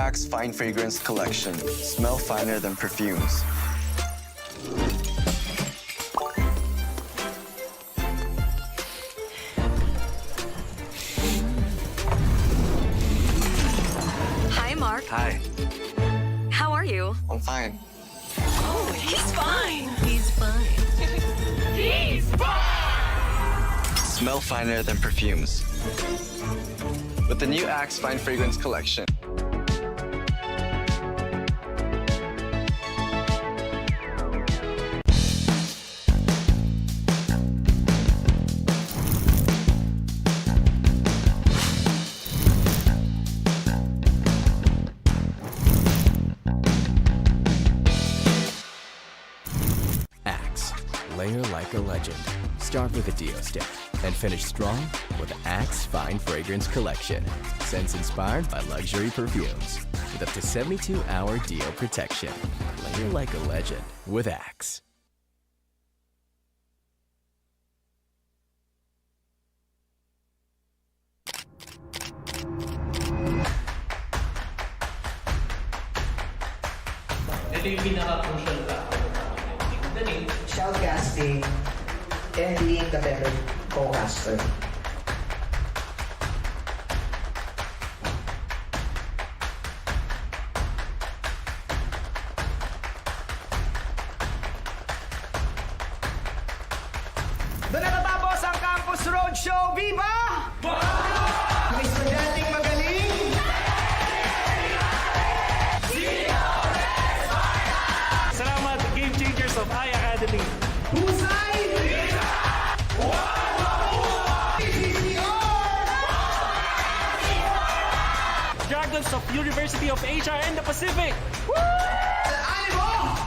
Axe Fine Fragrance Collection. Smell finer than perfumes. Hi, Mark. Hi. How are you? I'm fine. Oh, he's fine. He's fine. He's fine! Smell finer than perfumes. With the new Axe Fine Fragrance Collection. Axe. Layer like a legend. Start with a deo stick and finish strong with Axe Fine Fragrance Collection. Scents inspired by luxury perfumes with up to 72-hour deo protection. Layer like a legend with Axe. Ito yung pinaka-crucial factor sa akin. Galing. Shoutcasting and being the better co-caster. Doon na natapos ang Campus Roadshow. Viva! Ang estudyanteng magaling! Salamat, Game Changers of iAcademy. Husay! Dragons of University of Asia and the Pacific. Animo!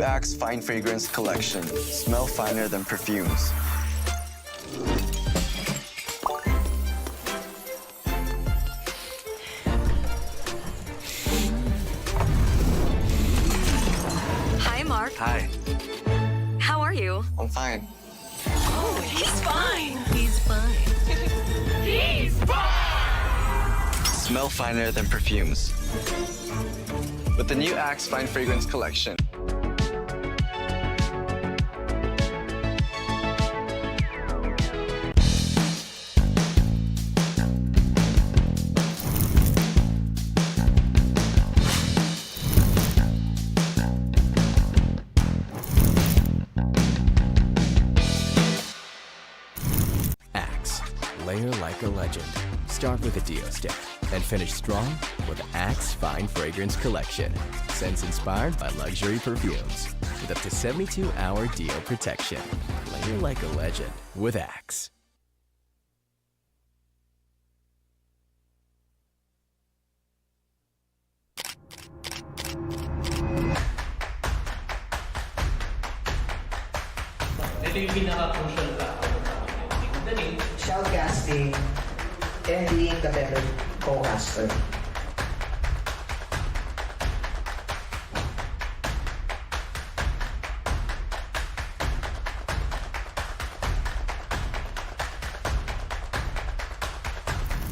Axe Fine Fragrance Collection. Smell finer than perfumes. Hi, Mark. Hi, How are you? I'm fine. Oh, he's fine. He's fine. He's fine. Smell finer than perfumes. With the new Axe Fine Fragrance Collection. Axe, layer like a legend. Start with a deo stick and finish strong with Axe Fine Fragrance Collection. Scents inspired by luxury perfumes with up to 72-hour deo protection. Layer like a legend with Axe. Ito yung pinaka-crucial factor sa akin. Madali. Shoutcasting and being the better co-caster.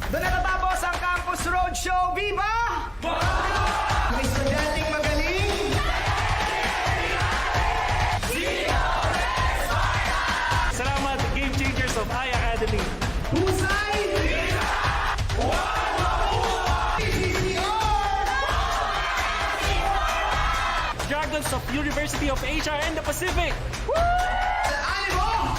Doon natatapos ang Campus Roadshow. Viva! Ang estudyanteng magaling. Salamat, Game Changers of I Academy. Husay! PCC Dragons of University of Asia and the Pacific. Animo!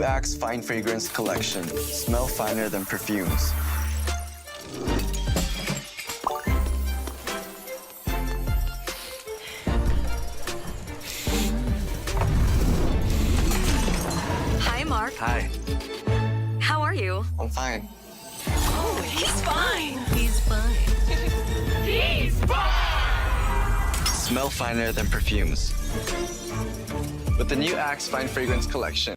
new Axe Fine Fragrance Collection. Smell finer than perfumes. Hi, Mark. Hi, How are you? I'm fine. Oh, he's fine. He's fine. Smell finer than perfumes. With the new Axe Fine Fragrance Collection.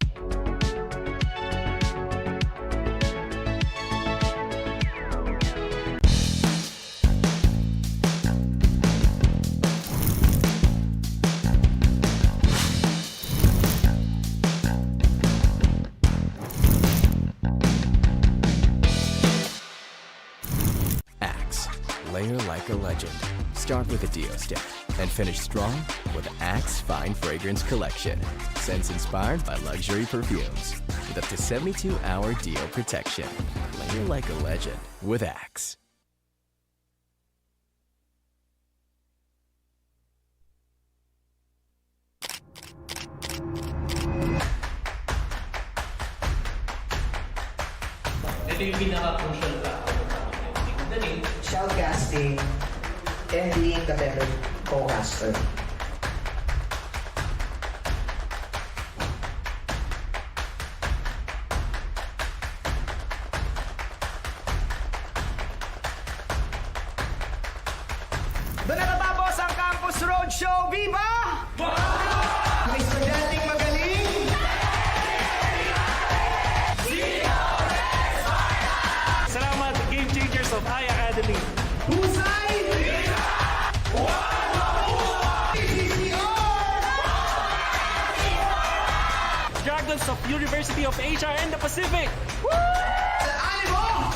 Axe, layer like a legend. Start with a deo stick and finish strong with Axe Fine Fragrance Collection. Scents inspired by luxury perfumes with up to 72-hour deo protection. Layer like a legend with Axe. Ito yung pinaka-crucial factor sa akin. Madali. Shoutcasting and being the better co-caster. Doon natatapos ang Campus Roadshow. Viva! Mga estudyanteng magaling. Salamat, Game Changers of High Academy. Husay! PCC Dragons of University of Asia and the Pacific. Animo!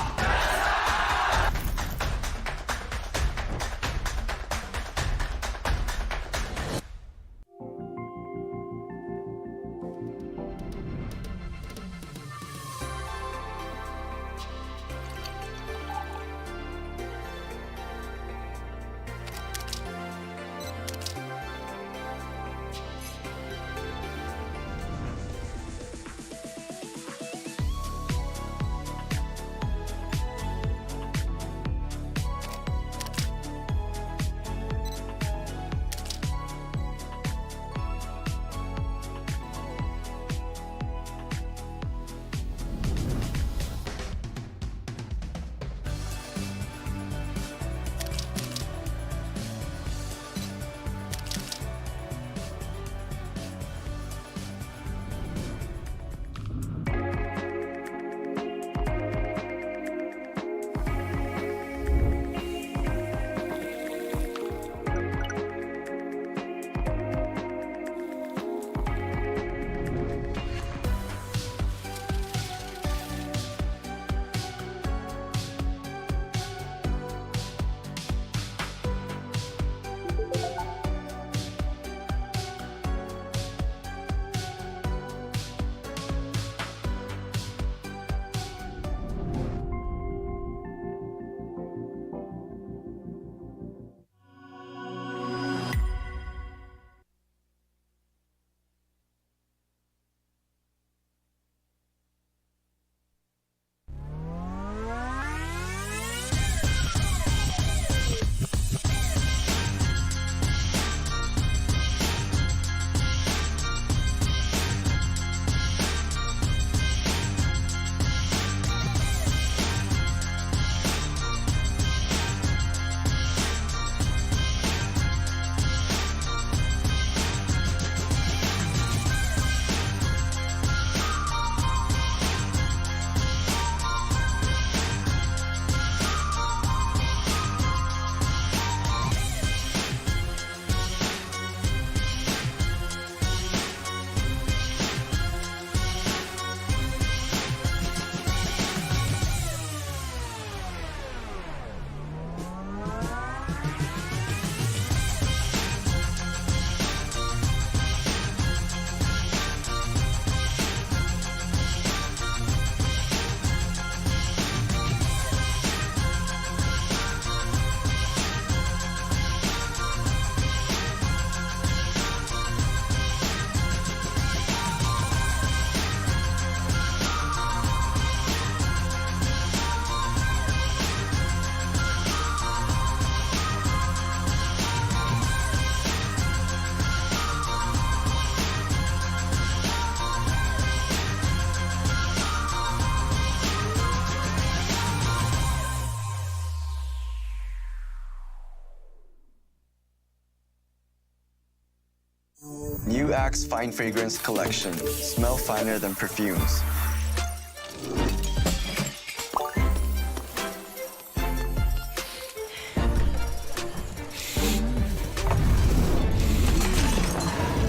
Axe Fine Fragrance Collection. Smell finer than perfumes.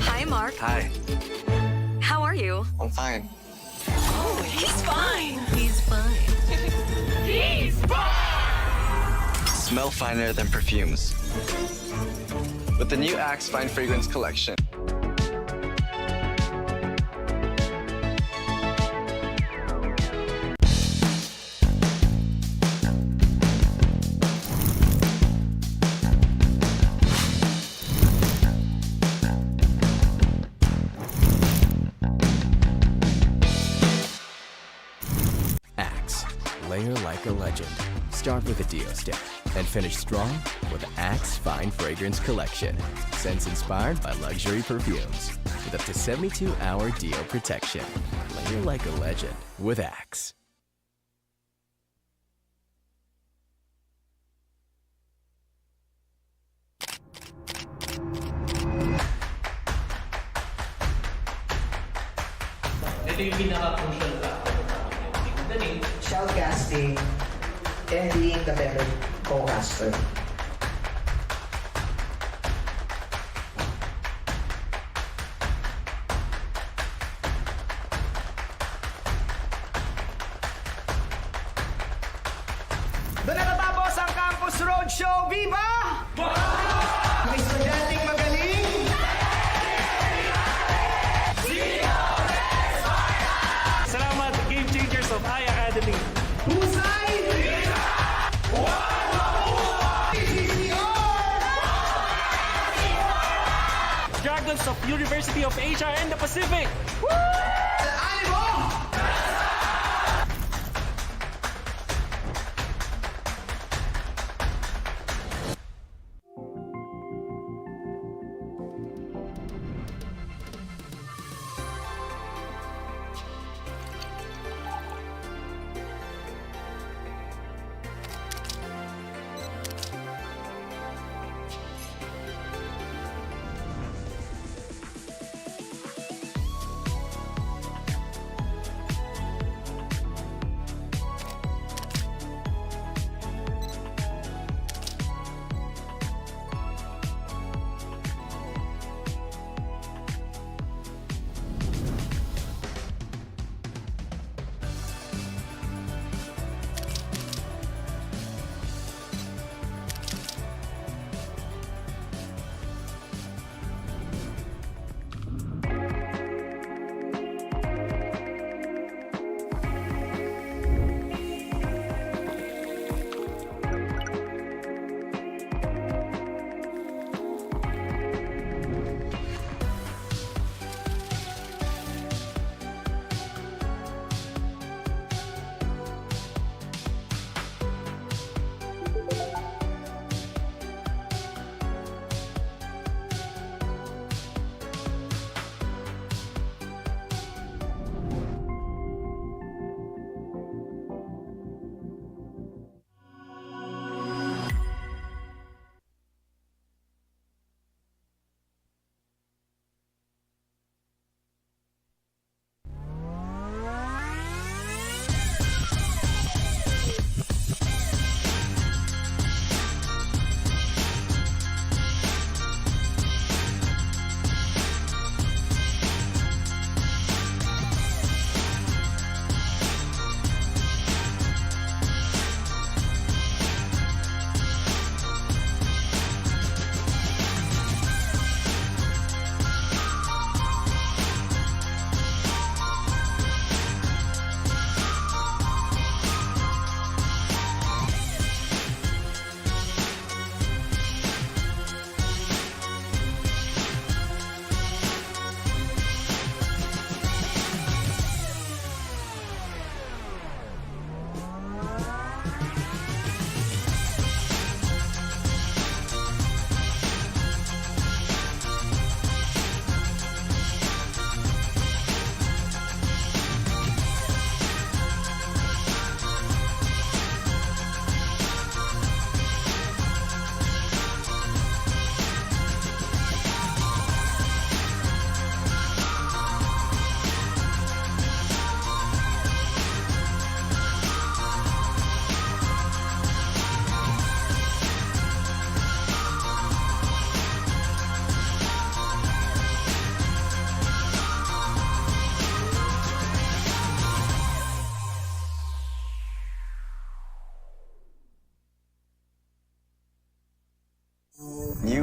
Hi, Mark. Hi, How are you? I'm fine. Oh, he's fine. Smell finer than perfumes. With the new Axe Fine Fragrance Collection. Axe, layer like a legend. Start with a deo stick and finish strong with Axe Fine Fragrance Collection. Scents inspired by luxury perfumes with up to 72-hour deo protection. Layer like a legend with Axe. Ito yung pinaka-crucial factor sa akin. Magaling. Shoutcasting and being the better co-caster. Doon na natapos ang Campus Roadshow. Viva! Mga estudyanteng magaling. Salamat, Game Changers of iAcademy. Husay! PCC Dragons of University of Asia and the Pacific. Animo!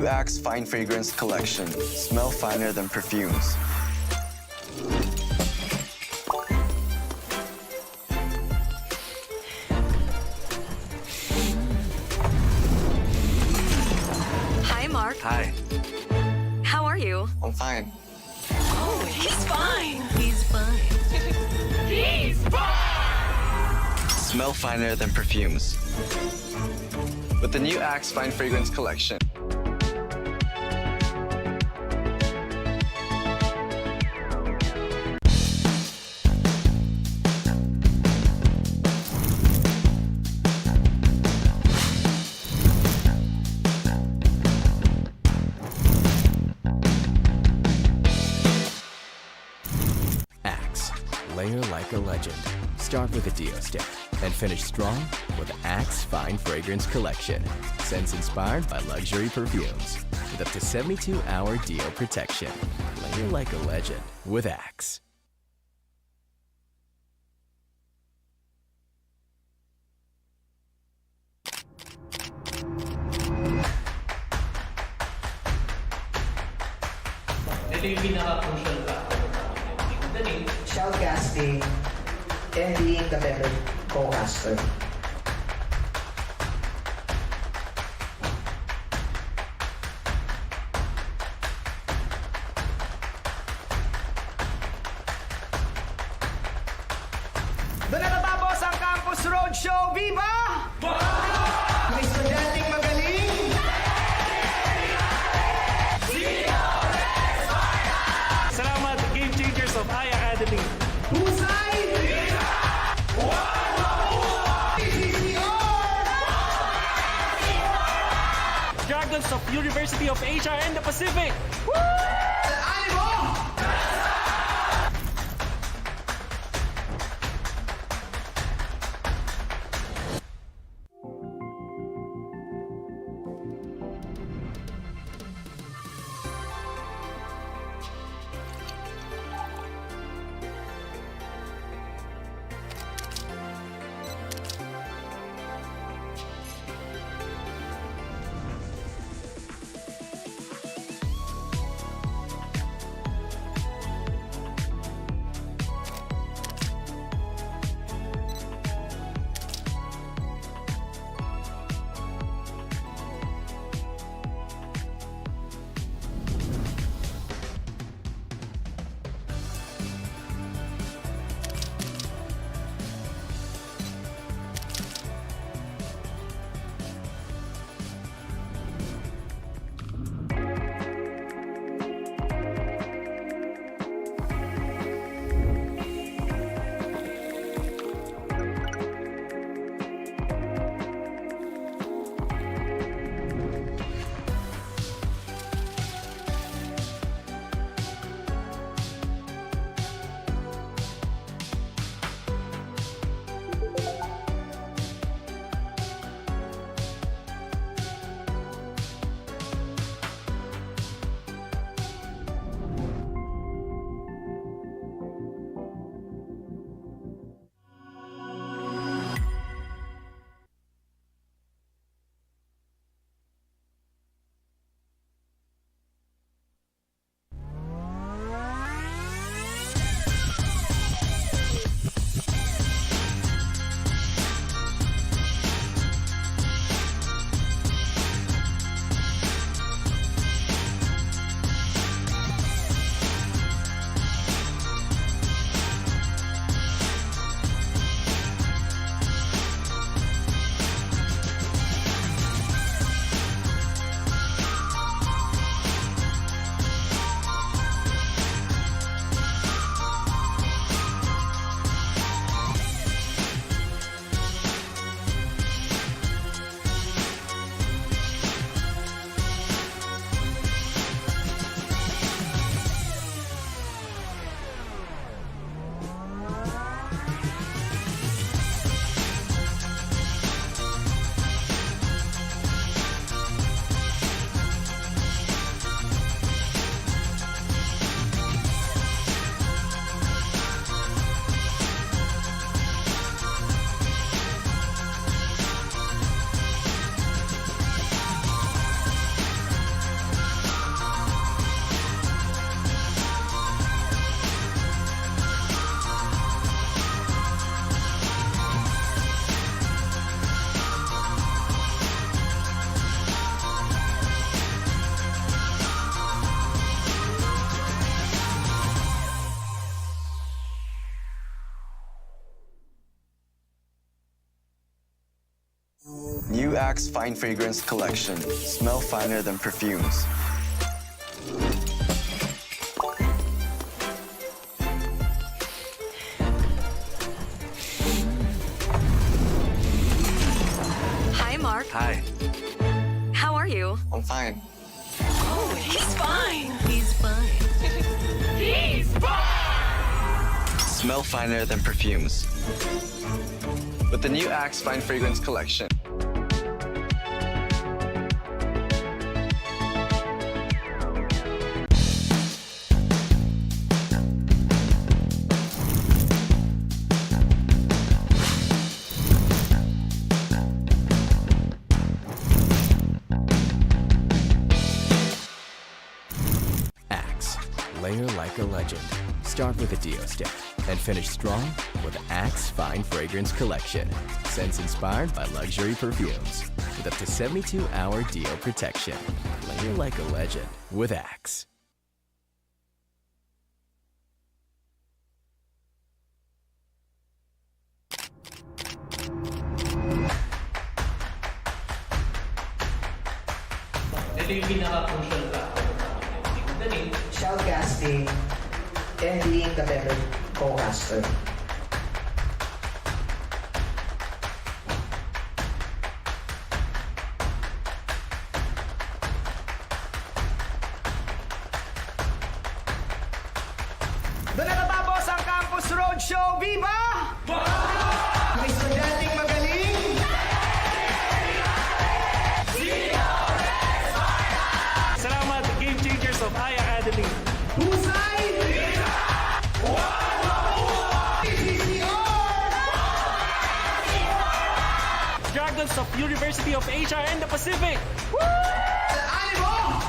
new Axe Fine Fragrance collection. Smell finer than perfumes. Hi, Mark. Hi, How are you? I'm fine. Oh, he's fine. He's fine. He's fine. Smell finer than perfumes. With the new Axe Fine Fragrance collection. Axe, layer like a legend. Start with a deo stick and finish strong with Axe Fine Fragrance Collection. Scents inspired by luxury perfumes with up to 72-hour deo protection. Layer like a legend with Axe. Ito yung pinaka-crucial factor sa akin. Magaling. Shoutcasting and being the better co-caster. Doon na natapos ang Campus Roadshow. Viva! Mga estudyanteng magaling. Salamat, Game Changers of iAcademy. Husay! PCC Dragons of University of Asia and the Pacific. Animo! New Axe Fine Fragrance Collection. Smell finer than perfumes. Hi, Mark. Hi, How are you? I'm fine. Oh, he's fine. He's fine. Smell finer than perfumes. With the new Axe Fine Fragrance Collection. Axe. Layer like a legend. Start with a deo stick and finish strong with Axe Fine Fragrance Collection. Scents inspired by luxury perfumes with up to 72-hour deo protection. Layer like a legend with Axe. Ito yung pinaka-crucial factor sa akin. Hindi madali. Shoutcasting and being the better co-caster. Doon na natapos ang Campus Roadshow. Viva! May estudyanteng magaling. Salamat, Game Changers of iAcademy. Husay! PCC Dragons of University of Asia and the Pacific. Animo!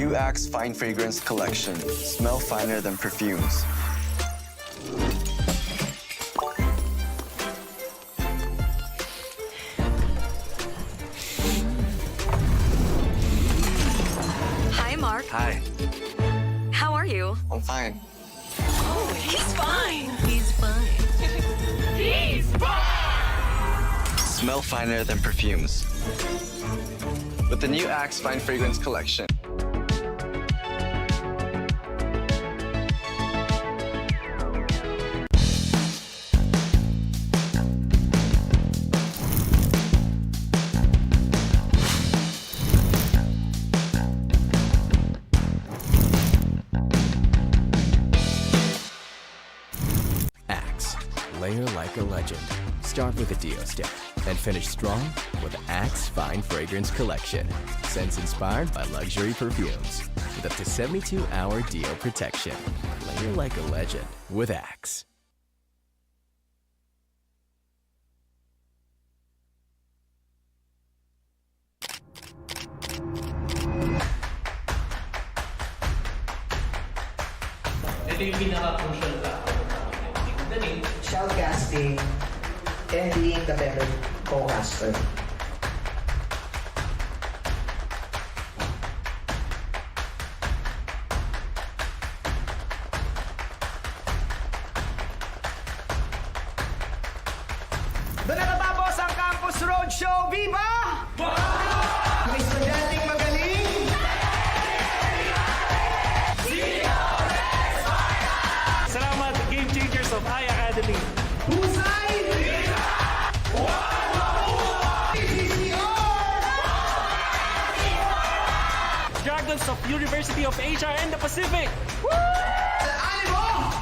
new Axe Fine Fragrance Collection. Smell finer than perfumes. Hi, Mark. Hi, How are you? I'm fine. Oh, he's fine. He's fine. He's fine. Smell finer than perfumes. With the new Axe Fine Fragrance Collection. Axe, layer like a legend. Start with a deo stick and finish strong with Axe Fine Fragrance Collection. Scents inspired by luxury perfumes with up to 72-hour deo protection. Layer like a legend with Axe. Ito yung pinaka-crucial factor namin. Dali, Shoutcasting and being the better co-caster. Doon natatapos ang Campus Roadshow. Viva! Mga estudyanteng magaling. Salamat, Game Changers of iAcademy. Husay! PCC Dragons of University of Asia and the Pacific. Animo!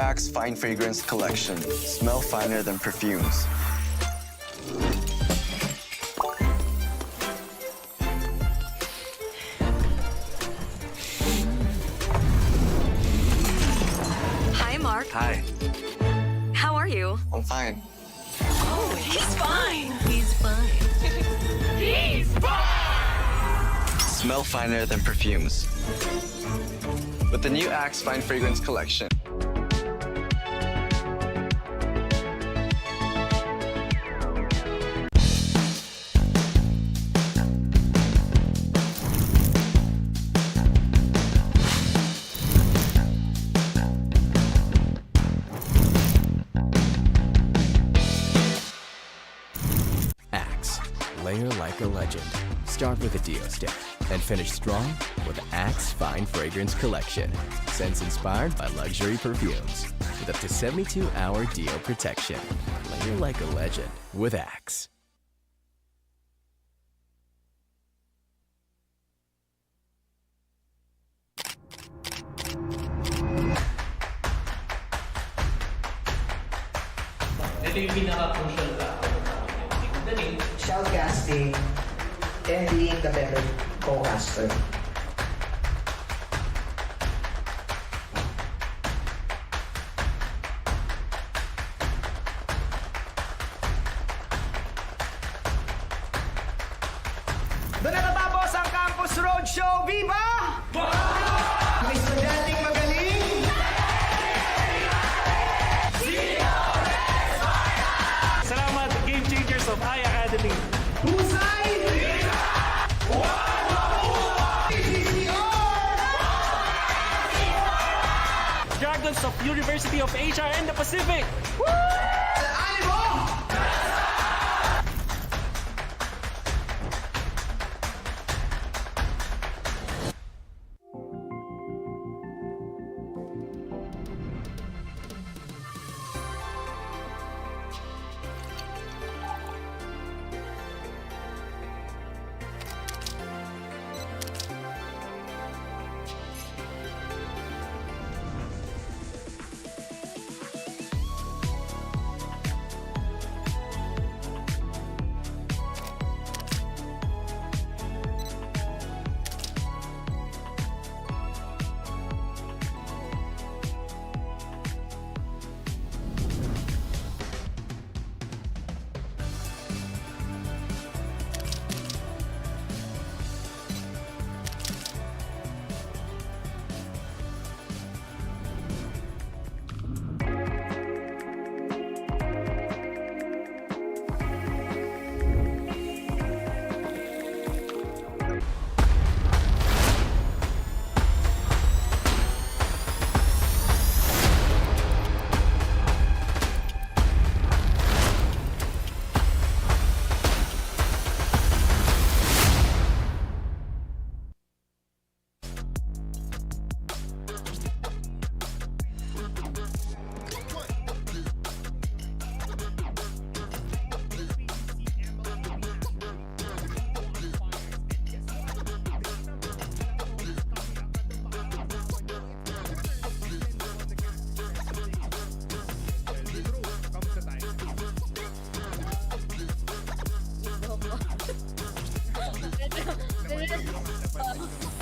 Axe Fine Fragrance Collection. Smell finer than perfumes. Hi, Mark. Hi, How are you? I'm fine. Oh, he's fine. He's fine. Smell finer than perfumes. With the new Axe Fine Fragrance Collection. Axe, layer like a legend. Start with a deo stick and finish strong with Axe Fine Fragrance Collection. Scents inspired by luxury perfumes with up to 72-hour deo protection. Layer like a legend with Axe. Ito yung pinaka-crucial factor namin. Hindi ko galing. Shoutcasting and being the better co-caster. Doon natatapos ang Campus Roadshow. Viva! Mga estudyanteng magaling. Salamat, Game Changers of I Academy. Husay! PCC Dragons of University of Asia and the Pacific. Animo!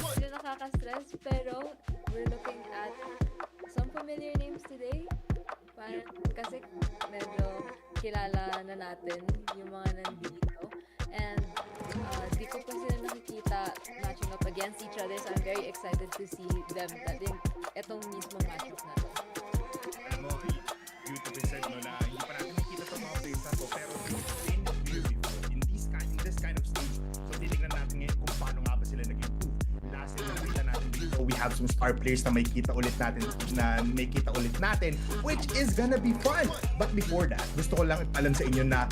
Medyo nakaka-stress, pero we're looking at some familiar names today. Kasi medyo kilala na natin yung mga nandito. And di ko pa sila nakikita matching up against each other, so I'm very excited to see them din etong mismo matchup na to. Alam mo, YouTube said no na hindi pa natin nakikita itong mga players na to, pero in this kind of stage, so titignan natin ngayon kung paano nga ba sila nag-improve. Last time na nakita natin dito, we have some star players na may kita ulit natin, which is gonna be fun. But before that, gusto ko lang alam sa inyo na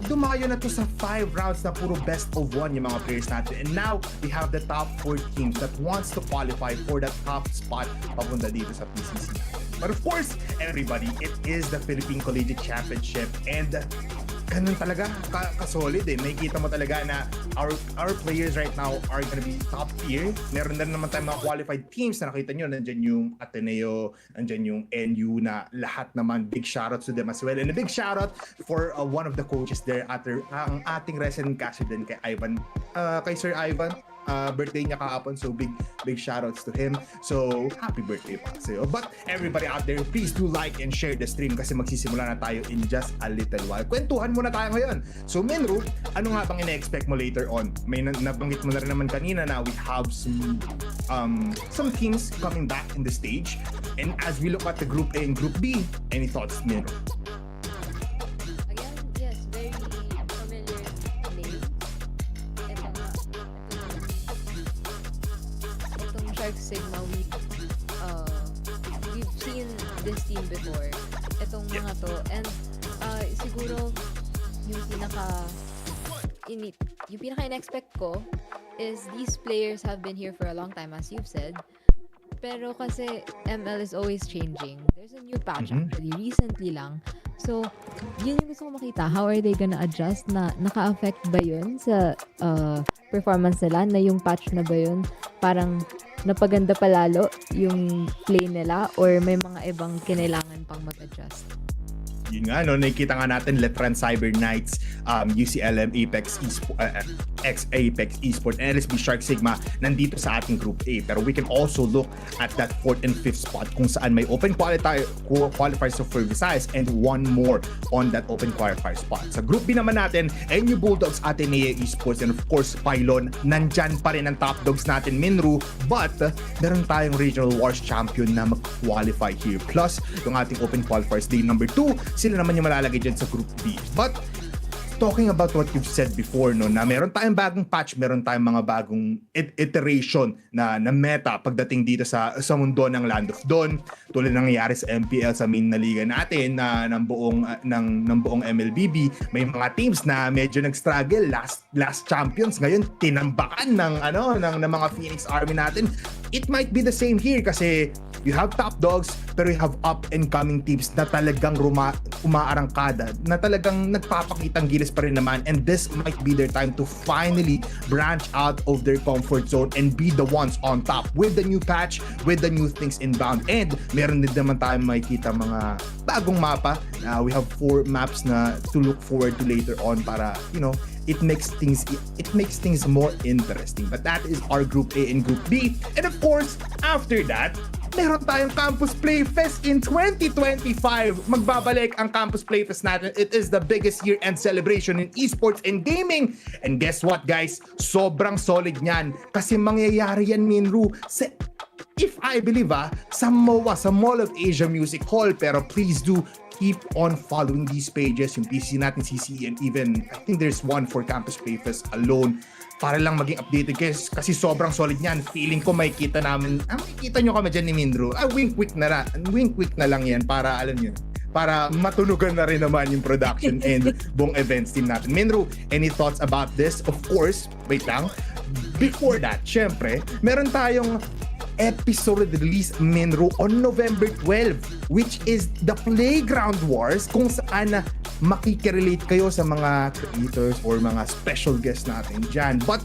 dumayo na to sa 5 rounds na puro best of 1 yung mga players natin. And now, we have the top 4 teams that wants to qualify for the top spot papunta dito sa PCC. But of course, everybody, it is the Philippine Collegiate Championship, and ganun talaga ka-solid eh. May kita mo talaga na our players right now are gonna be top tier. Meron na naman tayong mga qualified teams na nakita nyo. Nandyan yung Ateneo, nandyan yung NU na lahat naman. Big shoutout to them as well. And a big shoutout for one of the coaches there, ang ating resident cashier din kay Ivan, kay Sir Ivan. Birthday niya kahapon, so big shoutouts to him. So happy birthday pa sa'yo. But everybody out there, please do like and share the stream kasi magsisimula na tayo in just a little while. Kwentuhan muna tayo ngayon. So Minru, ano nga bang ina-expect mo later on? May nabanggit mo na rin naman kanina na we have some teams coming back in the stage. And as we look at the Group A and Group B, any thoughts, Minru? Again, yes, very familiar name. Itong Shark Sigma, we've seen this team before. Itong mga to. And siguro yung pinaka-in-expect ko is these players have been here for a long time, as you've said. Pero kasi ML is always changing. There's a new patch actually, recently lang. So, yun yung gusto ko makita. How are they gonna adjust? Na naka-affect ba yun sa performance nila? Na yung patch na ba yun parang napaganda palalo yung play nila? Or may mga ibang kinailangan pang mag-adjust? Yun nga, no, nakikita nga natin Letran Cyber Knights, UCLM Apex Apex Esport, and LSB Shark Sigma nandito sa ating Group A. Pero we can also look at that 4th and 5th spot kung saan may open qualifiers for Visayas and one more on that open qualifier spot. Sa Group B naman natin, NU Bulldogs, Ateneo Esports, and of course, Pylon. Nandyan pa rin ang top dogs natin, Minru, but meron tayong Regional Wars champion na mag-qualify here. Plus, yung ating open qualifiers day number 2, sila naman yung malalagay dyan sa Group B. But talking about what you've said before, no, na meron tayong bagong patch, meron tayong mga bagong iteration na meta pagdating dito sa mundo ng Land of Dawn, tulad ng nangyayari sa MPL sa main na liga natin na ng buong MLBB. May mga teams na medyo nag-struggle, last champions, ngayon tinambakan ng mga Phoenix Army natin. It might be the same here kasi you have top dogs pero you have up and coming teams na talagang umaarangkada, na talagang nagpapakitang gilis pa rin naman, and this might be their time to finally branch out of their comfort zone and be the ones on top with the new patch, with the new things inbound. And meron din naman tayong makikita mga bagong mapa. We have 4 maps na to look forward to later on para, it makes things more interesting. But that is our Group A and Group B. And of course, after that, meron tayong Campus Playfest in 2025. Magbabalik ang Campus Playfest natin. It is the biggest year-end celebration in esports and gaming. And guess what, guys? Sobrang solid niyan. Kasi mangyayari yan, Minru, if I believe, sa MOA, sa Mall of Asia Music Hall. Pero please do keep on following these pages, yung PCC natin, CCE, and even, I think there's one for Campus Playfest alone, para lang maging updated kasi sobrang solid niyan. Feeling ko makikita namin, makikita nyo kami dyan ni Mindro. Wink na lang yan para, alam nyo, para matunugan na rin naman yung production and buong events team natin. Mindro, any thoughts about this? Of course, wait lang. Before that, syempre, meron tayong episode release, Minro, on November 12, which is the Playground Wars, kung saan makikirelate kayo sa mga creators or mga special guests natin dyan. But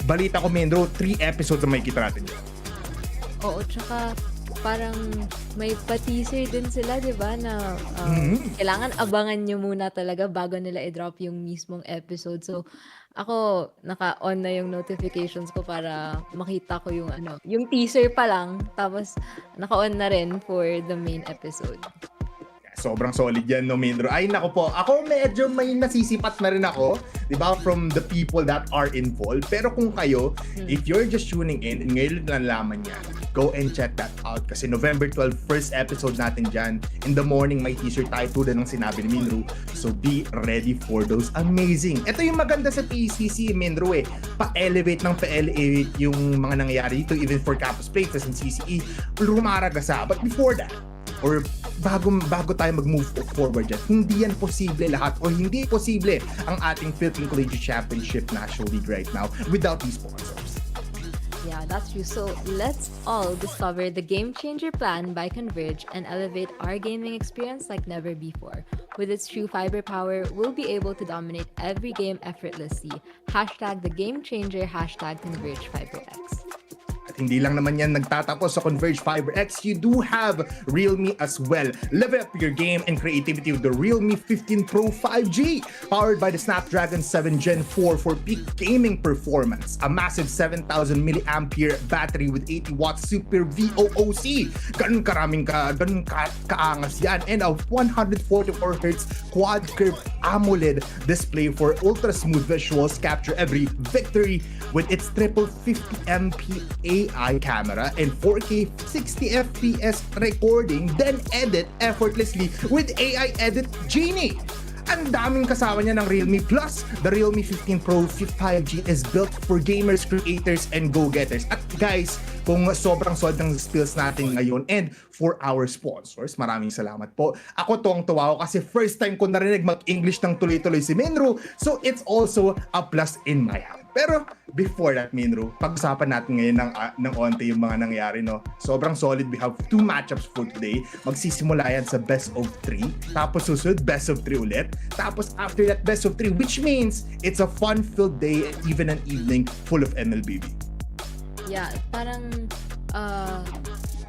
balita ko, Minro, 3 episodes na makikita natin dyan. Oo, tsaka parang may pa-teaser din sila, di ba, na kailangan abangan nyo muna talaga bago nila i-drop yung mismong episode. So, ako, naka-on na yung notifications ko para makita ko yung teaser pa lang, tapos naka-on na rin for the main episode. Sobrang solid yan, no, Mindro? Ay, nako po. Ako medyo may nasisipat na rin ako, di ba, from the people that are involved. Pero kung kayo, if you're just tuning in, ngayon lang laman yan, go and check that out. Kasi November 12, first episode natin dyan. In the morning, may teaser tayo tulad ng sinabi ni Mindro. So be ready for those amazing. Ito yung maganda sa PCC, Mindro, pa-elevate yung mga nangyayari dito, even for Campus Playfest and CCE, rumaragasa. But before that, or bago tayo mag-move forward dyan, hindi yan posible lahat, or hindi posible ang ating Philippine Collegiate Championship National League right now without these sponsors. Yeah, that's true. So let's all discover the game changer plan by Converge and elevate our gaming experience like never before. With its true fiber power, we'll be able to dominate every game effortlessly. Hashtag the game changer, hashtag Converge FiberX. At hindi lang naman yan nagtatapos sa Converge Fiber X, you do have Realme as well. Level up your game and creativity with the Realme 15 Pro 5G, powered by the Snapdragon 7 Gen 4 for peak gaming performance. A massive 7,000 mAh battery with 80 watts Super VOOC. Ganun kaangas yan. And a 144Hz quad curve AMOLED display for ultra smooth visuals, capture every victory with its triple 50MP AI camera and 4K 60 FPS recording, then edit effortlessly with AI Edit Genie. Ang daming kasama niya ng Realme Plus. The Realme 15 Pro 5G is built for gamers, creators, and go-getters. At guys, kung sobrang solid ng skills natin ngayon and for our sponsors, maraming salamat po. Ako tuwang-tuwa ako kasi first time ko narinig mag-English ng tuloy-tuloy si Minru, so it's also a plus in my hand. Pero before that, Minru, pag-usapan natin ngayon ng onte yung mga nangyari, no? Sobrang solid. We have 2 matchups for today. Magsisimula yan sa best of 3. Tapos susunod, best of 3 ulit. Tapos after that, best of 3, which means it's a fun-filled day and even an evening full of MLBB. Yeah, parang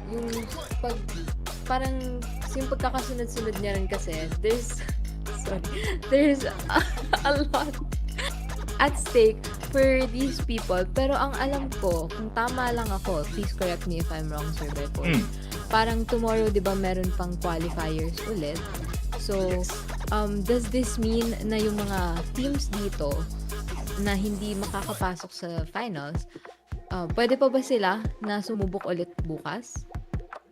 yung yung pagkakasunod-sunod niya rin kasi there's a lot at stake for these people. Pero ang alam ko, kung tama lang ako, please correct me if I'm wrong, Sir Bepo. Parang tomorrow, di ba, meron pang qualifiers ulit. So, does this mean na yung mga teams dito na hindi makakapasok sa finals, pwede pa ba sila na sumubok ulit bukas?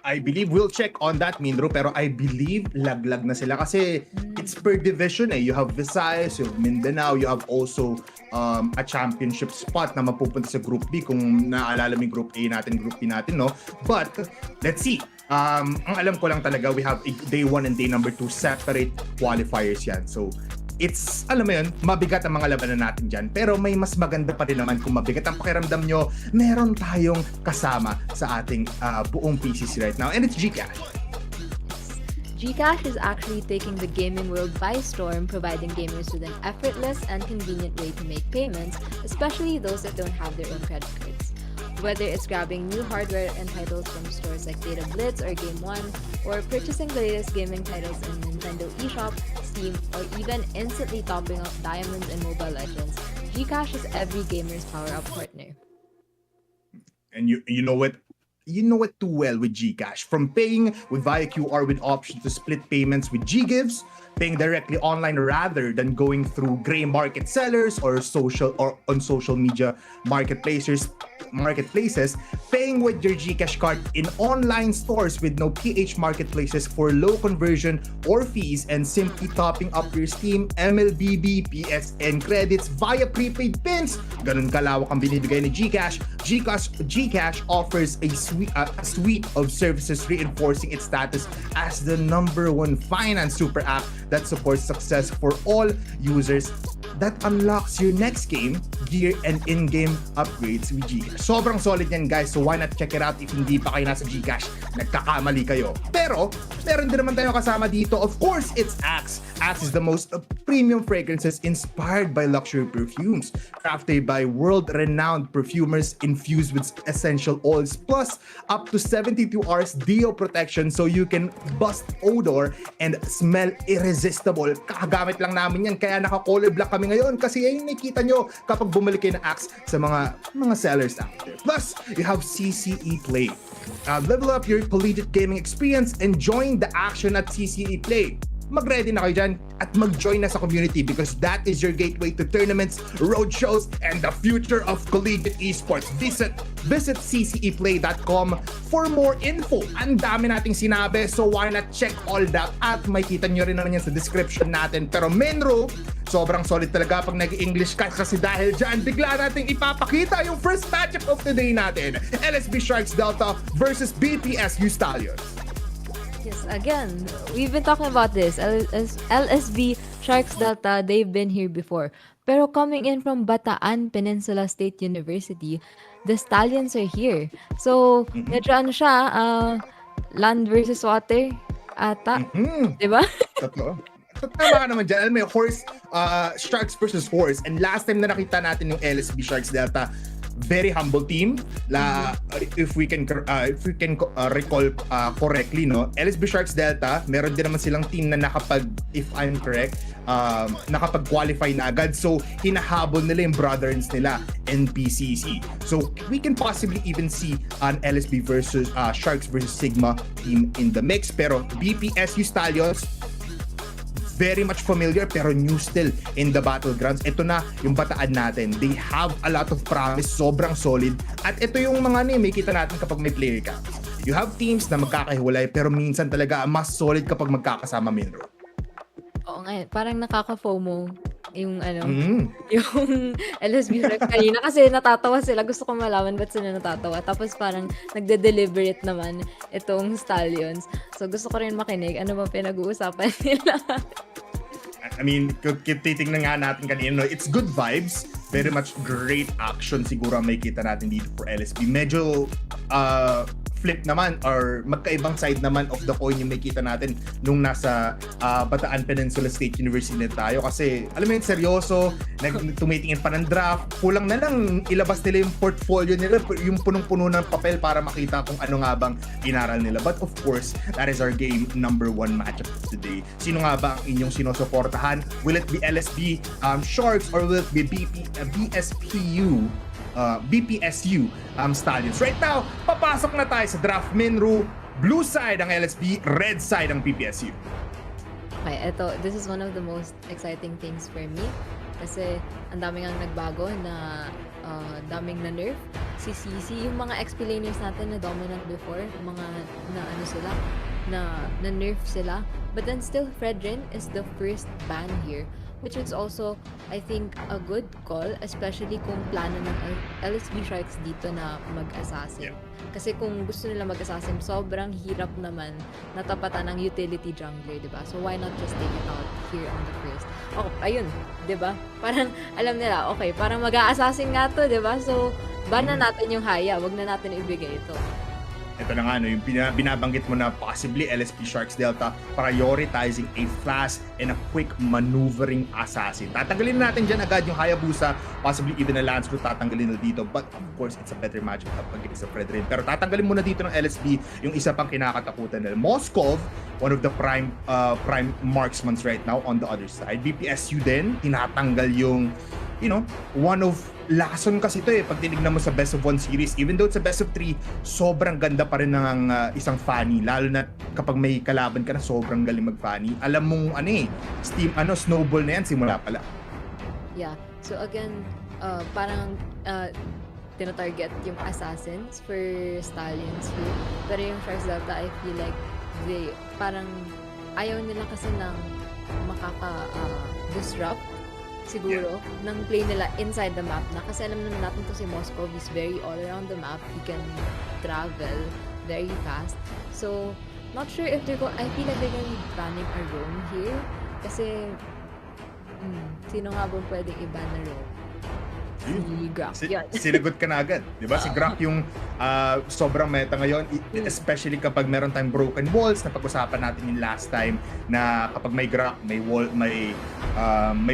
I believe we'll check on that, Minro, pero I believe laglag na sila kasi it's per division eh. You have Visayas, you have Mindanao, you have also a championship spot na mapupunta sa Group B kung naaalala mo yung Group A natin, Group B natin, no? But, let's see. Ang alam ko lang talaga, we have day 1 and day number 2 separate qualifiers yan. So, it's, alam mo yun, mabigat ang mga labanan natin dyan. Pero may mas maganda pa rin naman kung mabigat ang pakiramdam nyo, meron tayong kasama sa ating buong PCC right now. And it's GCash. GCash is actually taking the gaming world by storm, providing gamers with an effortless and convenient way to make payments, especially those that don't have their own credit cards. Whether it's grabbing new hardware and titles from stores like Data Blitz or Game One, or purchasing the latest gaming titles in Nintendo eShop, Steam, or even instantly topping up diamonds in Mobile Legends, GCash is every gamer's power-up partner. And you know what? You know it too well with GCash. From paying with via QR with options to split payments with GGives, paying directly online rather than going through gray market sellers or on social media marketplaces, paying with your GCash card in online stores with no PH marketplaces for low conversion or fees, and simply topping up your Steam, MLBB, PSN credits via prepaid pins. Ganun kalawak ang binibigay ni GCash. GCash offers a suite of services reinforcing its status as the #1 finance super app that supports success for all users, that unlocks your next game, gear, and in-game upgrades with GCash. Sobrang solid yan, guys, so why not check it out if hindi pa kayo nasa GCash? Nagkakamali kayo. Pero, meron din naman tayong kasama dito. Of course, it's Axe. Axe is the most premium fragrances inspired by luxury perfumes, crafted by world-renowned perfumers infused with essential oils, plus up to 72 hours deo protection so you can bust odor and smell irresistible. Kakagamit lang namin yan, kaya naka-color black kami ngayon kasi yan yung nakikita nyo kapag bumalik kayo ng Axe sa mga sellers out there. Plus, you have CCE Play. Level up your collegiate gaming experience and join the action at CCE Play. Mag-ready na kayo dyan at mag-join na sa community because that is your gateway to tournaments, road shows, and the future of collegiate esports. Visit cceplay.com for more info. Ang dami nating sinabi, so why not check all that at may kita nyo rin naman yan sa description natin. Pero Menro, sobrang solid talaga pag nag-English ka kasi dahil dyan, bigla nating ipapakita yung first matchup of the day natin. LSB Sharks Delta versus BPS Stallions. Yes, again, we've been talking about this. LSB, Sharks Delta, they've been here before. Pero coming in from Bataan Peninsula State University, the Stallions are here. So, medyo ano siya, land versus water ata. Di ba? Totoo. Tama ka naman dyan. Alam mo, horse, Sharks versus horse. And last time na nakita natin yung LSB Sharks Delta, very humble team. If we can recall correctly, no, LSB Sharks Delta, meron din naman silang team na nakapag, if I'm correct, nakapag-qualify na agad. So, hinahabol nila yung brothers nila in PCC. So, we can possibly even see an LSB versus Sharks versus Sigma team in the mix. Pero BPSU Stallions, very much familiar pero new still in the battlegrounds. Ito na yung bataan natin. They have a lot of promise, sobrang solid. At ito yung mga may kita natin kapag may player ka. You have teams na magkakahiwalay pero minsan talaga mas solid kapag magkakasama main row. Oo nga, parang nakaka-FOMO yung yung LSB Sharks kanina kasi natatawa sila. Gusto ko malaman ba't sila natatawa. Tapos parang nagde-deliberate naman itong Stallions. So gusto ko rin makinig. Ano ba pinag-uusapan nila? I mean, titignan nga natin kanina, no? It's good vibes. Very much great action siguro ang may kita natin dito for LSB. Medyo flip naman or magkaibang side naman of the coin yung may kita natin nung nasa Bataan Peninsula State University na tayo. Kasi alam mo yun, seryoso, tumitingin pa ng draft. Kulang na lang ilabas nila yung portfolio nila, yung punong-puno ng papel para makita kung ano nga bang inaral nila. But of course, that is our game number 1 matchup today. Sino nga ba ang inyong sinusuportahan? Will it be LSB Sharks or will it be BPSU Stallions? Right now, papasok na tayo sa draft main row. Blue side ang LSB, red side ang PPSU. Okay, this is one of the most exciting things for me. Kasi ang daming ang nagbago na daming na nerf. Si CC, yung mga XP laners natin na dominant before, mga na nerf sila. But then still, Fredrin is the first ban here, which is also, I think, a good call, especially kung plano ng LSB Sharks dito na mag-assassin. Kasi kung gusto nila mag-assassin, sobrang hirap naman natapatan ng utility jungler, diba? So why not just take it out here on the first? Oh, ayun, diba? Parang alam nila, okay, parang mag-assassin nga to, diba? So, ban na natin yung haya, wag na natin ibigay ito. Ito na nga, no, yung binabanggit mo na possibly LSP Sharks Delta prioritizing a fast and a quick maneuvering assassin. Tatanggalin na natin dyan agad yung Hayabusa, possibly even a Lance Root tatanggalin na dito, but of course, it's a better matchup kapag sa Fredrin. Pero tatanggalin muna dito ng LSB yung isa pang kinakatakutan nila. Moskov, one of the prime marksmans right now on the other side. BPSU din, tinatanggal yung, you know, one of lason kasi ito pag tinignan mo sa best of 1 series, even though it's a best of 3, sobrang ganda pa rin ng isang Fanny, lalo na kapag may kalaban ka na sobrang galing mag-Fanny. Alam mong snowball na yan simula pala. Yeah, so again, parang tinatarget yung assassins for Stallions here. Pero yung Sharks Delta, I feel like parang ayaw nila kasi ng makaka-disrupt siguro ng play nila inside the map na, kasi alam naman natin to si Moskov is very all around the map. He can travel very fast. So, not sure if I feel like they're gonna be banning a roam here kasi sino nga ba pwedeng i-ban na roam? Si Grak. Sinagot ka na agad. Diba? Si Grak yung sobrang meta ngayon, especially kapag meron tayong broken walls, na pag-usapan natin yung last time na kapag may Grak, may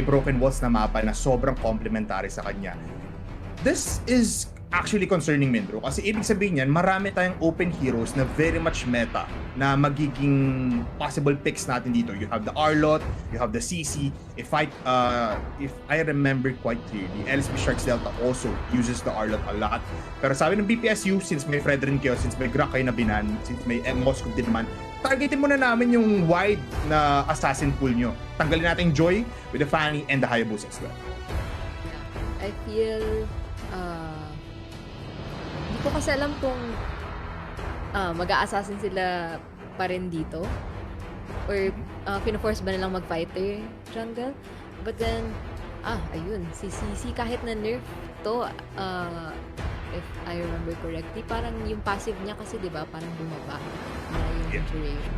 broken walls na mapa na sobrang complementary sa kanya. This is actually concerning Mindro kasi ibig sabihin yan, marami tayong open heroes na very much meta na magiging possible picks natin dito. You have the Arlot, you have the CC. If I remember quite clearly, LSB Sharks Delta also uses the Arlot a lot. Pero sabi ng BPSU, since may Fredrin kayo, since may Grak kayo na binan, since may Moskov din naman, targetin muna namin yung wide na assassin pool nyo. Tanggalin natin Joy with the Fanny and the Hayabusa as well. I feel hindi ko kasi alam kung mag-a-assassin sila pa rin dito or pina-force ba nilang mag-fighter jungle. But then ayun, si CC kahit na nerf to, if I remember correctly, parang yung passive niya kasi diba parang bumaba na yung duration.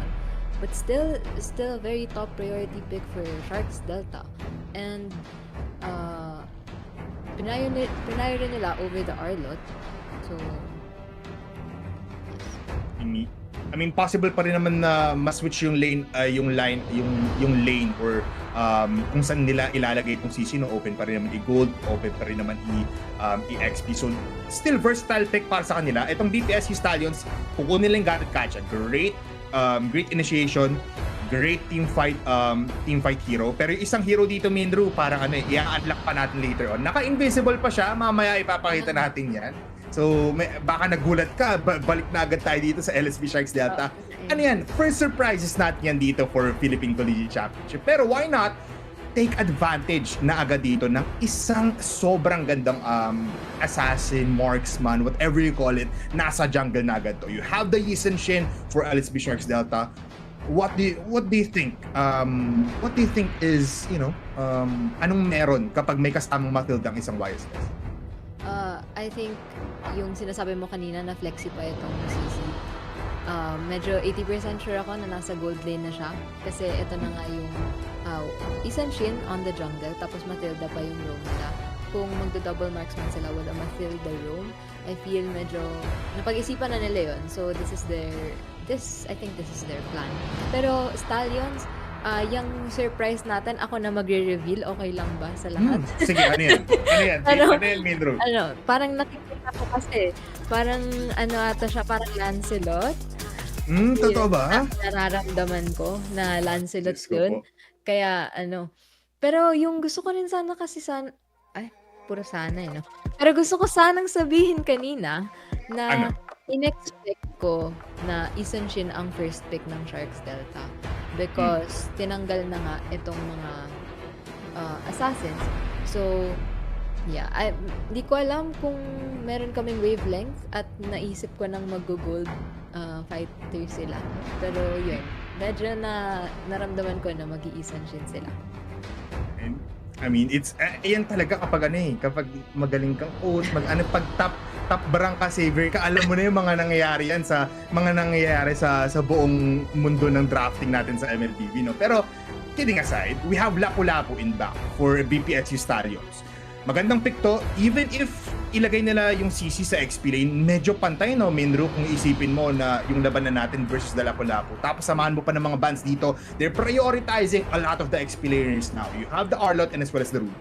But still very top priority pick for Sharks Delta. And pinayo nila over the Arlot. So, I mean, possible pa rin naman na ma-switch yung lane, yung lane or kung saan nila ilalagay itong CC, no? Open pa rin naman i-gold, open pa rin naman i-XP. So, still versatile pick para sa kanila. Itong BPSU Stallions, kukunin nila yung Gatted Catch. Great initiation, great team fight hero. Pero yung isang hero dito, Mindru, parang i-unlock pa natin later on. Naka-invisible pa siya, mamaya ipapakita natin yan. So, baka nagulat ka, balik na agad tayo dito sa LSB Sharks Delta. Ano yan? First surprises natin yan dito for Philippine Collegiate Championship. Pero why not take advantage na agad dito ng isang sobrang gandang assassin, marksman, whatever you call it, nasa jungle na agad to. You have the Yisun Shin for LSB Sharks Delta. What do you think? What do you think is, anong meron kapag may kasamang Matilda ang isang YSS? I think yung sinasabi mo kanina na flexi pa itong CC. Medyo 80% sure ako na nasa gold lane na siya. Kasi ito na nga yung Yisun Shin on the jungle, tapos Matilda pa yung roam nila. Kung magdo-double marksman sila with a Matilda roam, I feel medyo napag-isipan na nila yun. So I think this is their plan. Pero Stallions, yung surprise natin, ako na magre-reveal, okay lang ba sa lahat? Sige, ano yan? Ano yan, Mindro? Parang nakikita ko kasi, parang ata siya, parang Lancelot. Totoo ba? Nararamdaman ko na Lancelot yun. Kaya, pero yung gusto ko rin sana kasi puro sana no? Pero gusto ko sanang sabihin kanina na in-expect ko na Yisun Shin ang first pick ng Sharks Delta. Because tinanggal na nga itong mga assassins. So, yeah. Di ko alam kung meron kaming wavelength at naisip ko nang mag-gold fighter sila. Pero yun, medyo naramdaman ko na mag-i-Yisun Shin sila. I mean, it's yan talaga kapag kapag magaling kang coach, pag top barangka saver ka, alam mo na yung mga nangyayari yan sa buong mundo ng drafting natin sa MLBB, no? Pero kidding aside, we have Lapu-Lapu in back for BPSU Stallions. Magandang pick to, even if ilagay nila yung CC sa XP lane, medyo pantay, no, Minru, kung isipin mo na yung labanan natin versus the Lapu-Lapu. Tapos samahan mo pa ng mga bans dito, they're prioritizing a lot of the XP laners now. You have the Arlot and as well as the Ruby.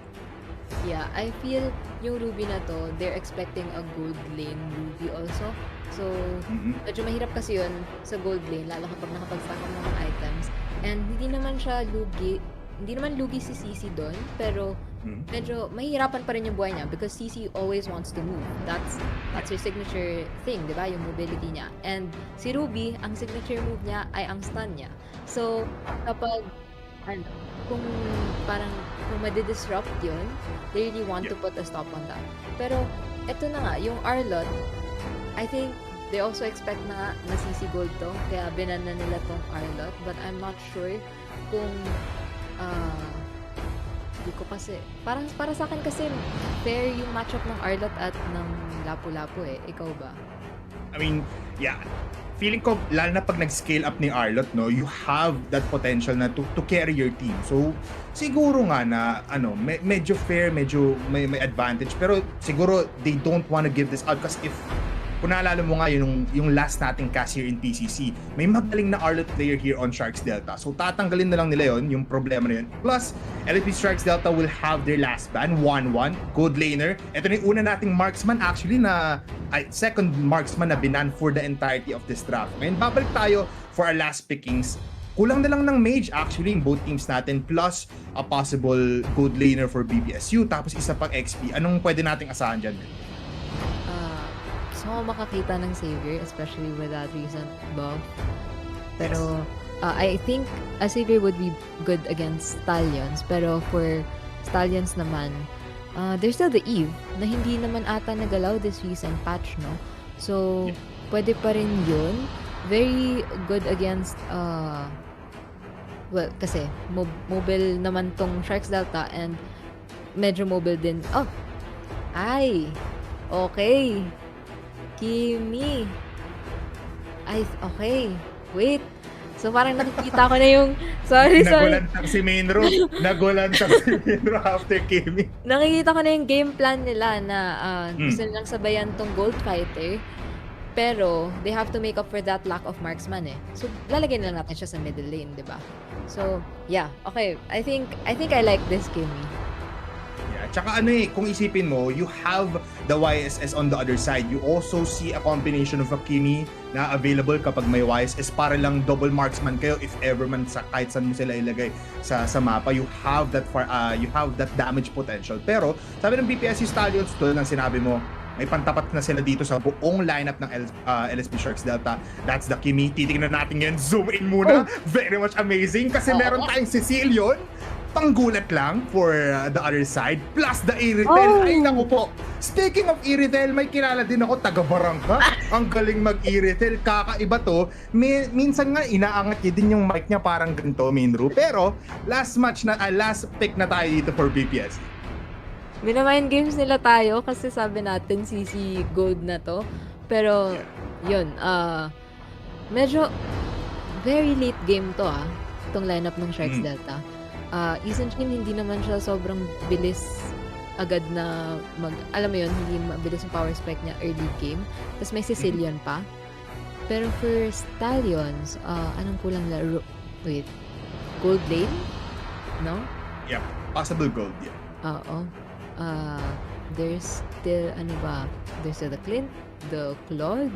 Yeah, I feel yung Ruby na to, they're expecting a gold lane Ruby also. So, medyo mahirap kasi yun sa gold lane, lalo kapag nakapag-stack ng mga items. And hindi naman lugi si CC doon, pero medyo mahirapan pa rin yung buhay niya because CC always wants to move. That's her signature thing, di ba? Yung mobility niya. And si Ruby, ang signature move niya ay ang stun niya. So, kapag kung madi-disrupt yun, they really want to put a stop on that. Pero, eto na nga, yung Arlot, I think they also expect na CC gold to, kaya binan na nila tong Arlot, but I'm not sure kung hindi ko kasi, para sa akin kasi fair yung matchup ng Arlot at ng Lapu-Lapu ikaw ba? I mean, yeah, feeling ko, lalo na pag nag-scale up ni Arlot, no, you have that potential na to carry your team. So, siguro nga na, medyo fair, medyo may advantage. Pero siguro, they don't want to give this out kasi kung naalala mo nga yung last nating cast here in PCC, may magaling na Arlot player here on Sharks Delta. So tatanggalin na lang nila yon, yung problema na yun. Plus, LSB Sharks Delta will have their last ban, 1-1, good laner. Ito na yung una nating marksman actually second marksman na binan for the entirety of this draft. Ngayon, babalik tayo for our last pickings. Kulang na lang ng mage actually in both teams natin plus a possible good laner for BPSU tapos isa pang XP. Anong pwede nating asahan dyan? So, makakita ng Savior, especially with that recent buff. Pero, I think a Savior would be good against Stallions. Pero for Stallions naman, there's still the Eve na hindi naman ata nagalaw this recent patch, no? So, pwede pa rin yun. Very good against, well, kasi mobile naman tong Sharks Delta and medyo mobile din. Oh! Ay! Okay! Kimi. Okay. Wait. So parang nakikita ko na yung sorry. Nagulantang si Minro. Nagulantang si Minro after Kimi. Nakikita ko na yung game plan nila na gusto nilang sabayan tong Gold Fighter. Pero they have to make up for that lack of marksman eh. So lalagyan na natin siya sa middle lane, 'di ba? So, yeah. Okay, I think I like this Kimi. Yeah, tsaka kung isipin mo, you have the YSS on the other side. You also see a combination of a Kimi na available kapag may YSS para lang double marksman kayo if ever man kahit saan mo sila ilagay sa mapa. You have that damage potential. Pero sabi ng BPSC Stallions, tulad ng sinabi mo, may pantapat na sila dito sa buong lineup ng LSP Sharks Delta. That's the Kimi. Titignan natin yan. Zoom in muna. Very much amazing kasi meron tayong Cecilion. Panggulat lang for the other side. Plus the Iritel. Ay naku po. Speaking of Iritel, may kilala din ako, taga-Barangka. Ang galing mag-Iritel. Kakaiba to. Minsan nga inaangat niya din yung mic niya parang ganito, Minru. Pero last pick na tayo dito for BPS. Minamind games nila tayo kasi sabi natin CC Gold na to. Pero, yun, medyo very late game to itong lineup ng Sharks Delta. Isn't hindi naman siya sobrang bilis agad na alam mo yun, hindi mabilis yung power spike niya early game. Tapos may Sicilian pa. Pero for Stallions, anong kulang laro? Wait, gold lane? No? Yep, possible gold, yeah. Oo. There's still, there's still the Clint, the Claude,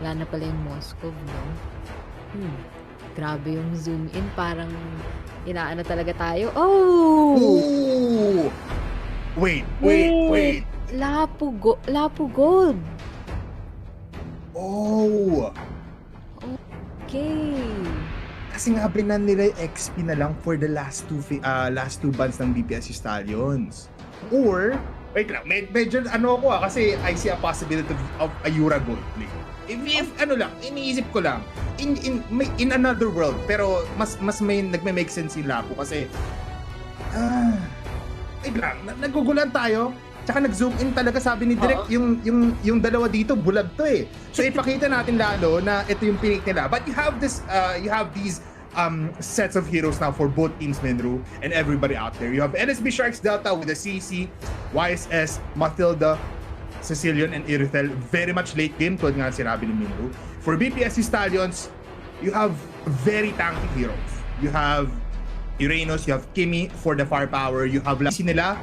wala na pala yung Moscow, no? Grabe yung zoom in, parang inaano talaga tayo. Oh! Ooh! Wait. Lapu Gold. Oh! Okay. Kasi nga binan nila yung XP na lang for the last two bands ng BPSC Stallions. Or, wait lang, medyo ako kasi I see a possibility of a Yura Gold play. If iniisip ko lang, in another world, pero mas may nagme-make sense yung Lapu kasi, wait lang, nagugulan tayo, tsaka nag-zoom in talaga sabi ni Direk, yung dalawa dito, bulag to eh. So ipakita natin lalo na ito yung pinik nila. But you have these sets of heroes now for both teams, Minru, and everybody out there. You have LSB Sharks Delta with the CC, YSS, Matilda, Cecilion, and Iritel. Very much late game, tulad nga sinabi ni Minru. For BPSC Stallions, you have very tanky heroes. You have Uranus, you have Kimi for the firepower, you have nila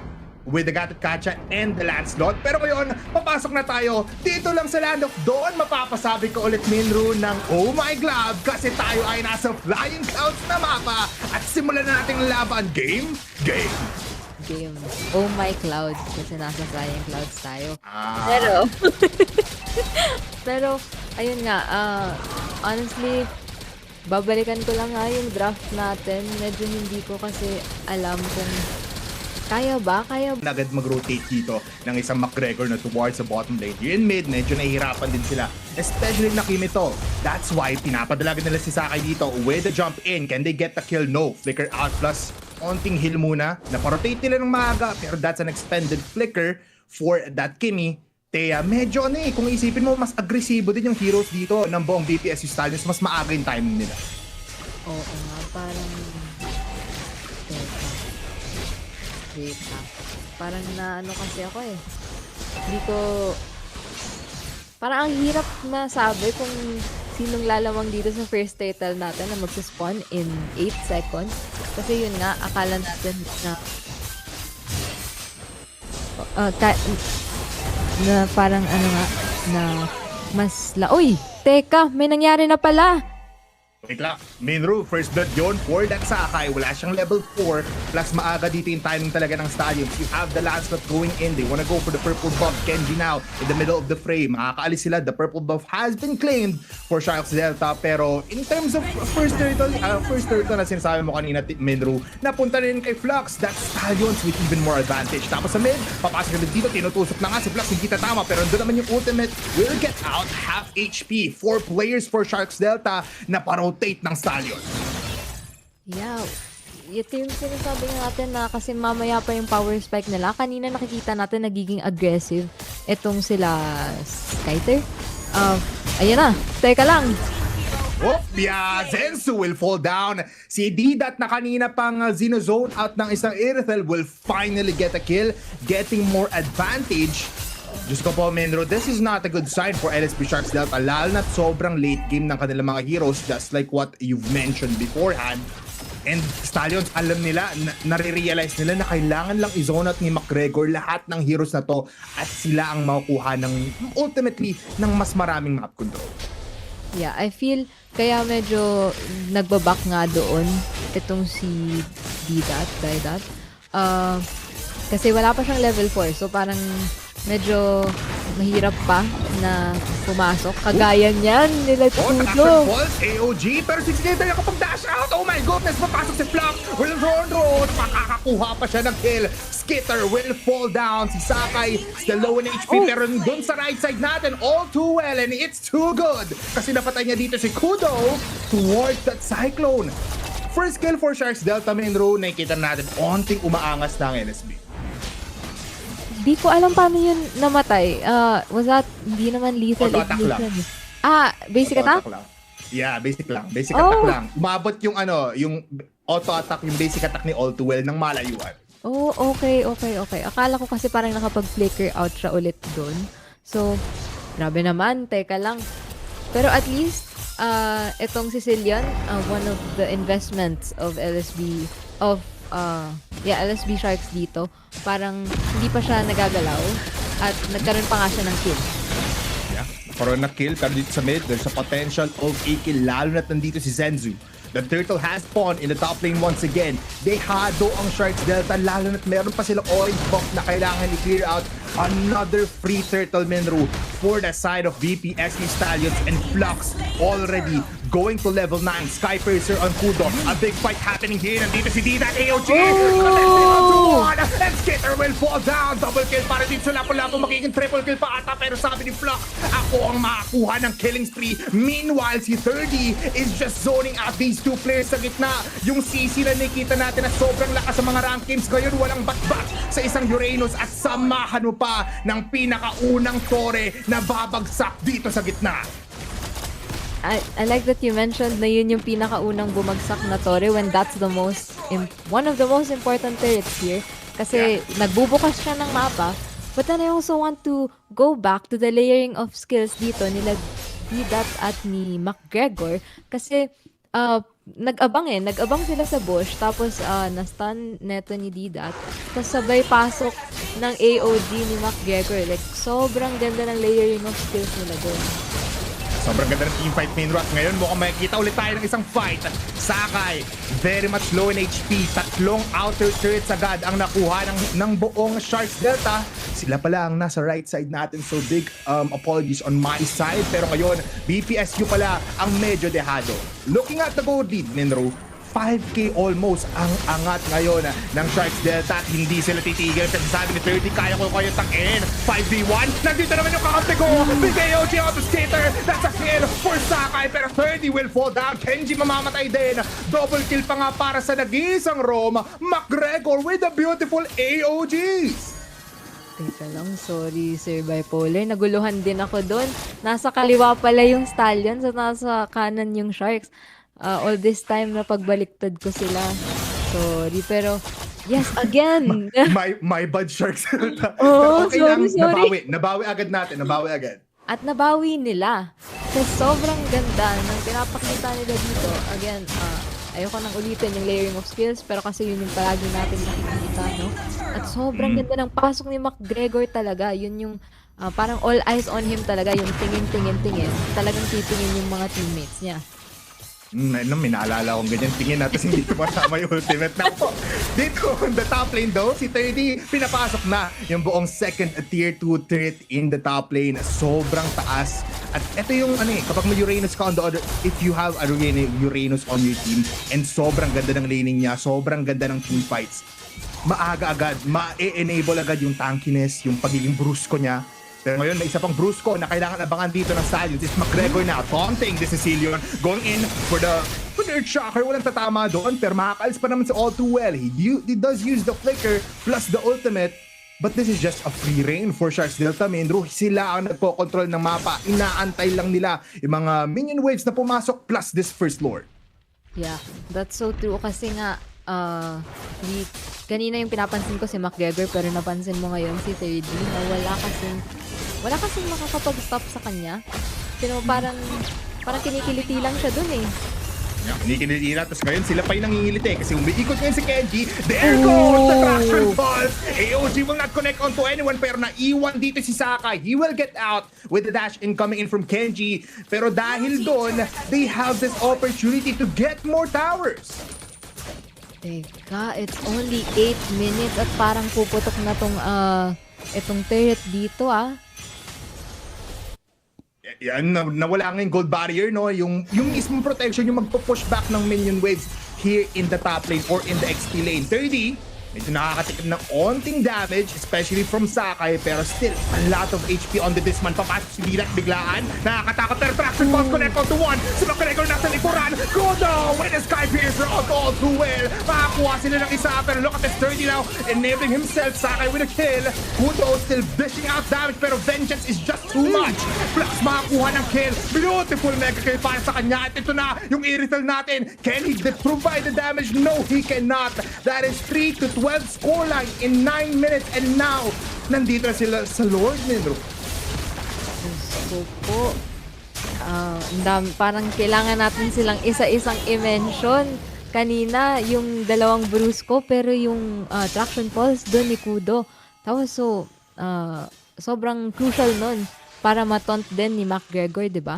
with the Gatotkacha and the Lancelot. Pero ngayon, papasok na tayo dito lang sa Land of Dawn. Mapapasabi ko ulit, Minru, ng Oh My Glove kasi tayo ay nasa Flying Clouds na mapa at simulan na natin ang laban. Game. Oh My Clouds kasi nasa Flying Clouds tayo. Pero ayun nga, honestly, babalikan ko lang yung draft natin. Medyo hindi ko kasi alam kung kaya ba? Agad mag-rotate dito ng isang McGregor na towards the bottom lane. Here in mid, medyo nahihirapan din sila. Especially na Kimi to. That's why pinapadalagan nila si Sakai dito with the jump in. Can they get the kill? No. Flicker out plus onting heal muna. Naparotate nila ng maaga pero that's an extended flicker for that Kimi. Teya, medyo kung isipin mo, mas agresibo din yung heroes dito ng buong BPSC Stallions. Mas maaga yung timing nila. Oo nga, parang wait parang kasi ako hindi ko parang ang hirap masabi kung sinong lalamang dito sa first turtle natin na magsaspawn in 8 seconds kasi yun nga akala natin na parang na mas uy, teka, may nangyari na pala. Wait lang, Minru, first blood yun for that Sakai. Wala siyang level 4, plus maaga dito yung timing talaga ng Stallions. You have the Lancelot going in. They wanna go for the purple buff. Kenji now in the middle of the frame. Makakaalis sila. The purple buff has been claimed for Sharks Delta. Pero in terms of first turtle na sinasabi mo kanina, Minru, napunta rin kay Flux. That's Stallions with even more advantage. Tapos sa mid, papasok na dito. Tinutusok na nga si Flux. Hindi tatama. Pero doon naman yung ultimate will get out half HP. 4 players for Sharks Delta na rotate ng Stallion. Yeah. Ito yung sinasabi natin na kasi mamaya pa yung power spike nila. Kanina nakikita natin nagiging aggressive itong sila Skyter. Ayan na. Teka lang. Zensu will fall down. Si Didat na kanina pang zone out ng isang Irithel will finally get a kill, getting more advantage. Diyos ko po, Menro, this is not a good sign for LSB Sharks Delta, lalo na sobrang late game ng kanilang mga heroes, just like what you've mentioned beforehand. And Stallions, alam nila, nare-realize nila na kailangan lang i-zone out ni McGregor lahat ng heroes na to at sila ang makukuha ng ultimately ng mas maraming map control. Yeah, I feel kaya medyo nagbaback nga doon itong si Didat. Kasi wala pa siyang level 4, so parang medyo mahirap pa na pumasok. Kagaya niyan nila Tudo. AOG, pero 6 na kapag dash out. Oh my goodness, papasok si Flock. Will roll. Makakakuha pa siya ng kill. Skitter will fall down. Si Sakai, still low in HP, pero dun sa right side natin, all too well, and it's too good. Kasi napatay niya dito si Kudo towards that Cyclone. First kill for Sharks Delta main row, nakikita natin onting umaangas ng LSB. Di ko alam paano yun namatay. Was that, hindi naman lethal. Auto-attack lang. Basic attack? Lang. Yeah, basic lang. Basic attack lang. Umabot yung yung auto-attack, yung basic attack ni All Too Well ng malayuan. Oh, okay. Akala ko kasi parang nakapag-flicker out siya ulit doon. So, grabe naman. Teka lang. Pero at least, itong Sicilian, one of the investments of LSB Sharks dito, parang hindi pa siya nagagalaw at nagkaroon pa nga siya ng kill. Yeah, parang na-kill, pero dito sa mid, there's a potential of a kill, lalo na't nandito si Zenzu. The Turtle has spawned in the top lane once again. Dehado ang Sharks Delta, lalo na't meron pa silang orange buff na kailangan i-clear out. Another free Turtle Minro for the side of VPSP Stallions, and Flux already going to level 9. Skypiercer on Kudo. A big fight happening here. Nandito si Dida, AOG. And Skitter will fall down. Double kill para dito sa Lapu-Lapu. Magiging triple kill pa ata. Pero sabi ni Flux, ako ang makakuha ng killing spree. Meanwhile, si 30 is just zoning out these two players sa gitna. Yung CC na nakita natin na sobrang lakas sa mga rank games ngayon, walang bat-bat sa isang Uranus, at samahan mo pa ng pinakaunang tore na babagsak dito sa gitna. I like that you mentioned na yun yung pinakaunang bumagsak na tore when that's the one of the most important turrets here. Kasi nagbubukas siya ng mapa. But then I also want to go back to the layering of skills dito nila Didat at ni McGregor. Kasi nag-abang sila sa bush, tapos na-stun neto ni Didat, tapos sabay pasok ng AOD ni McGregor. Like, sobrang ganda ng layering of skills nila doon. Sobrang ganda ng teamfight main rock. Ngayon mukhang makikita ulit tayo ng isang fight. Sakai, very much low in HP. Tatlong outer turrets agad ang nakuha ng buong Sharks Delta. Sila pala ang nasa right side natin. So big apologies on my side. Pero ngayon, BPSU pala ang medyo dehado. Looking at the gold lead, Minro, 5K almost ang angat ngayon ng Sharks Delta. Hindi sila titigil kasi sabi ni 30, kaya ko kayo takin. 5v1, nandito naman yung kakampi ko. Big AOG on the skater. That's a kill for Sakai, pero 30 will fall down. Kenji mamamatay din. Double kill pa nga para sa nag-iisang Rome. McGregor with a beautiful AOGs. Teka lang, sorry Sir Bipolar. Naguluhan din ako doon. Nasa kaliwa pala yung Stallions at nasa kanan yung Sharks. All this time na pagbaliktad ko sila. Sorry, pero yes, again! my bad Sharks. Oh, okay sorry. Nabawi agad natin. At nabawi nila. Kasi sobrang ganda ng pinapakita nila dito. Again, ayoko nang ulitin yung layering of skills, pero kasi yun yung palagi natin nakikita, no? At sobrang ganda ng pasok ni McGregor talaga. Yun yung parang all eyes on him talaga. Yung tingin. Talagang titingin yung mga teammates niya. May naalala akong ganyan tingin natin hindi ko masama yung ultimate na po. Dito on the top lane though, si 30 pinapasok na yung buong second tier 2 turret in the top lane. Sobrang taas. At ito yung kapag may Uranus ka on the other, if you have a Uranus on your team and sobrang ganda ng laning niya, sobrang ganda ng team fights, maaga agad, ma-enable agad yung tankiness, yung pagiging brusko niya. Pero ngayon, may isa pang brusco na kailangan abangan dito ng Stallions. It's McGregor now, taunting the Sicilian, going in for the Earth Shocker. Walang tatama doon, pero makakaalis pa naman si All Too Well. He does use the flicker plus the ultimate. But this is just a free reign for Sharks Delta, Mindro. Sila ang nagko-control ng mapa. Inaantay lang nila yung mga minion waves na pumasok plus this first lord. Yeah, that's so true. Kasi nga, kanina yung pinapansin ko si McGregor, pero napansin mo ngayon si 3D na wala kasing makakapag-stop sa kanya. Pero parang kinikiliti lang siya dun eh. Kinikinilira, tapos ngayon sila pa yung nangingiliti kasi umiikot ngayon si Kenji. There goes the traction pulse. AOG will not connect onto anyone pero naiwan dito si Sakai. He will get out with the dash incoming in from Kenji. Pero dahil doon, they have this opportunity to get more towers. Teka, it's only 8 minutes at parang puputok na itong turret dito Yan, nawala nga yung gold barrier, no? Yung mismong protection, yung magpo-push back ng minion waves here in the top lane or in the XP lane. 30, medyo nakakatikim ng onting damage, especially from Sakai, pero still, a lot of HP on the Disman. Papasok si Lirat biglaan, nakakatakot, pero traction pulse connect on to one. Si McGregor nasa likuran, go down with the Sky Piercer all too well. Makakuha sila ng isa, pero look at this 30 now, enabling himself, Sakai with a kill. Kudo still dishing out damage, pero vengeance is just too much. Plus, makakuha ng kill. Beautiful mega kill para sa kanya. At ito na, yung Irithel natin. Can he provide the damage? No, he cannot. That is 3 to 12 scoreline in 9 minutes. And now, nandito na sila sa Lord, Mindro. Gusto po. Parang kailangan natin silang isa-isang i-mention. Kanina, yung dalawang Brusco, pero yung traction pulse doon ni Kudo. Tapos, sobrang crucial nun para mataunt din ni McGregor, di ba?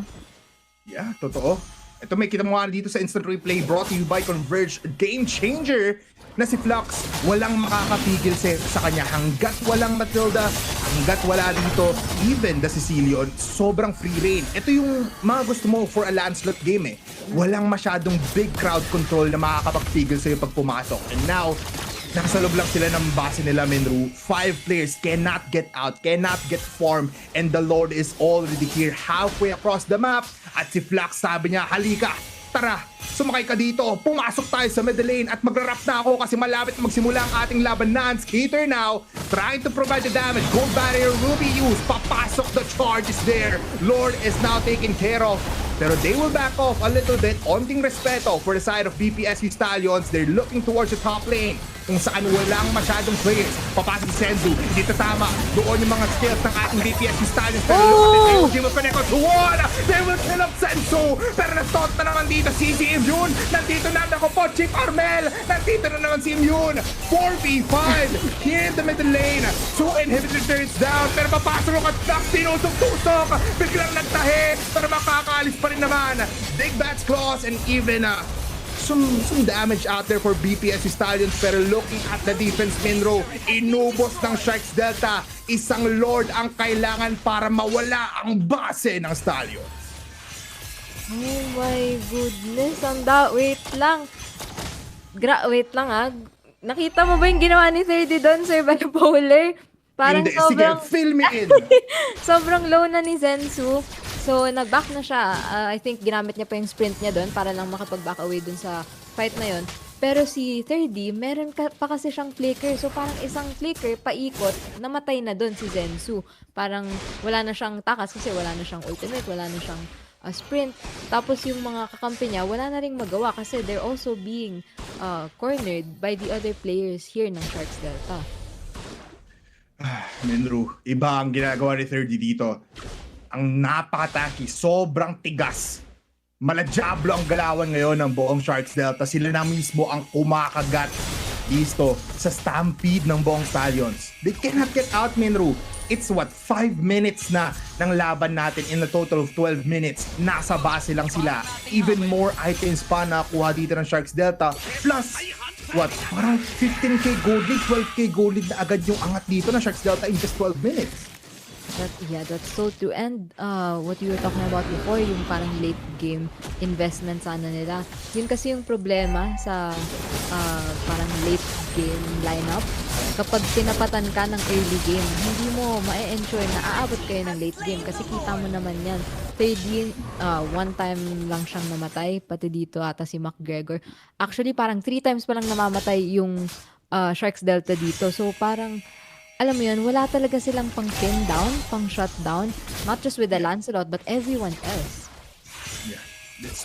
Yeah, totoo. Ito may kita mo nga dito sa instant replay brought to you by Converge, game changer na si Flux. Walang makakapigil sa kanya hanggat walang Matilda, hanggat wala dito even the Sicilian. Sobrang free reign. Ito yung mga gusto mo for a Lancelot game eh. Walang masyadong big crowd control na makakapagpigil sa'yo pag pumasok. And now, nakasalob lang sila ng base nila, Minru. 5 players cannot get out, cannot get formed, and the Lord is already here halfway across the map. At si Flux sabi niya, halika, tara, sumakay ka dito, pumasok tayo sa middle lane at magra-rap na ako kasi malapit na magsimula ang ating laban. Nance, Skater now, trying to provide the damage. Gold barrier will be used, papasok, the charge is there. Lord is now taken care of. Pero they will back off a little bit. Onting respeto for the side of BPSU Stallions. They're looking towards the top lane kung saan walang masyadong players. Papasok si Senzu, hindi tatama. Doon yung mga skills ng ating BPSU Stallions. Pero look at it, they will connect on to one. They will kill up Senzu. Pero na-taunt na naman dito si Immune. Nandito na ako po, Chief Armel. Nandito na naman si Immune. 4v5 here in the middle lane. 2 inhibitor turrets down. Pero papasok at Flux, tinusok-tusok. Biglang nagtahi. Pero makakaalis pa rin naman. Big Bats Claws and even some damage out there for BPSU Stallions. Pero looking at the defense, Minro, inubos ng Sharks Delta. Isang Lord ang kailangan para mawala ang base ng Stallions. Oh my goodness. Wait lang. Wait lang Nakita mo ba yung ginawa ni 30 doon sa iba na bowler? Parang hindi, sobrang... sige, fill me in. Sobrang low na ni Zensu. So, nag-back na siya. I think ginamit niya pa yung sprint niya doon para lang makapag-back away doon sa fight na yon. Pero si 3D, meron pa kasi siyang flicker. So, parang isang flicker, paikot, namatay na doon si Zensu. Parang wala na siyang takas kasi wala na siyang ultimate, wala na siyang sprint. Tapos yung mga kakampi niya, wala na ring magawa kasi they're also being cornered by the other players here ng Sharks Delta. Minru, iba ang ginagawa ni 30 dito. Ang napaka-tanky, sobrang tigas. Maladiablo ang galawan ngayon ng buong Sharks Delta. Sila na mismo ang kumakagat dito sa stampede ng buong Stallions. They cannot get out, Minru. It's 5 minutes na ng laban natin in a total of 12 minutes. Nasa base lang sila. Even more items pa na kuha dito ng Sharks Delta. Plus, parang 15k gold lead, 12k gold lead na agad yung angat dito ng Sharks Delta in just 12 minutes. That's so true. And what you were talking about before, yung parang late game investment sana nila. Yun kasi yung problema sa parang late game lineup. Kapag pinapatan ka ng early game, hindi mo ma-ensure na aabot kayo ng late game kasi kita mo naman yan. Third one time lang siyang namatay, pati dito ata si McGregor. Actually, parang 3 times pa lang namamatay yung Sharks Delta dito. So, parang alam mo yun, wala talaga silang pang pin down, pang shut down, not just with the Lancelot, but everyone else. Yeah.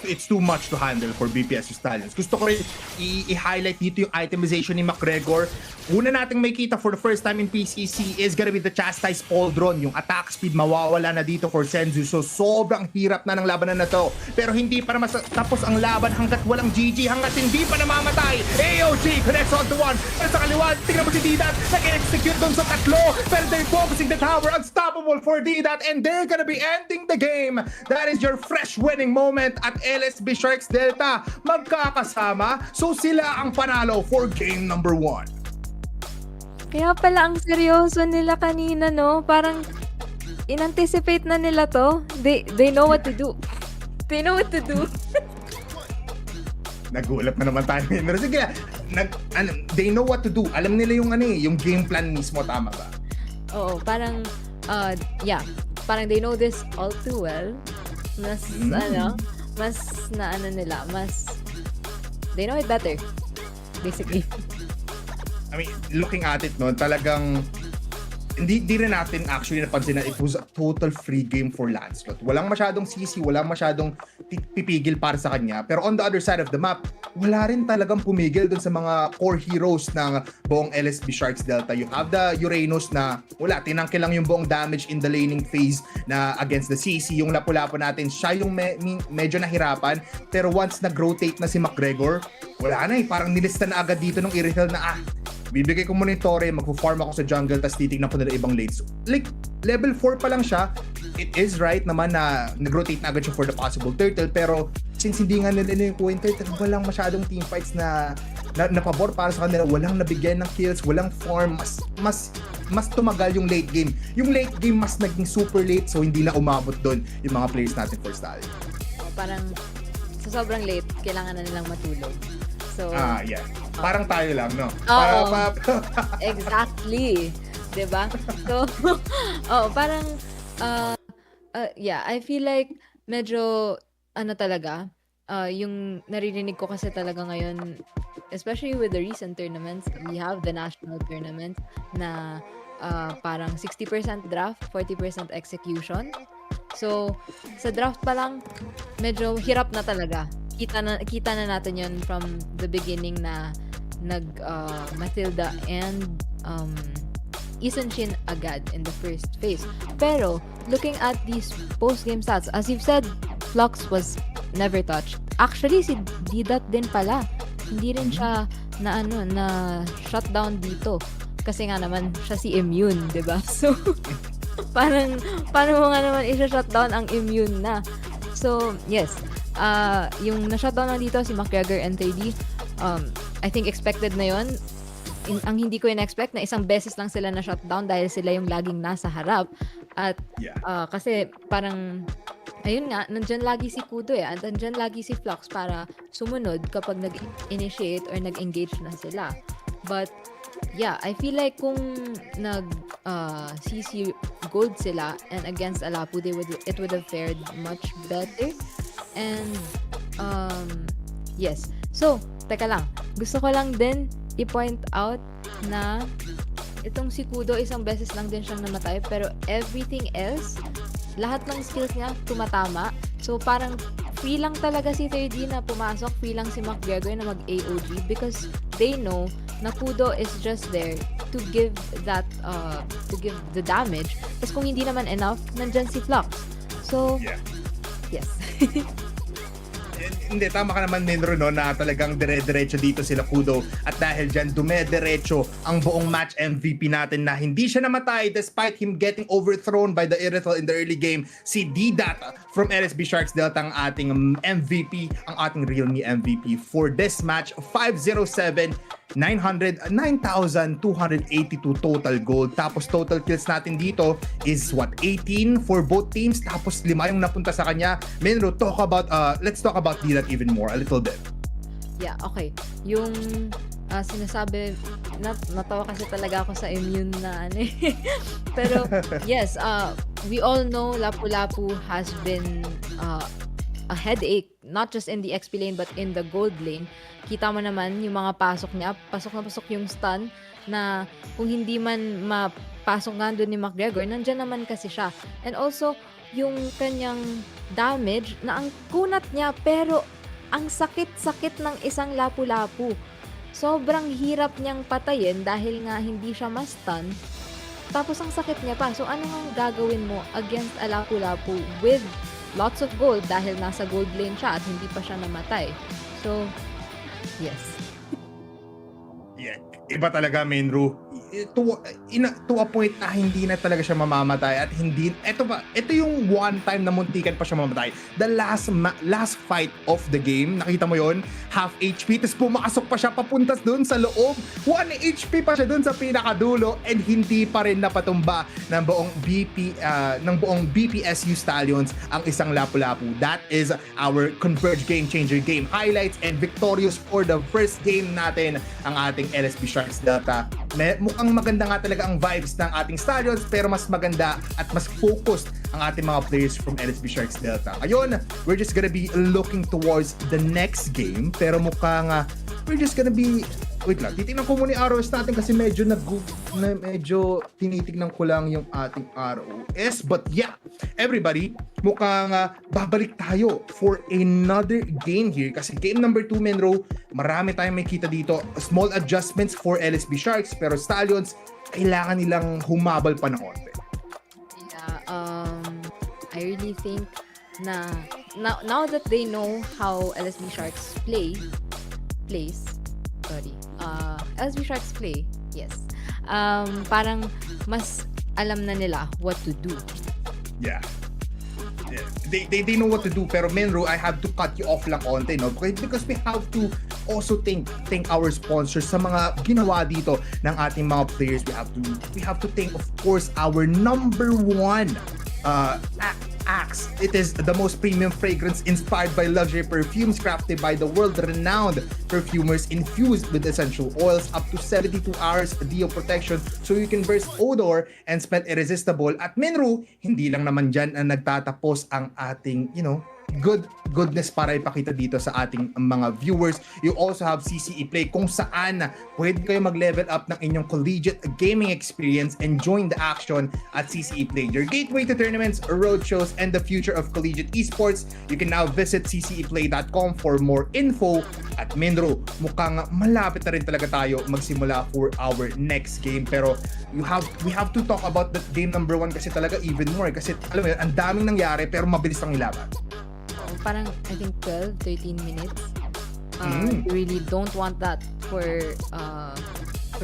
It's too much to handle for BPS Stallions. Gusto ko rin i-highlight dito yung itemization ni McGregor. Una nating makita for the first time in PCC is gonna be the Chastise Pauldron. Yung attack speed mawawala na dito for Senzu. So sobrang hirap na ng labanan na to. Pero hindi pa naman tapos ang laban hanggat walang GG, hanggat hindi pa namamatay. AOG connects on to one. Pero sa kaliwa, tingnan mo si Didat. Nag-execute dun sa tatlo. Pero they're focusing the tower. Unstoppable for Didat. And they're gonna be ending the game. That is your fresh winning moment. At LSB Sharks Delta magkakasama, so sila ang panalo for game number 1. Kaya pala ang seryoso nila kanina, no? Parang in-anticipate na nila to. They know what to do. They know what to do. Nagulat na naman tayo. Pero sige, they know what to do. Alam nila yung yung game plan mismo, tama ba? Oo, parang yeah, parang they know this all too well. Mas they know it better, basically. I mean, looking at it, no, talagang hindi rin natin actually napansin na it was a total free game for Lancelot. Walang masyadong CC, walang masyadong pipigil para sa kanya. Pero on the other side of the map, wala rin talagang pumigil dun sa mga core heroes ng buong LSB Sharks Delta. You have the Uranus na wala, tinangke lang yung buong damage in the laning phase na against the CC. Yung lapu-lapu natin, siya yung medyo nahirapan. Pero once nag-rotate na si McGregor, wala na parang nilista na agad dito ng Irithel na bibigay ko muna yung Torre, magpo-farm ako sa jungle, tapos titignan ko nila ibang lanes. Like, level 4 pa lang siya. It is right naman na nag-rotate na agad siya for the possible turtle, pero since hindi nga nila yung point turtle, walang masyadong teamfights na pabor para sa kanila, walang nabigyan ng kills, walang farm, mas tumagal yung late game. Yung late game mas naging super late, so hindi na umabot doon yung mga players natin for style. Parang sa sobrang late, kailangan na nilang matulog. So, yeah. Parang tayo lang, no? Exactly. Diba? So, parang, yeah, I feel like medyo, talaga, yung naririnig ko kasi talaga ngayon, especially with the recent tournaments, we have the national tournament na parang 60% draft, 40% execution. So, sa draft pa lang, medyo hirap na talaga. Kita na natin yun from the beginning na Matilda and Isanshin agad in the first phase. Pero, looking at these post-game stats, as you've said, Flux was never touched. Actually, si Didat din pala. Hindi rin siya na shutdown dito. Kasi nga naman, siya si Immune, diba? So, parang, paano mo nga naman isa-shutdown ang Immune na? So, yes. Yung na-shutdown lang dito si McGregor and 3D, I think expected na yon. Ang hindi ko in-expect na isang beses lang sila na-shutdown dahil sila yung laging nasa harap. At kasi parang ayun nga, nandyan lagi si Kudo at nandyan lagi si Flux para sumunod kapag nag-initiate or nag-engage na sila. But yeah, I feel like kung CC gold sila and against Alapu, it would have fared much better. And yes. So, teka lang. Gusto ko lang din i-point out na itong si Kudo isang beses lang din siyang namatay, pero everything else, lahat ng skills niya tumatama. So parang free lang talaga si 3D na pumasok, free lang si McGregor na mag-AOG because they know na Kudo is just there to give that to give the damage. Tapos kung hindi naman enough, nandyan si Flux. So yes. Hindi, tama ka naman, Minro, no, na talagang dire-diretso dito sila Kudo. At dahil dyan, dume-diretso ang buong match MVP natin na hindi siya namatay despite him getting overthrown by the Irithel in the early game. Si Didat from LSB Sharks Delta ang ating MVP, ang ating real me MVP for this match. 507, 9,282 total gold. Tapos total kills natin dito is 18 for both teams. Tapos 5 yung napunta sa kanya. Minro, let's talk about Didat even more, a little bit. Yeah, okay. Yung sinasabi, natawa kasi talaga ako sa Immune na Pero yes, we all know Lapu-Lapu has been a headache, not just in the XP lane but in the gold lane. Kita mo naman yung mga pasok niya, pasok na pasok yung stun na kung hindi man mapasok nga doon ni McGregor, nandyan naman kasi siya. And also, yung kanyang damage na ang kunat niya pero ang sakit-sakit ng isang lapu-lapu. Sobrang hirap niyang patayin dahil nga hindi siya ma-stun. Tapos ang sakit niya pa. So ano nga gagawin mo against a lapu-lapu with lots of gold dahil nasa gold lane siya at hindi pa siya namatay. So, yes. Yeah, iba talaga, Menru. To a point na hindi na talaga siya mamamatay at hindi ito yung one time na muntikan pa siya mamamatay. The last fight of the game, nakita mo yon, half HP, tapos pumakasok pa siya papuntas doon sa loob, 1 HP pa siya doon sa pinakadulo and hindi pa rin napatumba ng buong BPSU Stallions ang isang lapu-lapu. That is our Converge Game Changer game highlights and victorious for the first game natin ang ating LSB Sharks Delta. Mukhang maganda nga talaga ang vibes ng ating Stallions pero mas maganda at mas focused ang ating mga players from LSB Sharks Delta. Ayun, we're just gonna be looking towards the next game pero mukhang we're just gonna be wait lang, titignan ko muna yung ROS natin kasi medyo medyo tinitignan ko lang yung ating ROS. But yeah, everybody, mukhang babalik tayo for another game here kasi game number 2, Menro, marami tayong may kita dito. Small adjustments for LSB Sharks pero Stallions, kailangan nilang humabal pa ng konti. Yeah, I really think na now that they know how LSB Sharks plays, LSB Sharks play, yes. Parang mas alam na nila what to do. Yeah. They know what to do pero Menro, I have to cut you off lang konti, no? Because we have to also thank our sponsors sa mga ginawa dito ng ating mga players. We have to thank of course our number one Axe. It is the most premium fragrance inspired by luxury perfumes crafted by the world-renowned perfumers infused with essential oils up to 72 hours deo protection so you can burst odor and smell irresistible. At Menru, hindi lang naman dyan na nagtatapos ang ating, goodness para ipakita dito sa ating mga viewers. You also have CCE Play kung saan pwede kayo mag-level up ng inyong collegiate gaming experience and join the action at CCE Play, your gateway to tournaments, roadshows, and the future of collegiate esports. You can now visit cceplay.com for more info. At Menro, mukhang malapit na rin talaga tayo magsimula for our next game. Pero we have to talk about that game number 1 kasi talaga even more. Kasi alam mo yun, ang daming nangyari pero mabilis lang ilaban. Parang I think 12-13 minutes. You really don't want that for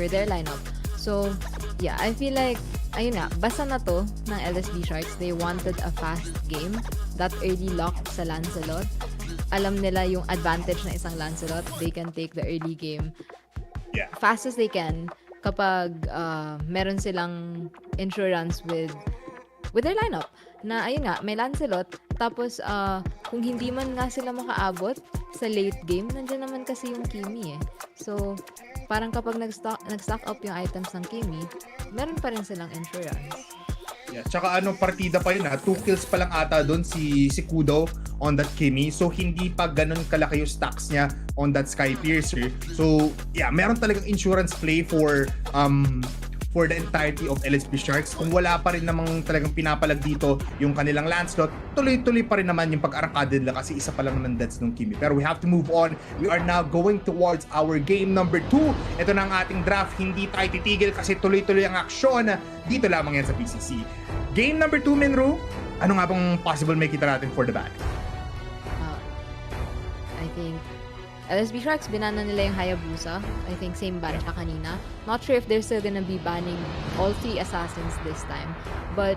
their lineup. So yeah, I feel like ayun na, basta na to ng LSB Sharks. They wanted a fast game. That early lock sa Lancelot, alam nila yung advantage ng isang Lancelot. They can take the early game fast as they can kapag meron silang insurance with their lineup. Na ayun nga, may Lancelot, tapos kung hindi man nga sila makaabot sa late game, nandiyan naman kasi yung Kimi eh. So, parang kapag nag-stock up yung items ng Kimi, meron pa rin silang insurance. Yeah, tsaka partida pa yun 2 kills pa lang ata doon si Kudo on that Kimi. So hindi pa ganun kalaki yung stacks niya on that Sky Piercer. So yeah, meron talagang insurance play for the entirety of LSB Sharks. Kung wala pa rin namang talagang pinapalag dito yung kanilang Lancelot, tuloy-tuloy pa rin naman yung pag-arakada nila kasi isa pa lang ng deaths ng Kimi. Pero we have to move on. We are now going towards our game number 2. Ito na ang ating draft. Hindi tayo titigil kasi tuloy-tuloy ang aksyon. Dito lamang yan sa PCC. Game number 2, Menru. Ano nga bang possible may kita natin for the back? I think LSB Sharks, binana nila yung Hayabusa. I think same ban siya kanina. Not sure if they're still gonna be banning all 3 assassins this time. But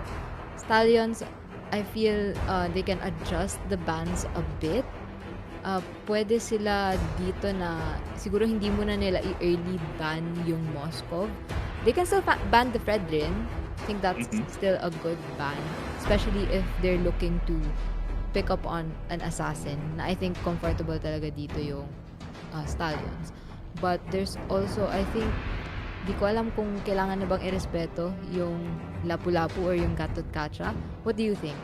Stallions, I feel they can adjust the bans a bit. Pwede sila dito na siguro hindi muna nila i-early ban yung Moskov. They can still ban the Fredrin. I think that's still a good ban. Especially if they're looking to pick up on an assassin. Na I think comfortable talaga dito yung Stallions. But there's also, I think, di ko alam kung kailangan na bang irespeto yung Lapu-Lapu or yung Gatot Kacha. What do you think?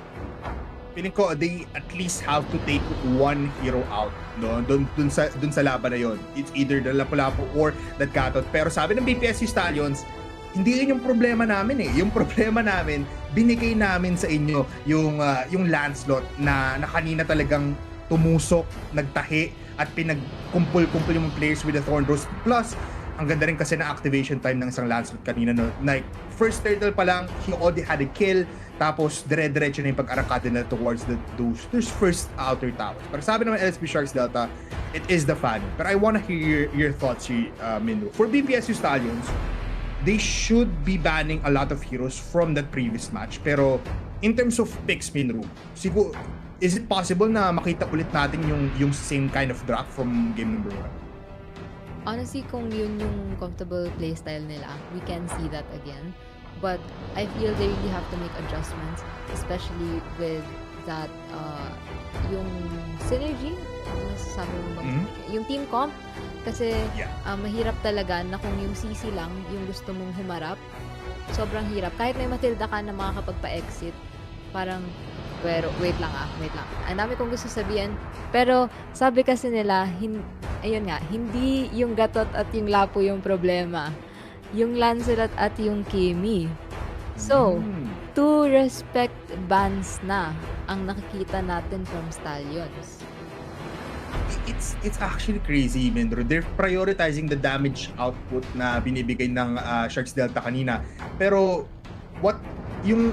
feeling ko they at least have to take one hero out, no? Dun sa laban na yon. It's either the Lapu-Lapu or the Gatot. Pero sabi ng BPSU Stallions, hindi yun yung problema namin eh. Yung problema namin, binigay namin sa inyo yung Lancelot na kanina talagang tumusok, nagtahi, at pinagkumpul-kumpul yung players with the Thorn Rose. Plus, ang ganda rin kasi na activation time ng isang Lancelot kanina. No? Like, first turtle pa lang, he already had a kill. Tapos, dire-diretso na yung pag-arakada na towards those first outer towers. Pero sabi naman LSB Sharks Delta, it is the fan. But I wanna hear your thoughts, Minro. For BPSU Stallions, they should be banning a lot of heroes from that previous match. Pero, in terms of picks, Minro, siguro, is it possible na makita ulit natin yung same kind of draft from game number 1? Honestly, kung yun yung comfortable playstyle nila, we can see that again. But I feel they really have to make adjustments, especially with that, yung synergy, masasabi mo ba? Yung team comp, kasi mahirap talaga na kung yung CC lang, yung gusto mong humarap, sobrang hirap. Kahit may Matilda ka na makakapagpa-exit, parang, pero wait lang. Ang dami kong gusto sabihin. Pero sabi kasi nila, ayun nga, hindi yung Gatot at yung Lapu yung problema. Yung Lancelot at yung Kimi. So, two respect bans na ang nakikita natin from Stallions. It's actually crazy, Mendro. They're prioritizing the damage output na binibigay ng Sharks Delta kanina. Pero yung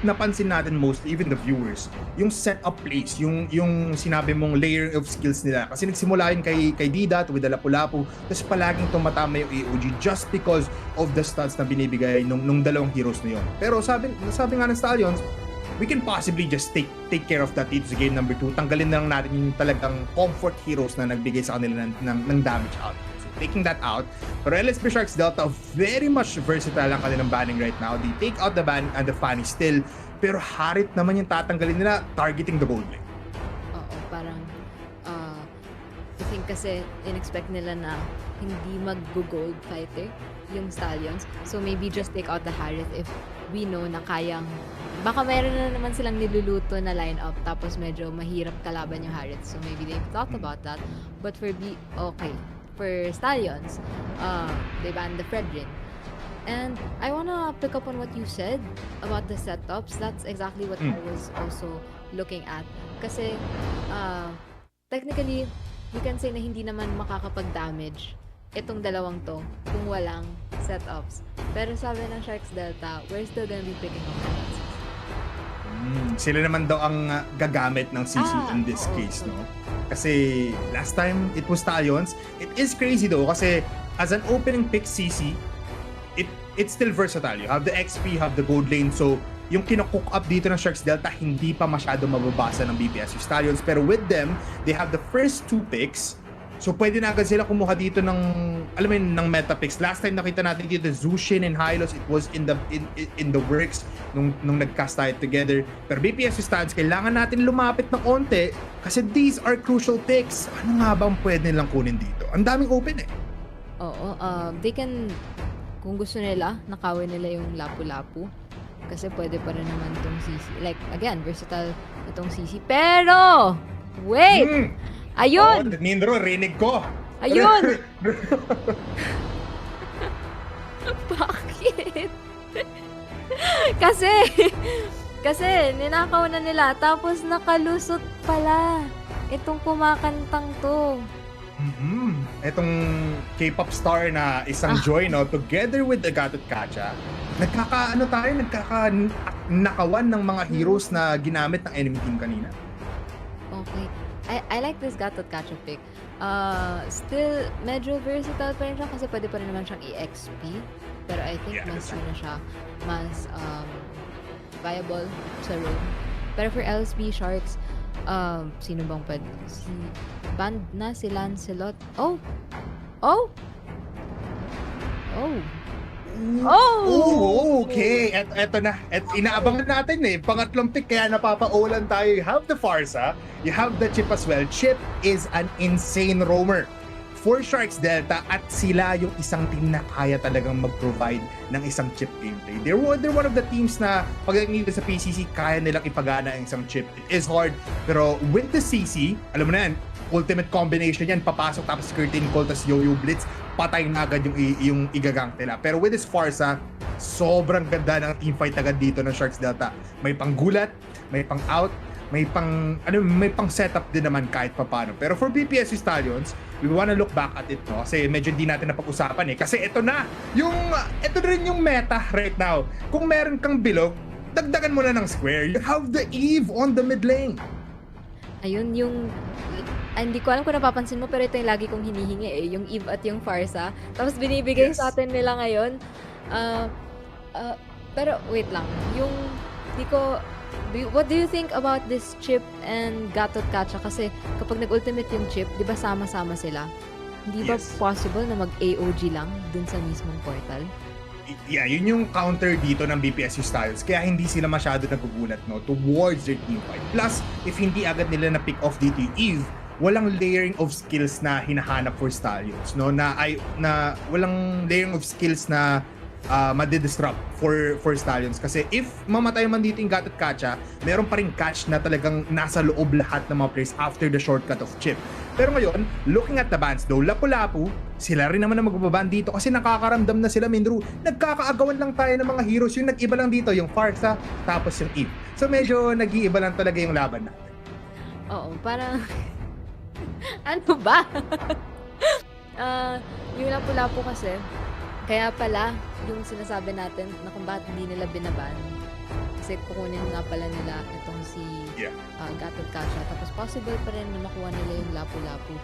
napansin natin most, even the viewers, yung setup plays, yung sinabi mong layer of skills nila. Kasi nagsimula yun kay Didat with the Lapu-Lapu, tapos palaging tumatama yung AOG just because of the stats na binibigay nung dalawang heroes na yun. Pero sabi nga ng Stallions, we can possibly just take care of that dito sa game number 2. Tanggalin na lang natin yung talagang comfort heroes na nagbigay sa kanila ng damage out. Taking that out. Pero LSB Sharks Delta, very much versatile ang kanilang banning right now. They take out the ban and the Fanny still. Pero Harit naman yung tatanggalin nila, targeting the gold lane. Oo, parang I think kasi in-expect nila na hindi mag-gold fighter yung Stallions. So maybe just take out the Harit if we know na kayang, baka mayroon na naman silang niluluto na lineup tapos medyo mahirap kalaban yung Harit. So maybe they've thought about that. But for Stallions, they banned the Fredrin. And I wanna pick up on what you said about the setups. That's exactly what I was also looking at. Kasi, technically, we can say na hindi naman makakapag-damage itong dalawang to kung walang setups. Pero sabi ng Sharks Delta, we're still gonna be picking up points. Sila naman daw ang gagamit ng CC in this case, no? Kasi last time it was Stallions. It is crazy though kasi as an opening pick CC, it's still versatile. You have the XP, you have the gold lane. So yung kino-cook up dito ng Sharks Delta hindi pa masyado mababasa ng BPSU Stallions. Pero with them, they have the first 2 picks. So pwede na agad sila kumuha dito ng, alam mo yun, ng meta picks. Last time nakita natin dito Zushin and Hylos, it was in the works nung nag-cast tayo together. Pero BPSU Stallions, kailangan natin lumapit ng onte kasi these are crucial picks. Ano nga bang pwede nilang kunin dito? Ang daming open eh. Oo, they can, kung gusto nila, nakawin nila yung Lapu-Lapu. Kasi pwede pa rin naman itong CC. Like, again, versatile itong CC. Pero, wait! Ayun! Mindro, rinig ko! Ayun! Bakit? Kasi, ninakaw na nila. Tapos, nakalusot pala. Itong kumakantang to. Itong K-pop star na isang Joy, no? Together with the Gatot Kacha, nakawan ng mga heroes na ginamit ng enemy team kanina. Okay. I like this Gatot Kacha pick. Still, medyo versatile pa rin siya kasi pwede pa rin naman siyang EXP. Pero I think mas viable sa roam. Pero for LSB Sharks, sino bang pwede? Band na si Lancelot. Oh! Okay. Eto na. Inaabangan natin eh. Pangatlong pick kaya napapaulan tayo. You have the Farsa. You have the Chip as well. Chip is an insane roamer. for Sharks Delta at sila yung isang team na kaya talagang mag-provide ng isang chip gameplay. They're one of the teams na pagdating dito sa PCC, kaya nilang ipagana ang isang chip. It is hard, pero with the CC, alam mo na yan, ultimate combination yan, papasok tapos curtain call, tapos yo-yo blitz, patay na agad yung igagang nila. Pero with this Farsa, sobrang ganda ng teamfight agad dito ng Sharks Delta. May panggulat, may pang out, may pang setup din naman kahit papano. Pero for BPSU Stallions, we wanna look back at it, no? Kasi medyo di natin napag-usapan eh. Kasi ito rin yung meta right now. Kung meron kang bilog, dagdagan mo na ng square. You have the Eve on the mid lane. Ayun yung... hindi ko alam kung napapansin mo, pero ito yung lagi kong hinihingi eh. Yung Eve at yung Farsa. Tapos binibigay sa atin nila ngayon. Pero wait lang. Yung... what do you think about this chip and Gatot Kacha? Kasi kapag nag-ultimate yung chip, di ba sama-sama sila? Hindi ba possible na mag-AOG lang dun sa mismong portal? Yeah, yun yung counter dito ng BPSU Styles. Kaya hindi sila masyado nagugulat, no, towards their team fight. Plus, if hindi agad nila na pick off dito yung Eve, walang layering of skills na hinahanap for Stallions, no? Walang layering of skills na madidisrupt for Stallions. Kasi if mamatay man dito yung Gatot Kacha, meron pa rin catch na talagang nasa loob lahat ng mga players after the shortcut of chip. Pero ngayon, looking at the bans though, Lapu-Lapu, sila rin naman na magbaban dito kasi nakakaramdam na sila, Mindru. Nagkakaagawan lang tayo ng mga heroes. Yung nag-iba lang dito, yung Farsa, tapos yung Eve. So medyo nag-iiba lang talaga yung laban natin. Oo, parang... ano ba? Yung Lapu-Lapu kasi, kaya pala, yung sinasabi natin na kung bakit hindi nila binaban, kasi kukunin nga pala nila itong si Gatot Kacha. Tapos possible pa rin na makuha nila yung Lapu-Lapu.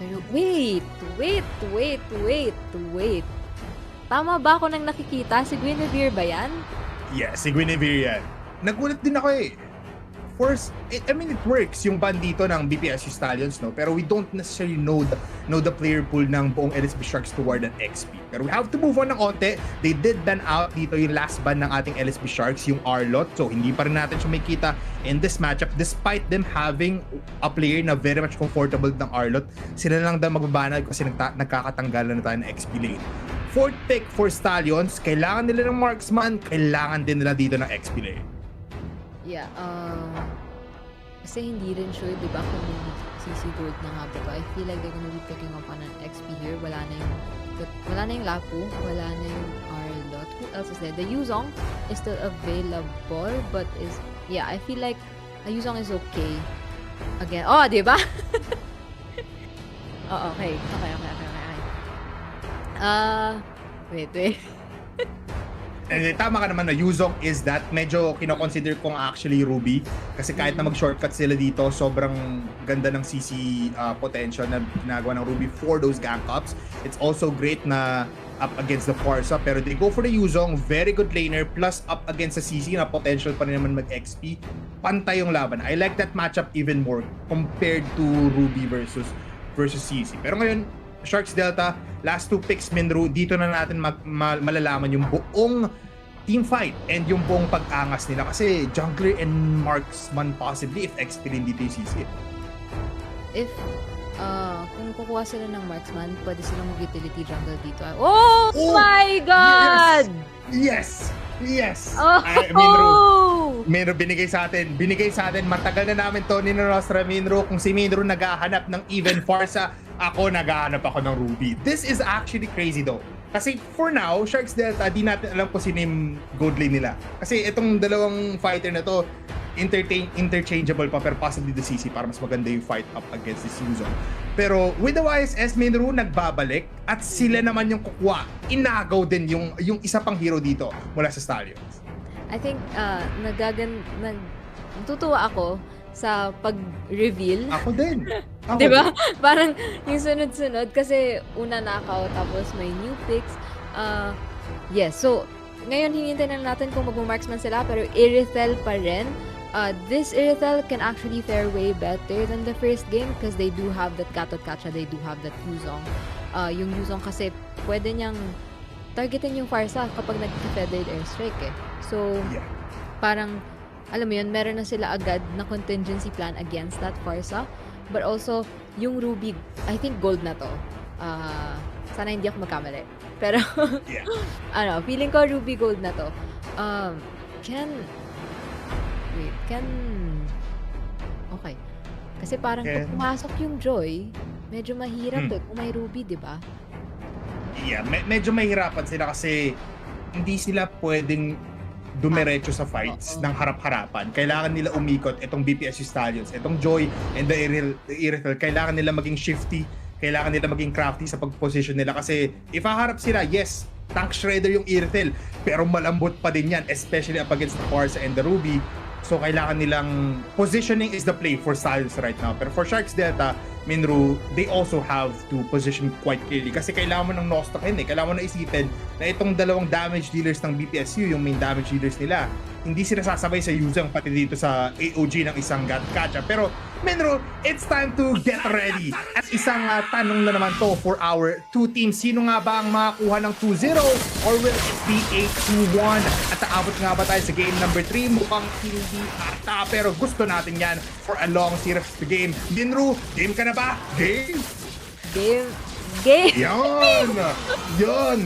Pero wait. Tama ba ako nang nakikita? Si Guinevere ba yan? Yeah, si Guinevere yan. Nagulat din ako eh. First, it works yung ban dito ng BPSU Stallions, no? Pero we don't necessarily know the player pool ng buong LSB Sharks toward an XP. Pero we have to move on ng onte. They did ban out dito yung last ban ng ating LSB Sharks, yung Arlot. So, hindi pa rin natin siya makita in this matchup despite them having a player na very much comfortable ng Arlot. Sila lang daw magbabanag kasi nagkakatanggalan na tayo ng XP lane. Fourth pick for Stallions, kailangan nila ng marksman, kailangan din nila dito ng XP lane. Yeah, kasi hindi rin sure, di ba, kung CC Gold na nga ba. I feel like they're gonna be picking up on an XP here. Wala na yung Lapu, wala na yung Arlot. Who else is there? The Yuzong is still available, but I feel like the Yuzong is okay. Again, di ba? Okay. Wait. And tama ka naman na Yuzong is that medyo kino-consider kong actually Ruby kasi kahit na mag-shortcut sila dito, sobrang ganda ng CC potential na ginagawa ng Ruby for those gank ups. It's also great na up against the Farsa, pero they go for the Yuzong, very good laner, plus up against the CC na potential pa rin naman mag-XP. Pantay yung laban. I like that matchup even more compared to Ruby versus CC. Pero ngayon, Sharks Delta, last two picks, Minru, dito na natin malalaman yung buong team fight and yung buong pag-angas nila kasi jungler and marksman possibly if XP rin dito yung CC. If kung kukuha sila ng marksman, pwede silang mag-utility jungle dito. Oh my God! Yes! Minro, binigay sa atin. Matagal na namin to ni Nostra Minro. Kung si Minro naghahanap ng even Farsa, ako naghahanap ako ng Ruby. This is actually crazy though. Kasi for now, Sharks Delta, di natin alam kung sino yung gold lane nila. Kasi itong dalawang fighter na to, interchangeable pa, pero possibly the CC para mas maganda yung fight up against this Yuzong. Pero with the YSS, Minro nagbabalik at sila naman yung kukuha. Inagaw din yung isa pang hero dito mula sa Stallions. I think natutuwa ako sa pag-reveal. Ako din. Diba? Parang yung sunod-sunod kasi una knockout tapos may new picks. So ngayon hinihintay na natin kung mag-marksman sila pero Irithel pa rin. This Irithel can actually fare way better than the first game because they do have that Gatot Kacha, they do have that Yuzong. Yung Yuzong kasi pwede niyang targetin yung Farsa kapag nag-feathered airstrike eh. So, parang, alam mo yun, meron na sila agad na contingency plan against that Farsa. But also, yung Ruby, I think gold na to. Sana hindi ako magkamali. Pero, Yeah. feeling ko Ruby Gold na to. Can, okay. Kasi parang pag Can. pumasok yung Joy, medyo mahirap kung may Ruby, di ba? Yeah, medyo mahirapan sila kasi hindi sila pwedeng dumiretso sa fights ng harap-harapan. Kailangan nila umikot itong BPSU Stallions, itong Joy and the Irithel. Kailangan nila maging shifty, kailangan nila maging crafty sa pag-position nila kasi if haharap sila, yes, tank shredder yung Irithel, pero malambot pa din yan, especially up against the Parsa and the Ruby. So kailangan nilang positioning is the play for Stallions right now. Pero for Sharks Delta, Minru, they also have to position quite clearly kasi kailangan mo ng nostokin kailangan mo na isipin na itong dalawang damage dealers ng BPSU, yung main damage dealers nila, hindi sila sasabay sa Yuzang pati dito sa AOG ng isang Gatkacha. Pero Minru, it's time to get ready. At isang tanong na naman to for our two teams. Sino nga ba ang makakuha ng 2-0 or will it be a 2-1? At aabot nga ba tayo sa game number 3? Mukhang hindi ata, pero gusto natin yan for a long series of the game. Minru, game ka na ba? Game? Game. Yan! Yan!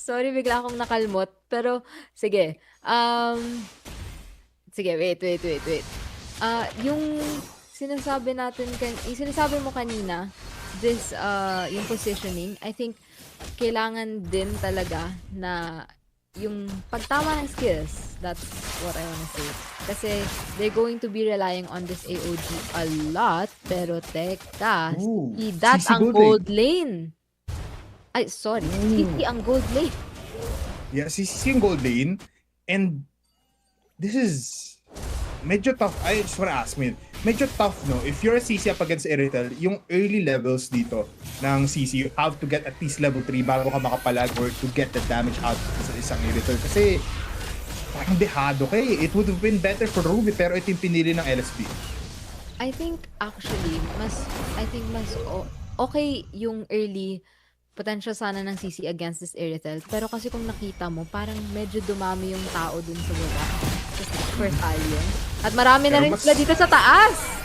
Sorry, bigla akong nakalmot. Pero, sige. Sige, wait. Yung sinasabi mo kanina, yung positioning, I think, kailangan din talaga na yung pagtama ng skills. That's what I wanna say. Kasi, they're going to be relying on this AOG a lot. Pero, teka, that's CC ang gold gold lane. Ay, sorry. CC ang gold lane. Yeah, CC yung gold lane. And this is medyo tough. I just wanna ask me, medyo tough, no? If you're a CC up against Irithel, yung early levels dito ng CC, you have to get at least level 3 bago ka makapalag or to get the damage out sa isang Irithel. Kasi parang dehado ka eh. It would have been better for Ruby pero ito yung pinili ng LSP. I think actually, mas okay yung early potential sana ng CC against this Irithel. Pero kasi kung nakita mo, parang medyo dumami yung tao dun sa baba. For Stallion. At marami na rin sila dito sa taas!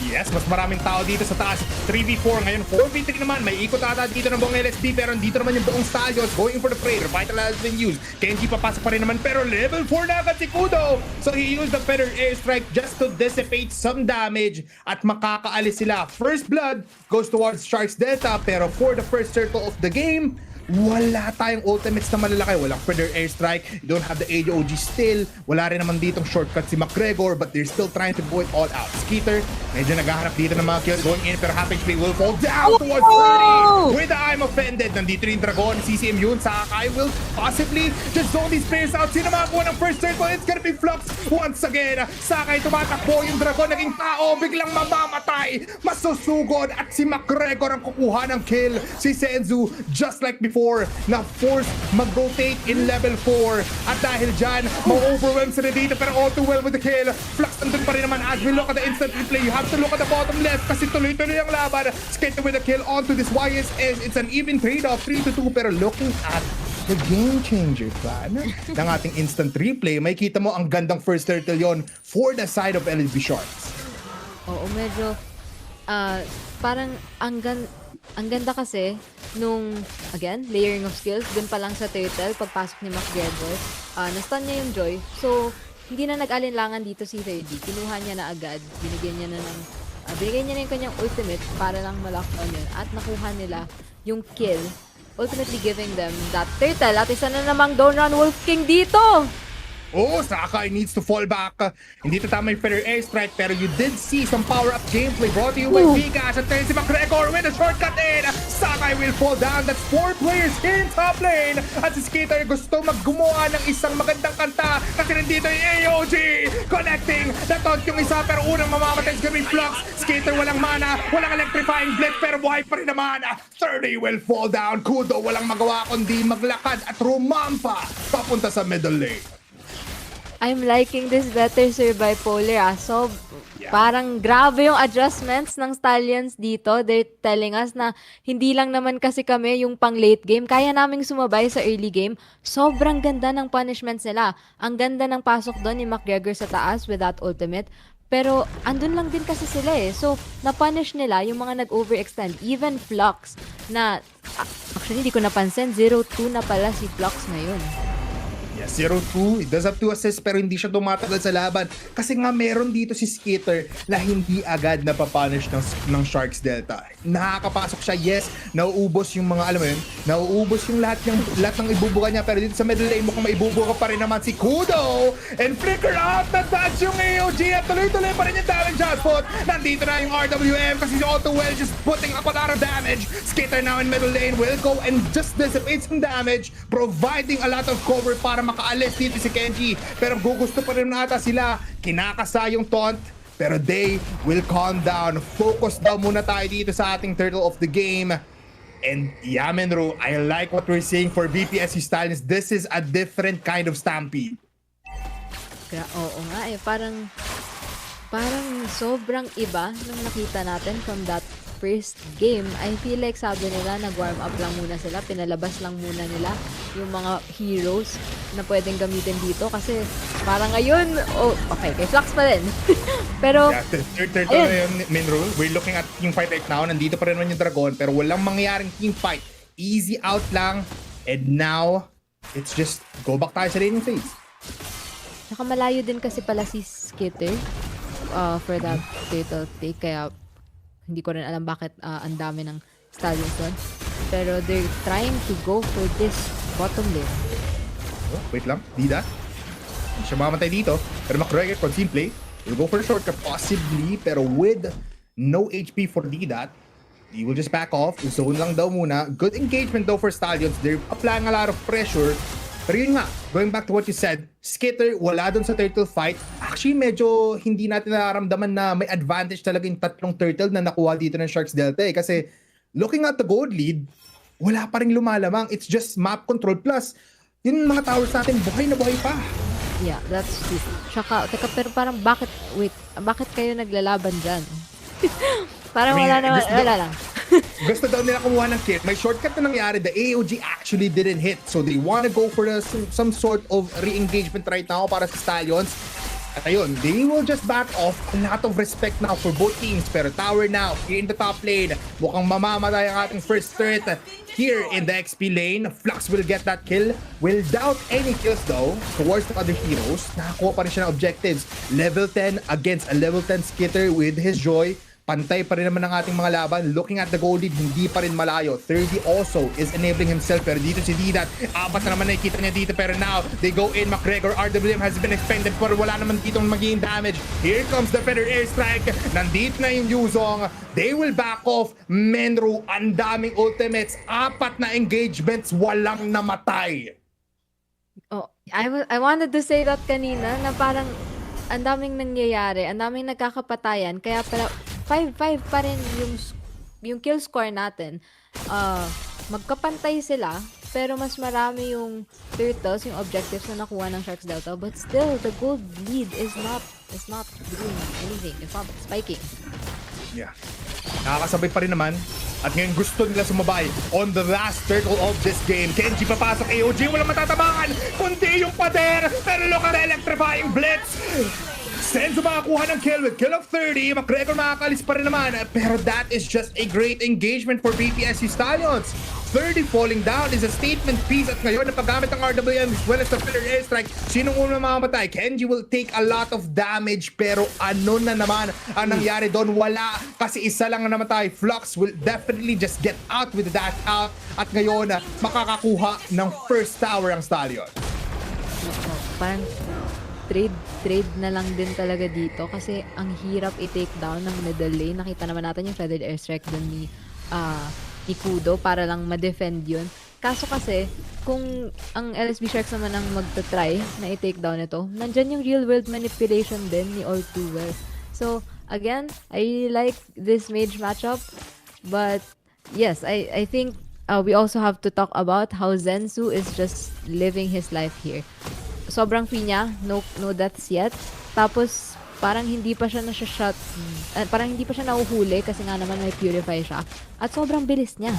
Yes, mas maraming tao dito sa taas. 3v4 ngayon, 4v3 naman. May ikot ata dito ng buong LSP pero dito naman yung buong Stallions going for the prey. Revitalize and use. Kenji papasok pa rin naman pero level 4 na agad si Kudo. So he used the Feather Airstrike just to dissipate some damage at makakaalis sila. First blood goes towards Sharks Delta pero for the first circle of the game, wala tayong ultimates na malalaki. Walang Feather Airstrike. You don't have the AOG still. Wala rin naman ditong shortcut si McGregor but they're still trying to go it all out. Skeeter, medyo naghahanap dito ng mga kills going in pero Happy Play will fall down towards 30 with the I'm offended. Nandito rin Dragon, CCM yun. Sakai will possibly just zone these players out. Sino makakuha ng first circle? It's gonna be Flux once again. Sakai tumatakbo yung Dragon. Naging tao, biglang mamamatay. Masusugod at si McGregor ang kukuha ng kill. Si Senzu, just like before, na force mag-rotate in level 4 at dahil dyan ma-overwhelm sila dito pero all too well with the kill. Flux andun pa rin naman. As we look at the instant replay, you have to look at the bottom left kasi tuloy-tuloy ang laban. Skate with the kill onto this YSS. It's an even trade-off 3-2 pero looking at the game changer plan ng ating instant replay, may kita mo ang gandang first turtle yon for the side of LB Sharks. Oo, medyo parang ang ganda kasi nung, again, layering of skills, dun pa lang sa turtle, pagpasok ni McGregor, na-stun niya yung Joy. So, hindi na nag-alinlangan dito si 30. Kinuha niya na agad. Binigyan niya na yung kanyang ultimate para lang ma-lock on yun. At nakuha nila yung kill, ultimately giving them that turtle. At isa na namang Don't Run Wolf King dito! Oh, Sakai needs to fall back. Hindi to tama yung Feather Airstrike pero you did see some power-up gameplay brought to you by Vigas. At turn si McGregor with a shortcut in. Sakai will fall down. That's 4 players in top lane. At si Skater gusto maggumawa ng isang magandang kanta kasi nandito yung AOG. Connecting. Nataunt yung isa pero unang mamamatay sa gawing Flux. Skater walang mana, walang electrifying blitz pero buhay pa rin naman. 30 will fall down. Kudo walang magawa kundi maglakad at rumampa papunta sa middle lane. I'm liking this better, Sir Bipolar. So, parang grabe yung adjustments ng Stallions dito. They're telling us na hindi lang naman kasi kami yung pang late game. Kaya naming sumabay sa early game. Sobrang ganda ng punishments nila. Ang ganda ng pasok doon ni McGregor sa taas with that ultimate. Pero andun lang din kasi sila eh. So, na-punish nila yung mga nag-overextend. Even Flux na, actually, hindi ko napansin, 0-2 na pala si Flux ngayon. Yeah, 0-2. He does have 2 assists pero hindi siya tumatagal sa laban. Kasi nga meron dito si Skitter na hindi agad napapunish ng Sharks Delta. Nakakapasok siya, yes, nauubos yung mga, alam mo yun, nauubos yung lahat ng ibubuga niya. Pero dito sa middle lane, mukhang maibubuga pa rin naman si Kudo. And flicker out, na-dodge yung AOG at tuloy-tuloy pa rin yung damage hotspot. Nandito na yung RWM kasi si Otto Well just putting up a lot of damage. Skitter now in middle lane will go and just dissipate some damage, providing a lot of cover para makaalis dito si Kenji. Pero gugusto pa rin ata sila. Kinakasa yung taunt. Pero they will calm down. Focus daw muna tayo dito sa ating turtle of the game. And yeah, Menro, I like what we're seeing for BPSU Stallions. This is a different kind of stampede. Oo nga eh. Parang sobrang iba nung nakita natin from that first game. I feel like sabi nila nag-warm up lang muna sila, pinalabas lang muna nila yung mga heroes na pwedeng gamitin dito kasi parang ngayon, okay, kay Flux pa rin. Pero, yeah, third turtle na yun, Minro. We're looking at team fight right now. Nandito pa rin naman yung Dragon pero walang mangyayaring team fight. Easy out lang. And now, it's just go back tayo sa laning phase. Saka malayo din kasi pala si Skitter for that turtle take, kaya hindi ko rin alam bakit ang dami ng Stallions doon. Pero they're trying to go for this bottom lane. Oh, wait lang, Dida. Hindi siya mamatay dito. Pero McGregor, conceal play. Will go for a shortcut possibly. Pero with no HP for Dida, he will just back off. Zone lang daw muna. Good engagement though for Stallions. They're applying a lot of pressure. Pero yun nga, going back to what you said, Skitter, wala dun sa turtle fight. Actually, medyo hindi natin nararamdaman na may advantage talaga yung tatlong turtle na nakuha dito ng Sharks Delta eh. Kasi looking at the gold lead, wala pa rin lumalamang. It's just map control plus. Yung mga towers natin, buhay na buhay pa. Yeah, that's true. Tsaka, pero parang bakit kayo naglalaban dyan? Parang wala naman, wala lang. Gusto daw nila kumuha ng kill. May shortcut na nangyari. The AOG actually didn't hit. So they want to go for some sort of re-engagement right now para sa Stallions. At ayun, they will just back off. A lot of respect now for both teams. Pero tower now, here in the top lane. Mukhang mamamatay ang ating first turret. Here in the XP lane, Flux will get that kill. Without any kills though, towards the other heroes, nakakuha pa rin siya ng objectives. Level 10 against a level 10 Skitter with his Joy. Pantay pa rin naman ang ating mga laban. Looking at the goal lead, hindi pa rin malayo. 30 also is enabling himself. Pero dito si Didat, apat na naman nakikita niya dito. Pero now, they go in. McGregor, RWM has been expended. Pero wala naman dito magiging damage. Here comes the Feather Airstrike. Nandito na yung Yuzong. They will back off. Menru, ang daming ultimates. Apat na engagements, walang namatay. Oh, I wanted to say that kanina na parang ang daming nangyayari, ang daming nagkakapatayan. Kaya pala 5-5 pa rin yung kill score natin. Magkapantay sila, pero mas marami yung turtles, yung objectives na nakuha ng Sharks Delta. But still, the gold lead is not doing anything. It's not spiking. Yeah. Nakakasabay pa rin naman. At ngayon gusto nila sumabay on the last turtle of this game. Kenji papasok, AOG walang matatabangan, kundi yung pader. Pero look at electrifying blitz. Senzo makakuha ng kill with kill of 30. McGregor makakalis pa rin naman. Pero that is just a great engagement for BPSU Stallions. 30 falling down is a statement piece. At ngayon, na paggamit ng RWM as well as the Feather Airstrike, sinong unang mamamatay? Kenji will take a lot of damage. Pero ano na naman ang nangyari doon? Wala. Kasi isa lang na namatay. Flux will definitely just get out with the dash out. At ngayon, makakakuha ng first tower ang Stallion. Parang trade na lang din talaga dito kasi ang hirap i-take down ng middle lane. Nakita naman natin yung Feathered Airstrike doon ni Kudo para lang ma-defend yun. Kaso kasi, kung ang LSB Sharks naman ang magta-try na i-take down ito, nandyan yung real world manipulation din ni All Too Well. So, again, I really like this mage matchup. But, yes, I think we also have to talk about how Zensu is just living his life here. Sobrang free niya, no deaths yet. Tapos, parang hindi pa siya na-shot, parang hindi pa siya nahuhuli kasi nga naman may purify siya. At sobrang bilis niya.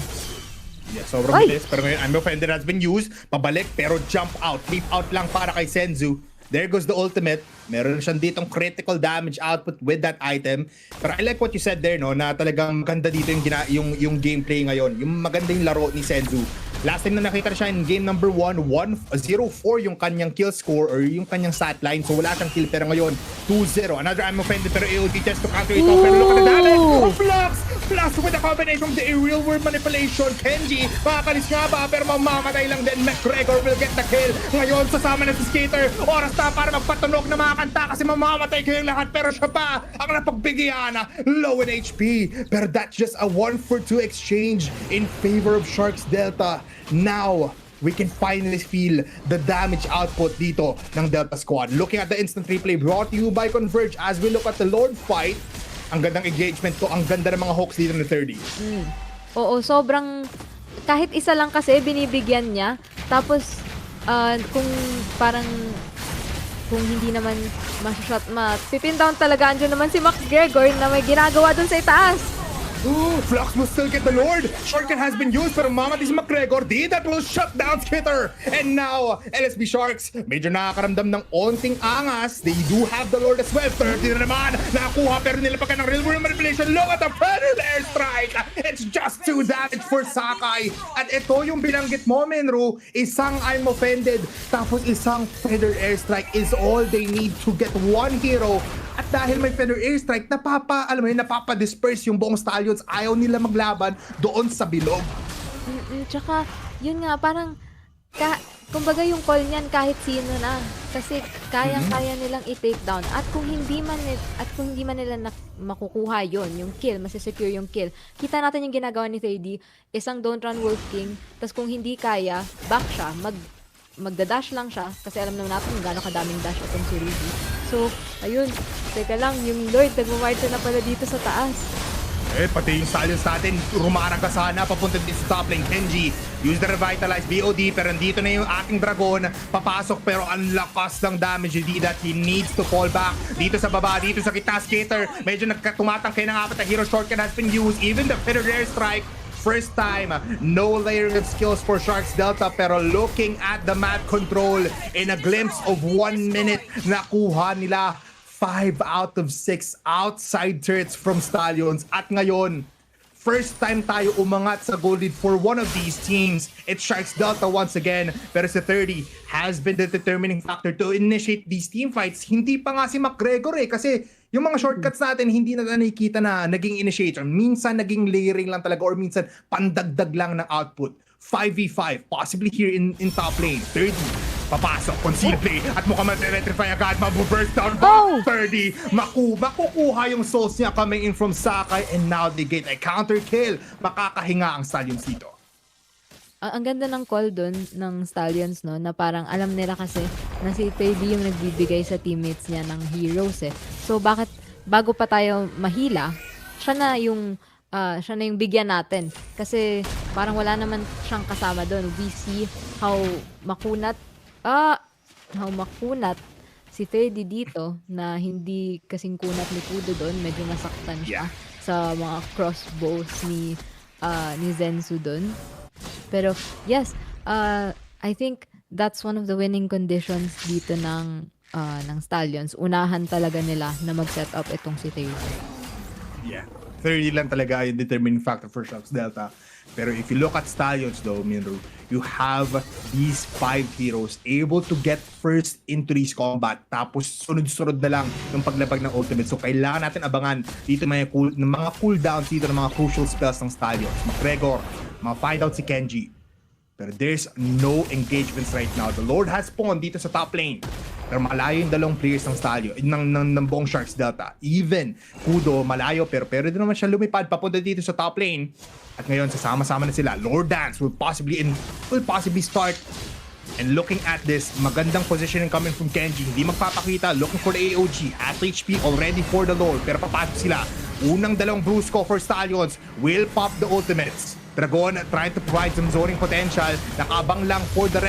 Yeah, sobrang bilis. Pero ngayon, I'm offended has been used. Pabalik, pero jump out. Leap out lang para kay Senzu. There goes the ultimate. Meron siyang ditong critical damage output with that item. Pero I like what you said there, no, na talagang maganda dito yung gameplay ngayon. Yung maganda yung laro ni Senzu. Last time na nakita siya in game number 1, 1-0-4 yung kanyang kill score or yung kanyang stat line. So wala siyang kill, pero ngayon 2-0. Another I'm offended, pero AOD just to counter it off. Pero look at the damage. Oh, Flux with the combination of the aerial word manipulation. Kenji, makakalis nga ba? Pero mamamatay lang din. McGregor will get the kill. Ngayon, sasama na si Skater. Oras na para magpatunog na mga kanta kasi mamamatay kayong lahat. Pero siya pa ang napagbigyan na low in HP. Pero that's just a 1-for-2 exchange in favor of Sharks Delta. Now, we can finally feel the damage output dito ng Delta Squad. Looking at the instant replay brought to you by Converge as we look at the Lord fight. Ang gandang engagement to, ang ganda ng mga hooks dito ng 30. Oo, sobrang, kahit isa lang kasi binibigyan niya. Tapos, kung parang, kung hindi naman ma-shot, pipin down talaga, andyan naman si McGregor na may ginagawa dun sa itaas. Flux will still get the Lord. Shortcut has been used, pero mamatay si McGregor. That will shut down Skitter. And now, LSB Sharks, medyo nakakaramdam ng onting angas. They do have the Lord as well. 30 na naman. Nakakuha, pero nilapagkan ng real world manipulation. Look at the Predator airstrike. It's just 2 damage for Sakai. At ito yung binanggit mo, Menru. Isang I'm offended. Tapos isang Predator airstrike is all they need to get one hero. At dahil may Feather Airstrike, napapa-disperse yung buong Stallions. Ayaw nila maglaban doon sa bilog. Tsaka, yun nga, parang, kumbaga yung call niyan kahit sino na. Kasi kaya nilang i-take down. At kung hindi man nila makukuha yon yung kill, masisecure yung kill. Kita natin yung ginagawa ni 3D, isang Don't Run Wolf King. Tapos kung hindi kaya, back siya, magdadash lang siya. Kasi alam naman natin kung gaano kadaming dash itong si Ruby. So, ayun. Teka lang, yung Lord, nagmamarch na pala dito sa taas. Pati yung Stallions natin, rumarang ka sana, papunta din sa top lane. Kenji, use the revitalize BOD, pero dito na yung ating dragon, papasok, pero ang lakas ng damage that he needs to fall back. Dito sa baba, dito sa kita, Skater, medyo tumatangkay ng apat na hero. Shortcut has been used, even the Feather Airstrike. First time, no layering of skills for Sharks Delta, pero looking at the map control, in a glimpse of 1 minute, nakuha nila 5 out of 6 outside turrets from Stallions. At ngayon, first time tayo umangat sa goal lead for one of these teams. It's Sharks Delta once again, pero si 30 has been the determining factor to initiate these team fights. Hindi pa nga si McGregor kasi yung mga shortcuts natin, hindi na nakikita na naging initiator. Minsan naging layering lang talaga or minsan pandagdag lang ng output. 5v5, possibly here in top lane. 30, papasok, concede play, at mukhang ma-electrify agad, mabuburst down. 30, makukuha yung souls niya coming in from Sakai, and now they get a counter kill. Makakahinga ang Stallions dito. Ang ganda ng call dun ng Stallions, no, na parang alam nila kasi na si Teddy yung nagbibigay sa teammates niya ng heroes So bakit bago pa tayo mahila, siya na yung bigyan natin kasi parang wala naman siyang kasama doon. We see how makunat si Teddy dito na hindi kasing kunat ni Kudo doon, medyo nasaktan siya sa mga crossbows ni Zensu doon. Pero yes, I think that's one of the winning conditions dito ng Stallions. Unahan talaga nila na mag-set up itong si Taylor. Yeah, 30 lang talaga yung determining factor for Sharks Delta. Pero if you look at Stallions though, Minro, you have these 5 heroes able to get first into this combat. Tapos sunod-sunod na lang yung paglabag ng ultimate. So kailangan natin abangan dito mga cooldowns dito ng mga crucial spells ng Stallions. McGregor, ma-find out si Kenji. Pero there's no engagements right now. The Lord has spawned dito sa top lane. Pero malayo yung dalawang players ng Stallion, ng buong Sharks Delta. Even Kudo, malayo, pero din naman siya lumipad papunta dito sa top lane. At ngayon, sasama-sama na sila. Lord Dance will possibly start. And looking at this, magandang positioning coming from Kenji. Hindi magpapakita, looking for the AOG. At HP already for the Lord. Pero papasok sila. Unang dalawang bruise ko for Stallions will pop the ultimates. Dragon trying to provide some zoning potential. Nakabang lang for the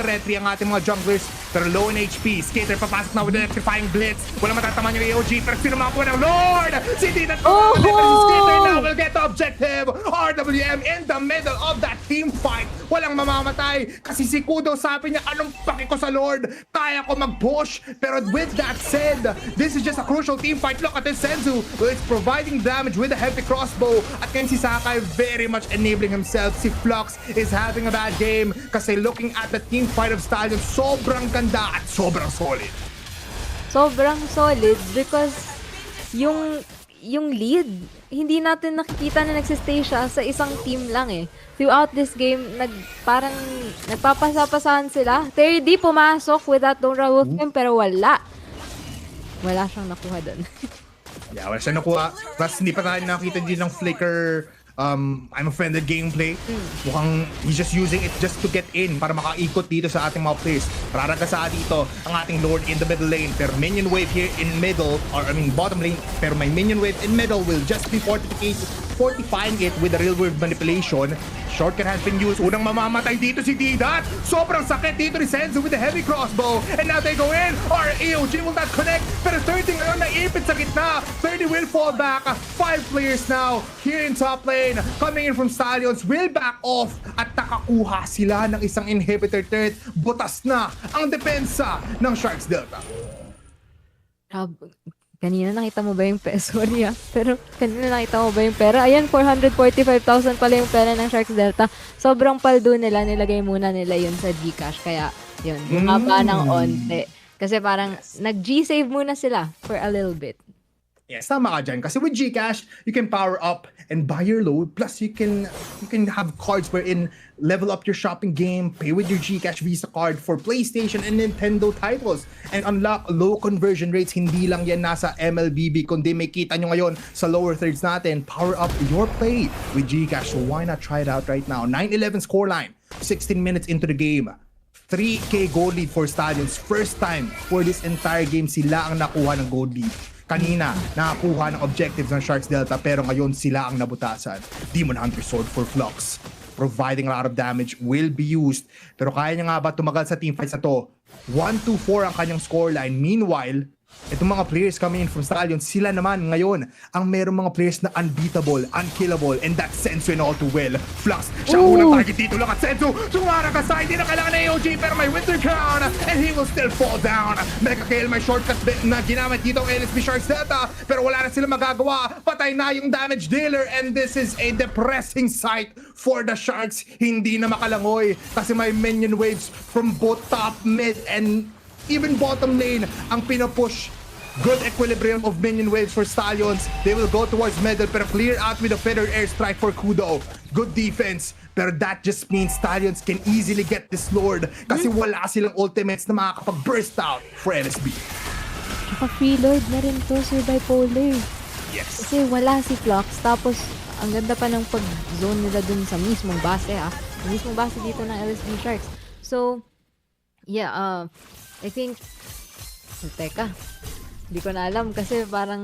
retry ang ating mga junglers. Pero low in HP. Skater papasok na with the electrifying blitz. Wala matataman yung AOG. Pero sino makakuha ng Lord? Si Tita Skater now will get the objective. RWM in the middle of that team fight. Walang mamamatay. Kasi si Kudo sabi niya, anong paki ko sa Lord? Kaya ko mag-push. Pero with that said, this is just a crucial team fight. Look at this Senzu. It's providing damage with a heavy crossbow. At Ken si Sakai very much enabling himself. Si Flux is having a bad game. Kasi looking at the team fight of Stallion, sobrang ganda at sobrang solid. Sobrang solid because yung lead, hindi natin nakikita na nagsistay siya sa isang team lang eh. Throughout this game, parang nagpapasapasahan sila. Terry D pumasok with that Don't Wolf game, pero wala. Wala siyang nakuha doon. Yeah, wala siya nakuha. Plus, hindi pa tayo nakita din ng flicker I'm offended gameplay. Mukhang he's just using it just to get in para makaikot dito sa ating mga players. Raragasa dito ang ating Lord in the middle lane. Pero minion wave here in middle, or I mean bottom lane, pero may minion wave in middle will just be fortifying it with the real world manipulation. Shortcut has been used. Unang mamamatay dito si Didat. Sobrang sakit dito ni Senzu with the heavy crossbow. And now they go in. Or AOG will not connect. Pero 30 ngayon naipit sa gitna. 30 will fall back. 5 players now here in top lane. Coming in from Stallions will back off. At nakakuha sila ng isang inhibitor turret. Butas na ang depensa ng Sharks Delta. Kanina nakita mo ba yung pera? Sorry pero kanina nakita mo ba yung pera? Ayan, 445,000 pala yung pera ng Sharks Delta. Sobrang paldo nila, nilagay muna nila yun sa Gcash. Kaya yun, bumaba ng onte. Kasi parang nag-G-save muna sila for a little bit. Yes, tama ka dyan. Kasi with Gcash, you can power up and buy your load. Plus, you can have cards wherein level up your shopping game, pay with your Gcash Visa card for PlayStation and Nintendo titles, and unlock low conversion rates. Hindi lang yan nasa MLBB, kundi may kita nyo ngayon sa lower thirds natin. Power up your play with Gcash. So why not try it out right now? 9-11 scoreline, 16 minutes into the game. 3K gold lead for Stallions. First time for this entire game sila ang nakuha ng gold lead. Kanina, nakakuha ng objectives ng Sharks Delta, pero ngayon sila ang nabutasan. Demon Hunter Sword for Flux, providing a lot of damage, will be used. Pero kaya niya nga ba tumagal sa teamfights na to? 1-2-4 ang kanyang scoreline. Meanwhile, itong mga players coming in from Stallion, sila naman ngayon ang merong mga players na unbeatable, unkillable, and that's Senzu and all too well. Flux, siya unang target dito. Look at Senzu, sumaragasa, hindi na kailangan na AOG, pero may Winter Crown, and he will still fall down. Mega kill, may shortcut na ginamit dito ang LSB Sharks Delta, pero wala na sila magagawa. Patay na yung damage dealer, and this is a depressing sight for the Sharks. Hindi na makalangoy kasi may minion waves from both top, mid, and even bottom lane ang pinapush. Good equilibrium of minion waves for Stallions. They will go towards middle pero clear out with a feathered airstrike for Kudo. Good defense. Pero that just means Stallions can easily get this Lord kasi wala silang ultimates na makakapag-burst out for NSB. Tsaka free Lord na rin to, Sir Bipolar. Yes. Kasi wala si Flux. Tapos, ang ganda pa ng pag-zone nila dun sa mismong base mismong base dito ng LSB Sharks. So, yeah, I think, teka, hindi ko na alam kasi parang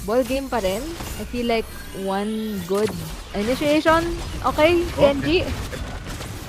ball game pa rin. I feel like one good initiation. Okay, Kenji?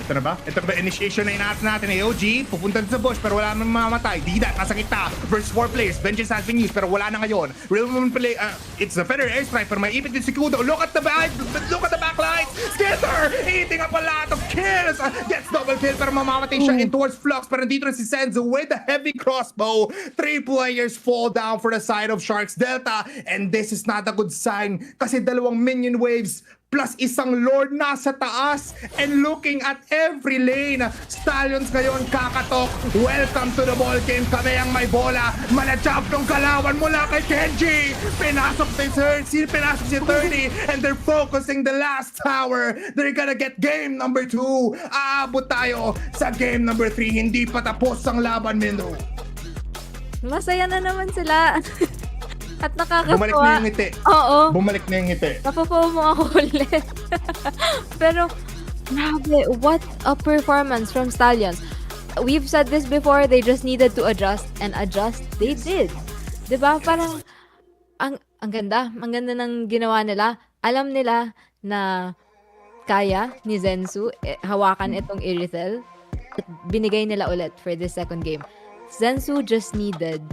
Ito na ba? Ito ba initiation na inaat natin? AOG, pupunta sa bush pero wala nang mamamatay. Didat, nasa kita. Versus 4 players. Vengeance has been used pero wala na ngayon. Real woman play, it's a feather airstrike pero may ipit din si Kudo. Look at the backlight. Skitter, eating up a lot of kills. Gets double kill pero mamamatay siya in towards Flux. Pero dito na si Senzu with the heavy crossbow. 3 players fall down for the side of Sharks Delta. And this is not a good sign kasi dalawang minion waves plus isang Lord nasa taas and looking at every lane. Stallions ngayon kakatok. Welcome to the ball game. Kami ang may bola. Manajab ng kalawan mula kay Kenji. Pinasok si 30 and they're focusing the last tower. They're gonna get game number 2. Aabot tayo sa game number 3. Hindi pa tapos ang laban, Mendo. Masaya na naman sila. At nakakatawa. Bumalik na yung ngiti. Oo. Bumalik na yung ngiti. Napapaw mo ako ulit. Pero, grabe, what a performance from Stallions. We've said this before, they just needed to adjust, and adjust, they did. Diba? Parang, ang ganda ng ginawa nila. Alam nila na kaya ni Zensu hawakan itong Irithel, at binigay nila ulit for this second game. Zensu just needed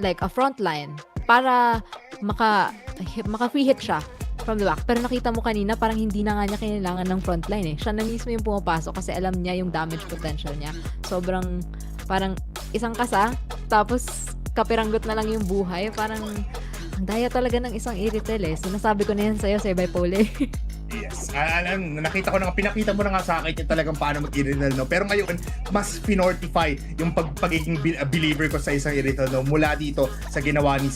like a front line para maka-free hit siya from the back. Pero nakita mo kanina, parang hindi na nga niya kailangan ng front line eh. Siya na mismo yung pumapasok kasi alam niya yung damage potential niya. Sobrang, parang isang kasa, tapos kapiranggot na lang yung buhay. Parang, ang daya talaga ng isang Irithel eh. Sinasabi ko na yan sa'yo, Sir Bipole. Yes. Alam, nakita ko na, pinakita mo na nga sa akin yung talagang paano mag-Irithel, no? Pero ngayon, mas finortify yung pagiging believer ko sa isang Irithel, no? Mula dito sa ginawa ni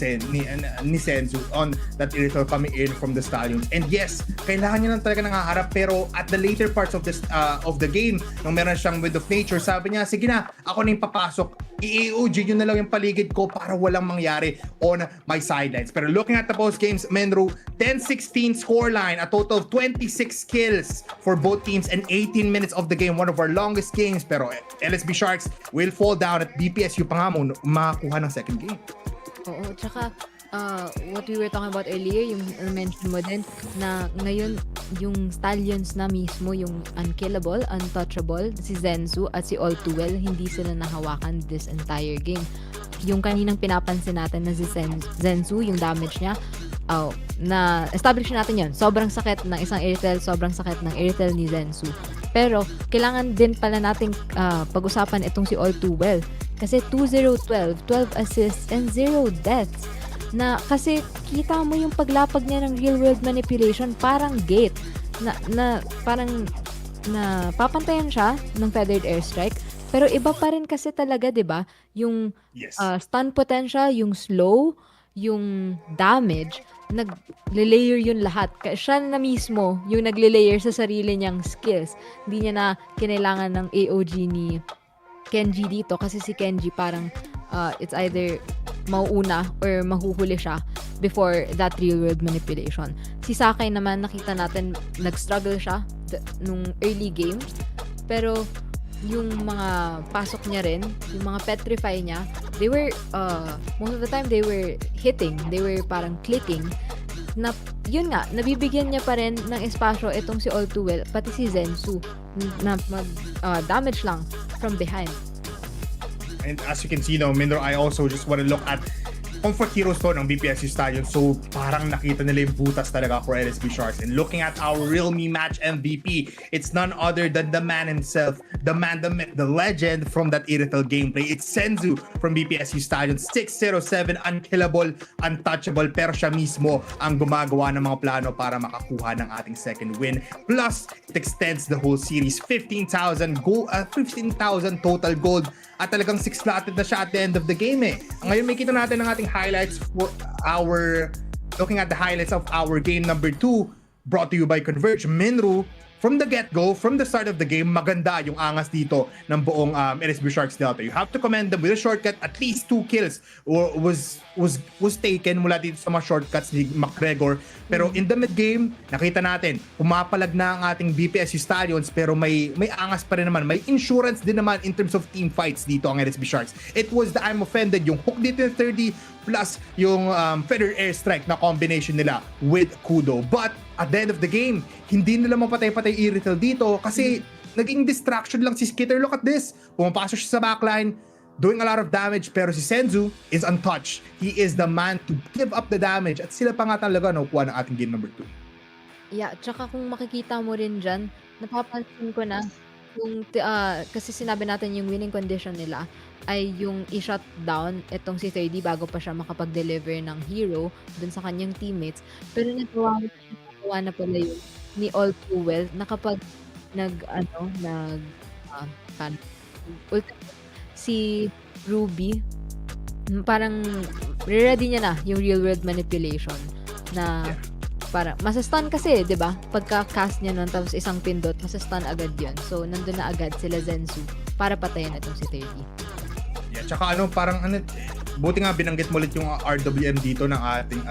Senzu on that Irithel coming in from the Stallions. And yes, kailangan niya lang talaga nangaharap, pero at the later parts of the game, nung meron siyang Wind of Nature, sabi niya, sige na, ako na yung papasok. I-EOG yun na lang yung paligid ko para walang mangyari on my sidelines. Pero looking at the post games, Menro, 10-16 scoreline, a total of 26 kills for both teams and 18 minutes of the game, one of our longest games. Pero LSB Sharks will fall down at BPSU pa nga mo makakuha ng second game. Oo, tsaka what we were talking about earlier, yung mention mo din na ngayon yung Stallions na mismo, yung unkillable, untouchable, si Zensu at si All Too Well, hindi sila nahawakan this entire game. Yung kaninang pinapansin natin na si Zensu, yung damage niya, na establish natin yun. Sobrang sakit ng isang Irithel, sobrang sakit ng Irithel ni Zensu. Pero kailangan din pala nating pag-usapan itong si All Too Well. Kasi 2-0-12, 12 assists and 0 deaths. Na kasi kita mo yung paglapag niya ng real world manipulation, parang gate na parang na papantayan siya ng feathered airstrike, pero iba pa rin kasi talaga, 'di ba, yung stun potential, yung slow, yung damage, nagle-layer yun lahat. Kaya siya na mismo yung nagle-layer sa sarili niyang skills. Hindi niya na kinailangan ng AOG ni Kenji dito kasi si Kenji parang it's either mauuna or mahuhuli siya before that real world manipulation. Si Sakai naman, nakita natin nag-struggle siya nung early game, pero yung mga pasok niya rin, yung mga petrify niya, they were most of the time they were hitting, they were parang clicking, na yun nga, nabibigyan niya pa rin ng espasyo itong si All Too Well, pati si Zensu na mag damage lang from behind. And as you can see, no, Minro, I also just want to look at comfort heroes to ng BPSU Stallion. So parang nakita nila yung butas talaga for LSB Sharks. And looking at our Real Me Match MVP, it's none other than the man himself, the man, the myth, the legend from that Irithel gameplay. It's Senzu from BPSU Stallion. 607, unkillable, untouchable, pero siya mismo ang gumagawa ng mga plano para makakuha ng ating second win. Plus, it extends the whole series. 15,000 total gold. At talagang 6-slotted na siya at the end of the game eh. Ngayon may kita natin ng ating highlights for looking at the highlights of our game number 2, brought to you by Converge. Minru, from the get-go, from the start of the game, maganda yung angas dito ng buong LSB Sharks Delta. You have to commend them with a shortcut. At least 2 kills was taken mula dito sa mga shortcuts ni McGregor. Pero in the mid-game, nakita natin, pumapalag na ang ating BPSU Stallions, pero may angas pa rin naman. May insurance din naman in terms of team fights dito ang LSB Sharks. It was the I'm offended, yung hook dito yung 30, plus yung feather airstrike na combination nila with Kudo. But at the end of the game, hindi nila mapatay-patay Irithel dito kasi naging distraction lang si Skitter. Look at this. Pumapasok siya sa backline, doing a lot of damage, pero si Senzu is untouched. He is the man to give up the damage at sila pa nga talaga nakuha ng ating game number 2. Yeah, tsaka kung makikita mo rin dyan, napapansin ko na yung, kasi sinabi natin yung winning condition nila ay yung i-shut down itong si 30 bago pa siya makapag-deliver ng hero dun sa kanyang teammates. Pero nagawa na pala yun ni All Too Well na kapag si Ruby, parang ready niya na yung real world manipulation na parang masastun kasi, 'di ba? Pagka-cast niya nun tapos isang pindot, masastun agad 'yun. So nandun na agad sila Zensu para patayin itong si 30. Yeah, tsaka buti nga binanggit mo ulit yung RWM dito ng ating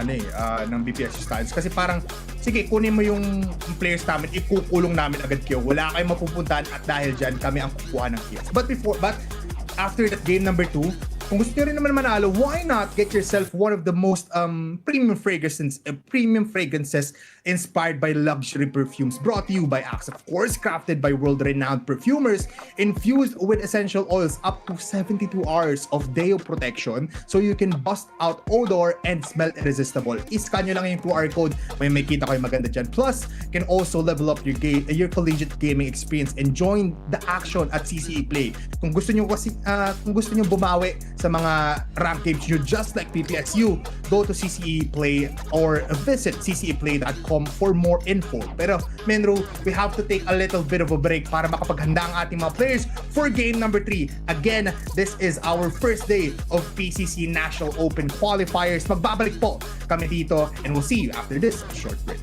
ng BPSU Stallions kasi parang sige, kunin mo yung players namin, ikukulong namin agad kayo. Wala kayong mapupuntahan at dahil dyan kami ang kukuha ng kills. But after that game number 2, Kung gusto nyo rin naman manalo, why not get yourself one of the most premium fragrances inspired by luxury perfumes, brought to you by Axe, of course, crafted by world-renowned perfumers, infused with essential oils, up to 72 hours of deo protection, so you can bust out odor and smell irresistible. Iscan nyo lang yung QR code, may makita kayo maganda dyan. Plus, can also level up your collegiate gaming experience and join the action at CCE Play. Kung gusto nyo bumawi sa mga rank games nyo just like PPSU, go to CCE Play or visit cceplay.com for more info. Pero Menro, we have to take a little bit of a break para makapaghanda ang ating mga players for game number 3. Again, this is our first day of PCC National Open Qualifiers. Magbabalik po kami dito and we'll see you after this short break.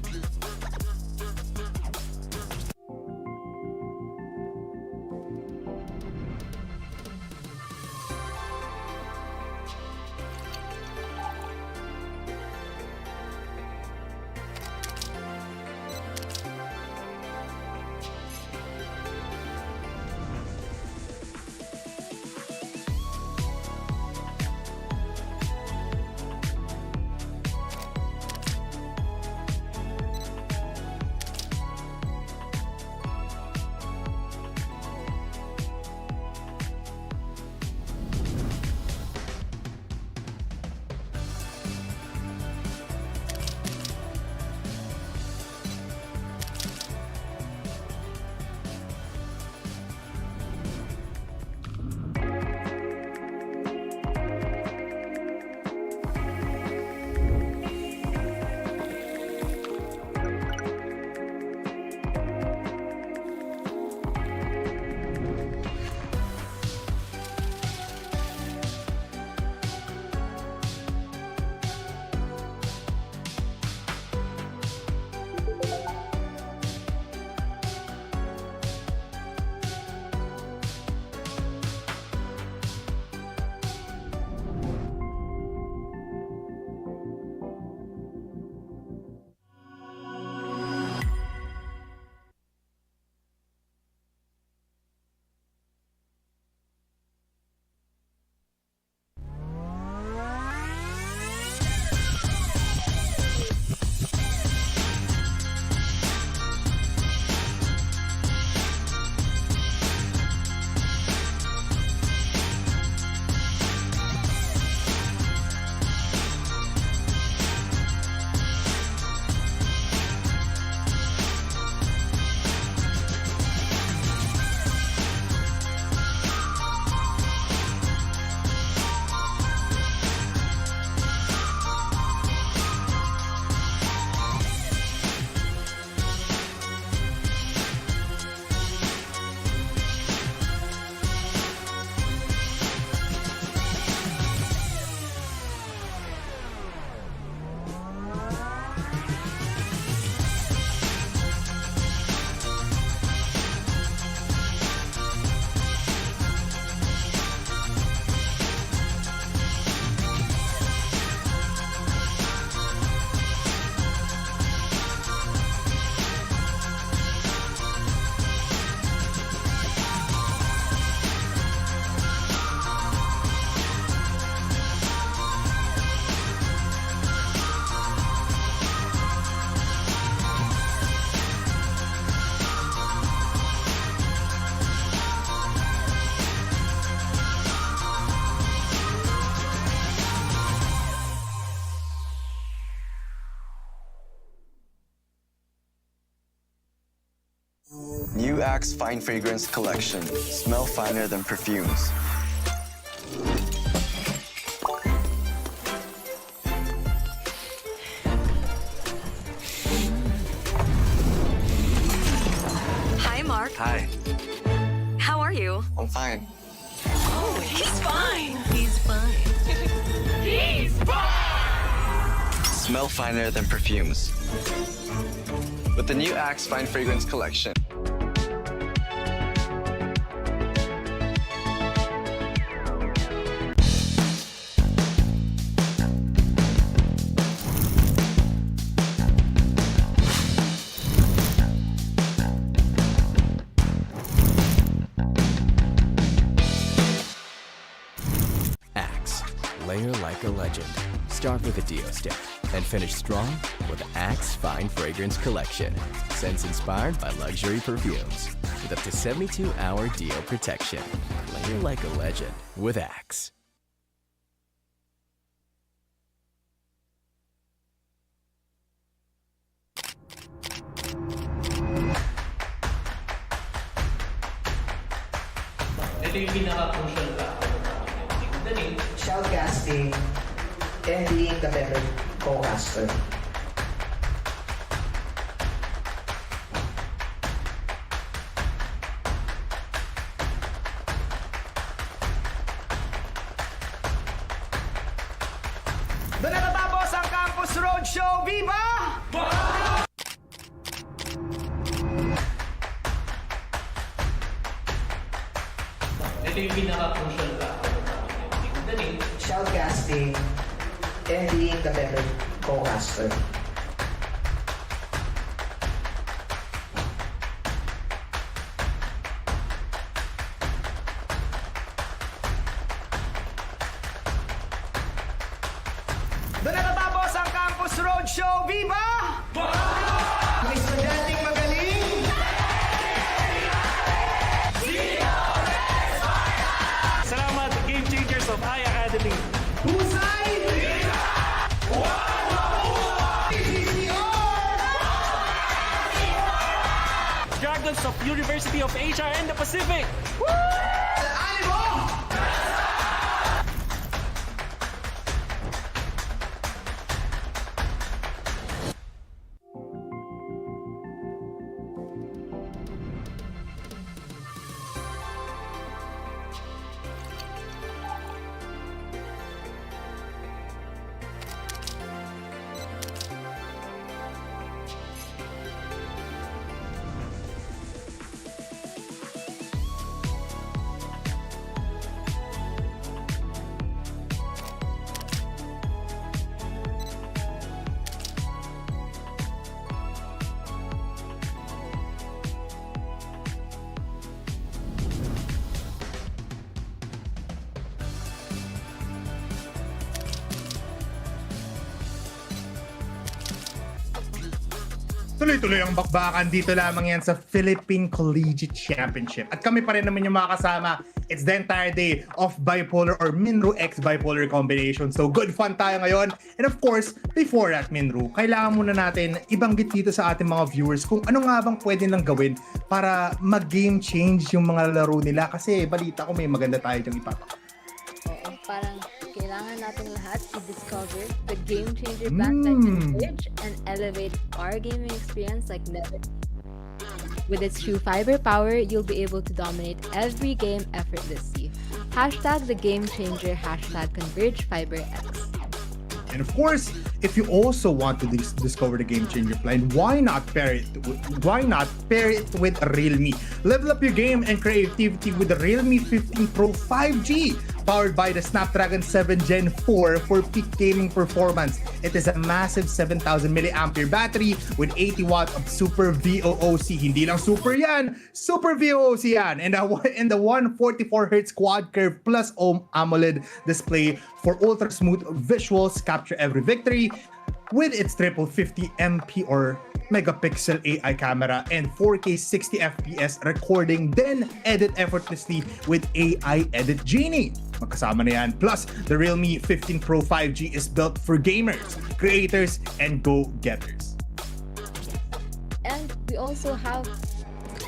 New Axe Fine Fragrance Collection. Smell finer than perfumes. Hi, Mark. Hi, How are you? I'm fine. Oh, he's fine. Smell finer than perfumes. With the new Axe Fine Fragrance Collection. layer like a legend. Start with a Dio stick and finish strong with Axe Fine Fragrance Collection. Scents inspired by luxury perfumes with up to 72-hour Dio protection. Layer like a legend with Axe. Ito yung pinaka-crucial factor natin. The name, Shoutcasting and being the better co-caster. Doon na natapos ang Campus Roadshow. Viva! ito yung pinaka-crucial factor natin. The name, Shoutcasting and being the better co-caster. Doon na natapos ang Campus Roadshow. Viva! Mga estudyanteng magaling. Salamat, Game Changers of iAcademy. Husay! PCC Dragons of University of Asia and the Pacific. Animo! Tuloy-tuloy ang bakbakan dito lamang yan sa Philippine Collegiate Championship. At kami pa rin naman yung mga kasama. It's the entire day of bipolar or Minru X bipolar combination. So good fun tayo ngayon. And of course, before that Minru, kailangan muna natin ibanggit dito sa ating mga viewers kung ano nga bang pwede lang gawin para mag-game change yung mga laro nila. Kasi balita ko may maganda tayo dyang ipapakita. Oo, parang kailangan natin lahat i-discover the game changer backline and bridge and elevate our gaming experience like never. With its true fiber power, you'll be able to dominate every game effortlessly. Hashtag the game changer, hashtag Converge Fiber X. And of course, if you also want to discover the game changer plan, why not pair it with a Realme? Level up your game and creativity with the Realme 15 Pro 5G, powered by the Snapdragon 7 Gen 4 for peak gaming performance. It is a massive 7,000 mAh battery with 80 watts of Super VOOC. Hindi lang super yan, Super VOOC yan. And the 144Hz quad curve plus AMOLED display for ultra smooth visuals. Capture every victory with its triple 50 MP or megapixel AI camera and 4K 60 FPS recording, then edit effortlessly with AI Edit Genie. Magkasama na yan. Plus, the Realme 15 Pro 5G is built for gamers, creators, and go-getters. And we also have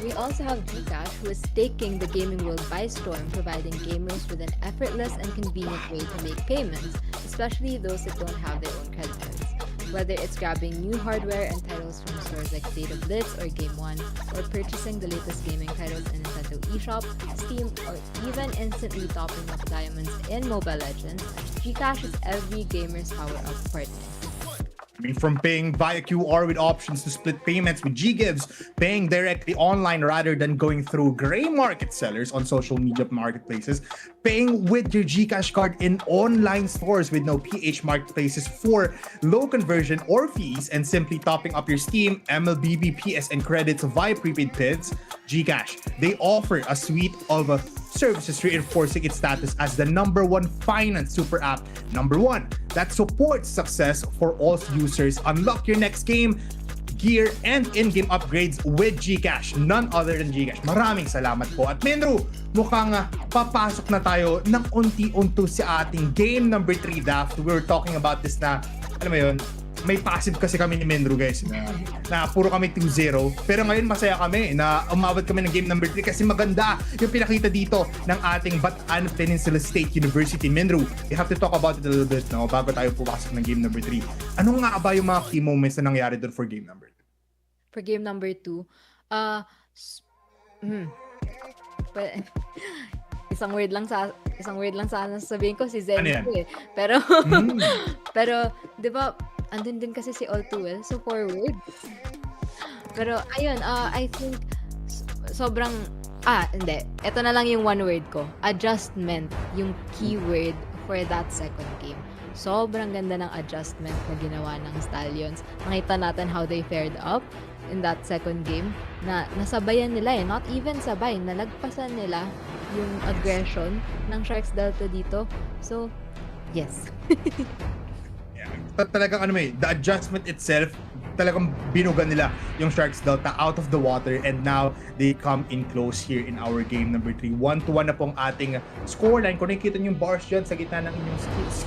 Gcash, who is taking the gaming world by storm, providing gamers with an effortless and convenient way to make payments, especially those that don't have their own credit cards. Whether it's grabbing new hardware and titles from stores like Data Blitz or Game One, or purchasing the latest gaming titles in Nintendo eShop, Steam, or even instantly topping up diamonds in Mobile Legends, Gcash is every gamer's power-up partner. I mean, from paying via QR with options to split payments with GGives, paying directly online rather than going through gray market sellers on social media marketplaces, Paying with your GCash card in online stores with no PH marketplaces for low conversion or fees, and simply topping up your Steam, MLBB, PSN credits via prepaid PIDs. GCash, they offer a suite of services reinforcing its status as the #1 finance super app. #1 that supports success for all users. Unlock your next game, gear, and in-game upgrades with GCash. None other than GCash. Maraming salamat po. At Menru, mukhang papasok na tayo ng unti-unto sa ating game number 3 draft. We were talking about this na, alam mo yun, may passive kasi kami ni Menru, guys, na puro kami 2-0. Pero ngayon masaya kami na umabot kami ng game number 3 kasi maganda yung pinakita dito ng ating Bataan Peninsula State University. Menru, we have to talk about it a little bit no, bago tayo pumasok ng game number 3. Ano nga ba yung mga key moments na nangyari doon for game number 2? For game number 2, isang word lang sana sasabihin ko, si Zen. Ano yan? Pero pero 'di ba andun din kasi si All Too Well, so forward. Pero ayun, I think sobrang hindi. Ito na lang yung one word ko. Adjustment, yung keyword for that second game. Sobrang ganda ng adjustment na ginawa ng Stallions. Nakita natin how they fared up in that second game na nasabayan nila not even sabay, nalagpasan nila yung aggression ng Sharks Delta dito. So, yes. Talagang the adjustment itself, talagang binugan nila yung Sharks Delta out of the water, and now they come in close here in our game number 3. 1-1 na pong ating scoreline. Kung nakikita nyo yung bars dyan sa gitna ng inyong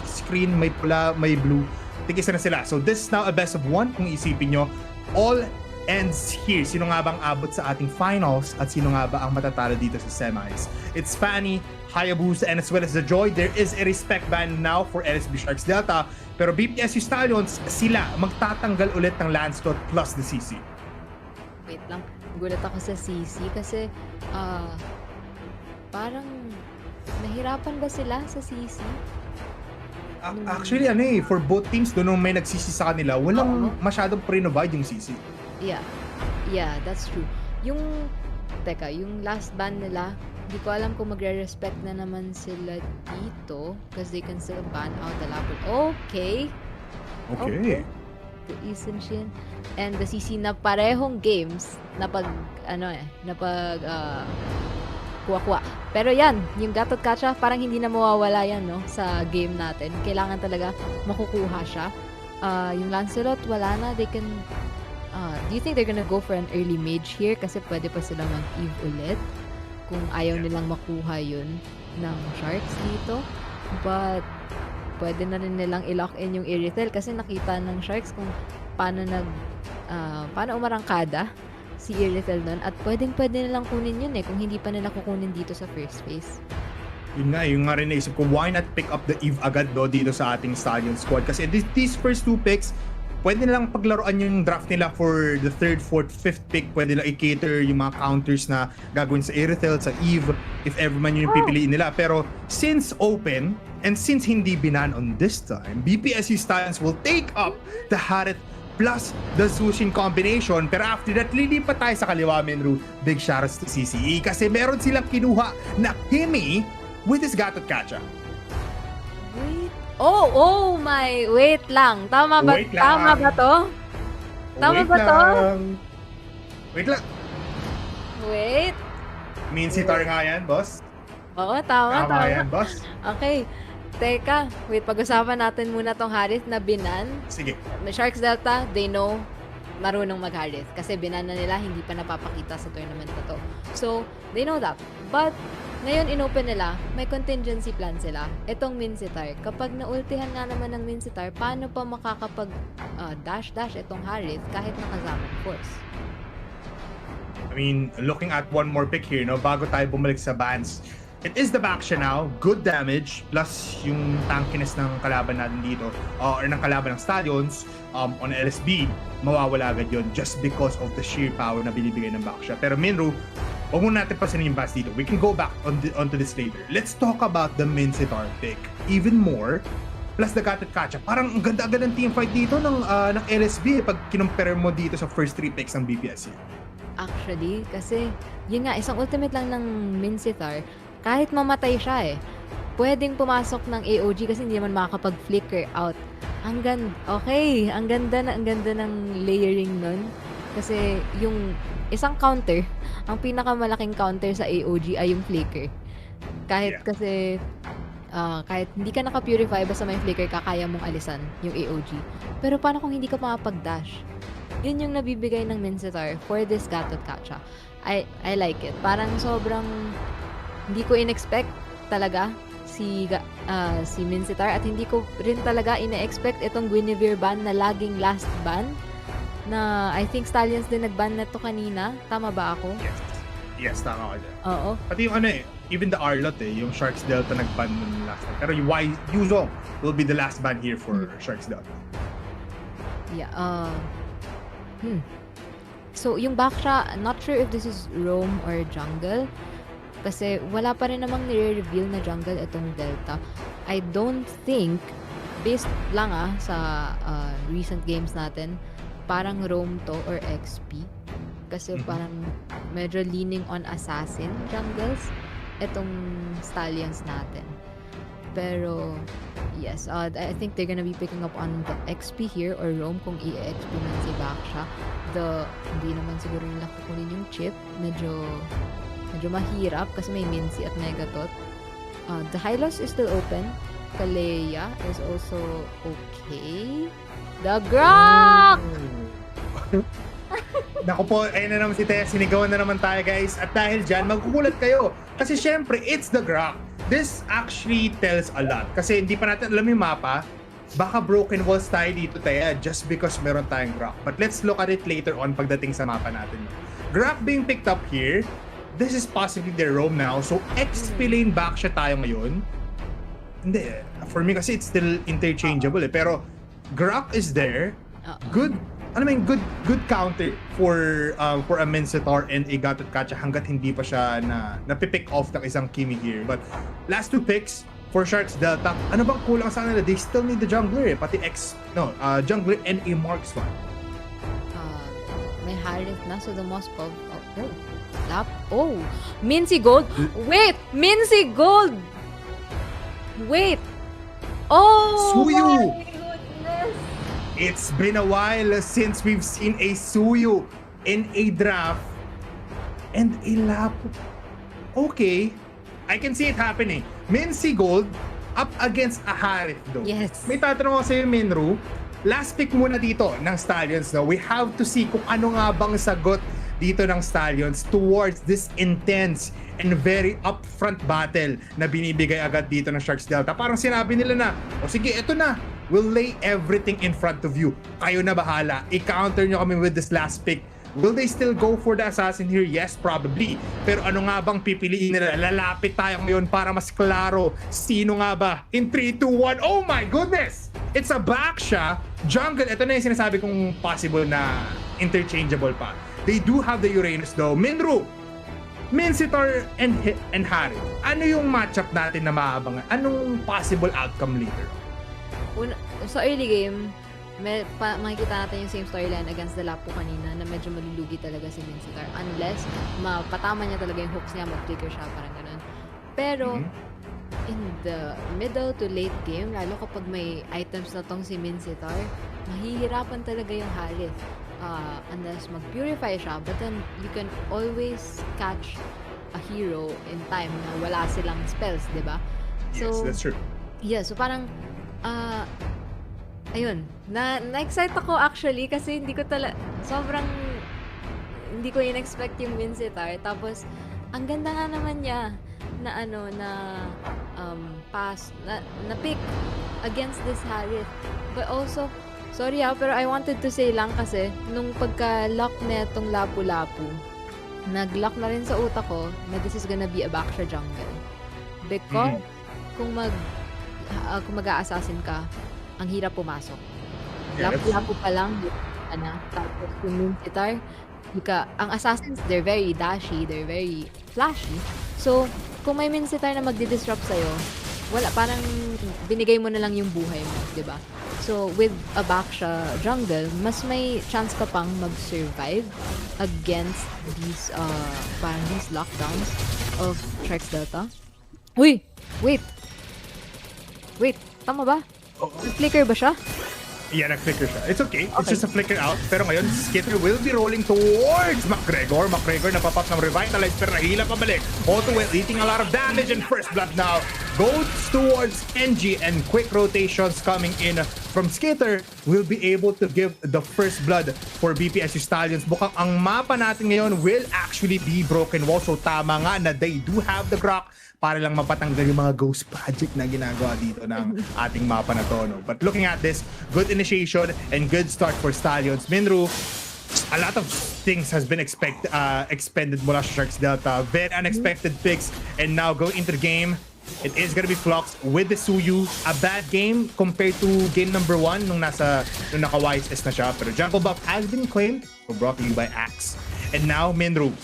screen, may pula, may blue, tig-isa na sila. So this is now a best of 1. Kung isipin nyo, all ends here. Sino nga bang abot sa ating finals at sino nga ba ang matatalo dito sa semis? It's Fanny, Hayabusa, and as well as the Joy. There is a respect ban now for LSB Sharks Delta, pero BPSU Stallions, sila magtatanggal ulit ng Landslot plus the CC. Wait lang, gulat ako sa CC kasi parang nahirapan ba sila sa CC? Actually, for both teams, doon nung may nagsisi sa kanila, walang masyadong pre-provide yung CC. Yeah, that's true. Yung last ban nila, hindi ko alam kung magre-respect na naman sila dito because they can still ban out the lapel. Okay. The Isinshin and the CC na parehong games na kuha-kuha. Pero yan, yung Gatot Kacha, parang hindi na mawawala yan, no, sa game natin. Kailangan talaga makukuha siya. Yung Lancelot, wala na. They can, do you think they're gonna go for an early mage here? Kasi pwede pa sila mag-eve ulit kung ayaw nilang makuha yun ng Sharks dito. But, pwede na rin nilang i-lock in yung Irithel kasi nakita ng Sharks kung paano umarangkada si Irithel nun, at pwede nilang kunin yun kung hindi pa nila kukunin dito sa first phase. Yung nga rin naisip ko, why not pick up the Eve agad dito sa ating Stallion squad? Kasi these first 2 picks, pwede nilang paglaruan yung draft nila for the 3rd, 4th, 5th pick. Pwede nilang i-cater yung mga counters na gagawin sa Irithel, sa Eve, if ever man yung pipiliin nila. Pero since open, and since hindi binan on this time, BPSU Stallions will take up the Harit plus the Sushin combination. Pero after that, lilipat tayo sa kaliwa, Menru. Big shoutouts to CCE kasi meron silang kinuha na Himi with his Gatot Kacha. Wait lang. Tama ba to? Wait lang. Wait. Minsitar nga yan, boss. Oo, tama. Yan, boss. Okay. Teka, pag-usapan natin muna tong Harith na binan. Sige. Sharks Delta, they know marunong mag-Harith kasi binan na nila, hindi pa napapakita sa tournament na to. So, they know that. But, ngayon inopen nila, may contingency plan sila. Itong Minsitar, kapag naultihan nga naman ng Minsitar, paano pa makakapag dash itong Harith kahit nakasama force? I mean, looking at one more pick here, no, bago tayo bumalik sa bans, it is the Baksha now, good damage, plus yung tankiness ng kalaban natin dito, or ng kalaban ng Stallions, on LSB, mawawala agad yun just because of the sheer power na binibigay ng Baksha. Pero Minru, huwag muna natin pasanin yung bans dito. We can go back onto this later. Let's talk about the Minsitar pick even more, plus the Gatot Kacha. Parang ang ganda-ganda ng teamfight dito ng LSB pag kinumpare mo dito sa first 3 picks ng BPSU. Actually, kasi yun nga, isang ultimate lang ng Minsitar, kahit mamatay siya pwedeng pumasok ng AOG kasi hindi naman makakapag-flicker out. Ang ganda ng layering nun. Kasi yung isang counter, ang pinakamalaking counter sa AOG ay yung flicker. Kahit kasi kahit hindi ka naka-purify, basta may flicker ka, kaya mong alisan yung AOG. Pero paano kung hindi ka makapag-dash? Yun yung nabibigay ng Mincetar for this Gatot Kacha. I like it. Parang sobrang hindi ko in-expect talaga si Mincetar, at hindi ko rin talaga ina-expect itong Guinevere ban na laging last ban, na I think Stallions din nag-ban na to kanina. Tama ba ako? Yes, tama ka dyan. Oo. Pati yung even the Arlot yung Sharks Delta nag-ban nun last time. Pero yung Yuzong will be the last ban here for Sharks Delta. Yeah, So, yung Baksha, not sure if this is roam or jungle. Kasi wala pa rin namang nire-reveal na jungle itong Delta. I don't think, based lang sa recent games natin, parang roam to or XP. Kasi parang medyo leaning on assassin jungles itong Stallions natin. Pero, yes, I think they're gonna be picking up on the XP here or roam kung i-XP man si Baksha. Hindi naman siguro nila kukunin yung chip. Medyo mahirap kasi may Mincy at Megatot. The Hylos is still open. Kalea is also okay. The Grok! Naku po, ayun na naman si Tess. Sinigawan na naman tayo, guys. At dahil dyan, magkukulat kayo. Kasi syempre, it's the Grok. This actually tells a lot. Kasi hindi pa natin alam yung mapa. Baka broken walls tayo dito tayo just because meron tayong Grok. But let's look at it later on pagdating sa mapa natin. Grok being picked up here. This is possibly their roam now. So, XP lane back siya tayo ngayon. Hindi. For me kasi it's still interchangeable Pero, Grok is there. Good good counter for a Mincetar and a Gatot Kacha hanggat hindi pa siya napipick off ng isang Kimi here. But, last two picks for Sharks Delta. Ano bang kulang sa kanila? They still need the jungler Pati jungler and a marksman. May Harith na, so the Moskov. Mincy Gold. Wait, Mincy Gold. Wait. Suyu. My goodness. It's been a while since we've seen a Suyu in a draft and a Lapu. Okay, I can see it happening. Mincy Gold up against a Harith though. Yes. May tatanong ako sa'yo, Minru. Last pick muna dito ng Stallions. No? We have to see kung ano nga bang sagot dito ng Stallions towards this intense and very upfront battle na binibigay agad dito ng Sharks Delta. Parang sinabi nila na, sige, eto na. We'll lay everything in front of you. Kayo na bahala. I-counter nyo kami with this last pick. Will they still go for the assassin here? Yes, probably. Pero ano nga bang pipiliin nila? Lalapit tayo ngayon para mas klaro. Sino nga ba? In 3, 2, 1. Oh my goodness! It's a Baksha jungle. Ito na yung sinasabi kong possible na interchangeable pa. They do have the Uranus though. Minru, Mincetar and Harry. Ano yung matchup natin na maabangan? Anong possible outcome later? Sa early game, makikita natin yung same storyline against the Lapu kanina na medyo malulugi talaga si Mincetar unless mapatama niya talaga yung hooks niya, mag-trigger siya, parang ganun. Pero, in the middle to late game, lalo kapag may items na tong si Mincetar, mahihirapan talaga yung Harith. Unless mag-purify siya, but then you can always catch a hero in time na wala silang spells, di ba? So, yes, that's true. Yeah, so parang ayun, na-excite ako actually kasi hindi ko in-expect yung Mincetar. Tapos, ang ganda nga naman niya na pass, na pick against this Harith. But also, sorry pero I wanted to say lang kasi, nung pagka-lock na itong Lapu-Lapu, nag-lock na rin sa utak ko na this is gonna be a Baksha jungle. Because, kung mag-a-assassin ka, ang hirap pumasok. Lapu-Lapu pa lang, tapos yung Mincetar, ang assassins, they're very dashy, they're very flashy. So, kung may Mincetar na magdi-disrupt sa'yo, wala, parang binigay mo na lang yung buhay mo, di ba? So, with a Baksha jungle, mas may chance ka pang mag-survive against these, parang these lockdowns of Sharks Delta. Uy! Wait! Wait, tama ba? Flicker ba siya? Yeah, nag-flicker siya. It's okay. It's just a flicker out. Pero ngayon, Skitter will be rolling towards McGregor. McGregor napapap ng Revitalize pero nahila pabalik. Otowell eating a lot of damage and first blood now goes towards Kenji and quick rotations coming in from Skitter will be able to give the first blood for BPSU Stallions. Mukhang ang mapa natin ngayon will actually be Broken Wall. So tama nga na they do have the Grok para lang mapatanggal yung mga ghost project na ginagawa dito ng ating mapa na to. No? But looking at this, good initiation and good start for Stallions. Minru, a lot of things has been expended mula sa Sharks Delta. Very unexpected picks. And now going into the game, it is gonna be Flux with the Suyu. A bad game compared to game number 1 nung naka-YSS na siya. Pero jungle buff has been claimed for brought to you by Axe. And now, Minru.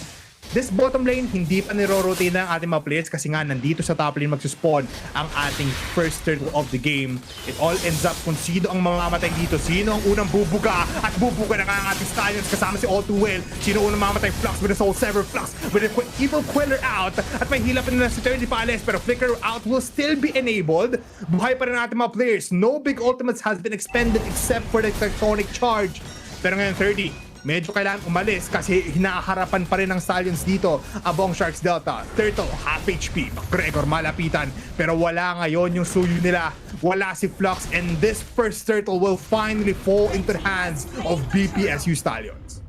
This bottom lane, hindi pa niro-rotate na ang ating mga players kasi nga nandito sa top lane magsuspawn ang ating first turtle of the game. It all ends up kung sino ang mamamatay dito. Sino ang unang bubuga at bubuga na nga ang ating Stallions kasama si Otowell. Sino unang mamamatay? Flux with a Soul Sever. Flux with a Evil Queller out. At may hila pa nila si 30 Palace pero Flicker out will still be enabled. Buhay pa rin ang ating mga players. No big ultimates has been expended except for the Tectonic Charge. Pero ngayon 30. Medyo kailangan umalis kasi hinaharapan pa rin ng Stallions dito abong Sharks Delta. Turtle, half HP. McGregor malapitan. Pero wala ngayon yung Suyu nila. Wala si Flux and this first Turtle will finally fall into the hands of BPSU Stallions.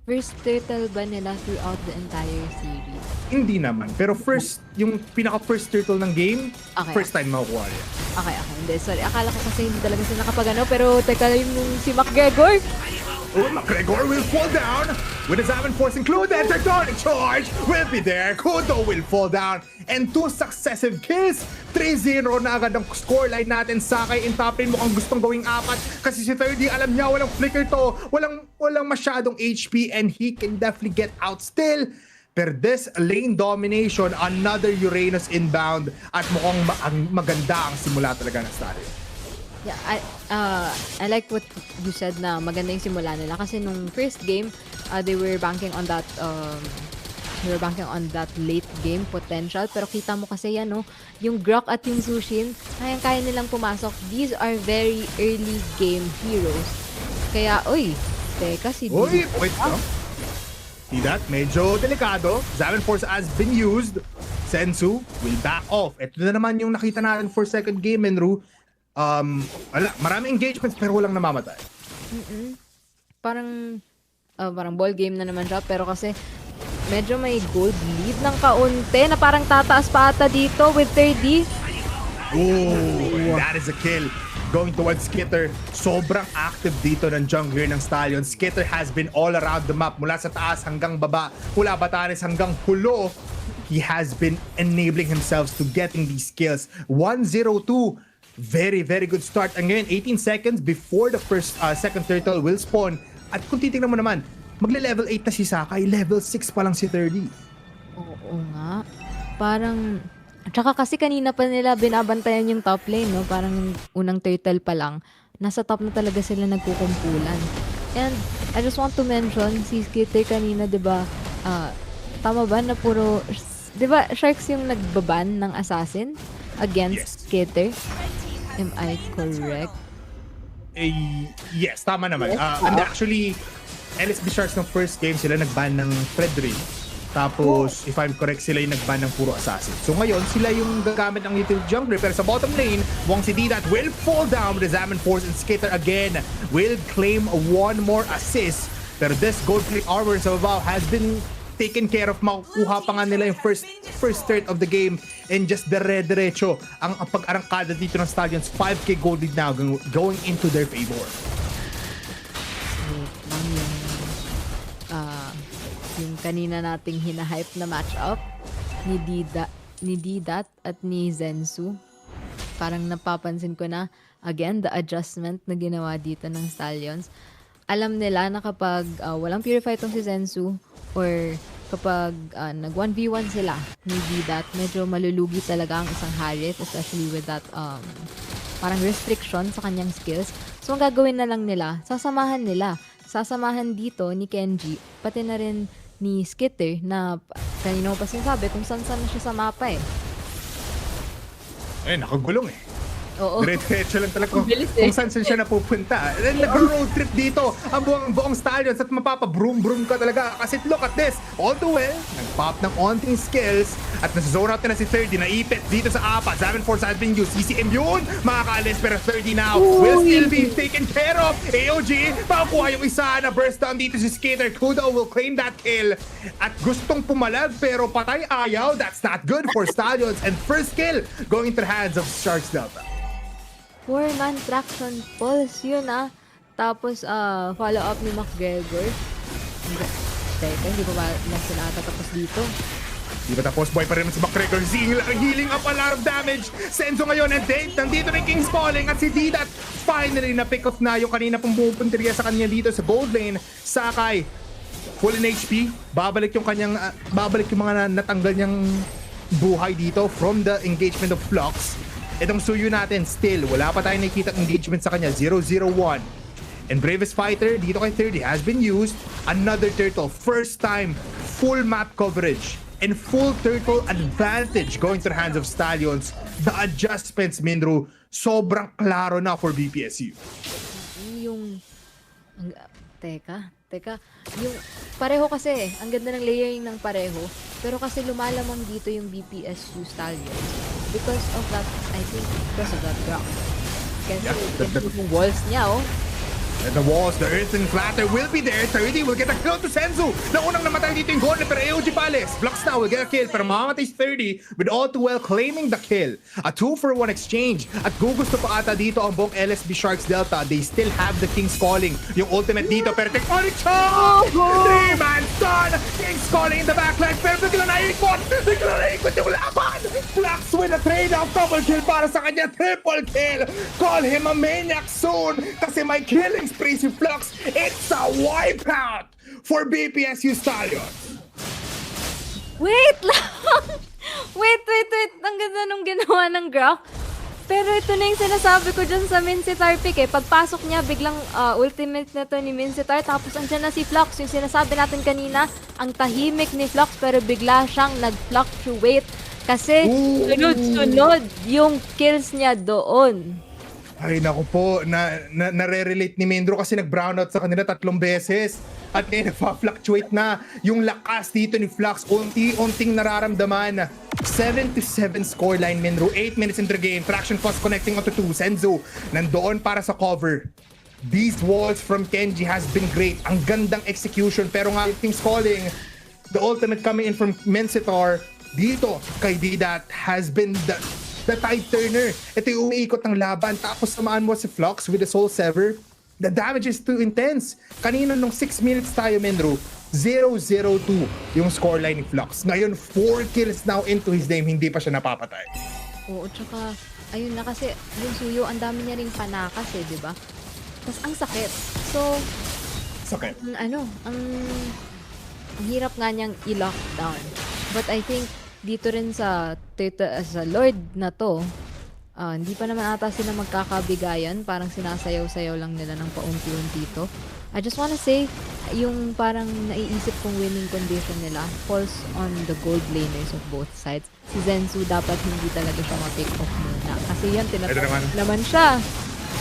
First turtle ba nila throughout the entire series? Hindi naman. Pero first, yung pinaka-first Turtle ng game, first time makukuha niya. Okay. Hindi, sorry. Akala ko kasi hindi talaga sila nakapagano. Pero teka yung si McGregor. Oh, McGregor will fall down with his Seven Force included. Tectonic Charge will be there. Kudo will fall down. And 2 successive kills. 3-0 na agad ang scoreline natin. Sakay in top lane mukhang gustong gawing 4 kasi si 30 alam niya walang flicker to. Walang masyadong HP and he can definitely get out still. Pero this lane domination, another Uranus inbound at mukhang maganda ang simula talaga ng Stallion. Yeah, I like what you said na maganda yung simula nila kasi nung first game, they were banking on that late game potential pero kita mo kasi yan no, yung Grok at yung Sushin, kaya nilang pumasok. These are very early game heroes. Kaya, teka si wait no? See that? Medyo delikado. Seven Force has been used. Sensu will back off. Ito na naman yung nakita natin for second game, Enru. Maraming engagements pero walang namamatay. Parang ball game na naman siya pero kasi medyo may gold lead ng kaunti na parang tataas pa ata dito with 30. Oh, that is a kill. Going towards Skitter. Sobrang active dito ng jungler ng Stallion. Skitter has been all around the map. Mula sa taas hanggang baba. Mula Batanes hanggang Hulo. He has been enabling himself to getting these kills. 1-0-2. Very, very good start. And ngayon, 18 seconds before the second turtle will spawn. At kung titignan mo naman, magle-level 8 na si Sakai, level 6 pa lang si 30. Oo nga. Parang, tsaka kasi kanina pa nila binabantayan yung top lane, no? Parang unang turtle pa lang. Nasa top na talaga sila nagkukumpulan. And I just want to mention, si Skitter kanina, diba, tama ba na puro, diba, Sharks yung nagbaban ng assassin against Skitter? Am I correct? Yes, tama naman. And actually, LSB Sharks ng first game, sila nagban ng Frederick. Tapos, if I'm correct, sila yung nagban ng puro assassin. So ngayon, sila yung gagamit ng utility jungler. Pero sa bottom lane, Wong si Didat will fall down with the Examine Force and Skitter again will claim one more assist. Pero this gold plate armor sa Vavao has been taken care of. Makukuha pa nga nila yung first third of the game and just dire-diretso ang pag-arangkada dito ng Stallions. 5k gold lead now going into their favor. Yung kanina nating hinahype na matchup ni Didat at ni Zensu. Parang napapansin ko na again the adjustment na ginawa dito ng Stallions. Alam nila na kapag walang purify itong si Zensu or kapag nag 1v1 sila ni Didat, medyo malulugi talaga ang isang Harriet, especially with that parang restriction sa kanyang skills. So ang gagawin na lang nila, sasamahan dito ni Kenji, pati na rin ni Skitter na kanina ko pa sinasabi kung saan na siya sa mapa eh. Nakagulong eh. Oo. Dire-diretso lang talaga kung, Bilis kung saan siya napupunta. And nag-road trip dito ang buong stallions at mapapa-broom-broom ka talaga. Kasi look at this, all the way, nag-pop ng onting skills at nasa-zone out na si 30, naipit dito sa apat. 7-4 has been used. CCM yun, makakaalis pero 30 now will still be taken care of. AOG, makakuha yung isa na burst down dito si Skater. Kudo will claim that kill at gustong pumalag pero patay ayaw. That's not good for Stallions and first kill going into the hands of Sharks Delta. 4-man traction pulse yun Tapos follow up ni McGregor. Teka, hindi pa ba sila tatapos dito? Di ba tapos boy pa rin si McGregor, healing up a lot of damage. Senzo ngayon and Dave, nandito rin King's Falling at si Didat finally na pick off na yung kanina pong pupunteriya sa kanya dito sa gold lane. Sakai, full in HP, babalik yung mga natanggal niyang buhay dito from the engagement of Flux. Itong Suyu natin, still, wala pa tayong nakikita engagement sa kanya, 0-0-1. And Bravest Fighter, dito kay 30, has been used. Another turtle, first time, full map coverage. And full turtle advantage going to the hands of Stallions. The adjustments, Mindro, sobrang klaro na for BPSU. Teka. Yung pareho kasi, ang ganda ng layering ng pareho. Pero kasi lumalamang dito yung BPSU Stallions. Because of that, I think, because of that drop. Kasi yung walls niya, And the walls, the earthen flatter will be there. 30 will get a kill to Senzu. Naunang namatay dito yung Gauntlet pero AOG Palace. Blocks now will get a kill pero mamamatay si 30 with all too well claiming the kill. A 2-for-1 exchange. At gugusto pa ata dito ang buong LSB Sharks Delta. They still have the King's Calling. Yung ultimate dito pero Tectonic Shock! 3-man stun! King's Calling in the backline pero bigla naikot! Yung laban! Flux with a trade-off. Double kill para sa kanya. Triple kill! Call him a maniac soon kasi may killing spree si Flux. It's a wipeout for BPSU Stallions. Wait lang! Wait. Ang ganda nung ginawa ng Grok. Pero ito na yung sinasabi ko dyan sa Mincetar pick Pagpasok niya, biglang ultimate na to ni Mincetar. Tapos andyan na si Flux. Yung sinasabi natin kanina, ang tahimik ni Flux pero bigla siyang nag-fluctuate. Kasi sunod-sunod yung kills niya doon. Ay naku po, nare-relate ni Mindro kasi nag-brownout sa kanila 3 beses. At ngayon nagpa-fluctuate na yung lakas dito ni Flux. Unti-unting nararamdaman. 7-7 scoreline, Mindro. 8 minutes into the game. Traction Fast connecting onto 2. Senzu nandoon para sa cover. These walls from Kenji has been great. Ang gandang execution. Pero nga, King's Calling, the ultimate coming in from Mensitar, dito kay Didat has been the tide turner. Ito yung umiikot ng laban. Tapos samaan mo si Flux with the Soul Sever. The damage is too intense. Kanina nung 6 minutes tayo, Menro, 0-0-2 yung scoreline ni Flux. Ngayon, 4 kills now into his name. Hindi pa siya napapatay. Oo, tsaka, ayun na kasi, yung Suyo, ang dami niya ring panakas di ba? Tapos ang sakit. So, sakit. Ang hirap nga niyang i-lockdown. But I think, dito rin sa Lord na to, hindi pa naman ata sila magkakabigayan. Parang sinasayaw-sayaw lang nila ng paunti-unti to. I just wanna say, yung parang naiisip kong winning condition nila falls on the gold laners of both sides. Si Zensu dapat hindi talaga siya ma-pick off muna. Kasi yan, tinatarget naman siya.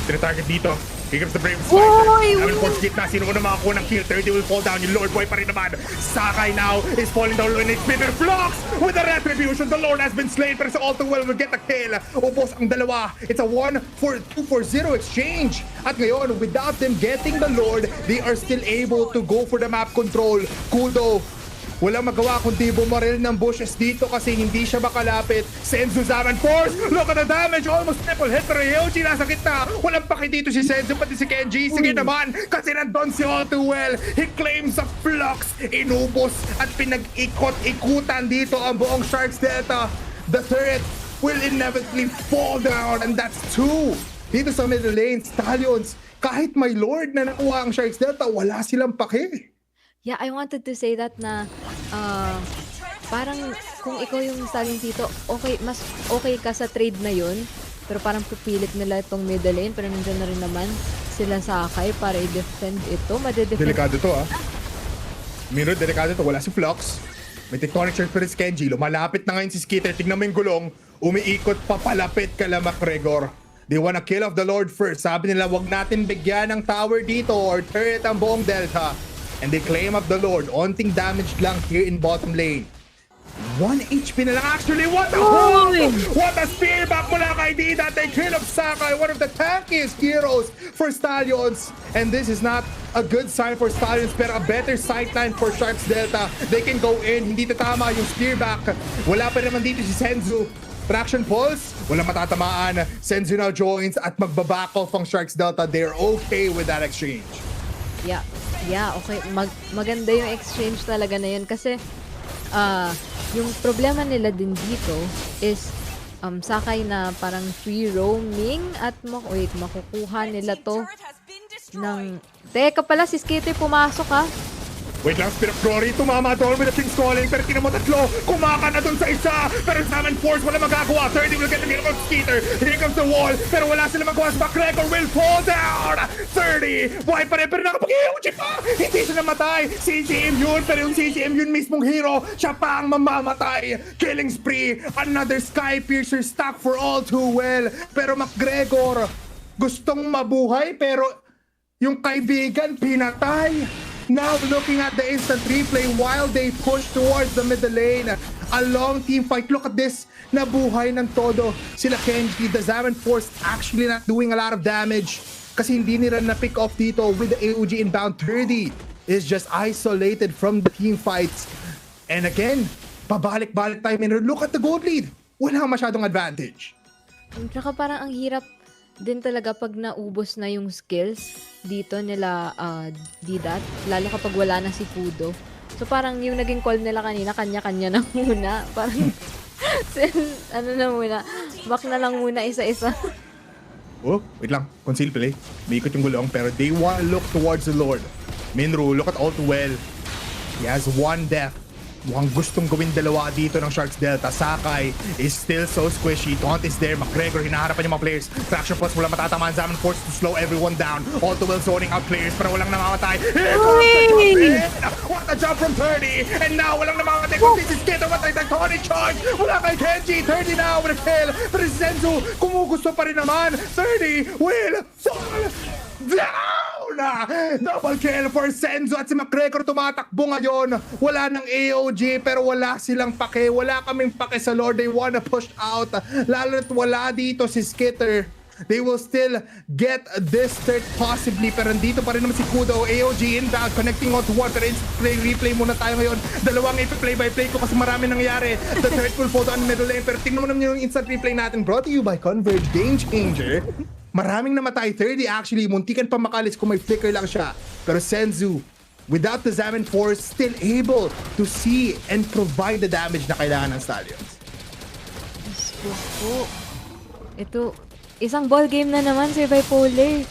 Tinatarget dito. Here comes the Brave Spider. Namin force gate na. Sino ko na makakuha ng kill? 30 will fall down. Yung Lord Boy pa rin naman. Sakai now is falling down low in HP. Flux with the retribution. The Lord has been slain. Pero sa all too well will get the kill. Upos ang dalawa. It's a 1-4-2-4-0 exchange. At ngayon, without them getting the Lord, they are still able to go for the map control. Kudo, walang magawa kundi bumaril ng bushes dito kasi hindi siya makalapit. Senzu Zaman Force! Look at the damage! Almost triple hit pero Yoji nasa gitna. Walang paki dito si Senzu pati si Kenji. Sige naman kasi nandun si All Too Well. He claims a Flux. Inubos at pinag-ikot-ikutan dito ang buong Sharks Delta. The turret will inevitably fall down and that's 2. Dito sa middle lane, Stallions, kahit may Lord na nakuha ang Sharks Delta, wala silang paki. Yeah, I wanted to say that na parang kung ikaw yung Stallion dito, mas okay ka sa trade na yun. Pero parang pupilit nila itong middle lane. Pero nandiyan na rin naman sila Sakai para i-defend ito. Delikado to Miro, delikado to. Wala si Flux. May Tectonic Surge pa rin si Kenji. Lumalapit na ngayon si Skitter. Tignan mo yung gulong. Umiikot papalapit kala McGregor. They wanna kill off the Lord first. Sabi nila, wag natin bigyan ng tower dito or turret ang buong Delta. And they claim up the Lord. Onting damage lang here in bottom lane. 1 HP na lang actually. What a hold! What a spear back mula kay Dida. They kill off Sakai, one of the tankiest heroes for Stallions. And this is not a good sign for Stallions, pero a better sightline for Sharks Delta. They can go in. Hindi tatama yung spear back. Wala pa naman dito si Senzu. Traction pulse, walang matatamaan. Senzu now joins at magbaback off ang Sharks Delta. They're okay with that exchange. Yeah, okay. Maganda yung exchange talaga na yun kasi yung problema nila din dito is Sakai na parang free roaming at makukuha nila to ng... Teka pala, si Skater pumasok ha. Wait lang, Spirit Glory, tumama doon with the King's Calling, pero tinan mo tatlo, kumaka na doon sa isa, pero Salmon Force wala magagawa, 30 will get the kill of Skeeter, here comes the wall, pero wala sila magawa sa McGregor will fall down, 30, buhay pa rin, pero nakapag-EOG pa, hindi siya namatay, CCM yun, pero yung CCM yun mismong hero, siya pa ang mamamatay, killing spree, another Sky Piercer stuck for all too well, pero McGregor, gustong mabuhay, pero yung kaibigan pinatay. Now looking at the instant replay while they push towards the middle lane. A long team fight. Look at this. Nabuhay ng todo sila Kenji. The Zaman Force actually not doing a lot of damage kasi hindi nila na-pick off dito with the AOG inbound. 30 is just isolated from the team fights. And again, pabalik-balik tayo. Look at the gold lead. Wala masyadong advantage. Tsaka parang ang hirap din talaga pag naubos na yung skills dito nila Didat, lalo kapag wala na si Kudo. So parang yung naging call nila kanina, kanya-kanya na muna. Parang ano na muna, back na lang muna isa-isa. Oh, wait lang. Conceal play. May ikot yung gulong pero they want to look towards the Lord. Minru, look at all too well. He has one death. Mukhang gustong gawin dalawa dito ng Sharks Delta. Sakai is still so squishy. Taunt is there. McGregor, hinaharapan yung mga players. Traction plus, wala matatamaan. Zaman forced to slow everyone down. All too well zoning out players pero walang namamatay. Here comes the jump in! What a jump from 30! And now, walang namamatay. Kung this is Kito, what a tectonic charge! Wala kay Kenji. 30 now with a kill. Pero si Senzu, kumugusto pa rin naman. 30 will fall down! Double kill for Senzu at si McGregor tumatakbo ngayon. Wala ng AOG pero wala silang pake. Wala kaming pake sa Lord. They wanna push out. Lalo na't wala dito si Skitter. They will still get this third possibly pero dito pa rin naman si Kudo. AOG inbound connecting on to one pero replay muna tayo ngayon. Dalawang play by play ko kasi marami nangyari. The third will fall down middle lane pero tingnan mo naman yung instant replay natin brought to you by Converge Game Changer. Maraming namatay. 30 actually. Muntikan pa makalis kung may flicker lang siya. Pero Senzu, without the Zaman Force, still able to see and provide the damage na kailangan ng Stallions. Ito, isang ball game na naman, Sir Bipolar.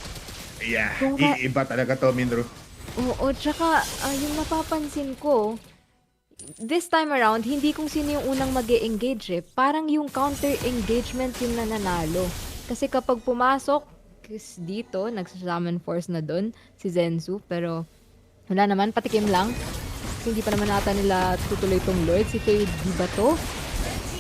Yeah, iba talaga to, Minro. Oo, tsaka yung napapansin ko, this time around, hindi kung sino yung unang mag-e-engage eh. Parang yung counter-engagement yung nananalo. Kasi kapag pumasok dito, nagsasaman force na doon si Zenzu, pero wala naman, patikim lang. Kasi hindi pa naman nata nila tutuloy tong Lord. Si Faye, di ba to?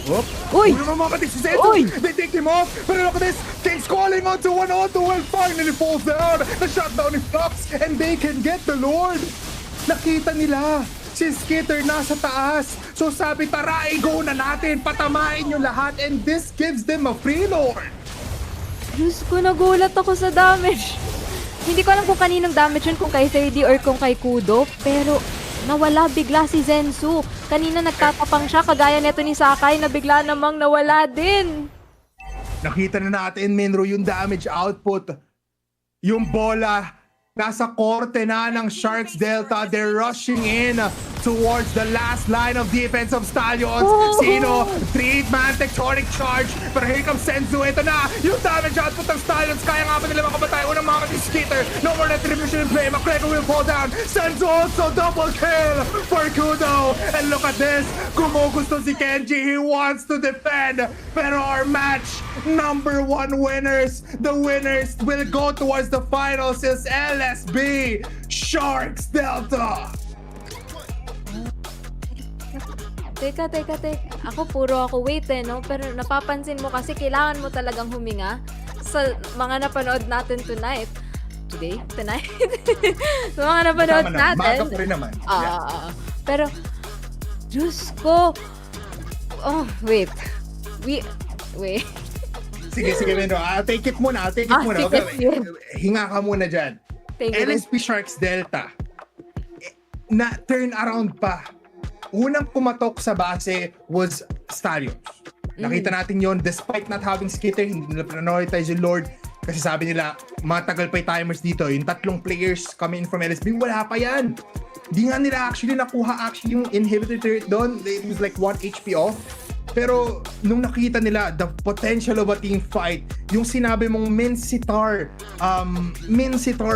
Oh, Uy! Uy! Mamamatay si Zenzu! They take him off! Pero look at this! King's calling onto one auto and finally falls down! The shutdown is Fox and they can get the Lord! Nakita nila! Si Skitter nasa taas! So sabi, tara, go na natin! Patamain nyo lahat! And this gives them a free Lord! Diyos ko, nagulat ako sa damage. Hindi ko alam kung kaninong damage yun, kung kay 3D or kung kay Kudo. Pero nawala bigla si Zenzu. Kanina nagtatapang siya, kagaya neto ni Sakai na bigla namang nawala din. Nakita na natin, Minro, yung damage output. Yung bola, nasa korte na ng Sharks Delta. They're rushing in towards the last line of defense of Stallions. Sino? 3-man tectonic charge. Pero here comes Senzu. Ito na, yung damage output ng Stallions. Kaya nga ba nila makabatay? Unang mga Skater. No more retribution in play. McGregor will fall down. Senzu also double kill for Kudo. And look at this. Kumugusto si Kenji. He wants to defend. Pero our match, number 1 winners. The winners will go towards the finals is LSB Sharks Delta. Teka. Ako puro ako wait no? Pero napapansin mo kasi kailangan mo talagang huminga sa mga napanood natin tonight. Tonight? Sa mga napanood Tama na, natin. maaga pa rin naman. Pero, Diyos ko. Oh, wait. Wait. Sige, Mendo. I'll take it muna. Take Okay. it yun. Hinga ka muna dyan. LSP Sharks Delta. Na turn around pa. Unang pumatok sa base was Stallions. Nakita natin yon despite not having skitter, hindi nila prioritize yung Lord. Kasi sabi nila, matagal pa yung timers dito. Yung 3 players coming in from LSB, wala pa yan. Hindi nga nila nakuha yung inhibitor turret doon. It was like 1 HP off. Pero nung nakita nila the potential of a team fight, yung sinabi mong Minsitar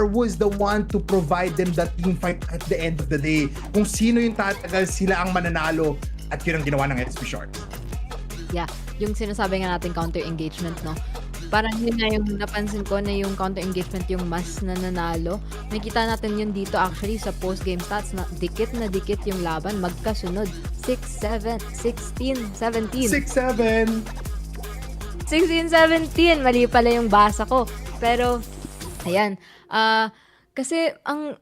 was the one to provide them that team fight at the end of the day. Kung sino yung tatagal, sila ang mananalo. At yun ang ginawa ng LSB Sharks. Yeah, yung sinasabi nga natin counter engagement, no? Parang yun na yung napansin ko na yung counter engagement yung mas nananalo. Nakita natin yun dito actually sa post-game stats na dikit yung laban, magkasunod. 6, 7, 16, 17. 6-7. 16-17, mali pala yung basa ko. Pero, ayan. Kasi ang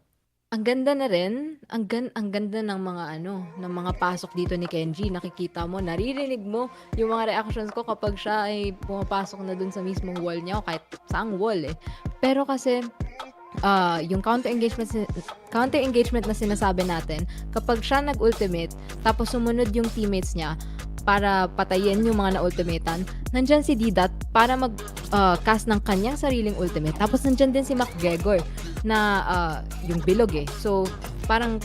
ganda na rin, ang ganda ng mga ng mga pasok dito ni Kenji. Nakikita mo, naririnig mo yung mga reactions ko kapag siya ay pumapasok na dun sa mismong wall niya o kahit saang wall eh. Pero kasi yung counter engagement na sinasabi natin, kapag siya nag-ultimate tapos sumunod yung teammates niya para patayin yung mga na-ultimatean, nandyan si Didat para mag-cast ng kanyang sariling ultimate. Tapos nandyan din si McGregor na yung bilog eh. So, parang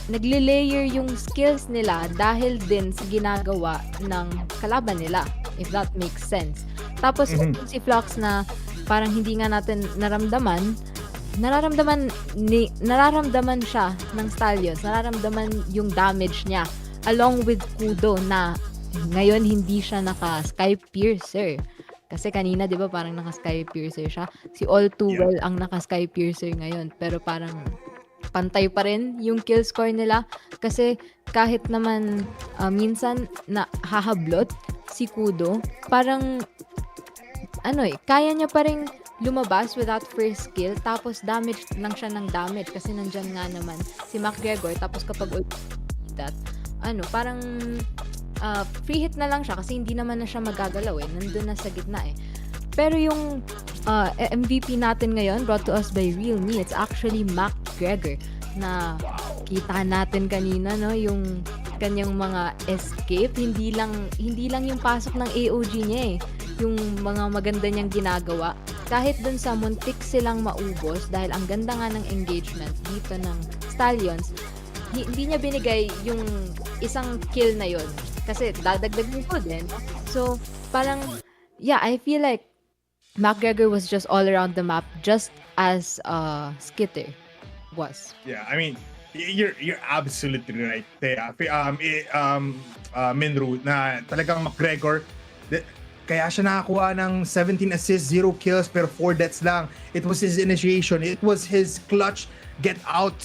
nagle-layer yung skills nila dahil din sa ginagawa ng kalaban nila, if that makes sense. Tapos si Flux na parang hindi nga natin nararamdaman siya ng Stallions, nararamdaman yung damage niya along with Kudo na ngayon hindi siya naka-Sky Piercer. Kasi kanina 'di ba parang naka-Sky Piercer siya. Si All Too Well ang naka-Sky Piercer ngayon, pero parang pantay pa rin yung kill score nila kasi kahit naman minsan na hahablot si Kudo, parang kaya niya pa rin lumabas without first kill, tapos damage lang siya ng damage kasi nandyan nga naman si McGregor. Tapos kapag that, parang free hit na lang siya kasi hindi naman na siya magagalaw eh, nandun na sa gitna eh. Pero yung MVP natin ngayon, brought to us by Real Me, it's actually McGregor na kita natin kanina, no, yung kanyang mga escape, hindi lang yung pasok ng AOG niya eh, yung mga maganda niyang ginagawa. Kahit dun sa muntik silang maubos dahil ang ganda nga ng engagement dito ng Stallions, hindi niya binigay yung isang kill na yon kasi dadagdag ko din. So, parang, yeah, I feel like McGregor was just all around the map just as Skitter was. Yeah, I mean, you're absolutely right there. Minru, na talagang McGregor, kaya siya nakakuha ng 17 assists, 0 kills, pero 4 deaths lang. It was his initiation. It was his clutch get out,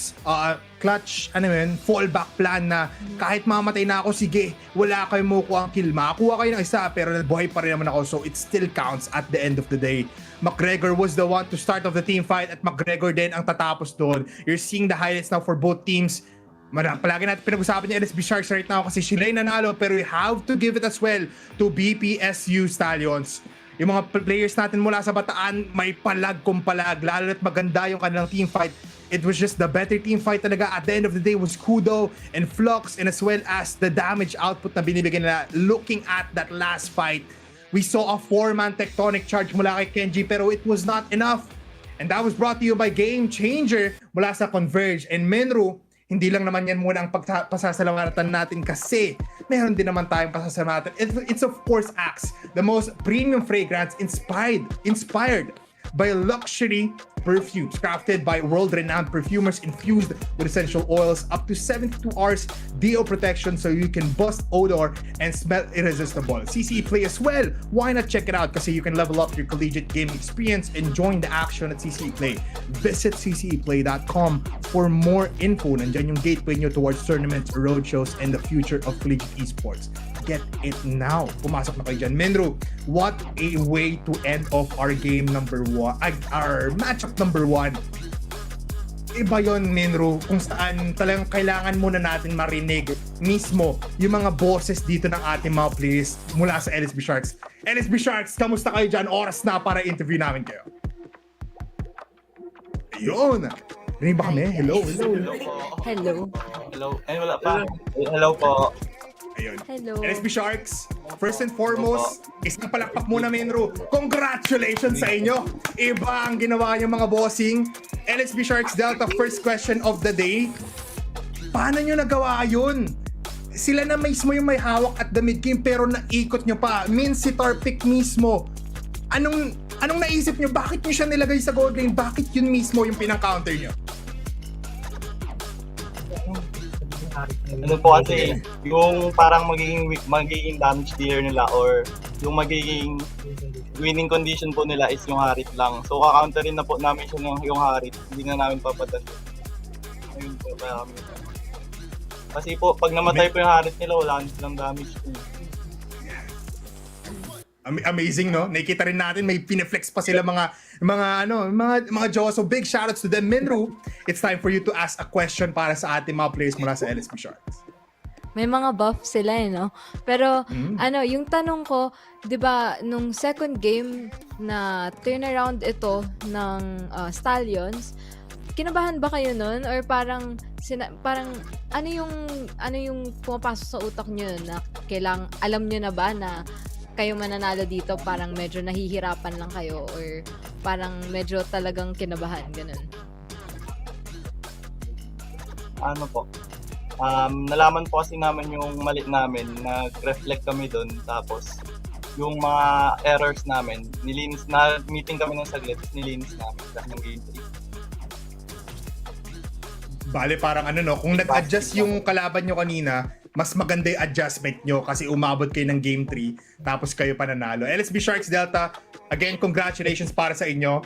fallback plan na kahit mamatay na ako, sige, wala kayo mo kuha ang kill. Makakuha kayo ng isa, pero buhay pa rin naman ako. So it still counts at the end of the day. McGregor was the one to start off the team fight at McGregor din ang tatapos doon. You're seeing the highlights now for both teams. Palagi natin pinag-usapan yung LSB Sharks right now kasi sila yung nanalo, pero we have to give it as well to BPSU Stallions. Yung mga players natin mula sa Bataan, may palag kung palag, lalo na't maganda yung kanilang team fight. It was just the better team fight talaga. At the end of the day was Kudo and Flux, and as well as the damage output na binibigyan nila. Looking at that last fight, we saw a 4-man tectonic charge mula kay Kenji, pero it was not enough. And that was brought to you by Game Changer mula sa Converge. And Menru, hindi lang naman yan muna ang pasasalamatan natin kasi meron din naman tayong pasasalamatan. It's of course Axe, the most premium fragrance inspired by luxury perfumes crafted by world-renowned perfumers infused with essential oils, up to 72 hours DO protection so you can bust odor and smell irresistible. CCE Play as well. Why not check it out? Kasi you can level up your collegiate gaming experience and join the action at CCE Play. Visit cceplay.com for more info. Nandyan yung gateway nyo towards tournaments, roadshows, and the future of collegiate esports. get it now. Pumasok na kayo dyan. Menru, what a way to end off our game number 1, our matchup number 1. Iba yon, Menru, kung saan talagang kailangan muna natin marinig mismo yung mga boses dito ng ating mga players mula sa LSB Sharks. LSB Sharks, kamusta kayo dyan? Oras na para interview namin kayo. Ayun! Rinig ba kami? Hello. Hello. Ay, wala pa. Hello po. Ayun. Hello. LSB Sharks, first and foremost, isang palakpak muna, Menru. Congratulations sa inyo! Iba ang ginawa niyo mga bossing. LSB Sharks Delta, first question of the day. Paano nyo nagawa yun? Sila na mismo yung may hawak at the mid game pero naikot nyo pa. Si Tarpik mismo. Anong naisip nyo? Bakit nyo siya nilagay sa gold lane? Bakit yun mismo yung pinang-counter nyo? Ano po kasi, yung parang magiging damage dealer nila or yung magiging winning condition po nila is yung Harit lang. So kakounterin na po namin siya yung Harit. Hindi na namin papadala. Ayun po, kaya kami. Kasi po, pag namatay po yung Harit nila, wala na silang damage po. Amazing, no? Nakikita rin natin may pineflex pa sila mga Jaws. So big shoutouts to them. Menru, it's time for you to ask a question para sa ating mga players mula sa LSB Sharks. May mga buff sila no? Pero yung tanong ko, 'di ba, nung second game na turnaround ito ng Stallions, kinabahan ba kayo nun or parang ano yung pumapasok sa utak niyo na alam niyo na ba na kayo mananalo dito, parang medyo nahihirapan lang kayo or parang medyo talagang kinabahan, ganun? Ano po? Nalaman po kasi namin yung mali namin, nag-reflect kami doon, tapos yung mga errors namin, meeting kami ng saglit, nilinis namin dahil ng game 3. Bale, parang kung nag-adjust yung kalaban nyo kanina, mas maganda yung adjustment nyo kasi umabot kayo ng game 3 tapos kayo pananalo. LSB Sharks Delta, again, congratulations para sa inyo.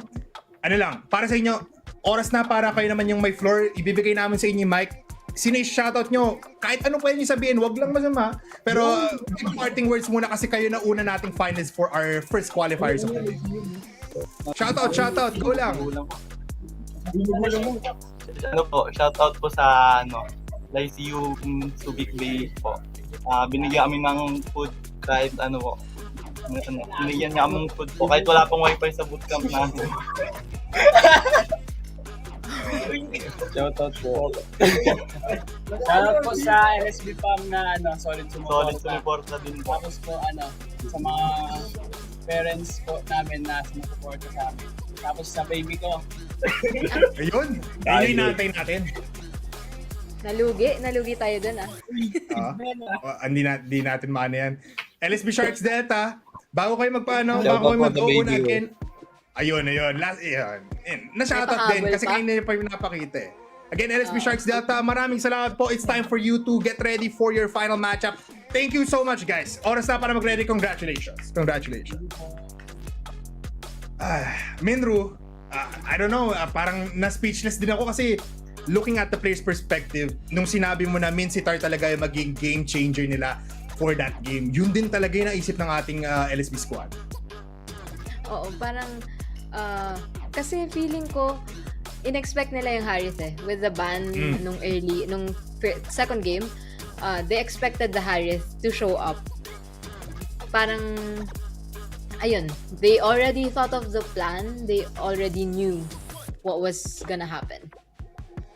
Para sa inyo, oras na para kayo naman yung may floor. Ibibigay namin sa inyo yung mic. Sino yung shoutout nyo? Kahit ano pwede nyo sabihin, wag lang masama. Pero parting words muna kasi kayo na una nating finals for our first qualifiers of the day. Shoutout, go lang. Shoutout po sa Lyceum Subic Bay po. Binigyan kami ng food kahit binigyan niya kami ng food po kahit wala pang wifi sa bootcamp namin. Shoutout po. Shoutout po sa LSB Pam na solid sumuporta din po. Tapos po sa mga parents po namin na sumuporta sa amin. Tapos sa baby ko. Ayun, yun yung natin natin. Nalugi tayo dun Hindi natin maano yan. LSB Sharks Delta, bago kayo mag-open again. Ayun. Na-shoutout din kasi kanina pa yung napakita eh. Again, LSB Sharks Delta, maraming salamat po. It's time for you to get ready for your final matchup. Thank you so much, guys. Oras na para mag-ready. Congratulations. Menru, I don't know, parang na-speechless din ako kasi looking at the player's perspective, nung sinabi mo na Sitar talaga yung maging game changer nila for that game, yun din talaga yung naisip ng ating LSB squad. Oo, parang kasi feeling ko in-expect nila yung Harith with the ban nung second game. They expected the Harith to show up. Parang ayun, they already thought of the plan. They already knew what was gonna happen.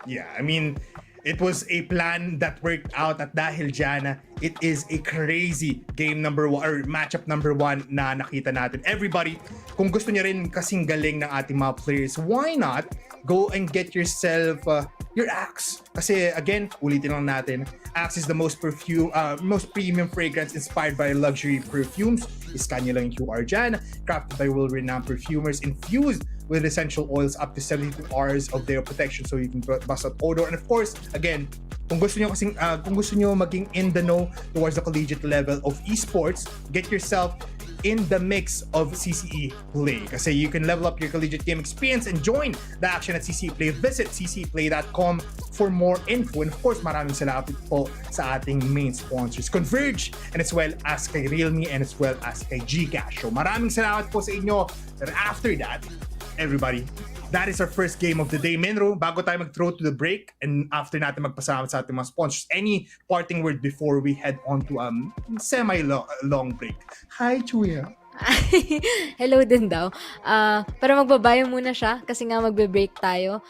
Yeah, I mean, it was a plan that worked out at dahil dyan, it is a crazy game number 1 or matchup number 1 na nakita natin. Everybody, kung gusto niyo rin kasing galing ng ating mga players, why not go and get yourself your Axe? Kasi again, ulitin lang natin, Axe is the most premium fragrance inspired by luxury perfumes. Iskan nyo lang yung QR dyan. Crafted by world-renowned perfumers, infused with essential oils up to 72 hours of their protection so you can bust out odor. And of course, again, Kung gusto nyo kasing, kung gusto nyo maging in the know towards the collegiate level of esports, get yourself in the mix of CCE Play. Kasi you can level up your collegiate game experience and join the action at CCE Play. Visit ccplay.com for more info. And of course, maraming salamat po sa ating main sponsors, Converge, and as well as kay Realme, and as well as kay Gcash. So maraming salamat po sa inyo. But after that, everybody, that is our first game of the day. Menro, bago tayo mag-throw to the break and after natin magpasalamat sa ating mga sponsors, any parting word before we head on to semi-long break? Hi, Chuya. Hello din daw. Para magbabayo muna siya kasi nga magbe-break tayo.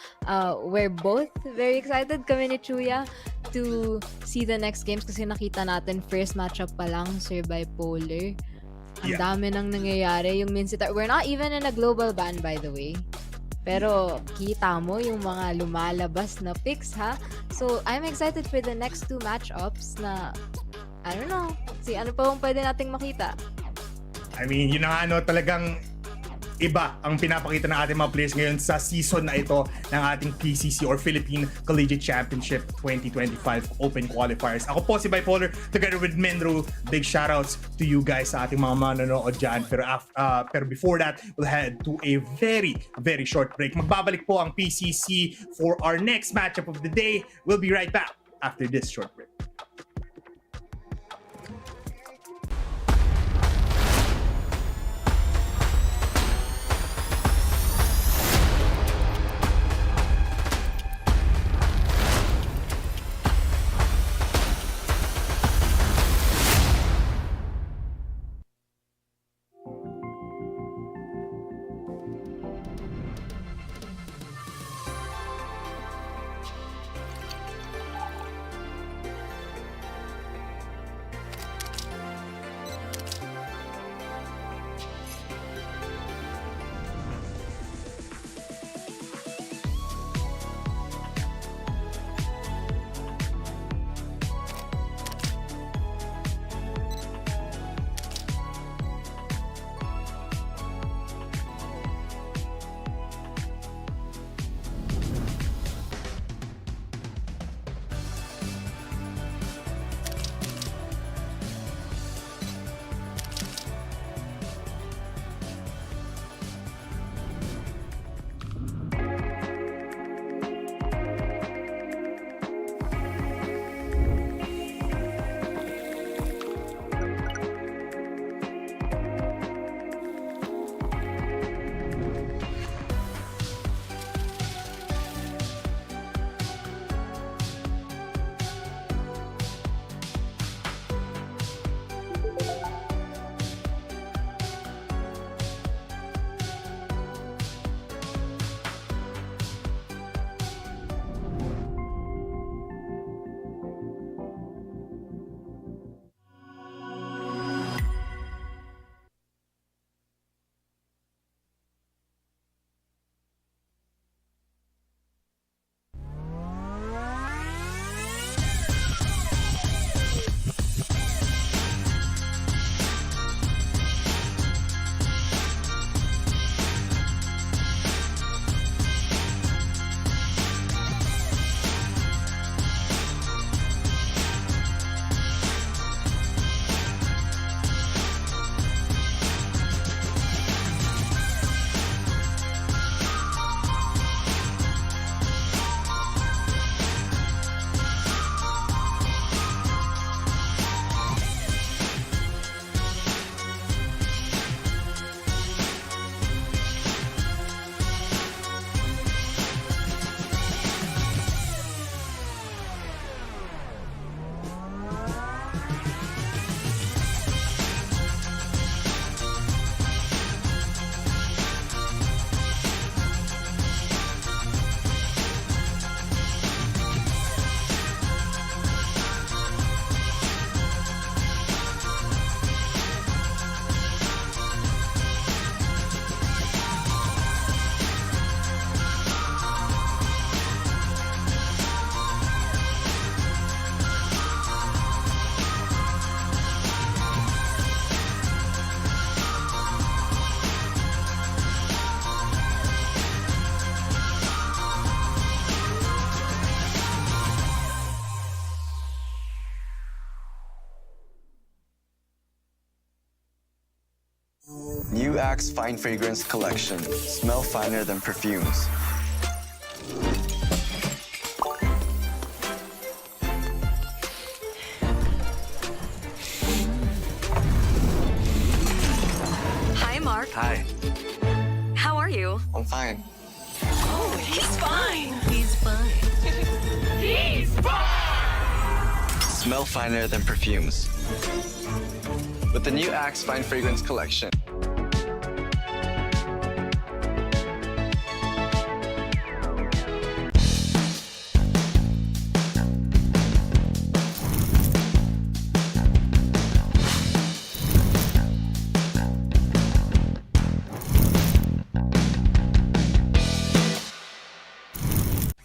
We're both very excited, kami ni Chuya, to see the next games kasi nakita natin first matchup pa lang, Sir Bipolar. Ang dami nang nangyayari. Yung Minsitar, we're not even in a global ban, by the way. Pero kita mo yung mga lumalabas na picks, ha? So, I'm excited for the next two matchups na, I don't know, ano pa bang pwede nating makita? I mean, yun na nga, talagang iba ang pinapakita ng ating mga players ngayon sa season na ito ng ating PCC or Philippine Collegiate Championship 2025 Open Qualifiers. Ako po si Bipolar together with Menro. Big shoutouts to you guys sa ating mga manonood dyan. Pero before that, we'll head to a very, very short break. Magbabalik po ang PCC for our next matchup of the day. We'll be right back after this short break. new Axe Fine Fragrance Collection. Smell finer than perfumes. Hi, Mark. Hi, How are you? I'm fine. Oh, he's fine. He's fine. He's fine! Smell finer than perfumes. With the new Axe Fine Fragrance Collection.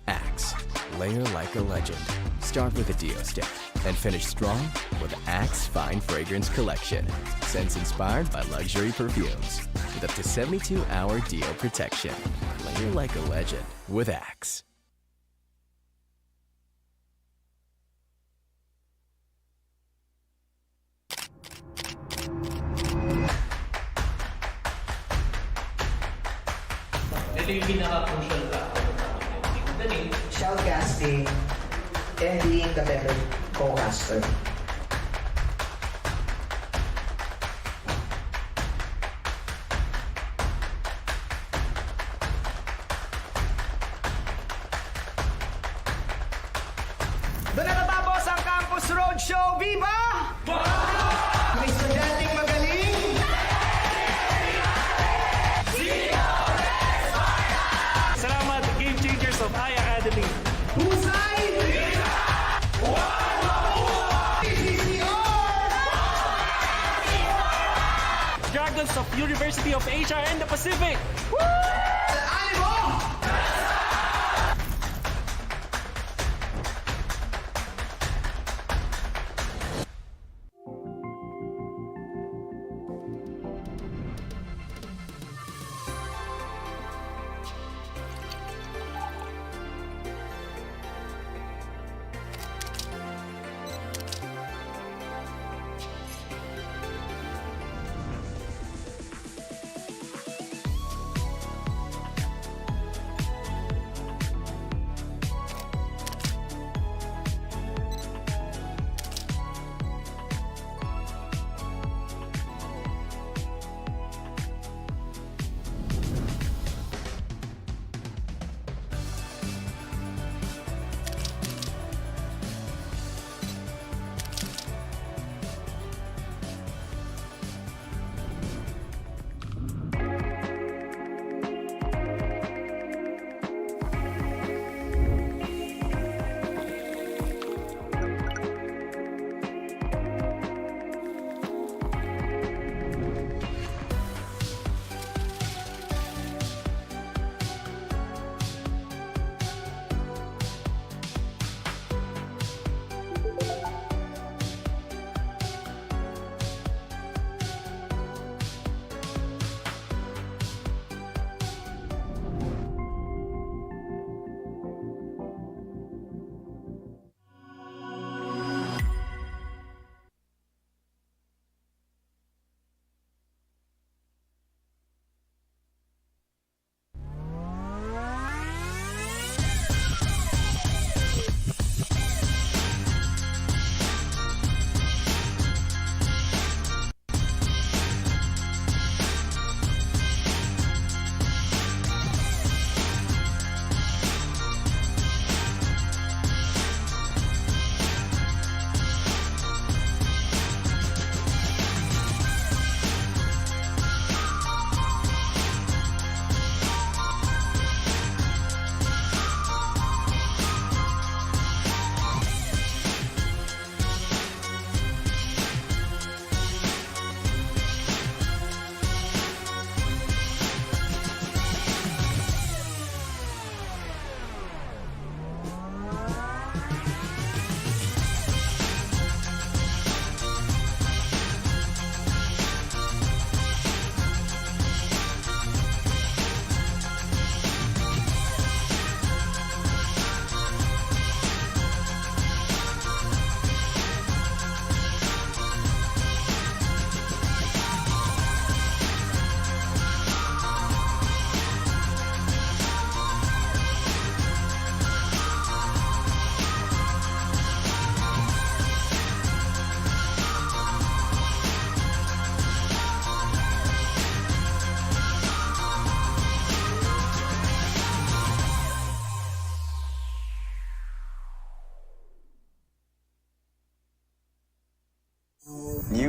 Axe, layer like a legend. Start with a deo stick and finish strong with Axe Fine Fragrance Collection. Scents inspired by luxury perfumes with up to 72-hour deo protection. Layer like a legend with Axe. Ito yung pinaka-crucial factor namin. Magaling. Shoutcasting and being the better co-caster. Doon na natapos ang Campus Roadshow. Viva! May estudyanteng magaling. Salamat, Game Changers of iAcademy. Husay! PCC Dragons of University of Asia and the Pacific. Animo!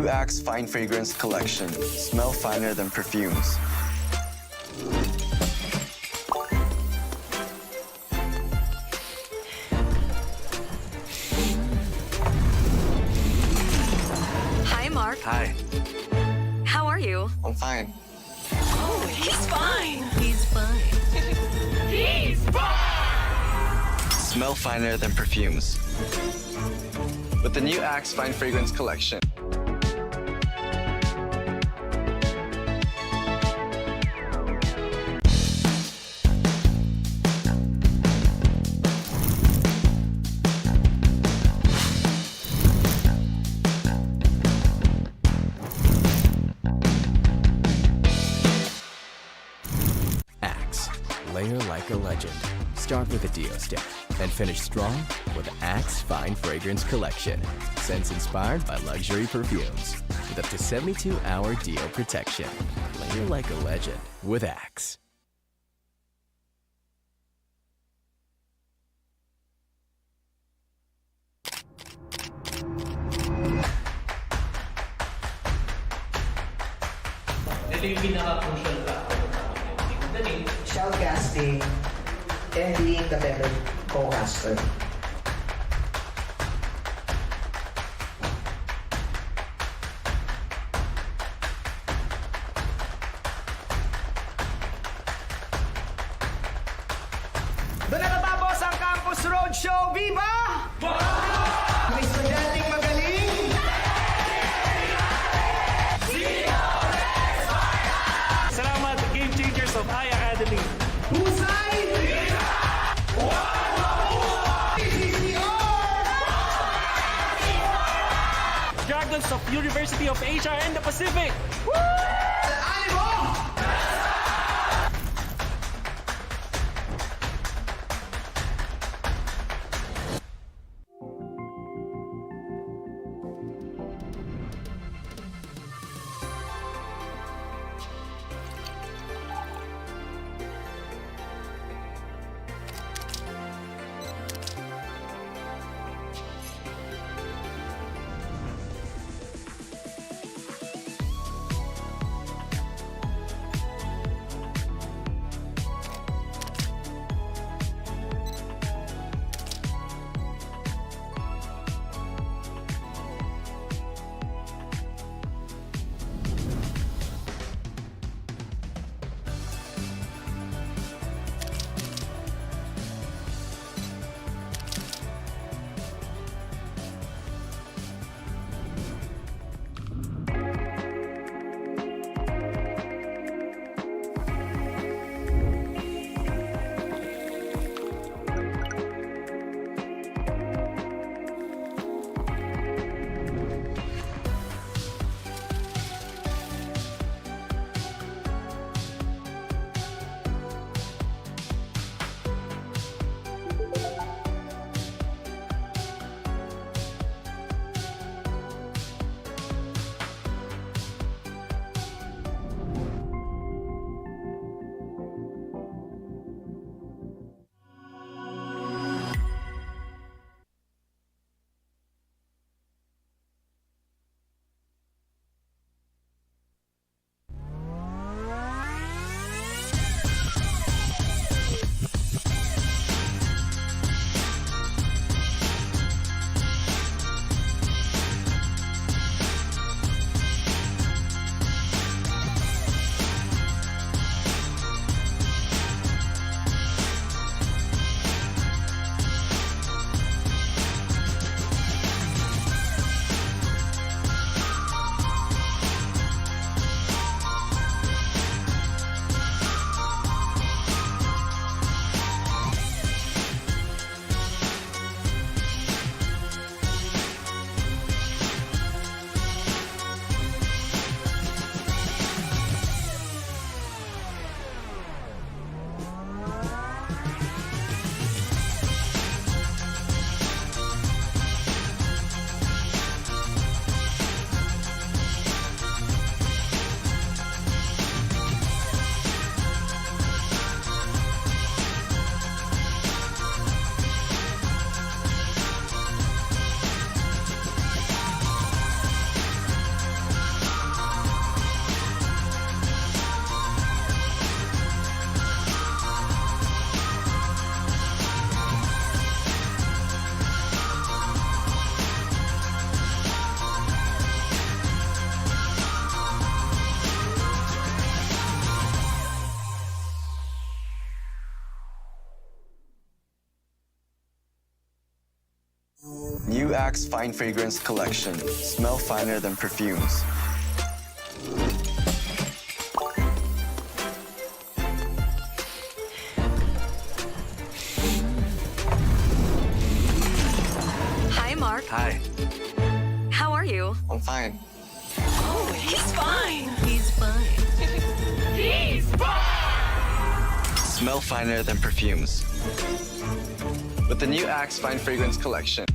new Axe Fine Fragrance Collection. Smell finer than perfumes. Hi, Mark. Hi, How are you? I'm fine. Oh, he's fine. He's fine. He's fine! Smell finer than perfumes. With the new Axe Fine Fragrance Collection. Axe, layer like a legend. Start with a deo stick and finish strong with Axe Fine Fragrance Collection. Scents inspired by luxury perfumes with up to 72-hour deo protection. Layer like a legend with Axe. Ito yung pinaka-crucial factor namin. Hindi ko galing. Shoutcasting and being the better co-caster. Doon na natapos ang Campus Roadshow. Viva! Ang estudyanteng magaling. Salamat, Game Changers of I Academy. Husay! Dragons of University of Asia and the Pacific. Ánimo! new Axe Fine Fragrance collection. Smell finer than perfumes. Hi, Mark. Hi, How are you? I'm fine. Oh, he's fine. He's fine. He's fine. Smell finer than perfumes. With the new Axe Fine Fragrance collection.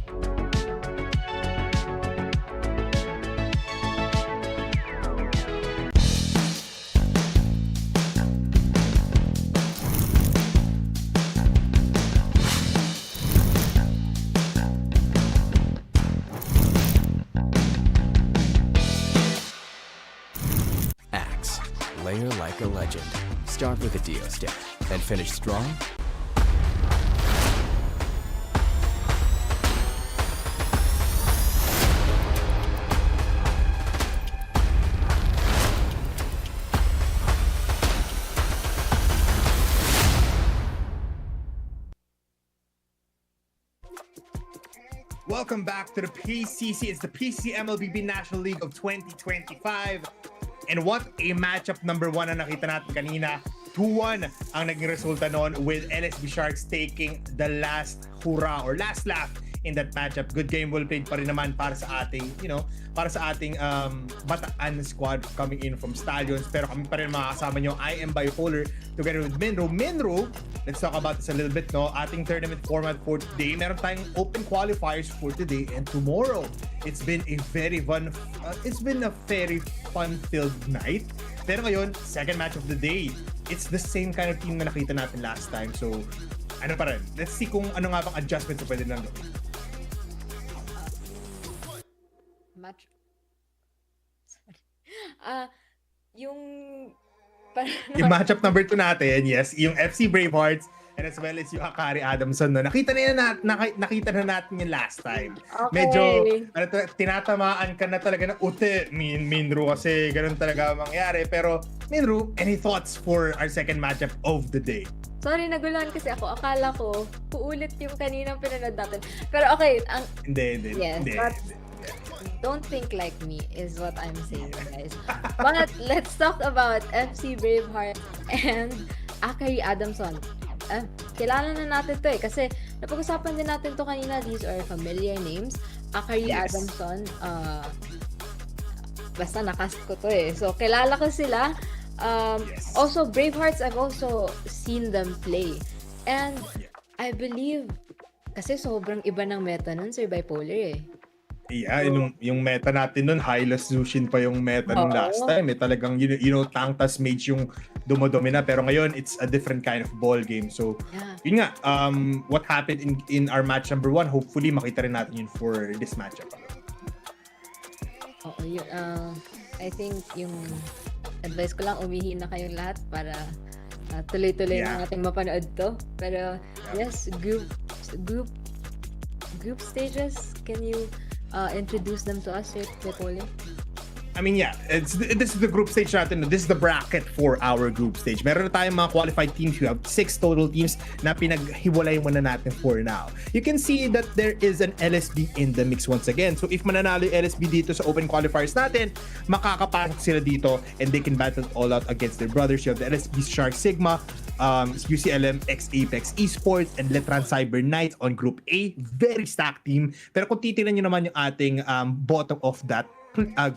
Axe, layer like a legend. Start with a Dio stick and finish strong. Welcome back to the PCC. It's the PCC MLBB National League of 2025. And what a matchup number 1 na nakita natin kanina. 2-1 ang naging resulta noon with LSB Sharks taking the last hurrah or last laugh in that matchup. Good game, well played pa rin naman para sa ating, Bataan squad coming in from Stallions. Pero kami pa rin makakasama nyo. I am bipolar together with Minro. Minro, let's talk about this a little bit, no? Ating tournament format for today. Meron tayong open qualifiers for today and tomorrow. It's been a very fun fun-filled night. Pero ngayon, second match of the day. It's the same kind of team na nakita natin last time. So, ano pa rin? Let's see kung ano nga bang adjustments na pwede nang gawin. Match. Sorry. Yung Yung matchup number 2 natin, yes, yung FC Bravehearts and as well as yung Akari Adamson. No? Nakita na natin yung last time. Okay. Medyo tinatamaan ka na talaga na ute, Minru, kasi ganun talaga mangyari. Pero Minru, any thoughts for our second matchup of the day? Sorry, naguluhan kasi ako. Akala ko, uulit yung kaninang pinanood natin. Pero okay, Hindi. Yes, but don't think like me is what I'm saying, guys. But let's talk about FC Braveheart and Akari Adamson. Kilala na natin to kasi napag-usapan din natin to kanina. These are familiar names. Akari Adamson, basta nakast ko to so kilala ko sila. Also, Bravehearts, I've also seen them play. And I believe, kasi sobrang iba ng meta nun, Sir Bipolar Yeah, yung meta natin nun, Hylas Zushin pa yung meta nung last time. Talagang, Tangtas Mage yung dumodomina. Pero ngayon, it's a different kind of ball game. So, yun nga, what happened in our match number 1, hopefully makita rin natin yun for this matchup. I think yung advice ko lang, umihi na kayong lahat para tuloy-tuloy na natin mapanood to. Pero, yes, group stages, can you introduce them to us, Sir Pepole? I mean, this is the group stage natin. This is the bracket for our group stage. Meron na tayong mga qualified teams. We have 6 total teams na pinaghiwalay muna natin for now. You can see that there is an LSB in the mix once again. So if mananalo yung LSB dito sa open qualifiers natin, makakapasok sila dito and they can battle all out against their brothers. You have the LSB Shark Sigma, UCLM X Apex Esports, and Letran Cyber Knights on Group A. Very stacked team. Pero kung titignan nyo naman yung ating bottom of that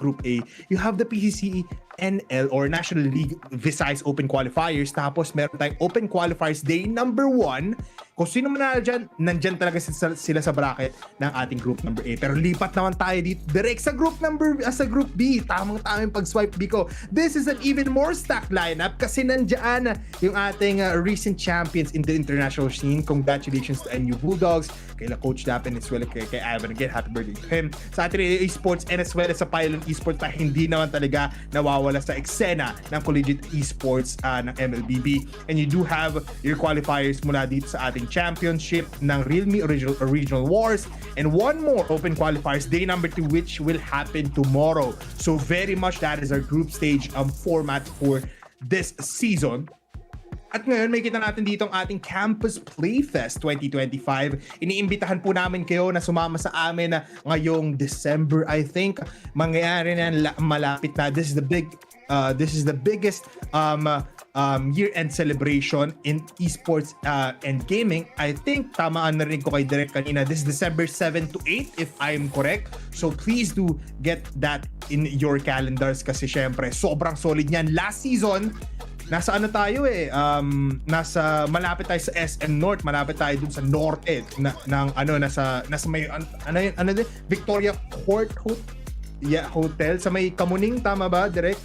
Group A, you have the PCC NL or National League Visayas Open Qualifiers. Tapos meron tayong Open Qualifiers Day number 1. Kung sino man nandyan talaga sila sa bracket ng ating group number A. Pero lipat naman tayo dito direct sa group B. Tamang-tamang pag-swipe B ko. This is an even more stacked lineup kasi nandyan yung ating recent champions in the international scene. Congratulations to NU Bulldogs, kay Coach Dapen, as well kay Ivan. Again, happy birthday to him. Sa ating esports and as well as sa Pylon Esports na hindi naman talaga nawawala sa eksena ng Collegiate Esports ng MLBB. And you do have your qualifiers mula dito sa ating championship ng Realme Original Wars and one more open qualifiers day number 2 which will happen tomorrow. So very much that is our group stage format for this season. At ngayon, may kita natin dito ang ating Campus Playfest 2025. Iniimbitahan po namin kayo na sumama sa amin na ngayong December, I think. Mangyayari na malapit na. This is the biggest year-end celebration in esports and gaming. I think tamaan na rin ko kay Direk kanina. This is December 7 to 8 if I'm correct. So please do get that in your calendars kasi syempre sobrang solid niyan. Last season, nasa ano tayo nasa malapit tayo sa SM North, malapit tayo dun sa norte nasa may Victoria Court Hotel sa may Kamuning, tama ba, Direk?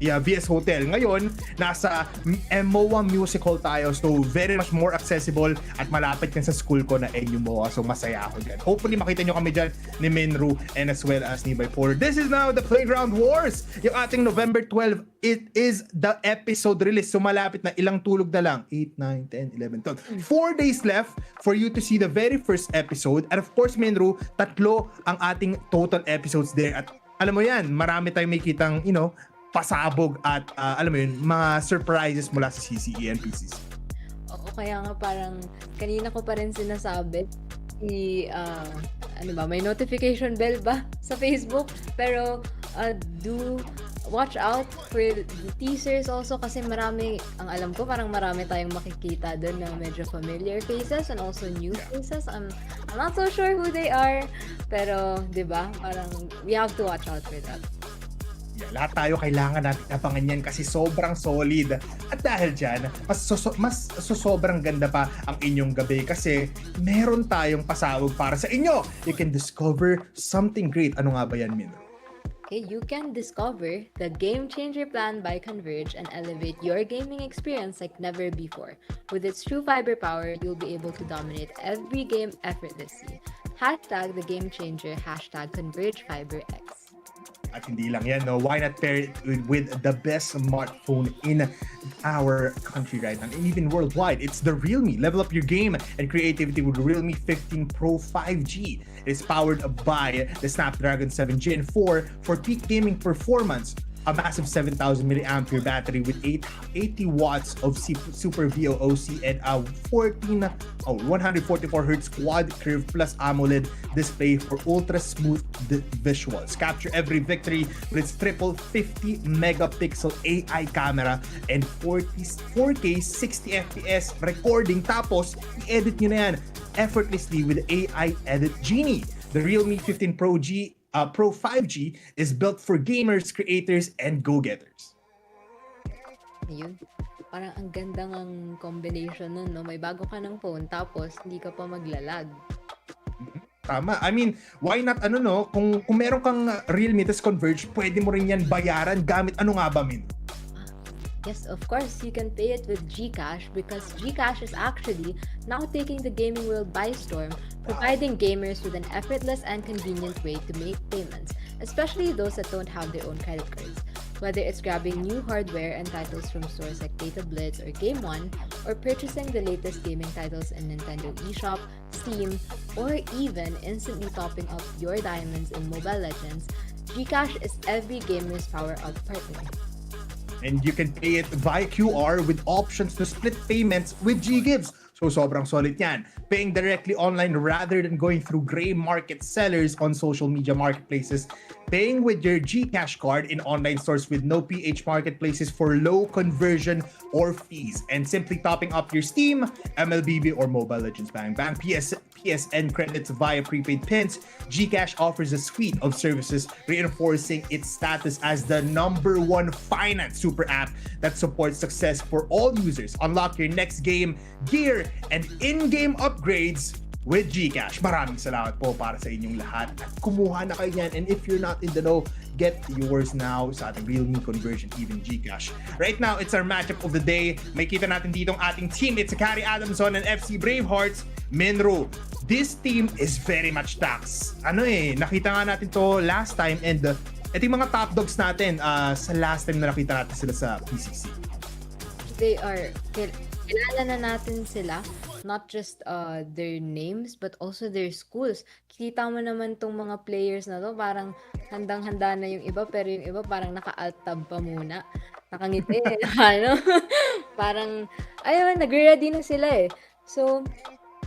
Yeah, VS Hotel. Ngayon, nasa MOA Music Hall tayo. So, very much more accessible at malapit yan sa school ko na SM MOA. So, masaya ako dyan. Hopefully, makita nyo kami dyan ni Minru and as well as ni By4. This is now the Playground Wars. Yung ating November 12, it is the episode release. So, malapit na, ilang tulog na lang. 8, 9, 10, 11, 12. 4 days left for you to see the very first episode. And of course, Minru, 3 ang ating total episodes there. At alam mo yan, marami tayong may kitang, pasabog at alam mo yun, mga surprises mula sa CCE and PCC. Oo, kaya nga parang kanina ko pa rin sinasabi may notification bell ba sa Facebook? Pero do watch out for the teasers also kasi marami, ang alam ko parang marami tayong makikita doon na medyo familiar faces and also new faces. I'm not so sure who they are, pero 'di ba? Parang we have to watch out for that. Lahat tayo kailangan natin abangan yan kasi sobrang solid. At dahil dyan, mas sobrang ganda pa ang inyong gabi kasi meron tayong pasabog para sa inyo. You can discover something great. Ano nga ba yan, Min? Okay, you can discover the Game Changer plan by Converge and elevate your gaming experience like never before. With its true fiber power, you'll be able to dominate every game effortlessly. # the Game Changer, #ConvergeFiberX. At hindi lang yan, no? Why not pair it with the best smartphone in our country right now and even worldwide? It's the Realme. Level up your game and creativity with Realme 15 Pro 5G. It is powered by the Snapdragon 7 Gen 4 for peak gaming performance. A massive 7,000 mAh battery with 80 watts of Super VOOC and a 144Hz quad curve plus AMOLED display for ultra smooth visuals. Capture every victory with its triple 50 megapixel AI camera and 4K 60 FPS recording. Tapos, i-edit nyo na yan effortlessly with AI Edit Genie. The Realme 15 Pro 5G is built for gamers, creators, and go-getters. Ayun. Parang ang ganda ng combination nun, no? May bago ka ng phone, tapos hindi ka pa maglalag. Tama. I mean, why not, kung meron kang Realme tas Converge, pwede mo rin yan bayaran gamit ano nga ba, Min? Yes, of course, you can pay it with GCash because GCash is actually now taking the gaming world by storm, providing gamers with an effortless and convenient way to make payments, especially those that don't have their own credit cards. Whether it's grabbing new hardware and titles from stores like Data Blitz or Game One, or purchasing the latest gaming titles in Nintendo eShop, Steam, or even instantly topping up your diamonds in Mobile Legends, GCash is every gamer's power-up partner. And you can pay it via QR with options to split payments with GGives. So sobrang solid yan. Paying directly online rather than going through gray market sellers on social media marketplaces. Paying with your GCash card in online stores with no PH marketplaces for low conversion or fees. And simply topping up your Steam, MLBB, or Mobile Legends Bang Bang PSN credits via prepaid pins. GCash offers a suite of services reinforcing its status as the #1 finance super app that supports success for all users. Unlock your next game, gear, and in-game upgrades with GCash. Maraming salamat po para sa inyong lahat. At kumuha na kayo yan. And if you're not in the know, get yours now sa ating Realme Conversion, even GCash. Right now, it's our matchup of the day. May kita natin dito ang ating team. It's Kari Adamson and FC Bravehearts. Minro, this team is very much taxed. Nakita nga natin to last time and ito yung mga top dogs natin sa last time na nakita natin sila sa PCC. They are, kilala na natin sila. Not just their names but also their schools. Kita mo naman tong mga players na to, parang handang-handa na yung iba, pero yung iba parang naka-alt tab pa muna. Nakangiti, ano? Parang, ayun, nagre-ready na sila eh. So,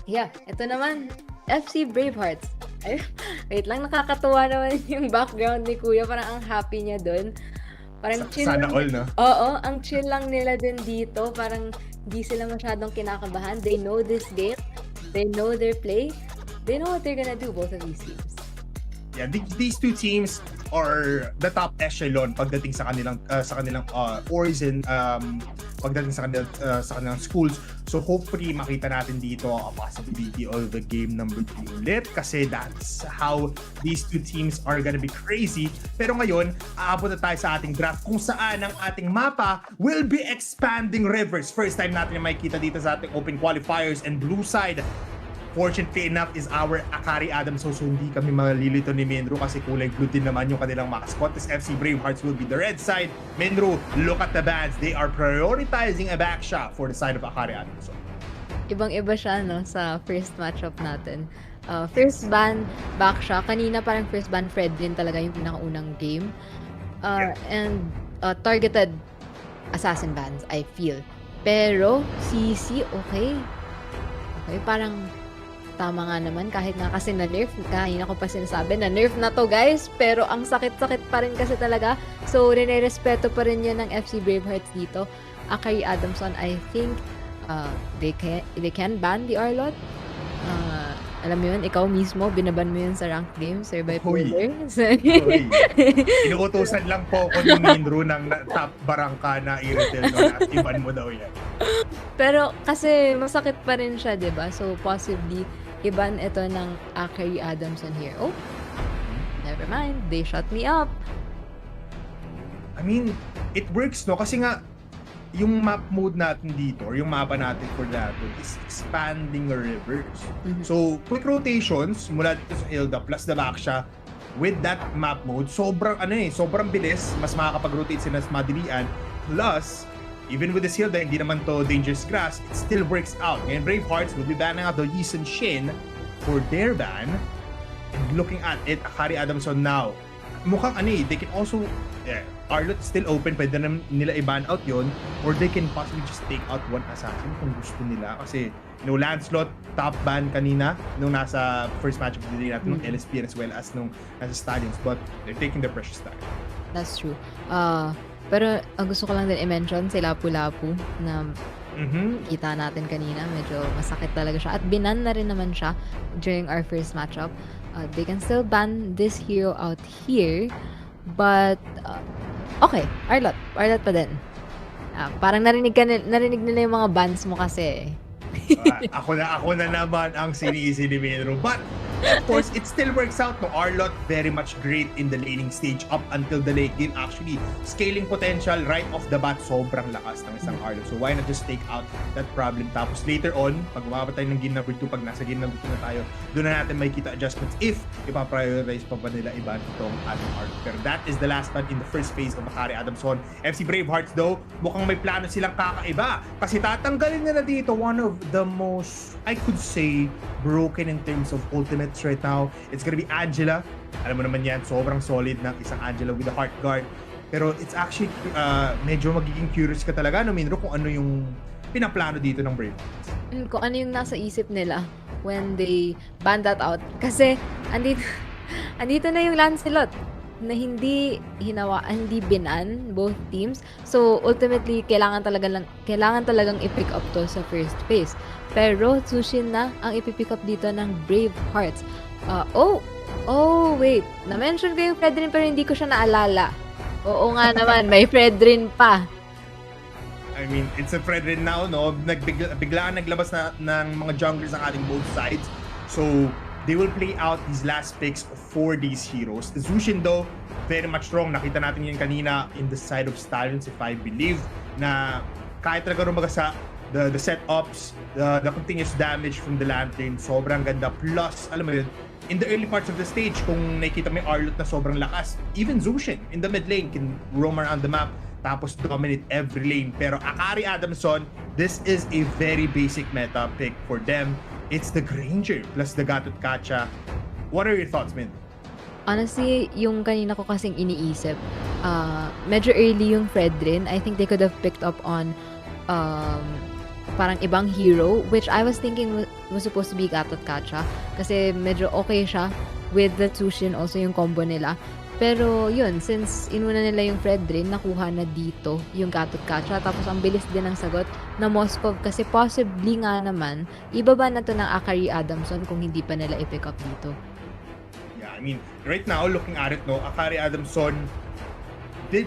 yeah, ito naman, FC Bravehearts. Ay, wait lang, nakakatuwa naman yung background ni Kuya. Parang ang happy niya dun. Parang chill Sana lang. all, no? Oo, ang chill lang nila din dito. Parang di sila masyadong kinakabahan. They know this game. They know their play. They know what they're gonna do, both of these teams. Yeah, these two teams are the top echelon pagdating sa kanilang origin, pagdating sa kanilang schools. So hopefully makita natin dito a possibility of the game number 3 ulit, kasi that's how these two teams are gonna be crazy. Pero ngayon, aabot na tayo sa ating draft kung saan ang ating mapa will be expanding rivers. First time natin yung makikita dito sa ating open qualifiers, and blue side, fortunately enough, is our Akari Adams. So hindi kami malilito ni Menro kasi kulay blue din naman yung kanilang mascot. This FC Bravehearts will be the red side. Menro, look at the bands. They are prioritizing a back shot for the side of Akari Adams. Ibang-iba siya, no, sa first matchup natin. First ban, back shot. Kanina parang first ban Fred din talaga yung pinakaunang game. And targeted assassin bans, I feel. Pero, CC, okay. Okay, parang tama nga naman, kahit nga kasi na-nerf, kanina ko pa sinasabi, na-nerf na to guys, pero ang sakit-sakit pa rin kasi talaga. So, rinerespeto pa rin yun ng FC Bravehearts dito. Akari Adamson, I think, they can ban the Arlot. Alam mo yun, ikaw mismo, binaban mo yun sa ranked game, Sir Bipolar. Inuutosan lang po ako ni Minro ng top barangka na i-retail doon at iban mo daw yan. Pero kasi masakit pa rin siya, diba? So, possibly, iban ito ng Akari Adamson here. Oh, never mind. They shut me up. I mean, it works, no? Kasi nga, yung map mode natin dito, or yung mapa natin for that is expanding rivers. So, quick rotations mula dito sa Hilda plus the back siya with that map mode, sobrang sobrang bilis, mas makakapag-rotate sila sa madilian. Plus, even with the Hilda, hindi naman to dangerous grass, it still works out. Ngayon, Bravehearts will be banning out the Yisun Shin for their ban. And looking at it, Akari Adamson now, mukhang they can also, Arlot still open, pwede na nila i-ban out yon, or they can possibly just take out one assassin kung gusto nila. Kasi, Lancelot, top ban kanina, nung nasa first match of the day natin, nung LSP as well as nung nasa Stallions, but they're taking their precious time. That's true. Pero ang gusto ko lang din i-mention si Lapu-Lapu na kita natin kanina, medyo masakit talaga siya. At binan na rin naman siya during our first matchup. They can still ban this hero out here, but okay, Arlot pa din. Parang narinig nila yung mga bans mo kasi. Ako na naman ang sinisi ni Menro. But, of course, it still works out. No, Arlot, very much great in the laning stage up until the late game. Actually, scaling potential right off the bat, sobrang lakas ng isang Arlot. So, why not just take out that problem? Tapos, later on, pag umabot tayo ng game number 2, pag nasa game number 2 na tayo, doon na natin makikita adjustments if ipaprioritize pa ba nila iba itong ating Arlot. Pero that is the last one in the first phase of Akari Adamson. FC Bravehearts, though, mukhang may plano silang kakaiba. Kasi tatanggalin nila dito one of the most, I could say, broken in terms of ultimates right now. It's gonna be Angela. Alam mo naman yan, sobrang solid ng isang Angela with the heart guard. Pero it's actually, medyo magiging curious ka talaga, no, Minro, kung ano yung pinaplano dito ng Brave. Kung ano yung nasa isip nila when they ban that out. Kasi, andito na yung Lancelot na hindi binan both teams. So ultimately kailangan talagang i-pick up to sa first phase. Pero Sushin na ang ipipick up dito ng Bravehearts. Wait, na-mention ko yung Fredrin pero hindi ko siya naalala. Oo nga naman, may Fredrin pa. I mean, it's a Fredrin now, no? Biglaan naglabas ng mga junglers ng ating both sides. So, they will play out these last picks for these heroes. The Zushin, though, very much strong. Nakita natin yun kanina in the side of Stallions, if I believe, na kahit talaga rumaga sa the setups, the continuous damage from the Lantern, sobrang ganda. Plus, alam mo yun, in the early parts of the stage, kung nakikita mo yung Arlot na sobrang lakas, even Zushin in the mid lane can roam around the map, tapos dominate every lane. Pero Akari Adamson, this is a very basic meta pick for them. It's the Granger plus the Gatot Kacha. What are your thoughts, man? Honestly, yung kanina ko kasing iniisip, medyo early yung Fredrin. I think they could have picked up on um, parang ibang hero, which I was thinking was supposed to be Gatot Kacha. Kasi medyo okay siya with the Tsushin, also yung combo nila. Pero yun, since inuna nila yung Fredrin, nakuha na dito yung Gatot Kacha. Tapos ang bilis din ng sagot na Moskov kasi possibly nga naman, ibaba na to ng Akari Adamson kung hindi pa nila i-pick up dito. Yeah, I mean, right now, looking at it, no, Akari Adamson did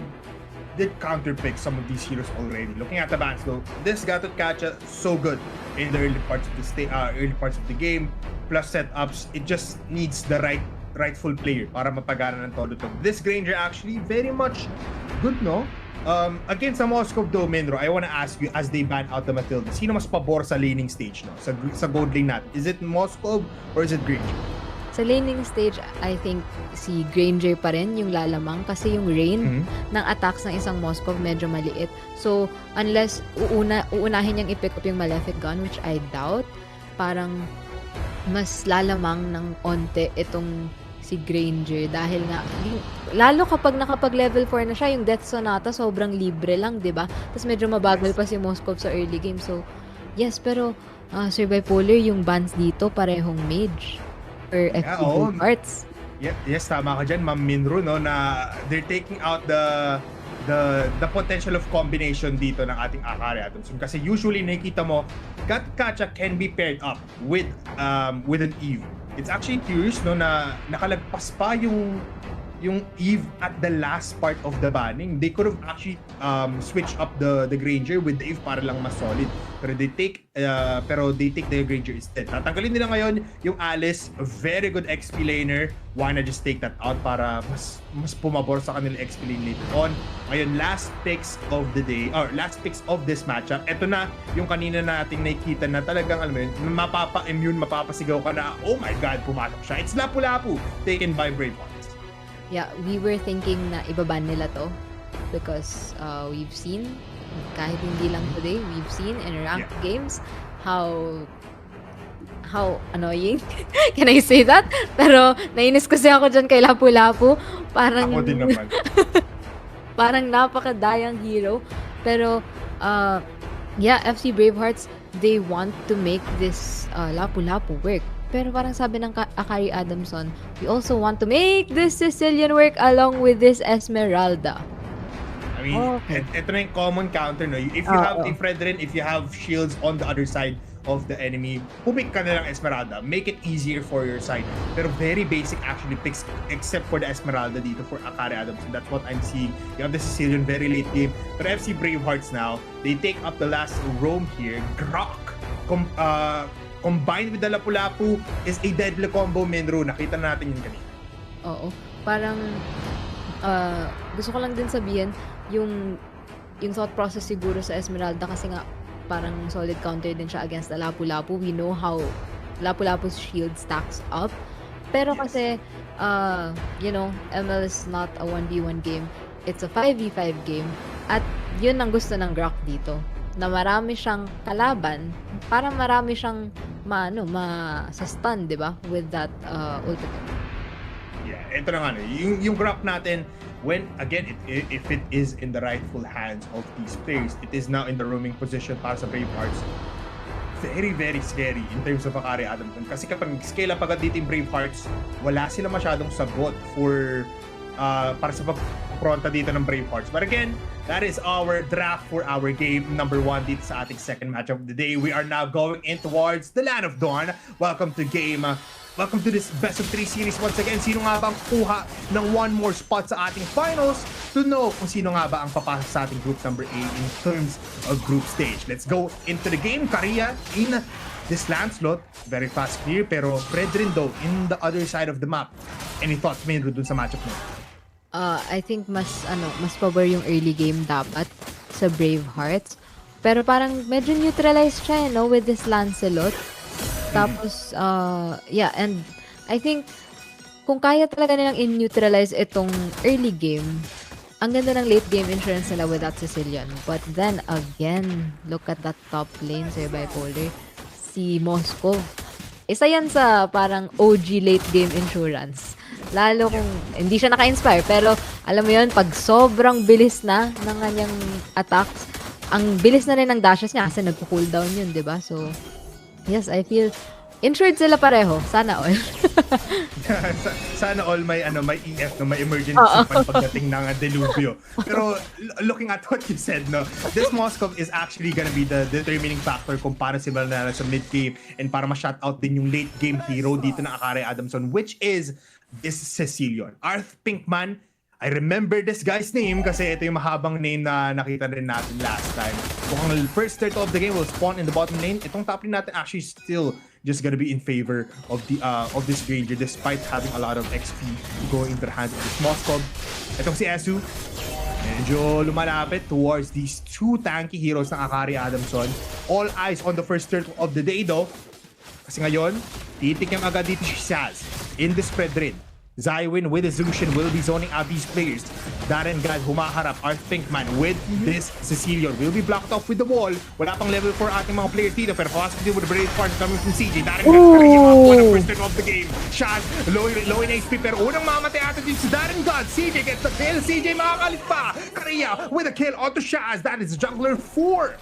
counterpick some of these heroes already. Looking at the bans though, this Gatot Kacha so good in the early parts of the game. Plus setups, it just needs the rightful player para mapagana ng todo to. This Granger actually very much good, no? Against sa Moskov though, Minro, I wanna ask you as they ban out the Matilda, sino mas pabor sa laning stage, no? Sa gold lane natin, is it Moskov or is it Granger? Sa laning stage, I think si Granger pa rin yung lalamang kasi yung range ng attacks ng isang Moskov medyo maliit. So, unless uunahin niyang i-pick up yung Malefic Gun, which I doubt, parang mas lalamang ng onte itong si Granger dahil nga, lalo kapag nakapag-level 4 na siya, yung Death Sonata sobrang libre lang, di ba? Tapos medyo mabagal pa si Moskov sa early game. So, yes, pero Sir Bipolar, yung bans dito parehong mage. Or FC Hearts. Yes, tama ka dyan, Ma'am Minro, no, na they're taking out the potential of combination dito ng ating Akari Adamson. Kasi usually nakikita mo, Gatot Kacha can be paired up with an Eve. It's actually curious, no, na nakalagpas pa yung Eve at the last part of the banning. They could have actually switched up the Granger with the Eve para lang mas solid. Pero they take the Granger instead. Tatanggalin nila ngayon yung Alice, a very good XP laner. Why not just take that out para mas pumabor sa kanila XP lane later on. Ngayon, last picks of the day, or last picks of this matchup. Ito na yung kanina nating nakikita na talagang, alam mo yun, mapapa-immune, mapapasigaw ka na, oh my god, pumatok siya. It's Lapu-Lapu, taken by Braveheart. Yeah, we were thinking na ibaban nila to because we've seen, kahit hindi lang today, we've seen in ranked games how annoying. Can I say that? Pero nainis kasi ako dyan kay Lapu-Lapu. Parang, ako din naman. Parang napakadayang hero. Pero, FC Bravehearts, they want to make this Lapu-Lapu work. Pero parang sabi ng Akari Adamson, we also want to make this Sicilian work along with this Esmeralda. I mean, ito na yung common counter, no? If you have a Fredrin, if you have shields on the other side of the enemy, pumik ka na lang Esmeralda. Make it easier for your side. Pero very basic actually picks, except for the Esmeralda dito for Akari Adamson. That's what I'm seeing. You have the Sicilian very late game. But FC Bravehearts now, they take up the last roam here. Grok! Combined with the Lapu-Lapu is a deadly combo, Minro. Nakita na natin yun kanina. Oo. Parang, gusto ko lang din sabihin, yung thought process siguro sa Esmeralda kasi nga, parang solid counter din siya against the Lapu-Lapu. We know how Lapu-Lapu's shield stacks up. Pero kasi, ML is not a 1v1 game. It's a 5v5 game. At yun ang gusto ng Grok dito. Na marami siyang kalaban, para marami siyang sa-stun, di ba? With that ultimate. Yeah, ito na nga, yung Grok natin, when, again, if it is in the rightful hands of these players, it is now in the roaming position para sa Bravehearts. Very, very scary in terms of Akari Adamson. Kasi kapag scale up agad dito yung Bravehearts, wala sila masyadong sagot para sa pagpronta dito ng Bravehearts. But again, that is our draft for our game number 1 dito sa ating second match of the day. We are now going in towards the Land of Dawn. Welcome to this best of 3 series once again. Sino nga ba ang kuha ng one more spot sa ating finals to know kung sino nga ba ang papasok sa ating group number 8 in terms of group stage. Let's go into the game. Karia in this Lancelot, very fast clear, pero Fredrin though in the other side of the map. Any thoughts, Minro, dun sa matchup mo? I think mas pabor yung early game dapat sa Bravehearts. Pero parang medyo neutralized siya, no, with this Lancelot. Tapos, and I think kung kaya talaga nilang in-neutralize itong early game, ang ganda ng late game insurance nila with that Sicilian. But then again, look at that top lane sa Bipolar. Si Moskov. Isa yan sa parang OG late game insurance Lalo kung hindi siya naka-inspire. Pero alam mo yun, pag sobrang bilis na ng kanyang attacks, ang bilis na rin ng dashes niya kasi nagpo-cooldown yun, di ba? So, yes, I feel insured sila pareho. Sana all. Sana all may EF, may emergency fund pagdating ng delubyo. Pero looking at what you said, no, this Moscow is actually gonna be the determining factor kung paano sila na sa mid game and para ma-shut out din yung late game hero dito na Akari Adamson, which is this Cecilion. Arth Pinkman, I remember this guy's name kasi ito yung mahabang name na nakita rin natin last time. Kung ang first turtle of the game will spawn in the bottom lane, itong top lane natin actually still just gonna be in favor of this Granger despite having a lot of XP going into the hands of this Moskov. Itong si Esu, medyo lumalapit towards these two tanky heroes ng Akari Adamson. All eyes on the first turtle of the day though. Kasi ngayon, titikim agad dito si Shaz in the spread rin. Zywin with his Lucian will be zoning out these players. Darren God humaharap. Arth Pinkman with this Cecilion will be blocked off with the wall. Wala pang level 4 ating mga players dito pero positive with the brave part coming from CJ. Darren God carrying off one of first turn of the game. Shaz low in HP pero unang mamatay ata dito si Darren God. CJ gets the kill. CJ makakalit pa. Karia with a kill onto Shaz. That is jungler 4.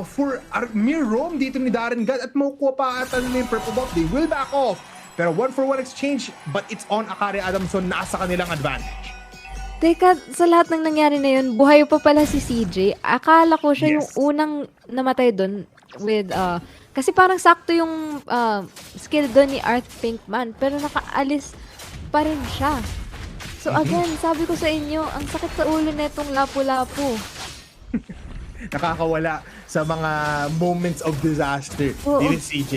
For mere roam dito ni Darren God at makukuha pa ata nila yung purple buff. They will back off. Pero 1-for-1 exchange, but it's on Akari Adamson, nasa kanilang advantage. Teka, sa lahat ng nangyari na yun, buhay pa pala si CJ. Akala ko siya yung unang namatay doon with, kasi parang sakto yung skill doon ni Arth Pinkman, pero nakaalis pa rin siya. So again, sabi ko sa inyo, ang sakit sa ulo na itong lapu-lapu. Nakakawala sa mga moments of disaster. Dito si CJ.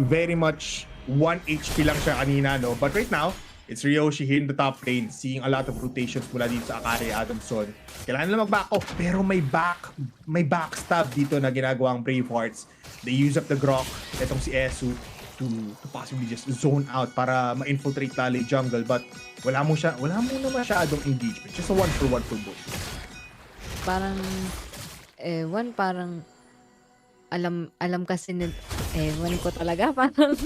Very much 1 HP lang siya kanina, no? But right now, it's Ryoshi here in the top lane, seeing a lot of rotations mula dito sa Akari Adamson. Kailangan nila mag-back off, pero may backstab dito na ginagawa ang Bravehearts. They use up the Grok, etong si Esu, to possibly just zone out para ma-infiltrate tali jungle. But wala mo na masyadong engagement. Just a 1-for-1 for both. Parang, parang alam kasi nila, ewan ko talaga, parang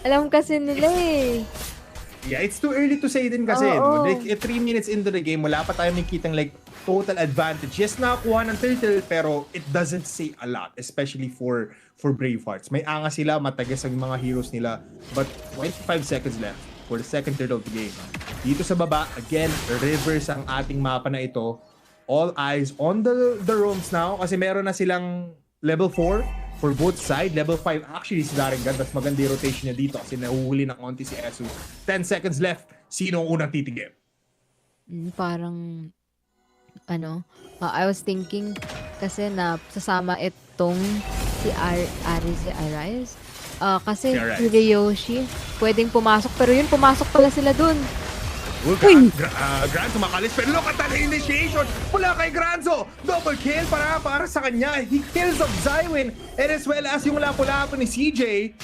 alam kasi nila eh. Yeah, it's too early to say din kasi. No? Like, 3 minutes into the game, wala pa tayo nakikitang like total advantage. Yes, nakakuha ng turtle, pero it doesn't say a lot, especially for Bravehearts. May angas sila, matagas ang mga heroes nila, but 25 seconds left for the second third of the game. Dito sa baba, again, reverse ang ating mapa na ito. All eyes on the roams now kasi meron na silang level 4 for both side. Level 5 actually si Darren God. Mas maganda yung rotation niya dito kasi nahuhuli ng onti si Esu. 10 seconds left. Sino ang unang titigim? Parang, I was thinking kasi na sasama itong si Arise. Kasi si Ryoshi pwedeng pumasok pero yun, pumasok pala sila dun. Granzo makalis pero look at that initiation mula kay Granzo. Double kill para sa kanya. He kills of Zywin and as well as yung lapu-lapu ni CJ.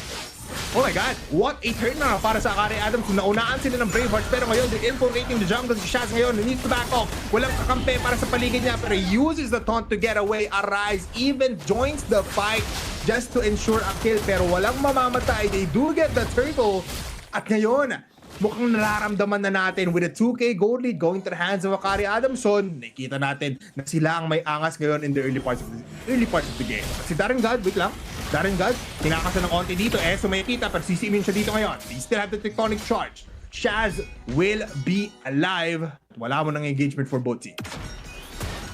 Oh my god, what a turn na para sa Akari Adamson. Naunaan sila ng Bravehearts pero ngayon they're infiltrating the jungle. Si Shaz ngayon needs to back off. Walang kakampi para sa paligid niya pero uses the taunt to get away. Arise even joins the fight just to ensure a kill pero walang mamamatay. They do get the turtle at ngayon mukhang nararamdaman na natin with a 2K gold lead going to the hands of Akari Adamson. Nakikita natin na sila ang may angas ngayon in the early parts of the game. Si Darren God, wait lang. Darren God, kinakasan ng konti dito. So may kita pero sisimin siya dito ngayon. They still have the tectonic charge. Shaz will be alive. Wala mo ng engagement for both teams.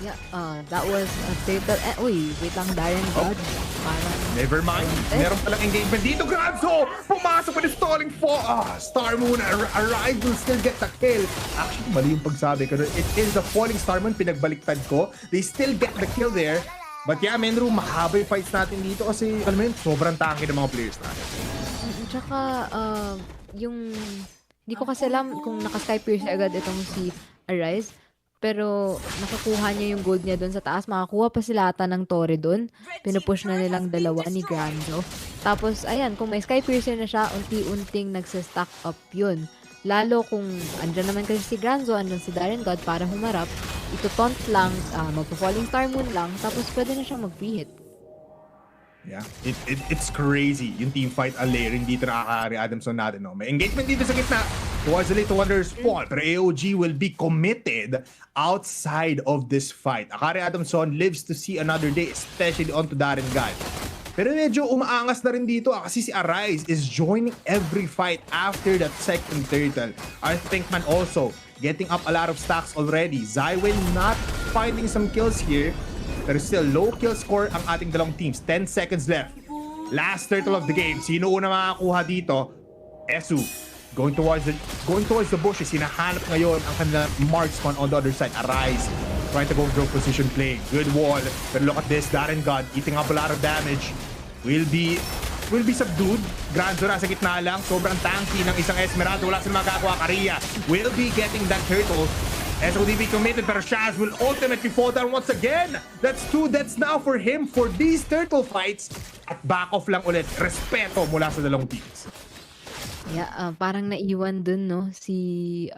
Yeah, that was a fatal. Wait lang, Darren God. Never mind. Meron palang engagement dito. Granzo! Pumasok with the stalling for Star Moon. Arise will still get the kill. Actually, mali yung pagsabi ko. It is the falling Star Moon. Pinagbaliktad ko. They still get the kill there. But yeah, Menru, mahaba yung fights natin dito kasi, alam mo yun, sobrang tanky ng mga players natin. Tsaka, hindi ko kasi alam kung naka-Skypierce agad itong si Arise. Pero nakukuha niya yung gold niya doon sa taas. Makakuha pa sila ata ng Torre doon. Pinupush na nilang dalawa ni Granzo. Tapos, ayan, kung may Skypiercer na siya, unti-unting nagsistack up yun. Lalo kung andyan naman kasi si Granzo, andyan si Darren God para humarap. Ito taunt lang, magpo-falling Star Moon lang, tapos pwede na siyang mag-free hit. Yeah, it's crazy yung team fight layering dito na Akari Adamson natin. No? May engagement dito sa gitna towards the Little Wonders spawn, pero AOG will be committed outside of this fight. Akari Adamson lives to see another day, especially onto Darren God. Pero medyo umaangas na rin dito kasi si Arise is joining every fight after that second turtle. I think man also getting up a lot of stacks already. Zywin not finding some kills here. Pero still, low kill score ang ating dalawang teams. 10 seconds left. Last turtle of the game. Sino una makakuha dito? Esu. Going towards the bushes. Hinahanap ngayon ang kanilang marksman on the other side. Arise. Trying to go draw position play. Good wall. But look at this. Darren God eating up a lot of damage. Will be subdued. Granzo na sa gitna lang. Sobrang tanky ng isang Esmeralda. Wala silang magagawa. Karia will be getting that turtle. SODB committed, pero Shaz will ultimately fall down once again. That's 2 deaths now for him for these turtle fights. At back off lang ulit. Respeto mula sa dalawang teams. Yeah, parang naiwan dun, no? Si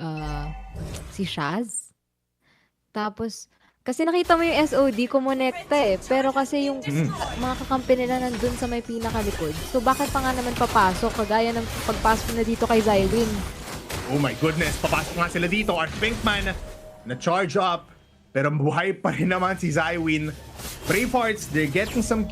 Shaz. Tapos, kasi nakita mo yung SOD kumonekta eh. Pero kasi yung mga kakampi nila nandun sa may pinakalikod. So bakit pa nga naman papasok? Kagaya ng pagpasok na dito kay Zywin. Oh my goodness, papasok nga sila dito. Our Pinkman na charge up, pero buhay pa rin naman si Zywin. Bravehearts, they're getting some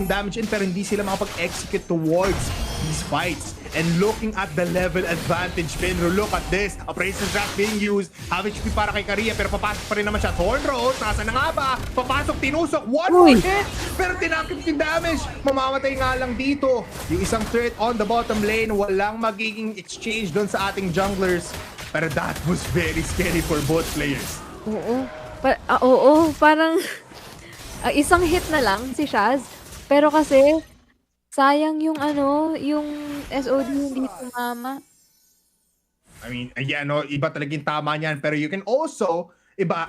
damage in, pero hindi sila makapag-execute towards these fights. And looking at the level advantage, Penro, look at this. Appraisal draft being used. Half HP para kay Karia, pero papasok pa rin naman siya. Thorn Rose, nasa na nga ba? Papasok, tinusok. One more hit, pero tinakip yung damage. Mamamatay nga lang dito. Yung isang threat on the bottom lane, walang magiging exchange doon sa ating junglers. Pero that was very scary for both players. Oo, parang isang hit na lang si Shaz. Pero kasi sayang yung yung SOD hindi tumama. I mean, yeah, no, iba talaga yung tama niyan. Pero you can also, iba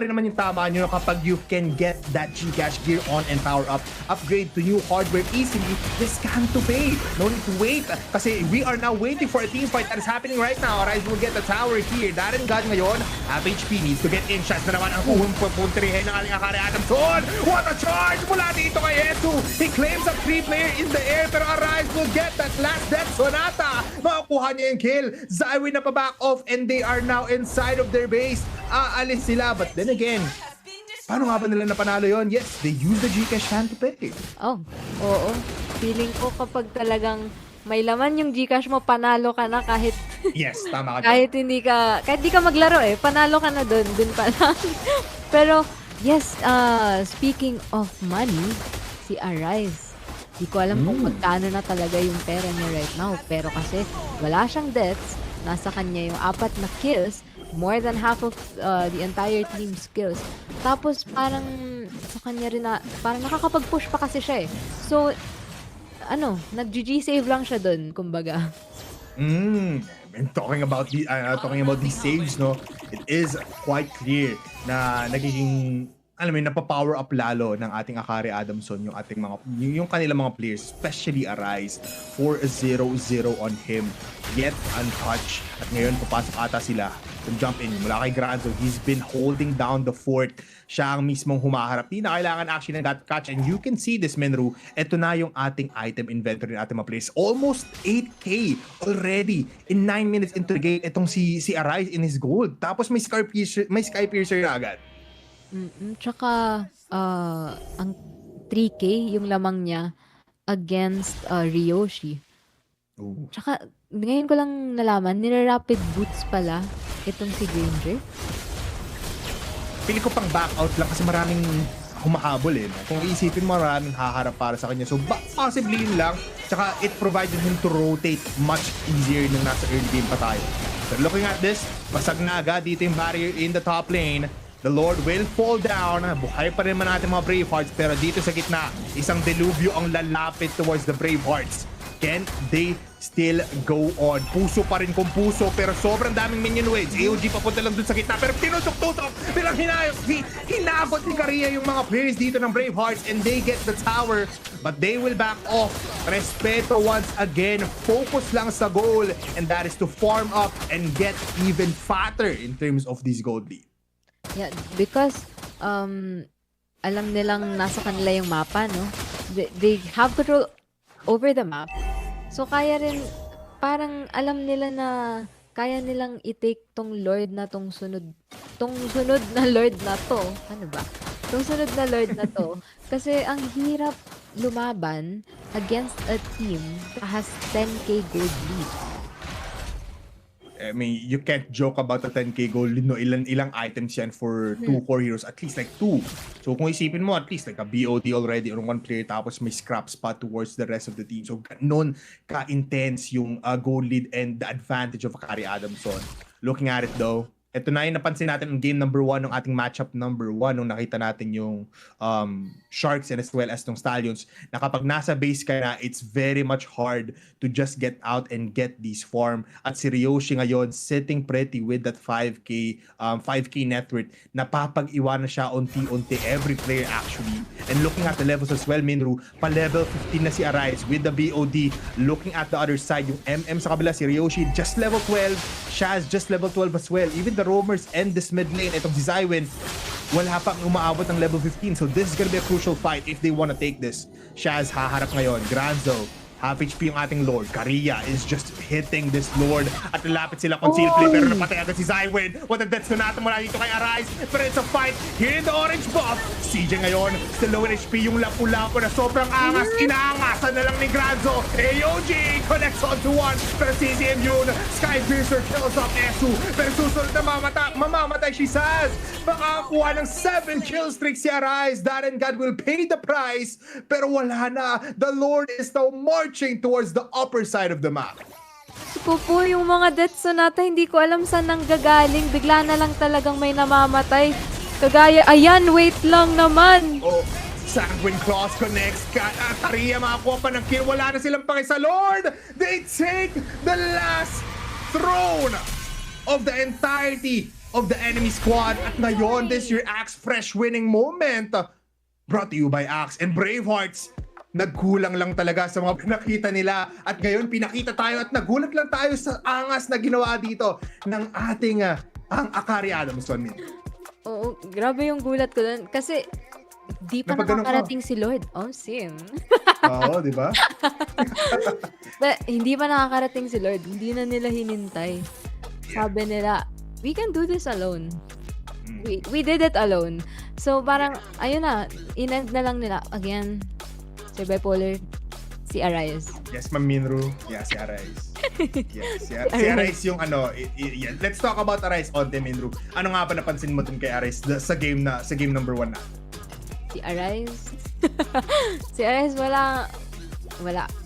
rin naman yung tama nyo kapag you can get that Gcash gear on and power up. Upgrade to new hardware easily. This can to pay. No need to wait. Kasi we are now waiting for a team fight that is happening right now. Arise will get the tower here. Darren God ngayon, half HP needs to get in. Shots na naman ang pupuntrihin ng aling Akari Adamson. What a charge mula dito kay Esu. He claims a 3-player in the air, pero Arise will get that last death. Sonata, makakuha niya yung kill. Zywin na pa back off and they are now inside of their base. Aalis sila, but then again, paano nga ba nila napanalo yon? Yes, they use the Gcash hand to pay. Oo. Feeling ko kapag talagang may laman yung Gcash mo, panalo ka na kahit Yes, tama ka. kahit di ka maglaro panalo ka na dun pa lang. Pero yes, speaking of money, si Arise, di ko alam kung magkano na talaga yung pera niya right now, pero kasi wala siyang deaths, nasa kanya yung 4 na kills, more than half of the entire team's skills. Tapos parang sa kanya rin parang nakakapag-push pa kasi siya eh. So, nag-GG save lang siya dun, kumbaga. And talking about these saves, no, it is quite clear na nagiging napapower up lalo ng ating Akari Adamson yung kanilang mga players, especially Arise. 4-0-0 on him, yet untouched. At ngayon papasok ata sila to jump in mula kay Granzo. He's been holding down the fort. Siya ang mismong humaharap. Di na kailangan actually ng that catch, and you can see this, Menru. Ito na yung ating item inventory ng ating mga players. Almost 8k already in 9 minutes into the game. Itong si Arise in his gold. Tapos may Sky Piercer na agad. Tsaka, ang 3K, yung lamang niya, against Ryoshi. Tsaka, ngayon ko lang nalaman, nire-rapid boots pala itong si Granger. Pili ko pang back out lang kasi maraming humahabol eh. Kung iisipin mo, maraming haharap para sa kanya. So, possibly yun lang. Tsaka, it provided him to rotate much easier nung nasa early game pa tayo. But looking at this, basag na agad dito yung barrier in the top lane. The Lord will fall down. Buhay pa rin man natin mga Bravehearts, pero dito sa gitna, isang delubyo ang lalapit towards the Bravehearts. Can they still go on? Puso pa rin kung puso, pero sobrang daming minion waves. AOG papunta lang dun sa gitna, pero tinusok-tusok. Bilang hinabot ni Karia yung mga players dito ng Bravehearts, and they get the tower, but they will back off. Respeto once again. Focus lang sa goal, and that is to farm up and get even fatter in terms of this gold lead. Yeah, because alam nilang nasa kanila yung mapa, no? They have control over the map. So, kaya rin, parang alam nila na kaya nilang i-take tong Lord na tong sunod na Lord na to. Ano ba? Tong sunod na Lord na to. Kasi ang hirap lumaban against a team that has 10k gold lead. I mean, you can't joke about the 10k gold lead, no? Ilang items yan for 2 core heroes, at least like 2. So kung isipin mo, at least like a BOD already on 1 player, tapos may scrap spot towards the rest of the team. So ganun ka-intense yung gold lead and the advantage of Akari Adamson. Looking at it though, ito na yung napansin natin ng game number 1 ng ating matchup number 1 nung nakita natin yung Sharks and as well as ng Stallions, na kapag nasa base ka na, it's very much hard to just get out and get these farm. At si Ryoshi ngayon, sitting pretty with that 5k net worth, napapag-iwanan siya unti-unti every player actually. And looking at the levels as well, Minru, pa level 15 na si Arise with the BOD. Looking at the other side, yung MM sa kabila, si Ryoshi just level 12, Shaz just level 12 as well. Even the roamers and this mid lane, itong si Zywin, wala pang umaabot ng level 15. So this is gonna be a crucial fight if they wanna take this. Shaz haharap ngayon. Granzo, half HP yung ating Lord. Karia is just hitting this Lord. At lalapit sila conceal play, pero napatay agad si Zywin. What a death na natin mula dito kay Arise. Pero it's a fight here in the orange buff. CJ ngayon, still low in HP yung lapu-lapu na sobrang angas. Inaangasan na lang ni Granzo. AOG connects on to 1. Pero CCM yun. Skypiercer kills off Esu. Pero susunod na mamamatay si Saz. Makakuha ng 7 kill streak si Arise. Darren God will pay the price. Pero wala na. The Lord is now marching towards the upper side of the map. Ko po, yung mga deaths natin, hindi ko alam saan nanggagaling. Bigla na lang talagang may namamatay. Kagaya, ayan, wait lang naman. Oh, Sanguine Claws connects. Karia makakuha pa ng kill. Wala na silang pake sa Lord. They take the last throne of the entirety of the enemy squad. At ngayon, this your Axe fresh winning moment. Brought to you by Axe and Bravehearts. Nagkulang lang talaga sa mga pinakita nila. At ngayon, pinakita tayo at nagulat lang tayo sa angas na ginawa dito ng ating ang Akari Adamson. Oo, grabe yung gulat ko dun. Kasi, di pa nakakarating si Lord. Oh, sim. Oo, di ba? Hindi pa nakakarating si Lord. Hindi na nila hinintay. Sabi nila, we can do this alone. We did it alone. So, parang, ayun na, in-end na lang nila. Again, si Bipolar, si Arise. Yes, Ma'am Minru. Yeah, si Arise. Yes, si Arise yung ano, yeah. Let's talk about Arise on Minru. Ano nga ba napansin mo dun kay Arise sa game number 1 na? Si Arise? Si Arise wala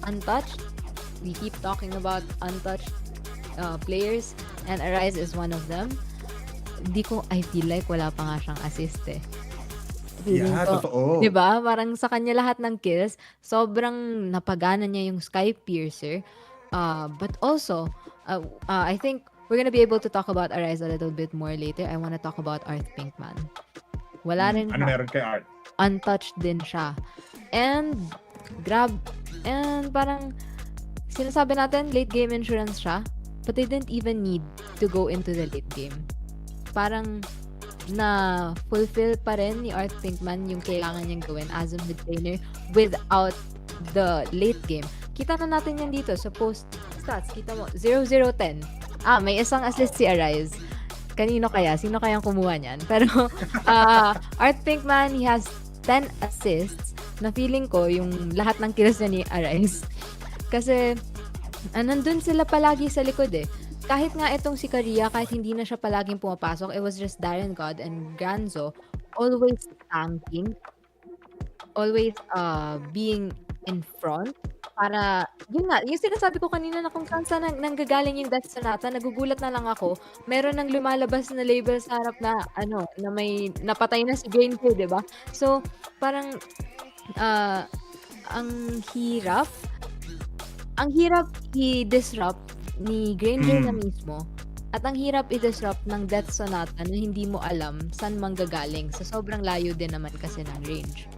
untouched. We keep talking about untouched players and Arise is one of them. I feel like wala pa nga siyang assist eh. Yeah, totoo. Diba? Parang sa kanya lahat ng kills, sobrang napagana niya yung Skypiercer. But also, I think we're gonna be able to talk about Arise a little bit more later. I wanna talk about Art Pinkman. Wala rin ano meron kay Art? Untouched din siya. And parang sinasabi natin, late game insurance siya, but they didn't even need to go into the late game. Parang na fulfill pa rin ni Art Pinkman yung kailangan niyang gawin as a mid-laner without the late game. Kita na natin yan dito sa post stats. Kita mo, 0-0-10. May isang assist si Arise. Kanino kaya? Sino kayang kumuha niyan? Pero Art Pinkman, he has 10 assists na feeling ko yung lahat ng kills niya ni Arise. Kasi nandun sila palagi sa likod eh. Kahit nga itong si Karia, kahit hindi na siya palaging pumapasok, it was just Darren God and Granzo always tanking, always being in front para, yun nga, yung sinasabi ko kanina na kung saan nanggagaling yung Death Sonata, nagugulat na lang ako, meron ng lumalabas na label sa harap na, na may napatay na si Granger, diba? So, parang, ang hirap i-disrupt ni Granger na mismo at ang hirap i-disrupt ng Death Sonata na hindi mo alam saan manggagaling sa sobrang layo din naman kasi ng range.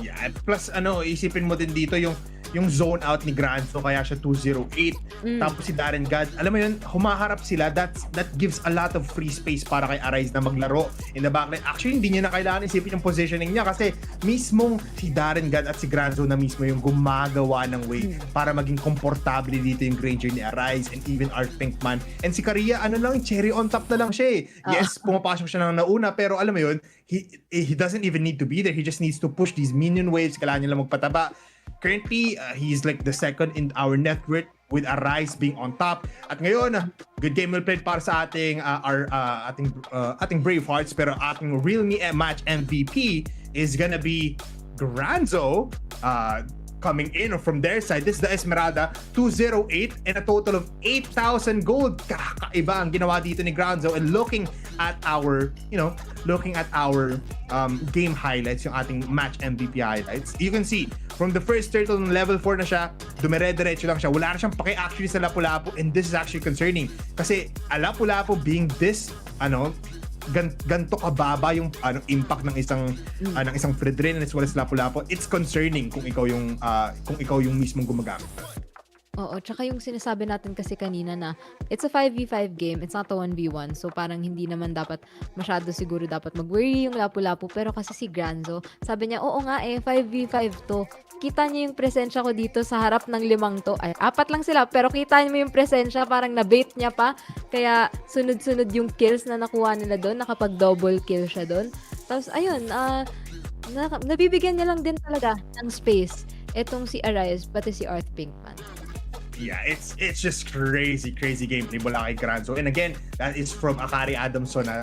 Yeah, plus isipin mo din dito yung yung zone out ni Granzo, kaya siya 208. Tapos si Darren God, alam mo yun, humaharap sila, that gives a lot of free space para kay Arise na maglaro in the backline. Actually, hindi niya na kailangan isipin yung positioning niya kasi mismong si Darren God at si Granzo na mismo yung gumagawa ng way para maging komportable dito yung Granger ni Arise and even Art Pinkman. And si Karia, ano lang, cherry on top na lang siya eh. Yes, pumapasok siya ng nauna, pero alam mo yun, he doesn't even need to be there. He just needs to push these minion waves. Kailangan niya lang magpataba. Currently, he's like the second in our net worth with Arise being on top. At ngayon, good game well played para sa ating ating Bravehearts, pero ating Real Me match MVP is gonna be Granzo coming in from their side. This is the Esmeralda, 208 and a total of 8,000 gold. Kakaiba ang ginawa dito ni Granzo. And looking at our game highlights, yung ating match MVP highlights, you can see from the first turtle ng level 4 na siya, dumire-diretso lang siya. Wala na siyang paki actually sa Lapu-Lapu, and this is actually concerning kasi Lapu-Lapu being this ganto kababa yung impact ng isang Fredrin as well as Lapu-Lapu, it's concerning kung ikaw yung mismong gumagamit. Oo, tsaka yung sinasabi natin kasi kanina na it's a 5v5 game, it's not a 1v1. So parang hindi naman dapat masyado siguro dapat mag-worry yung Lapu-Lapu. Pero kasi si Granzo, sabi niya, oo nga 5v5 to. Kita niyo yung presensya ko dito sa harap ng 5 to. Ay, 4 lang sila, pero kita niyo yung presensya, parang na-bait niya pa. Kaya sunod-sunod yung kills na nakuha nila doon, nakapag-double kill siya doon. Tapos ayun, nabibigyan niya lang din talaga ng space etong si Arise, pati si Art Pinkman. Yeah, it's just crazy gameplay mula kay Granzo. And again, that is from Akari Adamson na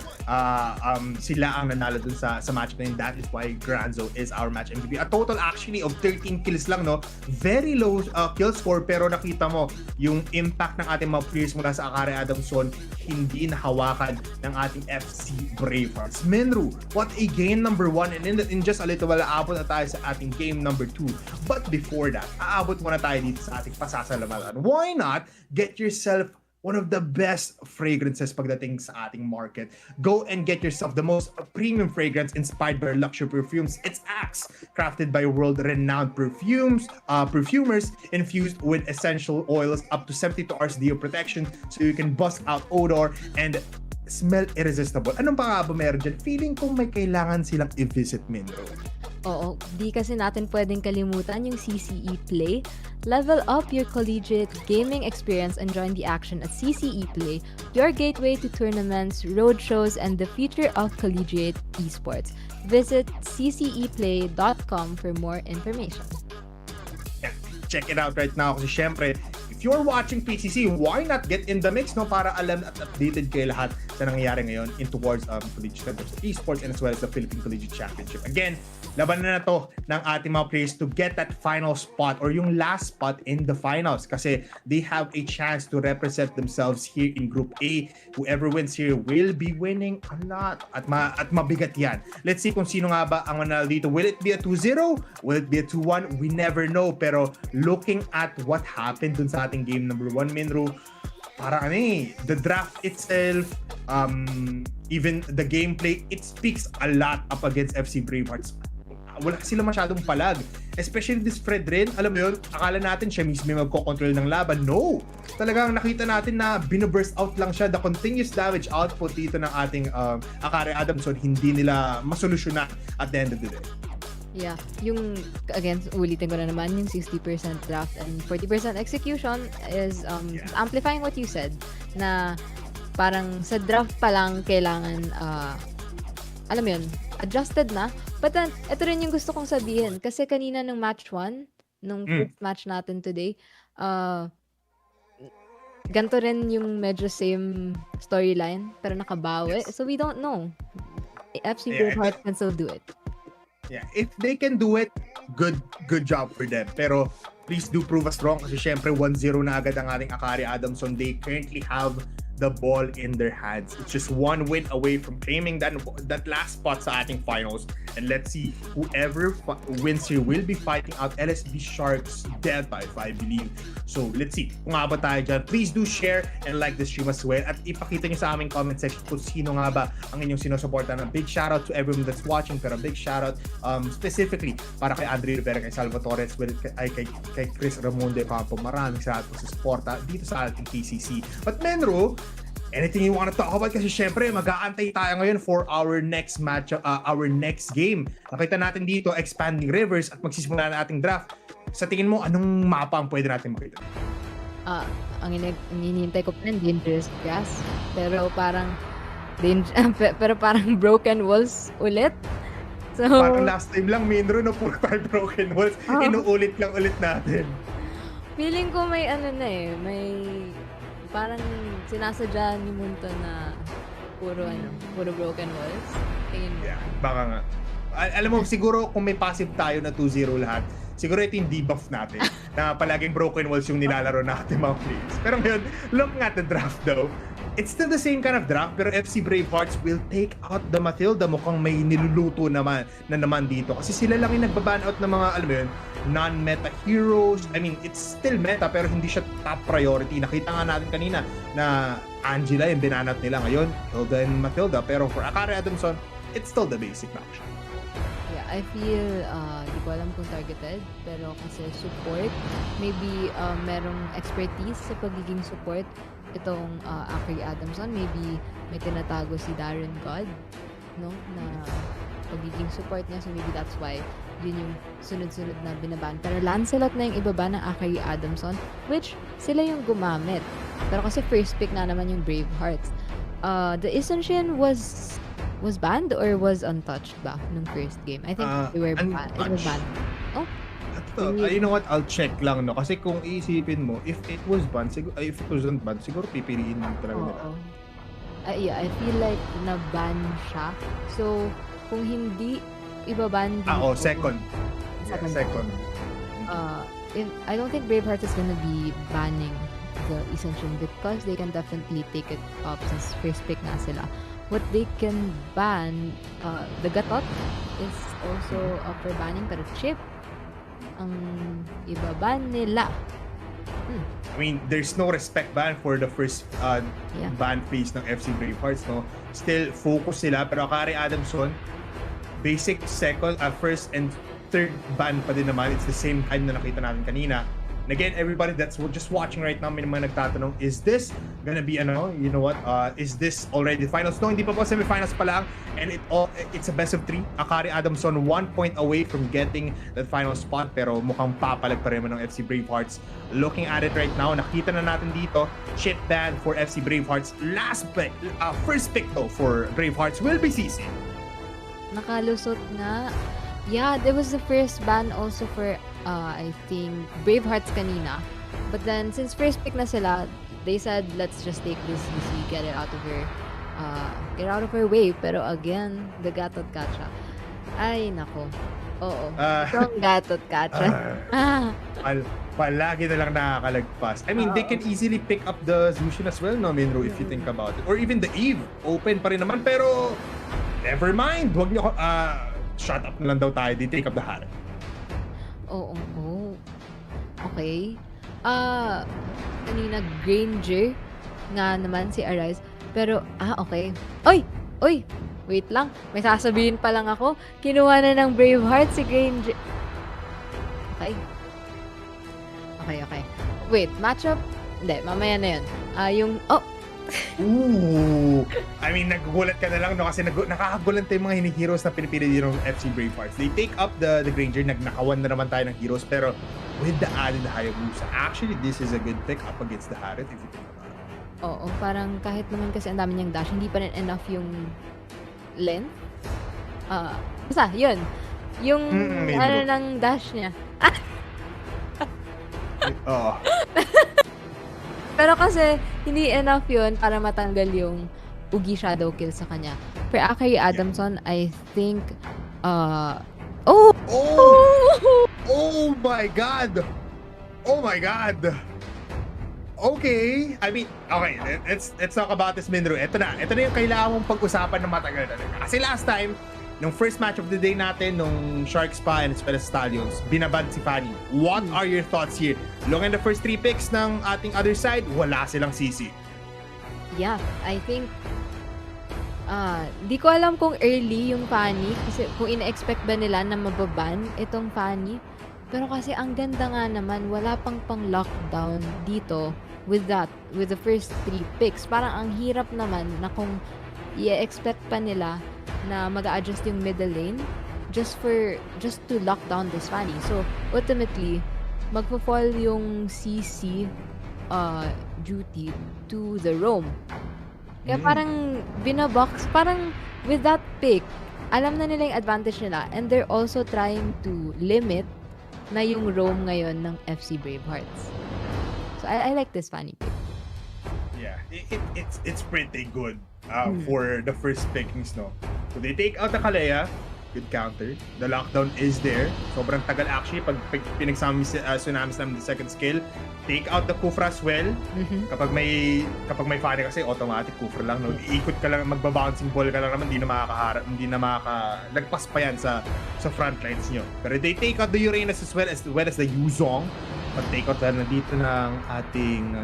sila ang nanalo dun sa match na yun. That is why Granzo is our match MVP. A total actually of 13 kills lang, no? Very low kill score, pero nakita mo yung impact ng ating mga players mula sa Akari Adamson hindi nahawakan ng ating FC Bravehearts. Menru, what a game number 1, and in just a little while, aabot na tayo sa ating game number 2. But before that, aabot muna tayo dito sa ating pasasalamat. Why not get yourself one of the best fragrances pagdating sa ating market? Go and get yourself the most premium fragrance inspired by luxury perfumes. It's Axe, crafted by world-renowned perfumers infused with essential oils up to 72 hours deo protection so you can bust out odor and smell irresistible. Anong pa nga ba meron dyan? Feeling kong may kailangan silang i-visit, Minro. Oo, di kasi natin pwedeng kalimutan yung CCE Play. Level up your collegiate gaming experience and join the action at CCE Play, your gateway to tournaments, road shows, and the future of collegiate esports. Visit cceplay.com for more information. Yeah, check it out right now kasi syempre, if you're watching PCC, why not get in the mix, no? Para alam at updated kayo lahat sa nangyayari ngayon in towards Collegiate Esports and as well as the Philippine Collegiate Championship. Again, laban na to ng ating mga players to get that final spot or yung last spot in the finals kasi they have a chance to represent themselves here in Group A. Whoever wins here will be winning a lot at mabigat yan. Let's see kung sino nga ba ang manalo dito. Will it be a 2-0? Will it be a 2-1? We never know. Pero looking at what happened dun sa ating game number 1, Minru, para the draft itself, even the gameplay, it speaks a lot up against FC Bravehearts. Wala sila masyadong palag. Especially this Fred rin, alam mo yun, akala natin siya mismo yung magko-control ng laban. No! Talagang nakita natin na binaburst out lang siya. The continuous damage output dito ng ating Akari Adamson, hindi nila masolusyonan at the end of the day. Yeah, yung, again, ulitin ko na naman, yung 60% draft and 40% execution is amplifying what you said, na parang sa draft pa lang kailangan, alam mo yun, adjusted na. But then, ito rin yung gusto kong sabihin. Kasi kanina ng match 1, nung first match natin today, ganito rin yung medyo same storyline, pero nakabawi. Yes. So we don't know. FC Bravehearts can still do it. Yeah, if they can do it, good job for them. Pero please do prove us wrong kasi syempre 1-0 na agad ang ating Akari Adamson. They currently have the ball in their hands. It's just one win away from claiming that last spot sa ating finals. And let's see, whoever wins here will be fighting out LSB Sharks Delta, if I believe. So let's see kung nga ba tayo dyan. Please do share and like the stream as well. At ipakita nyo sa aming comment section kung sino nga ba ang inyong sinusuporta. A big shoutout to everyone that's watching, pero big shoutout specifically para kay Andre Rivera, kay Salvatore, kay Chris Ramonde Campo. Maraming salamat po sa suporta dito sa ating PCC. But Menro, anything you want to talk about? Kasi syempre, mag-aantay tayo ngayon for our next match, our next game. Nakita natin dito, Expanding Rivers, at magsisimula na ating draft. Sa tingin mo, anong mapa ang pwede natin makita? Ang hinihintay ko pa rin, Dangerous Gas. Pero parang broken walls ulit. So, parang last time lang, Minro, no, puro tayo broken walls. Inuulit lang ulit natin. Feeling ko may may parang sinasadya ni Munto na puro broken walls. Yeah, baka nga. Alam mo, siguro kung may passive tayo na 2-0 lahat, siguro ito yung debuff natin na palaging broken walls yung nilalaro natin mga players. Pero ngayon, looking at the draft though, it's still the same kind of draft, pero FC Bravehearts will take out the Matilda. Mukhang may niluluto naman dito. Kasi sila lang yung nagbaban out ng mga, alam mo yun, non-meta heroes. I mean, it's still meta, pero hindi siya top priority. Nakita nga natin kanina na Angela yung binanat nila ngayon, Hilda and Matilda. Pero for Akari Adamson, it's still the basic action. Yeah, I feel, di ko alam kung targeted, pero kasi support, maybe merong expertise sa pagiging support itong Akari Adamson. Maybe may tinatago si Darren God, no, na pagiging support niya. So maybe that's why yun yung sunod-sunod na binaban. Pero Lancelot na yung ibaba ng Akari Adamson, which sila yung gumamit. Pero kasi first pick na naman yung Bravehearts. The Essentian was banned or was untouched ba nung first game? I think they were banned. It was banned. Oh. You know what? I'll check lang, no? Kasi kung iisipin mo, if it was banned, if it wasn't banned, siguro pipiliin lang talaga nila. Yeah, I feel like na-ban siya. So, kung hindi ibaban dito... second. Yeah, second. I don't think Bravehearts is gonna be banning the Essential because they can definitely take it up since first pick na sila. What they can ban, the Gatot is also up for banning, pero Chip ang ibaban nila. I mean, there's no respect ban for the first ban phase ng FC Bravehearts, no? Still focus sila, pero Akari Adamson, basic second, first and third ban pa din naman. It's the same time na nakita natin kanina. And again, everybody that's just watching right now, may mga nagtatanong, is this gonna be, you know what, is this already finals? No, hindi pa po, semifinals pa lang. And it's a best of 3. Akari Adamson 1 point away from getting that final spot, pero mukhang papalag pa rin ng FC Bravehearts. Looking at it right now, nakita na natin dito, chip ban for FC Bravehearts. Last pick, first pick though for Bravehearts will be CC. Nakalusot nga. Yeah, there was the first ban also for I think Bravehearts kanina. But then since first pick na sila, they said let's just take this CC, get out of her way. Pero again, the Gatot Kacha. Ay nako. Oo. Strong Gatot Kacha. Palagi na lang nakakalagpas. I mean, they can easily pick up the Zushin as well, no, Minro, if you think about it. Or even the Eve, open pa rin naman. Pero never mind. Huwag niyo shut up na lang daw tayo. They take up the Harem. Oo. Okay. Kanina Granger nga naman si Arise. Pero, okay. Oy! Wait lang. May sasabihin pa lang ako. Kinuha na ng Braveheart si Granger. Okay. Wait, matchup? Hindi, mamaya na yun. Ooh! I mean, nagugulat ka na lang, no? Kasi nakakagulat tayo mga heroes na pinipili dito ng FC Bravehearts. They take up the Granger, nakawan na naman tayo ng heroes, pero with the added Hayabusa, actually, this is a good pick up against the Harit if you think about it. Oo, parang kahit naman kasi ang dami niyang dash, hindi pa rin enough yung length. Basta, yun. Yung ng dash niya. Oo. Pero kasi, hindi enough yun para matanggal yung Ugi Shadow Kill sa kanya. For Akari Adamson, I think, Oh my God! Okay. I mean, okay, let's talk about this, Minro. Ito na yung kailangan mong pag-usapan ng matagal talaga. Kasi last time, nung first match of the day natin, nung Sharks pa and Spell Stallions, binabad si Fanny. What are your thoughts here? Long in the first 3 picks ng ating other side, wala silang CC. Yeah, I think di ko alam kung early yung Fanny kasi kung ina-expect ba nila na mababan itong Fanny. Pero kasi ang ganda nga naman, wala pang lockdown dito with the first 3 picks. Parang ang hirap naman na kung i-expect pa nila na mag-adjust yung middle lane just to lock down this Fanny. So ultimately, magpo-fall yung CC duty to the roam. Kaya parang binabox, parang with that pick, alam na nila yung advantage nila and they're also trying to limit na yung roam ngayon ng FC Bravehearts. So I like this Fanny pick. Yeah, it's pretty good for the first pickings, no? So they take out the Kalea, good counter. The lockdown is there. Sobrang tagal actually pag pinagsama tsunamis namin the second skill. Take out the Kufra as well. Kapag may Fanny kasi automatic Kufra lang, no? Iikot ka lang, magba-bouncing ball ka lang naman, hindi na makakalagpas pa yan sa front lines nyo. Pero they take out the Uranus as well as the Yuzong. Pag-take out na dito ng ating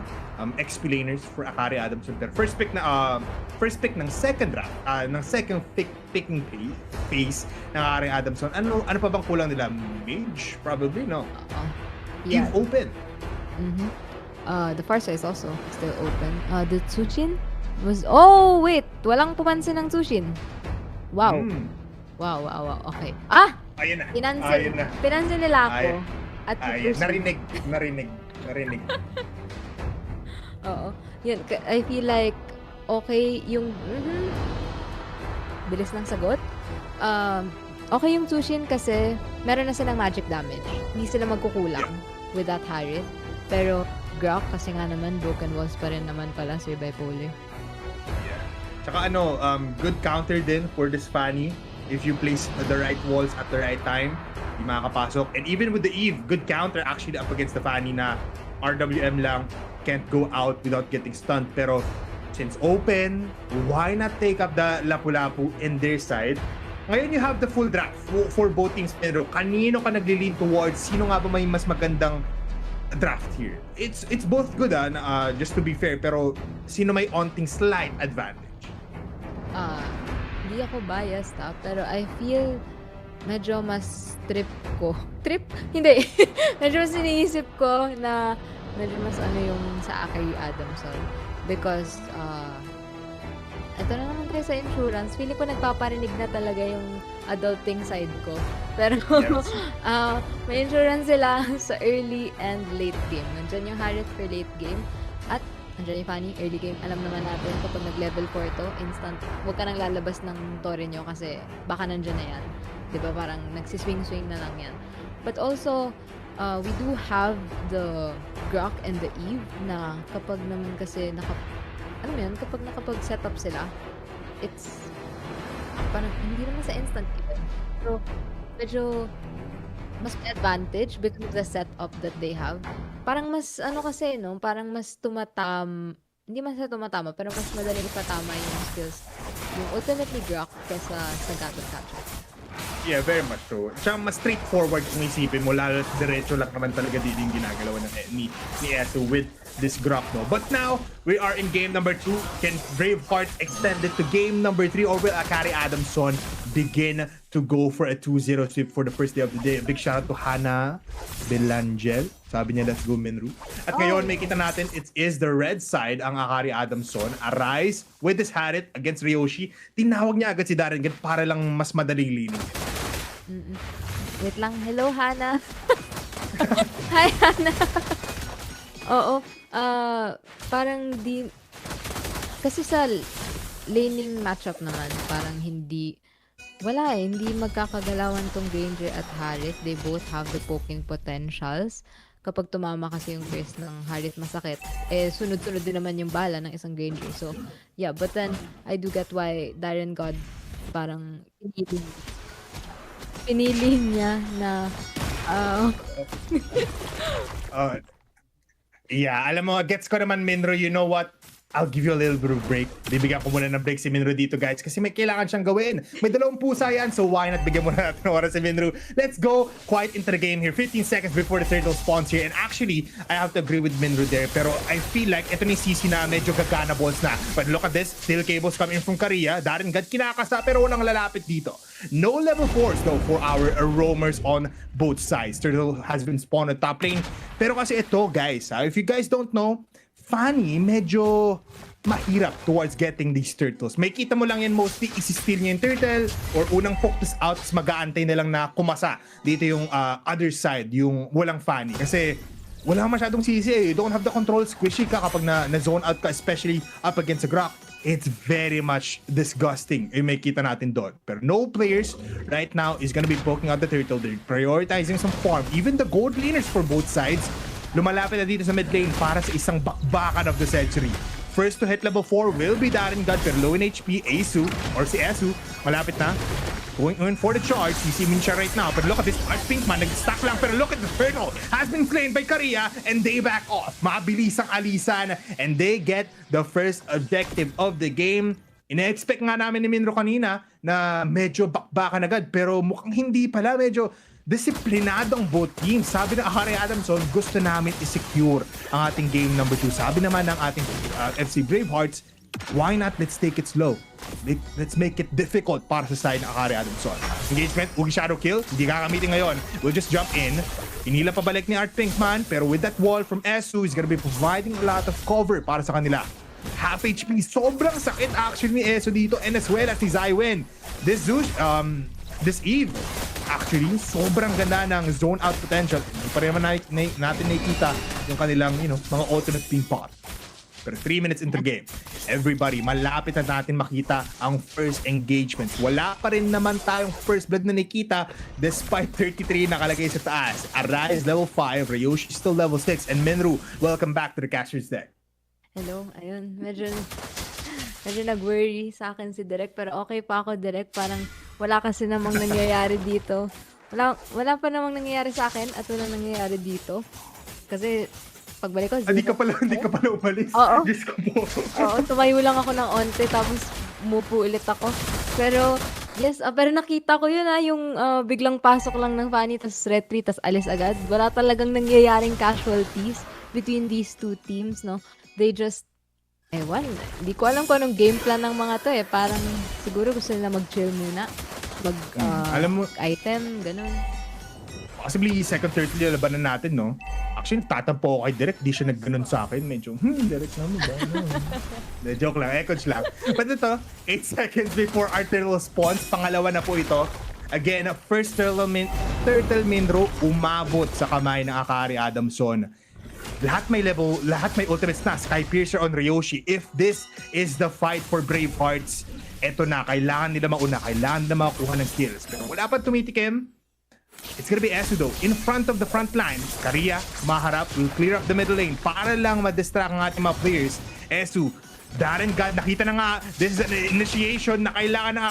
XP-laners for Akari Adamson. First pick ng second draft, ng second picking phase ng Akari Adamson. Ano pa bang kulang nila? Mage? Probably, no? Yeah. Eve open. The Farsa is also still open. The Tsuchin was... Oh, wait! Walang pumansin ng Tsuchin. Wow. Wow. Okay. Ayun na. Pinansin nila ako. Narinig. Oo. Yun, I feel like okay yung... Bilis ng sagot. Okay yung Tsushin kasi meron na silang magic damage. Hindi sila magkukulang with that Harith. Pero Grok kasi nga naman broken walls pa rin naman pala si Bipolar. Yeah. Tsaka good counter din for this Fanny. If you place the right walls at the right time, di makakapasok. And even with the Eve, good counter actually up against the Fanny na RWM lang, can't go out without getting stunned. Pero since open, why not take up the Lapu-Lapu in their side? Ngayon you have the full draft for both teams. Pero kanino ka nagli-lean towards? Sino nga ba may mas magandang draft here? It's both good just to be fair, pero sino may onting slight advantage? Hindi ako biased pero I feel medyo mas trip? Hindi. Medyo mas iniisip ko na medyo mas yung sa Akari Adamson because ito na naman tayo sa insurance. Feeling ko nagpaparinig na talaga yung adulting side ko. Pero may insurance sila sa early and late game. Nandyan yung Harith for late game. At nandyan yung Fanny, early game. Alam naman natin kapag nag-level 4 to, instant, huwag ka nang lalabas ng tore nyo kasi baka nandyan na yan. Diba? Parang nagsiswing-swing na lang yan. But also, we do have the Grok and the Eve na kapag naman kasi kapag nakapag-set up sila, it's parang hindi naman sa instant even. Pero medyo mas may advantage because of the setup that they have. Parang mas parang mas hindi man sa tumatama, pero mas madali ipatama yung skills. Yung ultimately Grok kesa sa Gatot-Kacho. Yeah, very much so. Tsaka mas straightforward kung isipin mo, lalo diretso lang naman talaga din yung ginagalaw ni Esu with this Grok, no? But now, we are in game number 2. Can Braveheart extend it to game number 3 or will Akari Adamson begin to go for a 2-0 sweep for the first day of the day? A big shout out to Hannah Belangel. Sabi niya, let's go Minru. At ngayon, may kita natin, it is the red side ang Akari Adamson. Arise with this Harith against Ryoshi. Tinawag niya agad si Darren Gan para lang mas madaling lining. Wait lang. Hello, Hannah. Hi, Hannah. Oo. Parang kasi sa laning matchup naman, parang hindi magkakagalawan tong Granger at Harith. They both have the poking potentials. Kapag tumama kasi yung face ng Harith masakit, sunod-sunod din naman yung bala ng isang Granger. So, yeah. But then, I do get why Darren God parang pinili niya na Yeah, alam mo, gets ko naman, Minro, you know what? I'll give you a little bit of break. Bibigyan ko muna ng break si Minro dito, guys, kasi may kailangan siyang gawin. May 2 pusa yan, so why not bigyan muna natin ng oras si Minro. Let's go quite into the game here. 15 seconds before the turtle spawns here. And actually, I have to agree with Minro there, pero I feel like ito ni CC na medyo gagana balls na. But look at this, steel cables coming from Korea. Darren God kinakasa, pero walang lalapit dito. No level 4s though for our roamers on both sides. Turtle has been spawned at top lane. Pero kasi ito, guys, if you guys don't know, Fanny, medyo mahirap towards getting these turtles. May kita mo lang yan mostly, isi-steal niya yung turtle or unang focus out, mag-aantay na lang na kumasa. Dito yung other side, yung walang Fanny. Kasi wala masyadong sisi eh. You don't have the control, squishy ka kapag na-zone out ka, especially up against a Grok. It's very much disgusting yung may kita natin doon. Pero no players right now is gonna be poking out the turtle. They're prioritizing some farm. Even the gold laners for both sides, lumalapit na dito sa mid lane para sa isang bakbakan of the century. First to hit level 4 will be Darren God, pero low in HP, Asu, or si Asu, malapit na. Going in for the charge, CC Min siya right now, but look at this, Pinkman, nag-stack lang, pero look at the turtle, has been claimed by Korea, and they back off. Mabilis ang alisan, and they get the first objective of the game. Ina-expect nga namin ni Minro kanina na medyo bakbakan agad, pero mukhang hindi pala, medyo disiplinadong both teams. Sabi ng Akari Adamson, gusto namin i-secure ang ating game number 2. Sabi naman ng ating FC Bravehearts, why not let's take it slow? Let's make it difficult para sa side ng Akari Adamson. Engagement, Ugi Shadow Kill, hindi kakamitin ngayon. We'll just jump in. Inila pabalik ni Art Pinkman, pero with that wall from Esu, he's gonna be providing a lot of cover para sa kanila. Half HP, sobrang sakit actually ni Esu dito, and as well as si Zywin. This Eve, actually, sobrang ganda ng zone out potential. Hindi pa rin naman natin nakikita yung kanilang, mga alternate ping pot. Pero 3 minutes into the game, everybody, malapit na natin makita ang first engagement. Wala pa rin naman tayong first blood na nakita despite 33 nakalagay sa taas. Arise level 5, Ryoshi still level 6, and Minru, welcome back to the Caster's Deck. Hello, ayun, medyo nag-worry sa akin si Direk, pero okay pa ako, Direk. Parang wala kasi namang nangyayari dito. Wala pa namang nangyayari sa akin at wala nangyayari dito. Kasi pagbalik ko, hindi ka pala umalis. Oo. Diyos ko po. Oo, tumayo lang ako ng onte tapos umupo ulit ako. Pero yes, pero nakita ko yun yung biglang pasok lang ng Fanny tapos retreat tapos alis agad. Wala talagang nangyayaring casualties between these two teams, no? They just hindi ko alam kung anong game plan ng mga to Parang siguro gusto nila mag-chill muna. Alam mo, item, ganun. Possibly second, third labanan natin, no? Actually, tatampo ako kay Direk. Di siya nagganon sa akin. Medyo, Direk naman ba? No. Joke lang, echoes lang. But ito, 8 seconds before our turtle spawns. Pangalawa na po ito. Again, first turtle Minro umabot sa kamay ng Akari Adamson. Lahat may ultimates na. Sky Piercer on Ryoshi. If this is the fight for Bravehearts, eto na, kailangan nila mauna, kailangan nila makakuha ng kills. Pero wala pa tumitikim. It's gonna be Esu though. In front of the front line, Korea, maharap, will clear up the middle lane para lang ma-distract ang ating mga players. Esu, Darren God, nakita na nga, this is an initiation na kailangan ng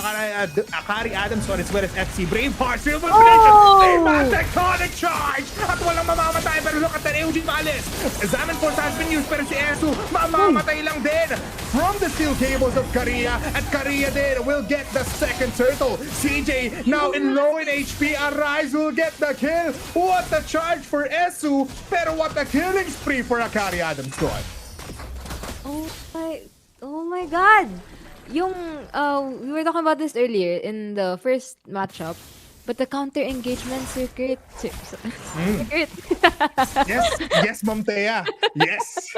Akari Adamson as well as FC Bravehearts. Real combination! Tectonic charge! At walang mamamatay, pero look at that, Eugene Males. Examine Force has been used, pero si Esu, mamamatay lang din from the steel cables of Korea. At Korea din will get the second turtle. CJ, now in low in HP, Arise will get the kill. What a charge for Esu, pero what a killing spree for Akari Adamson. Oh my God! Yung, we were talking about this earlier in the first matchup, but the counter engagement circuit. Yes, Ma'am Thea. Yes.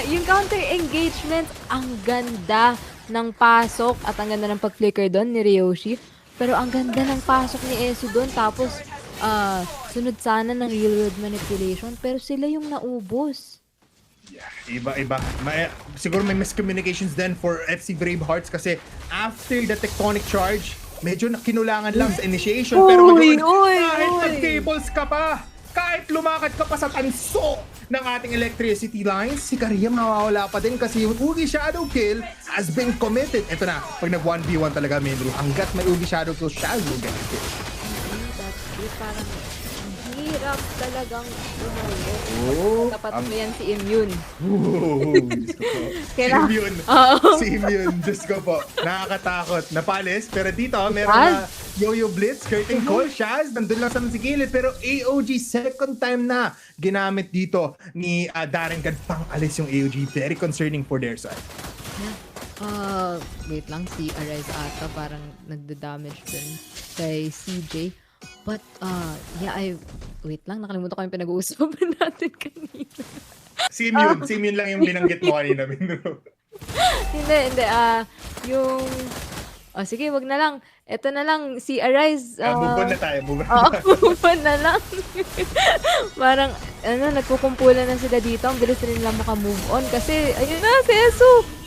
Yung counter engagement, ang ganda ng pasok at ang ganda ng pag-flicker doon ni Ryoshi. Pero ang ganda ng pasok ni Esu doon, tapos sunod sana ng real-world manipulation, pero sila yung naubos. Iba. Siguro may miscommunications din for FC Bravehearts kasi after the tectonic charge, medyo kinulangan lang sa initiation. Pero ngayon, kahit mag-cables ka pa, kahit lumakad ka pa sa tanso ng ating electricity lines, si Korea mawawala pa din kasi yung Ugi Shadow Kill has been committed. Ito na, pag nag-1v1 talaga, Minro, hanggat may Ugi Shadow Kill, siya will get kill. Parang hirap talagang umuwi. Oh, Tapat mo yan si Immune. Diyos ko po. Si Immune. Si Immune. Diyos ko po. Nakakatakot. Napalis. Pero dito, meron na Yo-Yo Blitz, Curtain Call, Shaz. Nandun lang sa gilid. Pero AOG, second time na ginamit dito ni Darren Gad pang alis yung AOG. Very concerning for their side. Wait lang, si Arise ata parang nagda-damage din kay CJ. But, wait lang, nakalimutan ko yung pinag-uusapan natin kanina. Si Immune lang yung binanggit mo kanina, Minro. Hindi, sige, wag na lang. Ito na lang, si Arise. Move on na tayo, move on na lang. Parang, nagkukumpulan na sila dito. Ang bilis rin lang maka-move on. Kasi, ayun na, si Esu.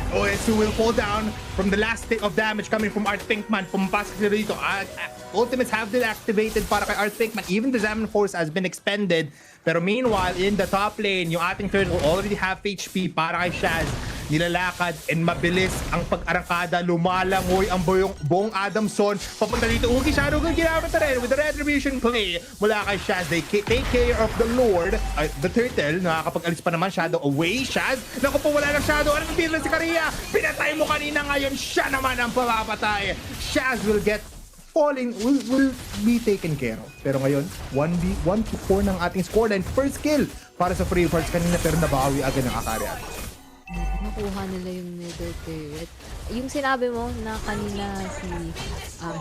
Esu will fall down from the last tick of damage coming from Art Pinkman. Pumapasok sila dito. Ultimates have been activated para kay Art Pinkman. Even the Examine Force has been expended. Pero meanwhile, in the top lane, yung ating turn will already have HP para kay Shaz. Nilalakad and mabilis ang pag-arangkada. Lumalangoy ang buong Adamson. Papunta dito, Ugi Shadow kung ginamit na rin with the retribution play mula kay Shaz. They take care of the Lord, the Turtle. Nakakapag-alis pa naman Shadow away. Shaz, naku po, wala ng Shadow. Anong pinlan si Karia? Pinatay mo kanina, ngayon siya naman ang papapatay. Shaz will will be taken care of. Pero ngayon, 1-4 ng ating scoreline. First kill para sa Free Force kanina, pero nabawi agad ng Akaria. Nakuha nila yung middle turret. Yung sinabi mo na kanina si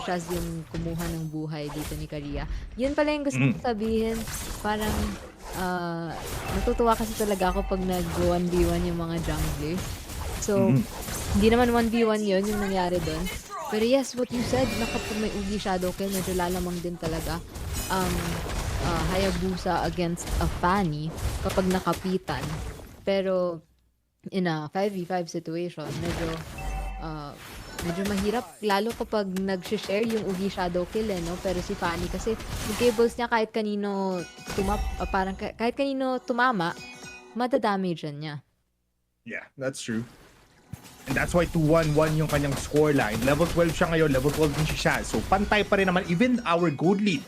Shaz yung kumuha ng buhay dito ni Karia. Yun pala yung gusto kong sabihin. Parang natutuwa kasi talaga ako pag nag-1v1 yung mga junglers. So, hindi naman 1v1 yun yung nangyari doon. Pero yes, what you said, na kapag may Ugi Shadow Kill, medyo lalamang din talaga ang Hayabusa against a Fanny kapag nakapitan. Pero in a 5v5 situation, medyo mahirap, lalo kapag nag-share yung Ugi Shadow Kill, no? Pero si Fanny kasi yung cables niya kahit kanino kahit kanino tumama, madadamage niya. Yeah, that's true. And that's why 2-1-1 yung kanyang scoreline. Level 12 siya ngayon, level 12 din siya. So pantay pa rin naman, even our gold lead.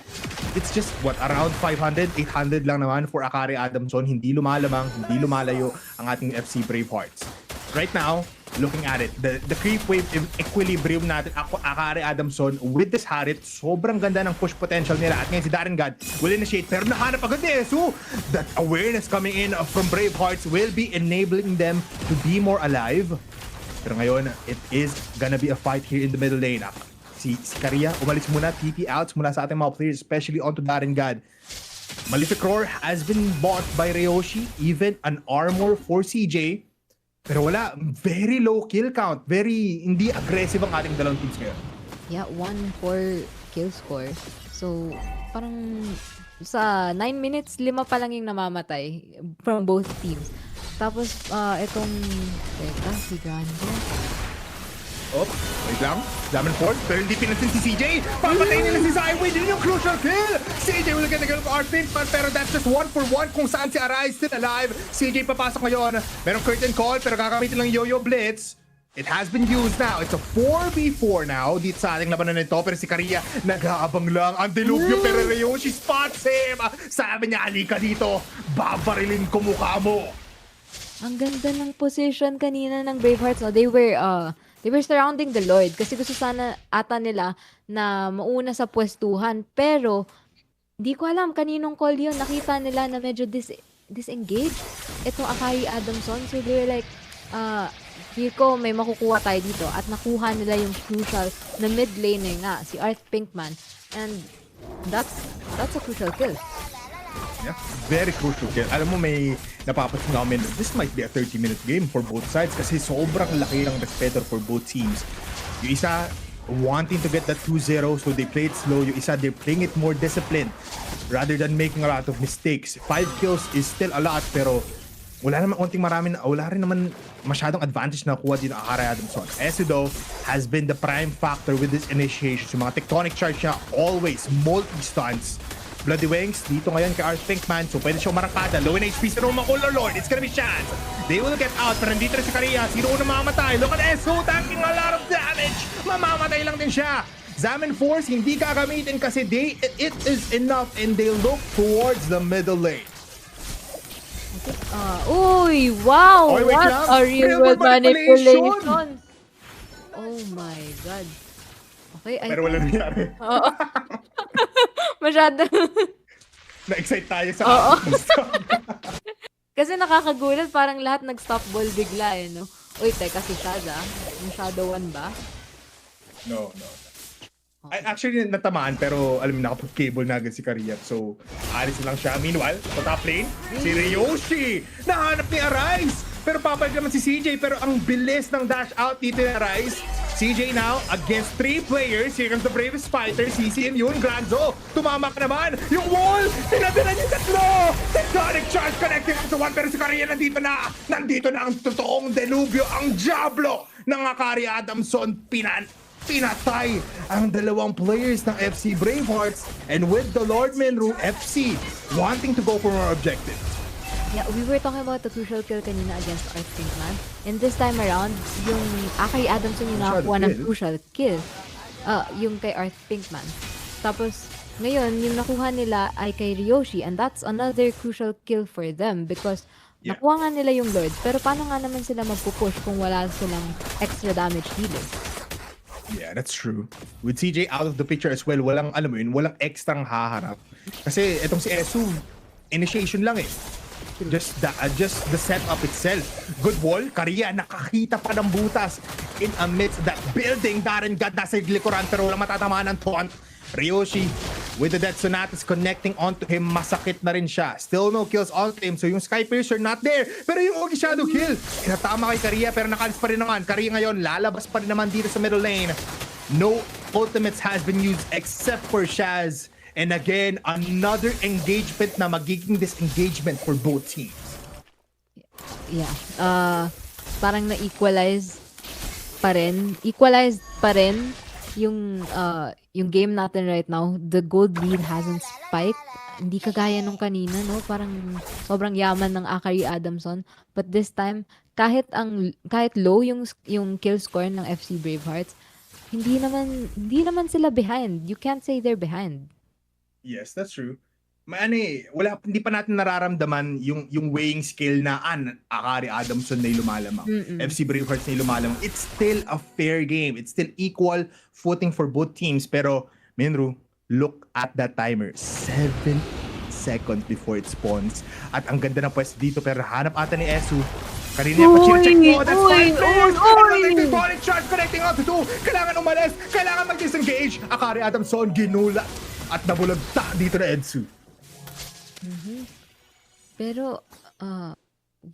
It's just, around 500, 800 lang naman for Akari Adamson. Hindi lumalamang, hindi lumalayo ang ating FC Bravehearts. Right now, looking at it, the creep wave equilibrium natin, Akari Adamson with this Harit, sobrang ganda ng push potential nila. At ngayon si Darren Gad will initiate, pero nahanap agad eh. So, that awareness coming in from Bravehearts will be enabling them to be more alive. Pero ngayon, it is gonna be a fight here in the middle lane. Si Karia, umalis muna, TP outs mula sa ating mga players, especially onto Darren Gad. Malefic Roar has been bought by Ryoshi, even an armor for CJ. Pero wala, very low kill count. Very, hindi aggressive ang ating dalawang teams ngayon. Yeah, 1-4 kill score. So, parang sa 9 minutes, 5 pa lang yung namamatay from both teams. Tapos, itong... Teka, si Ganja. Wait lang. Diamond Ford, pero hindi pinansin si CJ. Papatay nila si Zyway. Din yung crucial kill. CJ will get the kill of Art Pinkman, pero that's just 1-for-1 kung saan si Arise still alive. CJ papasok ngayon. Merong curtain call, pero kakamitin lang Yo-Yo Blitz. It has been used now. It's a 4v4 now dito sa ating labanan nito. Pero si Karia, nag-aabang lang. Ang dilubyo, pero Ryoshi spots him. Sabi niya, halika dito. Babarilin ko mukha mo. Ang ganda ng position kanina ng Bravehearts. No? They were surrounding the Lord kasi gusto sana ata nila na mauna sa pwestuhan. Pero, di ko alam kaninong call yun. Nakita nila na medyo disengaged itong Akari Adamson. So, they were like, feel ko may makukuha tayo dito. At nakuha nila yung crucial na mid laner nga, si Art Pinkman. And that's a crucial kill. Yeah, very crucial kill. Alam mo, may napapansin namin, this might be a 30-minute game for both sides kasi sobrang laki ng respeto for both teams. Yung isa, wanting to get that 2-0, so they play it slow. Yung isa, they're playing it more disciplined rather than making a lot of mistakes. 5 kills is still a lot, pero wala rin naman masyadong advantage na kuha dito ang Akari Adamson. Esido has been the prime factor with this initiation. So mga tectonic charge niya, always multi-stunts. Bloody Wings dito ngayon kay Art Pinkman. So pwede siya umarangkada. Low in HP sa Roma Color Lord. It's gonna be Shaz. They will get out. Pero nandito rin si Karia. Sino unang mamamatay? Look at Esu. Tanking a lot of damage. Mamamatay lang din siya. Zaman Force hindi gagamitin kasi it is enough and they look towards the middle lane. Uy, wow! Oy, wait What lang. a real Real-world world manipulation! manipulation! Oh my God. Okay, Pero wala nangyari. Oo. Masyado. Na-excite tayo sa Oo. ating Kasi nakakagulat, parang lahat nag-stop ball bigla eh, no? Uy, teka, si Shaz yung Shadow 1 ba? No. Ay, actually, natamaan pero alam mo, nakapag-cable na agad si Career. So, alis lang siya. Meanwhile, sa top lane, si Ryoshi! Nahanap ni Arise! Pero papalik naman si CJ. Pero ang bilis ng dash out dito ni Arise. CJ now against 3 players. Here comes the bravest fighter. CC and yun, Granzo. Tumama ka naman. Yung wall! Tinabilan yung tatlo! Tectonic charge connecting up to 1. Pero si Career nandito na. Nandito na ang totoong delubyo. Ang Diablo ng Akari Adamson. Pinatay ang dalawang players ng FC Bravehearts, and with the Lord Menru, FC wanting to go for more objectives. Yeah, we were talking about the crucial kill kanina against Art Pinkman. And this time around, yung Akari Adamson yung nakakuha ng crucial kill. Yung kay Art Pinkman. Tapos, ngayon, yung nakuha nila ay kay Ryoshi, and that's another crucial kill for them because nakuha nga nila yung Lord, pero paano nga naman sila magpupush kung wala silang extra damage healer? Yeah, that's true. With CJ out of the picture as well, walang, alam mo yun, walang extrang haharap. Kasi itong si Esu, initiation lang eh. Just the setup itself. Good wall, Kariya, nakakita pa ng butas in amidst that building. Darren God nasa likuran pero walang matatamaan ng taunt. Ryoshi, with the Death Sonatas connecting onto him, masakit na rin siya. Still no kills onto him, so yung Sky Piercer not there. Pero yung Ogi Shadow kill, inatama kay Kariya pero nakalis pa rin naman. Kariya ngayon, lalabas pa rin naman dito sa middle lane. No ultimates has been used except for Shaz. And again, another engagement na magiging disengagement for both teams. Yeah. Parang na-equalize pa rin. Equalized pa rin yung game natin right now. The gold lead hasn't spiked. Hindi kagaya nung kanina, no? Parang sobrang yaman ng Akari Adamson. But this time, kahit low yung kill score ng FC Bravehearts, hindi naman sila behind. You can't say they're behind. Yes, that's true. Hindi pa natin nararamdaman yung weighing scale na Akari Adamson na yung lumalamang. FC Bravehearts na yung lumalamang. It's still a fair game. It's still equal footing for both teams. Pero, Minru, look at that timer. 7 seconds before it spawns. At ang ganda ng pwesto dito pero hanap ata ni Esu. Kanina yung pa-check mo. That's 5 players. Tectonic charge connecting out to 2. Kailangan umalis. Kailangan mag-disengage. Akari Adamson ginula. At nabulagta dito na Edsu. Pero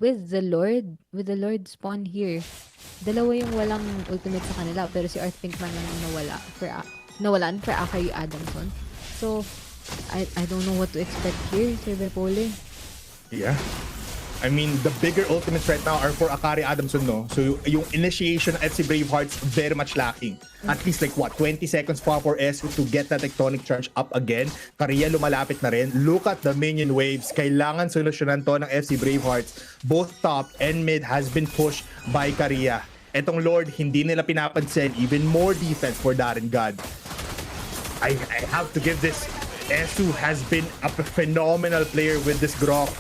with the Lord spawn here, dalawa yung walang ultimate sa kanila pero si Art Pinkman lang nawalan for Akari Adamson. So I don't know what to expect here, Sir Bepole. Yeah. I mean, the bigger ultimates right now are for Akari Adamson, no? So, yung initiation of FC Bravehearts, very much lacking. At least like, 20 seconds pa for Esu to get that tectonic charge up again. Kariya lumalapit na rin. Look at the minion waves. Kailangan solusyonan to ng FC Bravehearts. Both top and mid has been pushed by Kariya. Etong Lord, hindi nila pinapansin. Even more defense for Darren God. I have to give this. Esu has been a phenomenal player with this Grok.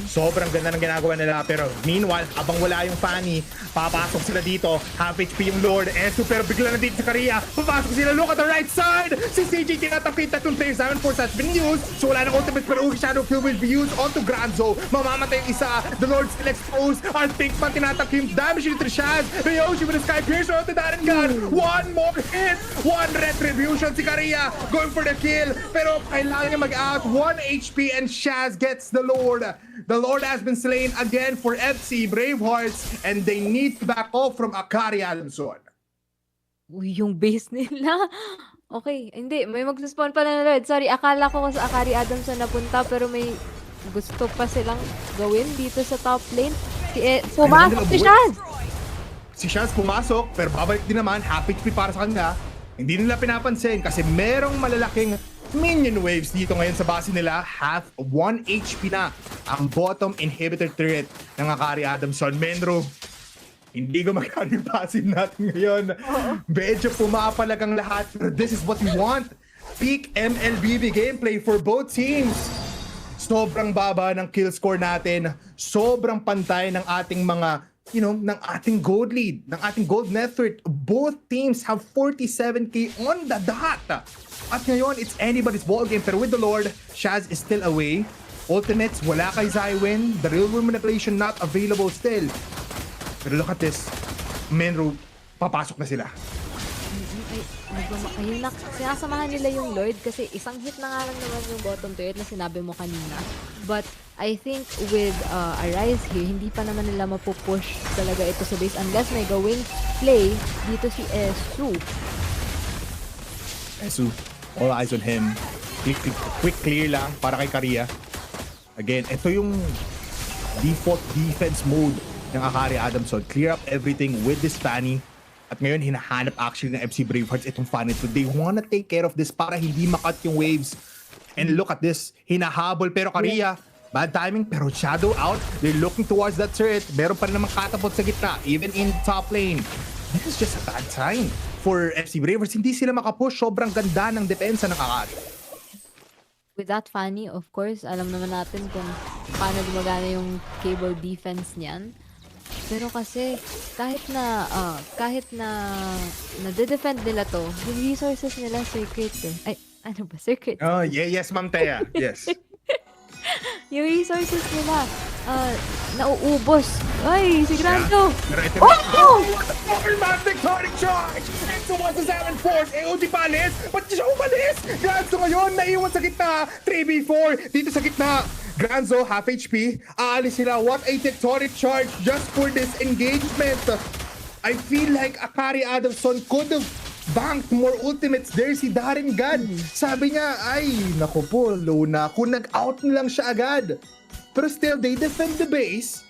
Sobrang ganda ng ginagawa nila pero meanwhile, habang wala yung Fanny, papasok sila dito. Half HP yung Lord. Esu pero bigla na dito sa Kariya. Papasok sila. Look at the right side. Si CJ tinatapit at yung players. Zaman Force has been used. So wala ng ultimate pero Ugi Shadow Kill will be used onto Granzo. Mamamatay yung isa. The Lord still exposed. Art Pinkman tinatakip. Damage yung Trishaz. Ryoshi with the Sky Piercer onto Darren God. One more hit. One retribution si Kariya. Going for the kill. Pero kailangan niya mag-out. 1 HP and Shaz gets the Lord. The Lord has been slain again for FC Bravehearts and they need to back off from Akari Adamson. Uy, yung base nila. Okay, hindi. May mag-spawn pa na Lord. Sorry, akala ko sa Akari Adamson napunta pero may gusto pa silang gawin dito sa top lane. Pumasok si Shaz! Si Shaz pumasok pero babalik din naman. Half HP para sa kanya. Hindi nila pinapansin kasi merong malalaking minion waves dito ngayon sa base nila. Half 1 HP na ang bottom inhibitor turret ng Akari Adamson. Menro, hindi gumagana yung passive natin ngayon. Medyo pumapalag ang lahat. Pero this is what we want. Peak MLBB gameplay for both teams. Sobrang baba ng kill score natin. Sobrang pantay ng ating mga, ng ating gold lead, ng ating gold net worth. Both teams have 47k on the dot. At ngayon, it's anybody's ball game. Pero with the Lord, Shaz is still away. Ultimates, wala kay Zywin. The real world manipulation not available still. Pero look at this. Menro, papasok na sila. Ayun na, sinasamahan nila yung Lord kasi isang hit na nga lang naman yung bottom turret na sinabi mo kanina. But I think with Arise here, hindi pa naman nila mapupush talaga ito sa base unless may gawing play dito si Esu. Esu, all eyes on him. Quick clear lang para kay Karia. Again, ito yung default defense mode ng Akari Adamson. Clear up everything with this Fanny. At ngayon, hinahanap actually ng FC Bravehearts itong Fanny. So they wanna take care of this para hindi makat yung waves. And look at this. Hinahabol pero Karia. Bad timing pero shadow out. They're looking towards that turret. Meron pa rin namang katapot sa gitna. Even in top lane. This is just a bad sign for FC Bravehearts. Hindi sila makapush. Sobrang ganda ng depensa ng Akari. With that Fanny, of course, alam naman natin kung paano gumagana yung cable defense niyan. Pero kasi kahit na nade-defend nila to, yung resources nila circuit eh. Ay, ano ba? Circuit? Oh, yes, Ma'am Thea. Yes. Yung resources nila, nauubos. Ay, si Granto! Oh! Automatic turning charge! Into 1-7 force! AOD palis! Ba't siya umalis? Granzo ngayon, naiwan sa gitna! 3v4 dito sa gitna! Granzo, half HP. Aalis sila. What a tectonic charge just for this engagement. I feel like Akari Adamson could have banked more ultimates there. Si Darren God. Sabi niya, ay, naku po, low na ako. Nag-out na lang siya agad. Pero still, they defend the base.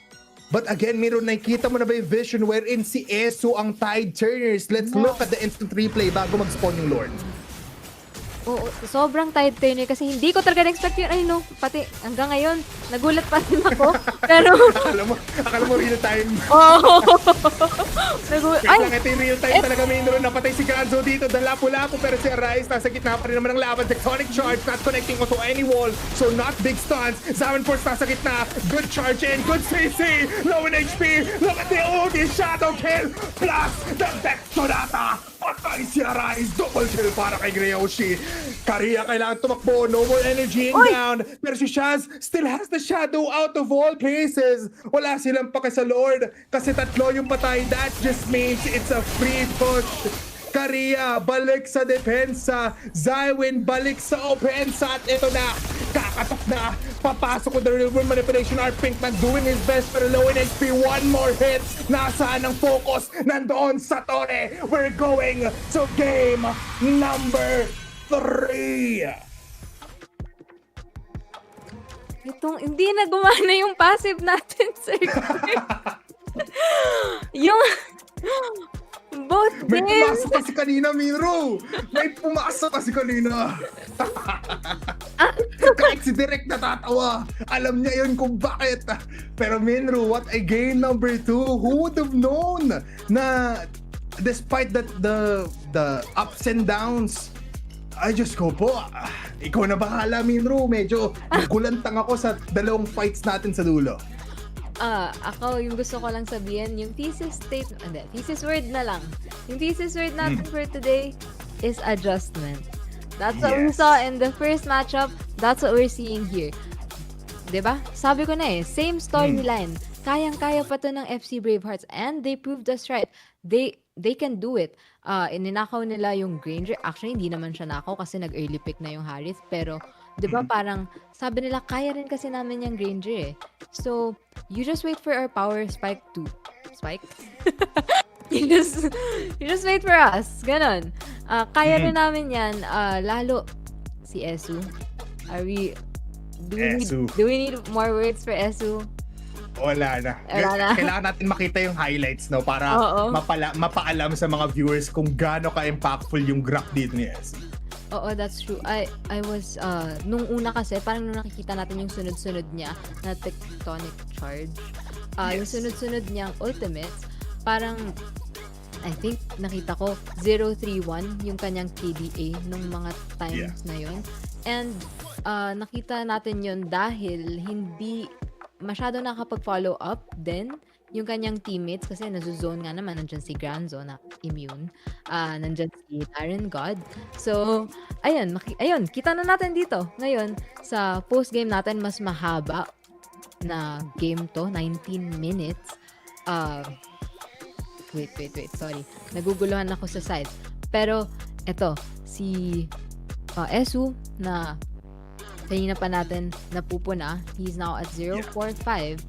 But again, Miro, nakikita mo na ba yung vision wherein si Esu ang tide turners? Let's look at the instant replay bago mag-spawn yung Lord. Oo, sobrang tide turner kasi hindi ko talaga na-expect yun. Ay no, pati hanggang ngayon, nagulat pa rin ako. Pero akala mo real time. Oo. Ay, ito yung real time talaga, Minro. Napatay si Granzo dito. Dalapo-lapo pero si Arise nasa gitna pa rin naman ng laban. Tectonic charge, not connecting onto any wall. So not big stunts. Zaman Force nasa gitna. Good charge in. Good CC. Low in HP. Look at the OG shadow kill. Plus the Vectorata. Patay si Arise. Double kill para kay Greyoshi. Karia kailangan tumakbo. No more energy inbound. Pero si Shaz still has the shadow out of all places. Wala silang pake sa Lord. Kasi tatlo yung patay. That just means it's a free push. Karia, balik sa depensa. Zywin, balik sa opensa. At ito na, kakatok na. Papasok ko the real world manipulation. Our Pinkman doing his best pero low in HP. One more hit. Nasaan ang focus? Nandoon sa Torre. We're going to game number 3. Itong, hindi na gumana yung passive natin, sir. Yung both May games. pumasok kasi kanina, Miro. May pumasok kasi kanina. Kahit si Direk natatawa. Alam niya yun kung bakit. Pero Minro, what a game number 2. Who would have known na despite that the ups and downs, I just go po. Ikaw na bahala, Minro. Medyo nagulantang ako sa dalawang fights natin sa dulo. Ako, yung gusto ko lang sabihin, yung thesis word na lang. Yung thesis word natin for today is adjustment. That's what we saw in the first matchup. That's what we're seeing here. Diba? Sabi ko na same storyline. Kayang-kaya pa to ng FC Bravehearts and they proved us right. They can do it. Ininakaw nila yung Granger. Actually, hindi naman siya nakaw kasi nag-early pick na yung Harith. Pero, di ba parang sabi nila, kaya rin kasi namin yung Granger So, you just wait for our power spike to... Spike? you just wait for us. Ganon. Kaya rin namin yan. Lalo, si Esu. Do we need more words for Esu? Wala na. Kailangan natin makita yung highlights, no? Para mapaalam sa mga viewers kung gaano ka-impactful yung graph dito ni Esu. Oo, that's true. I was, nung una kasi, parang nung nakikita natin yung sunod-sunod niya na tectonic charge, yung sunod-sunod niyang ultimates, parang I think nakita ko 0-3-1 yung kanyang KDA nung mga times na yon. And nakita natin yon dahil hindi masyado nakapag-follow up din yung kanyang teammates kasi nazo-zone nga naman, nandyan si Granzo na immune, nandyan si Darren God. So, ayun, kita na natin dito. Ngayon, sa post-game natin, mas mahaba na game to, 19 minutes. Wait, sorry. Naguguluhan ako sa sides. Pero, eto, si Esu na kanina pa natin napupuna, he's now at 0-4-5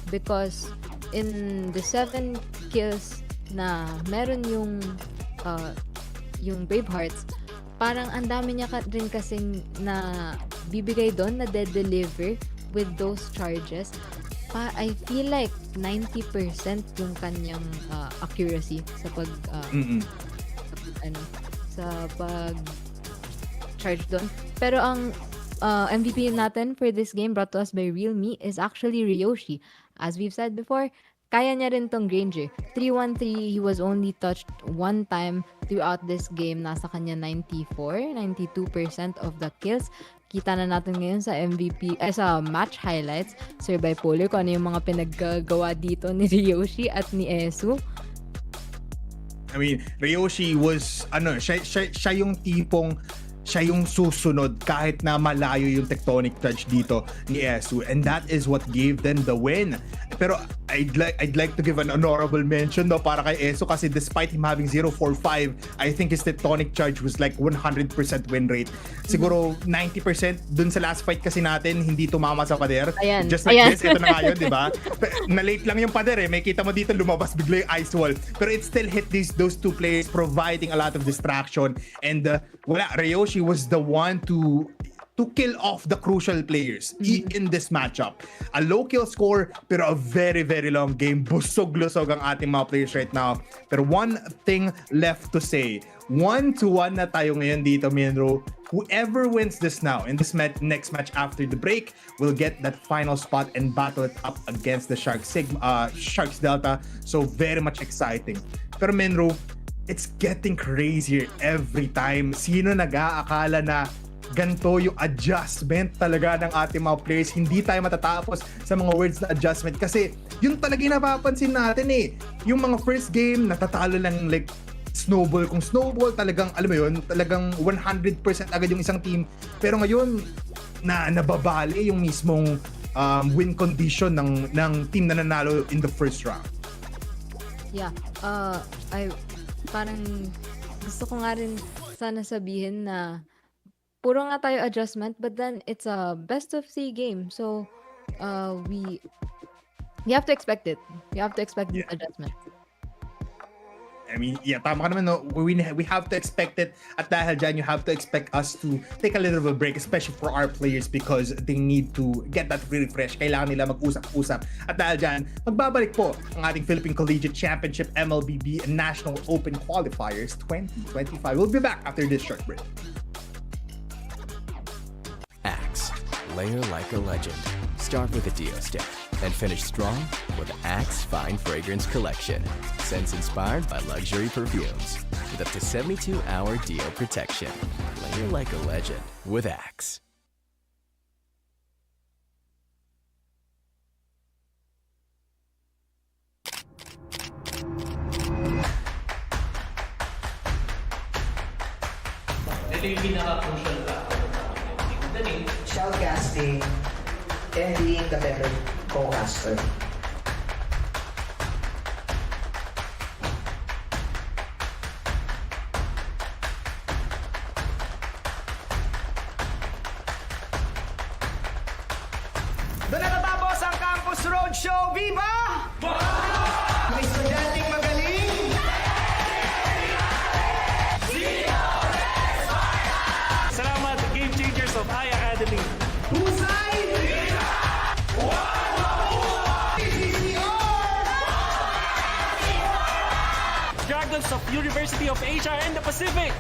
because in the 7 kills na meron yung Bravehearts, parang ang dami niya rin kasing na bibigay doon na dead deliver with those charges. I feel like 90% yung kanyang accuracy sa pag charge doon. Pero ang MVP natin for this game brought to us by Realme is actually Ryoshi. As we've said before, kaya niya rin tong Granger. 3-1-3, he was only touched one time throughout this game. Nasa kanya 92% of the kills. Kita na natin ngayon sa MVP, sa match highlights. Sir Bipolar, kung ano yung mga pinaggagawa dito ni Ryoshi at ni Esu. I mean, Ryoshi was, siya yung tipong siya yung susunod kahit na malayo yung tectonic touch dito ni Esu, and that is what gave them the win. Pero I'd like to give an honorable mention para kay Esu kasi despite him having 0-4-5, I think his tectonic charge was like 100% win rate. Siguro 90% dun sa last fight kasi natin hindi tumama sa pader. Just like this, ito na nga yun, di ba? Na-late lang yung pader May kita mo dito lumabas bigla yung ice wall. Pero it still hit those two players, providing a lot of distraction. And Ryoshi was the one to kill off the crucial players in this matchup. A low kill score pero a very, very long game. Busog-lusog ang ating mga players right now. Pero one thing left to say. 1-1 na tayo ngayon dito, Minro. Whoever wins this now in this next match after the break will get that final spot and battle it up against the Sharks Delta. So very much exciting. Pero Minro, it's getting crazier every time. Sino nag-aakala na ganito yung adjustment talaga ng ating mga players? Hindi tayo matatapos sa mga words na adjustment kasi yun talaga yung napapansin natin Yung mga first game, natatalo lang like snowball. Kung snowball, talagang, alam mo yun, talagang 100% agad yung isang team. Pero ngayon, nababali yung mismong win condition ng team na nanalo in the first round. Yeah, parang gusto ko nga rin sana sabihin na puro nga tayo adjustment, but then it's a best of 3 game. So, we have to expect it. We have to expect this adjustment. I mean, tama ka naman, no? We have to expect it. At dahil dyan, you have to expect us to take a little of a break, especially for our players because they need to get that refresh. Kailangan nila mag-usap-usap. At dahil dyan, magbabalik po ang ating Philippine Collegiate Championship MLBB National Open Qualifiers 2025. We'll be back after this short break. Axe, layer like a legend. Start with a Dio stick and finish strong with Axe Fine Fragrance Collection. Scents inspired by luxury perfumes with up to 72-hour Dio protection. Layer like a legend with Axe. Ito yung pinaka-crucial shoutcasting and being the better co-caster. Doon na natapos ang Campus Roadshow. Viva! May estudyanteng magaling. Salamat, Game Changers of iAcademy. Husay! Dragons of University of Asia and the Pacific.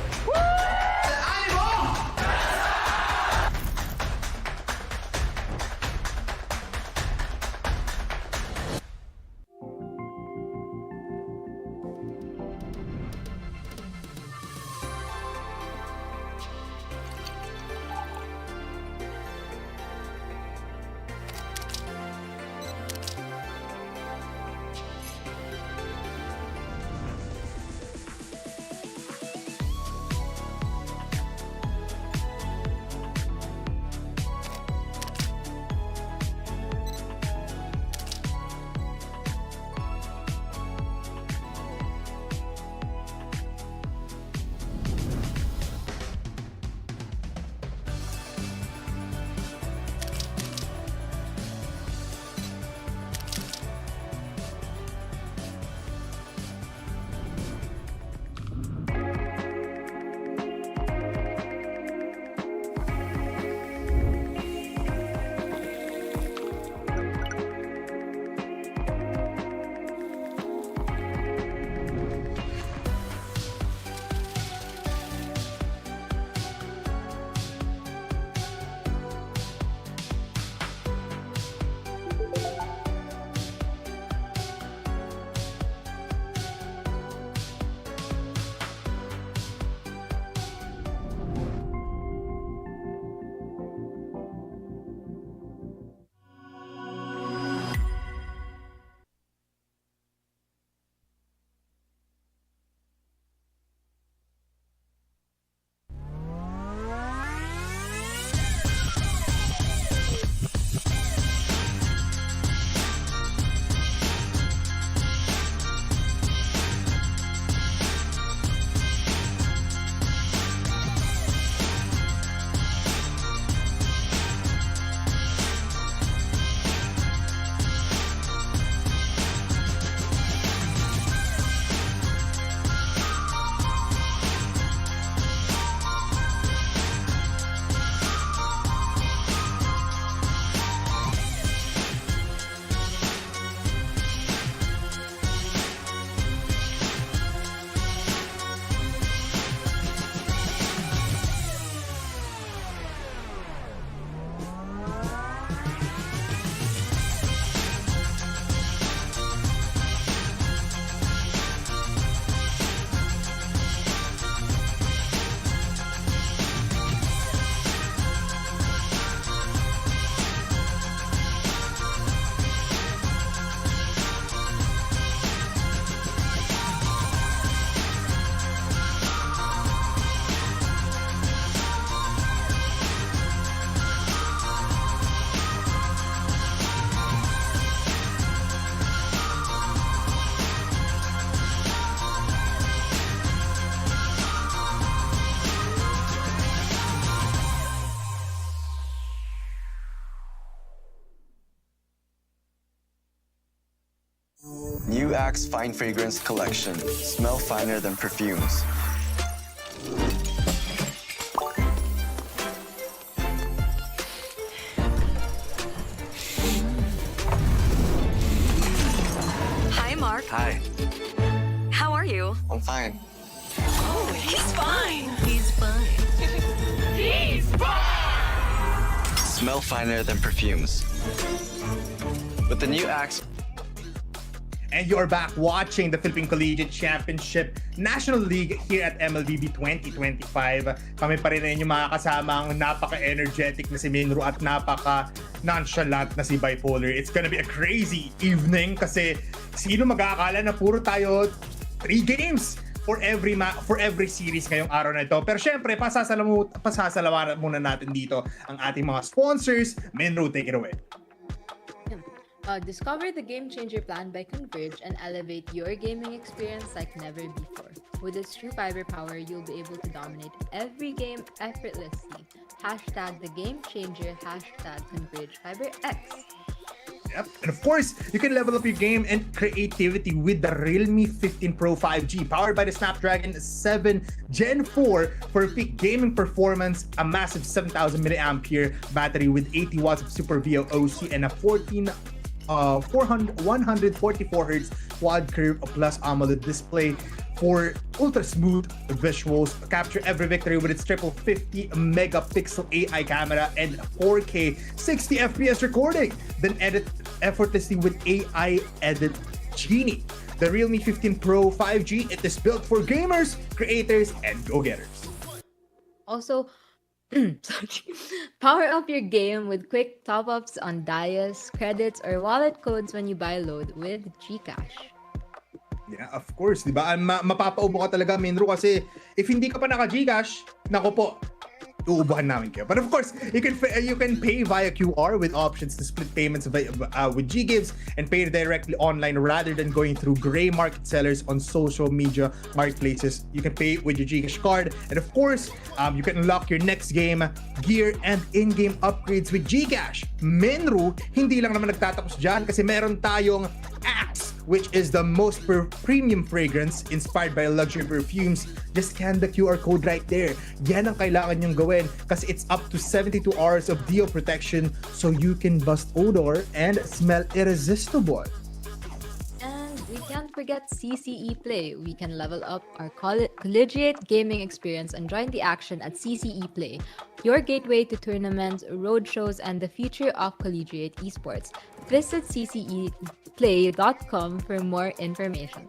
New Axe Fine Fragrance Collection. Smell finer than perfumes. Hi, Mark. Hi, How are you? I'm fine. Oh, he's fine. He's fine. He's fine. Smell finer than perfumes. With the new Axe. And you're back watching the Philippine Collegiate Championship National League here at MLBB 2025. Kami pa rin yung mga kasamang napaka-energetic na si Minro at napaka-nonchalant na si Bipolar. It's gonna be a crazy evening kasi sino mag-aakala na puro tayo 3 games for every series ngayong araw na ito. Pero syempre, pasasalamat muna natin dito ang ating mga sponsors. Minro, take it away. Discover the Game Changer plan by Converge and elevate your gaming experience like never before. With its true fiber power, you'll be able to dominate every game effortlessly. Hashtag the Game Changer, hashtag Converge Fiber X. Yep. And of course, you can level up your game and creativity with the Realme 15 Pro 5G, powered by the Snapdragon 7 Gen 4 for peak gaming performance, a massive 7,000 mAh battery with 80 watts of Super VOC and a 144Hz quad curve plus AMOLED display for ultra smooth visuals. Capture every victory with its triple 50 megapixel AI camera and 4K 60 FPS recording. Then edit effortlessly with AI Edit Genie. The Realme 15 Pro 5G, it is built for gamers, creators, and go-getters. Also, power up your game with quick top-ups on Dias, credits, or wallet codes when you buy load with GCash. Yeah, of course, di ba? Mapapaubo ka talaga, Minro, kasi if hindi ka pa naka-GCash, nako po, uubuhan namin kayo. But of course, you can pay via QR with options to split payments with GGives and pay directly online rather than going through gray market sellers on social media marketplaces. You can pay with your GCash card, and of course, you can unlock your next game, gear, and in-game upgrades with GCash. Menru, hindi lang naman nagtatapos dyan kasi meron tayong Axe, which is the most premium fragrance inspired by luxury perfumes. Just scan the QR code right there. Yan ang kailangan nyong gawin kasi it's up to 72 hours of DO protection so you can bust odor and smell irresistible. And we can't forget CCE Play. We can level up our collegiate gaming experience and join the action at CCE Play, your gateway to tournaments, roadshows, and the future of collegiate esports. Visit cceplay.com for more information.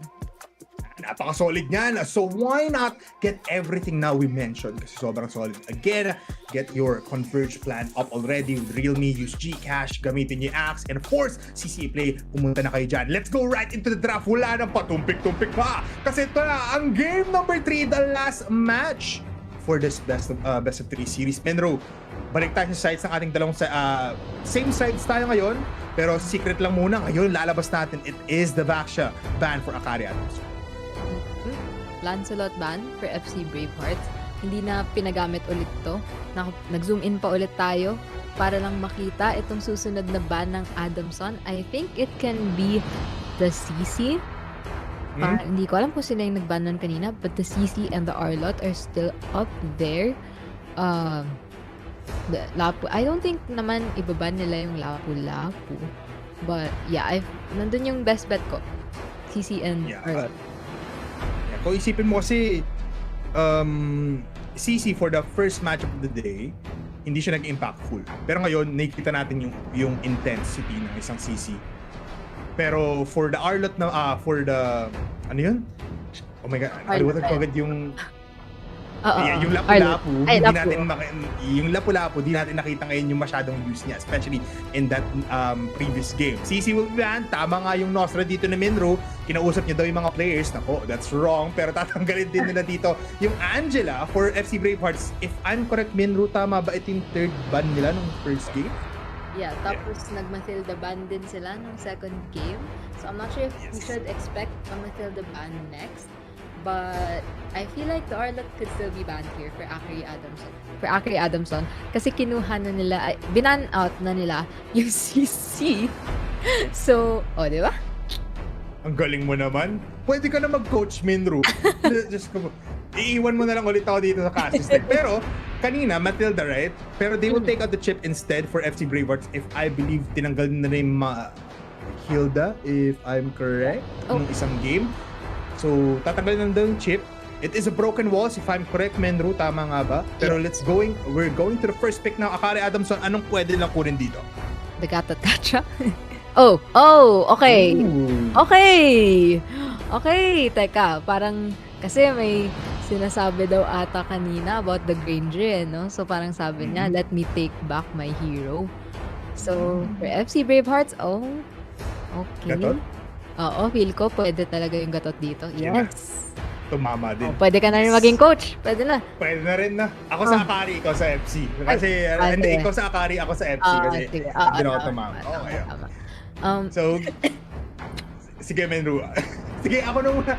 Napaka-solid niyan. So why not get everything now we mentioned? Kasi sobrang solid. Again, get your Converge plan up already with Realme. Use GCash, gamitin yung Axe, and of course, CCE Play, pumunta na kayo dyan. Let's go right into the draft. Wala nang patumpik-tumpik pa. Kasi ito na, ang game number 3, the last match for this best of 3 series. Menro, balik tayo sa sides ng ating dalawang same sides tayo ngayon, pero secret lang muna. Ngayon, lalabas natin. It is the Vaxia ban for Akari Adams. Lancelot ban for FC Bravehearts. Hindi na pinagamit ulit to. Nag-zoom in pa ulit tayo para lang makita itong susunod na ban ng Adamson. I think it can be the CC. Hindi ko alam kung sila yung nag-ban nun kanina, but the CC and the Arlot are still up there. The Lapu, I don't think naman ibaban nila yung Lapu-Lapu. But yeah, nandun yung best bet ko. CC and Arlot. Kung isipin mo kasi CC for the first match of the day, hindi siya nag-impactful. Pero ngayon, nakikita natin yung intensity ng isang CC. Pero for the Arlot na, for the, ano yun? Oh my God, aliwatag ko agad yung... yung lapu-lapu, yung lapu-lapu, di natin nakita ngayon yung masyadong use niya, especially in that previous game. CC will be banned, tama nga yung Nostra dito na Minro, kinausap niya daw yung mga players, nako, that's wrong, pero tatanggalin din nila dito yung Angela for FC Bravehearts. If I'm correct, Minro, tama ba ito yung third ban nila nung first game? Yeah, tapos nag-Mathilda ban din sila nung second game. So I'm not sure if we should expect a Mathilda ban next. But I feel like the Arlot could still be banned here for Akari Adamson. Kasi kinuha na nila, binan out na nila yung CC. So, di ba? Ang galing mo naman. Pwede ka na mag-coach, Minru. Just iiwan mo na lang ulit ako dito sa cast system. Pero, kanina, Matilda, right? Pero they will take out the chip instead for FC Bravehearts if I believe tinanggal na rin Hilda, if I'm correct, nung isang game. So, tatanggalin lang daw yung chip. It is a broken walls, if I'm correct, Menru. Tama nga ba? Pero we're going to the first pick now. Akari Adamson, anong pwede lang kunin dito? The Gatatkacha? Okay. Ooh. Okay, teka. Parang, kasi may sinasabi daw ata kanina about the Granger, no? So, parang sabi niya, let me take back my hero. So, for FC Bravehearts, okay. Gatot? Oo, feel ko pwede talaga yung gatot dito. Yes. Tumama din. Pwede ka na rin maging coach. Pwede na. Pwede na rin na. Ako sa Akari, ikaw sa FC. Kasi, hindi, ikaw sa Akari, ako sa FC. Kasi, hindi na ako tumama. Okay. So, sige, Menru. Sige, ako na muna.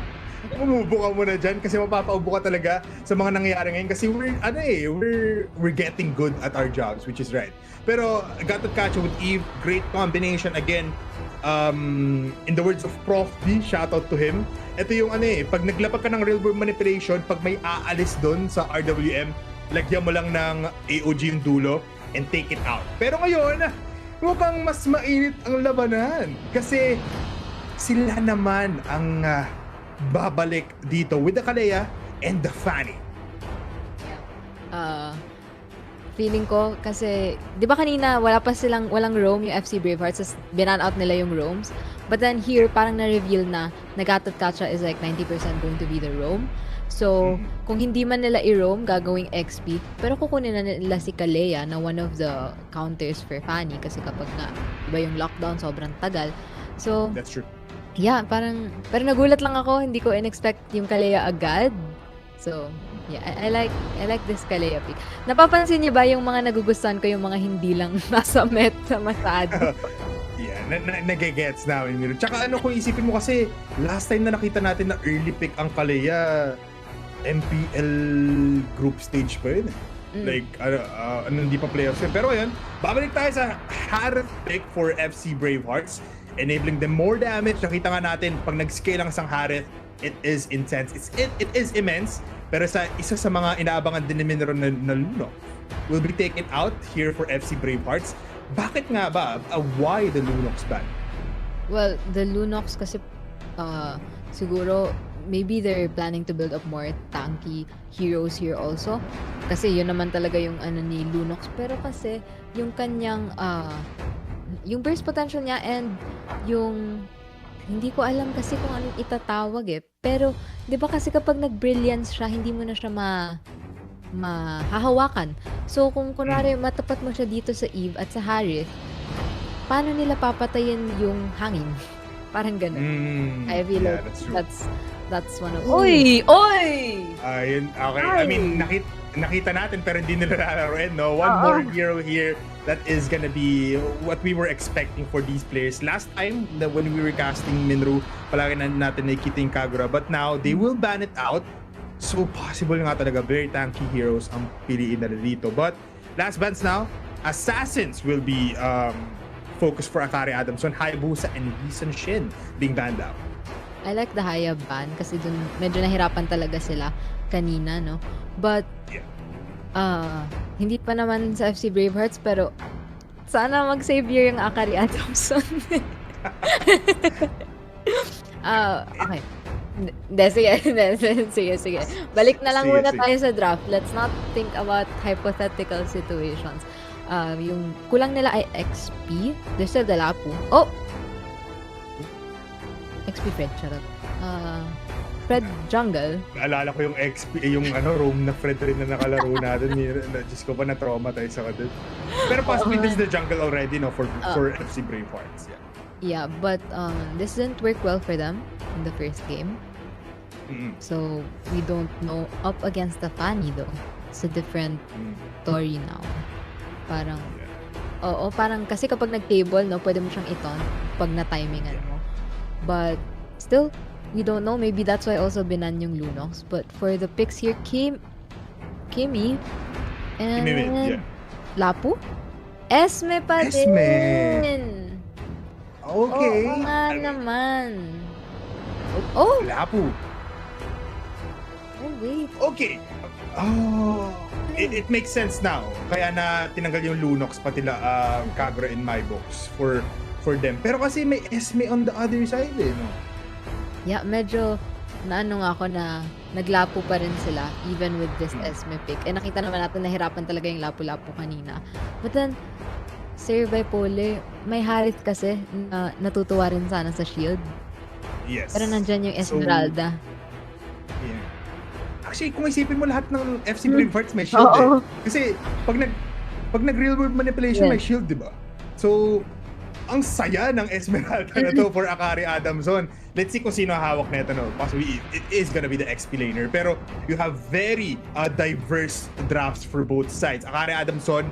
Umubo ka muna dyan kasi mapapaubo ka talaga sa mga nangyayari ngayon kasi we're getting good at our jobs, which is right. Pero Gatot Kacho with Eve, great combination again. In the words of Prof D, shout out to him. Ito yung pag naglapag ka ng real world manipulation, pag may aalis doon sa RWM, lagyan mo lang ng AOG yung dulo and take it out. Pero ngayon, mukhang mas mainit ang labanan kasi sila naman ang babalik dito with the Kalea and the Fanny. Feeling ko kasi, di ba kanina walang roam yung FC Bravehearts, so binan out nila yung roams. But then here, parang na-reveal na Gatot Kacha is like 90% going to be the roam. So, kung hindi man nila i-roam, gagawing XP. Pero kukunin na nila si Kalea na one of the counters for Fanny kasi kapag iba yung lockdown, sobrang tagal. So, that's true. Yeah, pero nagulat lang ako, hindi ko in-expect yung Kalea agad. So, yeah, I like this Kalea pick. Napapansin niyo ba yung mga nagugustuhan ko, yung mga hindi lang nasa meta masyado? Yeah, nagigets namin. Tsaka kung isipin mo kasi, last time na nakita natin na early pick ang Kalea, MPL group stage pa yun. Like, hindi pa playoffs yun. Pero ngayon, babalik tayo sa Harith pick for FC Bravehearts, enabling them more damage. Nakita nga natin, pag nag-scale ang isang Harith, it is intense. It is immense. Pero isa sa mga inaabangan din ni Minero na Lunox will be taken out here for FC Bravehearts. Bakit nga ba? Why the Lunox ban? Well, the Lunox kasi siguro maybe they're planning to build up more tanky heroes here also. Kasi yun naman talaga yung ni Lunox. Pero kasi yung kanyang yung burst potential niya and yung hindi ko alam kasi kung anong itatawag Pero, di ba kasi kapag nag-brilliance siya, hindi mo na siya mahahawakan. So, kung kunwari matapat mo siya dito sa Eve at sa Harith, paano nila papatayin yung hangin? Parang ganun. I feel like that's one of... Oy! Ayun, okay. I mean, nakita natin pero hindi nila lalaroin, no? One more hero here that is gonna be what we were expecting for these players. Last time, when we were casting Minru, palagi natin nakikita yung Kagura. But now, they will ban it out. So, possible nga talaga, very tanky heroes ang piliin nila dito. But, last bans now, Assassins will be focused for Akari Adamson, Hayabusa, and Hisan Shin being banned out. I like the Haya ban kasi dun medyo nahirapan talaga sila kanina, no? But, hindi pa naman sa FC Bravehearts, pero sana mag-savior yung Akari Adamson. Okay. Hindi, sige. Balik na lang Sige, muna sige. tayo sa draft. Let's not think about hypothetical situations. Yung kulang nila ay XP. There's still the Lapu. Oh! XP Fred, charot. Fred Jungle. Naalala ko yung XP, yung Rome na Fred rin na nakalaro natin. Diyos ko pa na-traumatize ako dun. Pero possibly this is the jungle already, no, for FC Bravehearts. Yeah, but this didn't work well for them in the first game. So, we don't know. Up against the Fanny, though. It's a different story now. Parang, parang kasi kapag nag-table, no, pwede mo siyang iton pag na-timingan mo. But, still, we don't know. Maybe that's why also binan yung Lunox. But for the picks here, Kimi, and Lapu? Esme pa din! Okay. Oo nga naman. Oh! Lapu. Oh, wait. Okay. It makes sense now. Kaya na tinanggal yung Lunox pati Kagura in my books for them. Pero kasi may Esme on the other side no? Yeah, medyo naano nga ako na naglapo pa rin sila even with this Esme pick. Nakita naman natin nahirapan talaga yung lapu-lapu kanina. But then, Sir Bipole, may Harith kasi na natutuwa rin sana sa shield. Yes. Pero nandyan yung Esmeralda. Yeah. Actually, kung isipin mo lahat ng FC Bravehearts may shield Kasi pag nag real world manipulation may shield, di ba? So, ang saya ng Esmeralda na to for Akari Adamson. Let's see kung sino hawak na ito. No? Possibly, it is gonna be the XP laner. Pero you have very diverse drafts for both sides. Akari Adamson,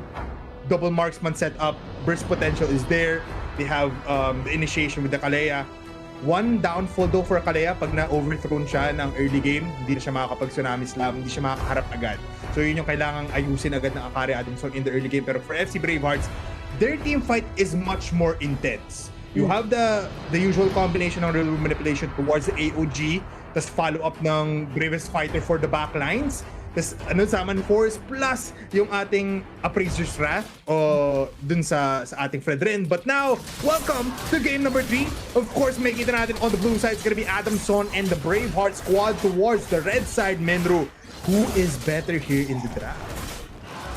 double marksman setup, burst potential is there. They have the initiation with the Kalea. One downfall though for Kalea, pag na-overthrown siya ng early game, hindi na siya makakapag-tsunami slam, hindi siya makakaharap agad. So yun yung kailangang ayusin agad ng Akari Adamson in the early game. Pero for FC Bravehearts, their team fight is much more intense. You have the usual combination ng real manipulation towards the AOG, tas follow up ng Bravest Fighter for the backlines, tas Summon Force, plus yung ating Appraiser's Wrath dun sa ating Fred rin. But now, welcome to game number 3. Of course, may kita natin on the blue side, it's gonna be Adamson and the Braveheart squad towards the red side, Menru. Who is better here in the draft?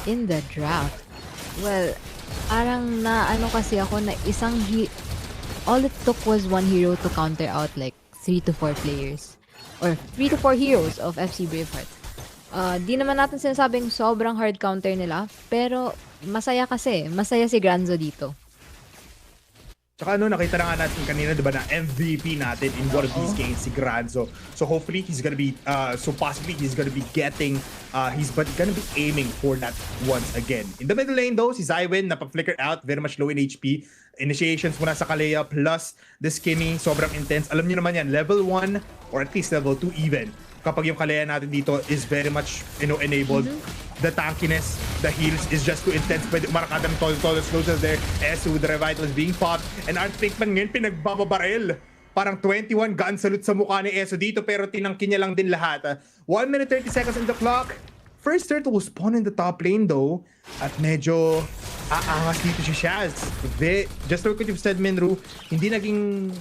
In the draft? Well, parang kasi ako na all it took was one hero to counter out like 3 to 4 players. Or 3 to 4 heroes of FC Bravehearts. Di naman natin sinasabing sobrang hard counter nila, pero masaya si Granzo dito. Tsaka nakita na nga natin kanina, diba, na MVP natin in one of these games, si Granzo. So hopefully, he's gonna be, possibly he's gonna be getting, gonna be aiming for that once again. In the middle lane though, si Zywin, napa-flicker out, very much low in HP. Initiations muna sa Kalea, plus the Skinny, sobrang intense. Alam niyo naman yan, level 1, or at least level 2 even. Kapag yung Kalea natin dito is very much, enabled. The tankiness, the heals is just too intense. Pwede umarakada ng Total Explosives there. SU with the Revital is being popped. And Art Pinkman ngayon pinagbababaril. Parang 21 gun salute sa mukha ni Eso dito, pero tinangkin niya lang din lahat. 1 minute 30 seconds in the clock. First turtle will spawn in the top lane though. At medyo aangas dito si Shaz. Just like what you've said, Minru, hindi naging,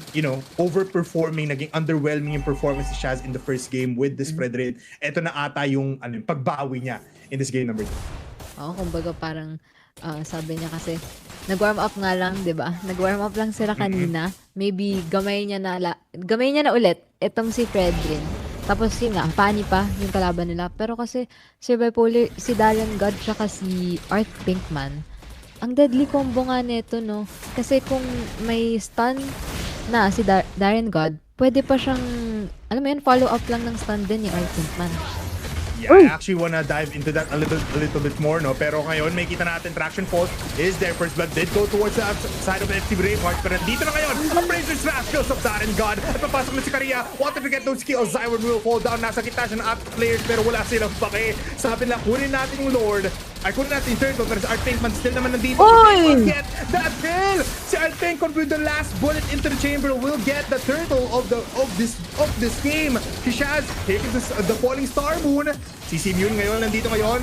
overperforming, naging underwhelming yung performance ni Shaz in the first game with this spread rate. Ito na ata yung pagbawi niya in this game number 2. Kumbaga parang sabi niya kasi nag-warm up nga lang, 'di ba? Nag-warm up lang sila kanina. Maybe gamay niya na ulit itong si Fredrin. Tapos yun nga, pani pa yung kalaban nila. Pero kasi si Bipolar, si Darren God, tsaka si Art Pinkman, ang deadly combo nga nito, no? Kasi kung may stun na si Darren God, pwede pa siyang, alam mo yun, follow up lang ng stun din ni Art Pinkman. Yeah, I actually wanna dive into that a little bit more, no? Pero ngayon, may kita natin, Traction Pulse is there. First blood did go towards the side of FC Bravehearts. Pero dito na ngayon, ang Brazer's Wrath skills of Darren God. At papasok na si Karia. Wanted to get those skills. Zywin will fall down. Nasa kita siya ng players, pero wala silang pake. Sabi nila, kunin natin yung Lord. Kunin natin yung turtle, pero si Art Pinkman still naman nandito. Oy! Will get that kill! Si Art Pinkman with the last bullet into the chamber will get the turtle of this game. Si Shaz, here comes the falling star moon. Si Simeon ngayon, nandito ngayon.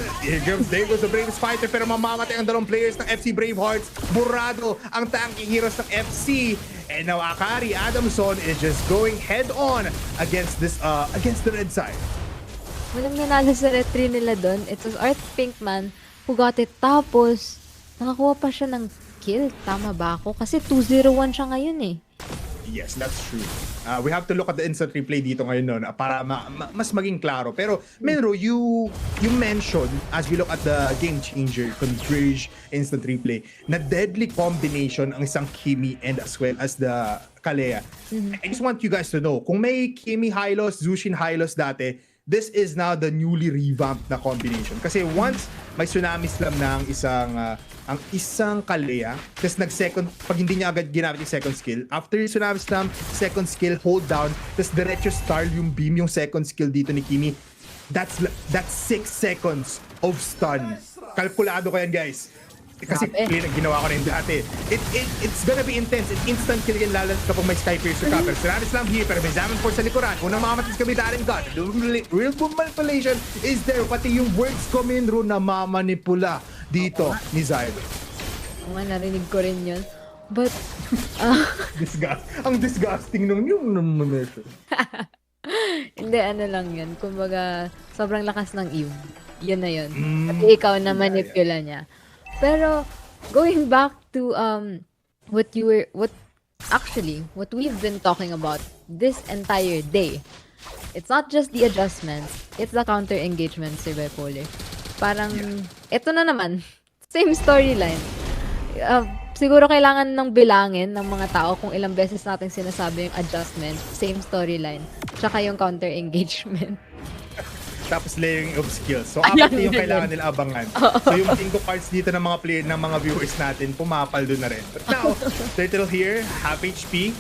There goes the bravest fighter, pero mamamatay ang dalawang players ng FC Bravehearts. Burado ang tanking heroes ng FC. And now Akari Adamson is just going head-on against the red side. Walang nanalo sa retry nila doon. It was Art Pinkman who got it. Tapos, nakakuha pa siya ng kill. Tama ba ako? Kasi 2-0-1 siya ngayon eh. Yes, that's true. We have to look at the instant replay dito ngayon no, para mas maging klaro. Pero, Menro, you mentioned, as we look at the game changer, Converge, instant replay, na deadly combination ang isang Kimi and as well as the Kalea. I just want you guys to know, kung may Kimi Hylos, Zushin Hylos dati, this is now the newly revamped na combination. Kasi once may tsunami slam na ang isang Kalea, tapos nag-second, pag hindi niya agad ginamit yung second skill, after yung tsunami slam, second skill, hold down, tapos diretso Starlium Beam yung second skill dito ni Kimi, that's 6 seconds of stun. Kalkulado ko yan, guys. Kasi ginawa ko na yun dati. It's gonna be intense. It's instant kill yan lalo kapag may Sky Piercer ka. Pero tsunami slam here, pero may Zaman Force sa likuran. Unang mamatis kami daring God. The real boom manipulation is there. Pati yung words ko Minro na mamanipula dito ni Zylo. Narinig ko rin yun. But, ang disgusting nung yung nomination. hindi, ano lang yun. Kumbaga, sobrang lakas ng Eve. Yun na yun. Pati ikaw na manipula niya. Pero going back to what we've been talking about this entire day, it's not just the adjustments, it's the counter engagements, si Bipolar. Parang ito na naman, same storyline. Siguro kailangan ng bilangin ng mga tao kung ilang beses natin sinasabi yung adjustment, same storyline, tsaka yung counter engagement. Tapos layering of skills. So, apat yung kailangan nila abangan. So, yung 5 cards dito ng mga player, ng mga viewers natin, pumapal doon na rin. But now, Turtle here, half HP.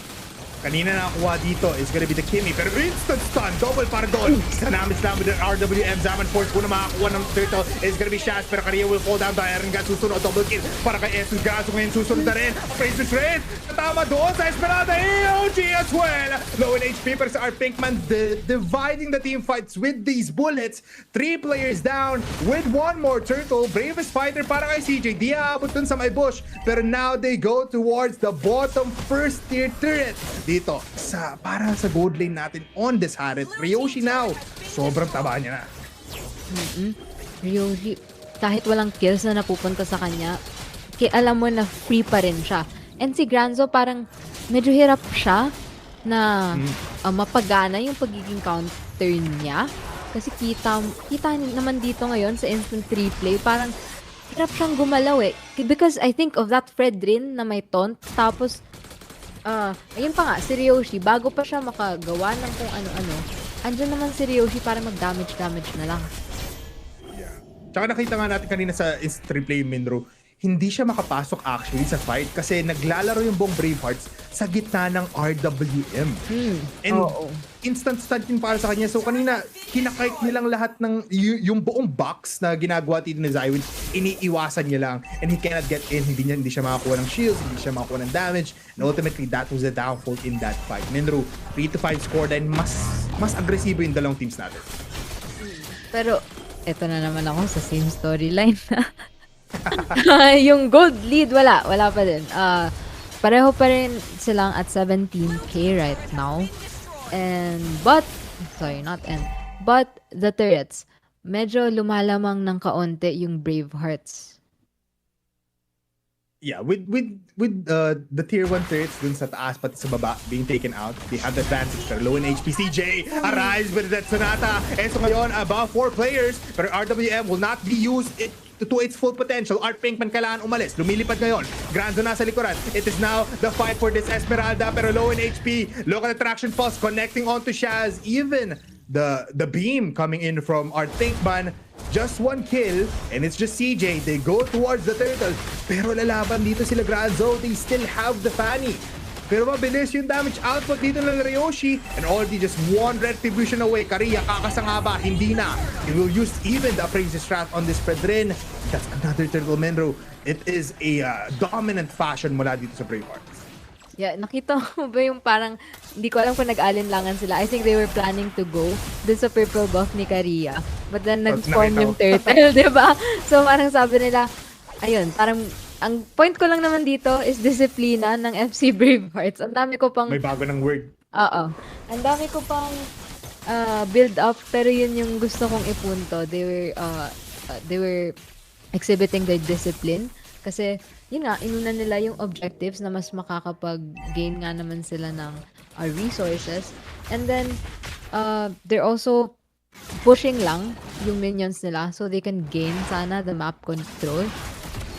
Kanina nakakuha dito is gonna be the Kimi. Pero instant stun, double para doon. Tsunami slam with an RWM. Zaman Force po na makakuha ng Turtle is gonna be Shaz. Pero Karia will fall down to Iron God. Susunod, double kill para kay Jesus Gaso. Ngayon susunod na rin. Princess Raid, natama doon sa Esmeralda. EOG as well. Low in HP pero sa Art Pinkman dividing the team fights with these bullets. 3 players down with 1 more Turtle. Bravest fighter para kay CJ. Di aabot dun sa may bush. Pero now they go towards the bottom first tier turret. Dito, para sa gold lane natin on this Harit. Ryoshi now, sobrang taba niya na. Ryoshi, kahit walang kills na napupunta sa kanya, alam mo na free pa rin siya. And si Granzo parang medyo hirap siya na mapagana yung pagiging counter niya. Kasi kita naman dito ngayon sa instant replay, parang hirap siyang gumalaw eh. Because I think of that Fred rin na may taunt, tapos ayun pa nga, si Ryoshi, bago pa siya makagawa ng kung ano-ano, andyan naman si Ryoshi para mag-damage na lang. Yeah. Tsaka nakita nga natin kanina sa instant replay Minro, hindi siya makapasok actually sa fight kasi naglalaro yung buong Bravehearts sa gitna ng RWM. And instant stun din para sa kanya. So kanina, kinakite nilang lahat ng yung buong box na ginagawa dito ni Zywin, iniiwasan niya lang. And he cannot get in. Hindi siya makakuha ng shields, hindi siya makakuha ng damage. And ultimately, that was the downfall in that fight. Minro, 3-5 score din. Mas agresibo yung dalawang teams natin. Pero, eto na naman ako sa same storyline. Yung gold lead, wala pa din. Pareho pa rin silang at 17k right now. But the turrets, medyo lumalamang ng kaunti yung Bravehearts. Yeah, with the tier 1 turrets dun sa taas pati sa baba being taken out, they have the advantage. Pero low in HP, CJ arrives with that Sonata. And so ngayon, above 4 players, pero RWM will not be used to its full potential. Art Pinkman kailangan umalis. Lumilipad ngayon. Granzo nasa likuran. It is now the fight for this Esmeralda, pero low in HP. Local attraction pulse connecting onto Shaz. Even the beam coming in from Art Pinkman. Just 1 kill, and it's just CJ. They go towards the turtle. Pero lalaban dito sila Granzo. They still have the Fanny. Pero mabilis yung damage output dito ng Ryoshi. And already just one retribution away. Kariya, kakasanga ba? Hindi na. He will use even the Appraiser's Wrath on this spread rin. That's another turtle, Menro. It is a dominant fashion mula dito sa Bravehearts. Yeah, nakita mo ba yung parang, hindi ko alam kung nag-alinlangan sila. I think they were planning to go dun sa purple buff ni Kariya. But then nag-spawn yung turtle, diba? So parang sabi nila, ayun, parang, ang point ko lang naman dito is disiplina ng FC Bravehearts. Ang dami ko pang... May bago ng word. Oo. Ang dami ko pang build up, pero yun yung gusto kong ipunto. They were exhibiting their discipline. Kasi, yun nga, inuna nila yung objectives na mas makakapag-gain nga naman sila ng resources. And then, they're also pushing lang yung minions nila so they can gain sana the map control.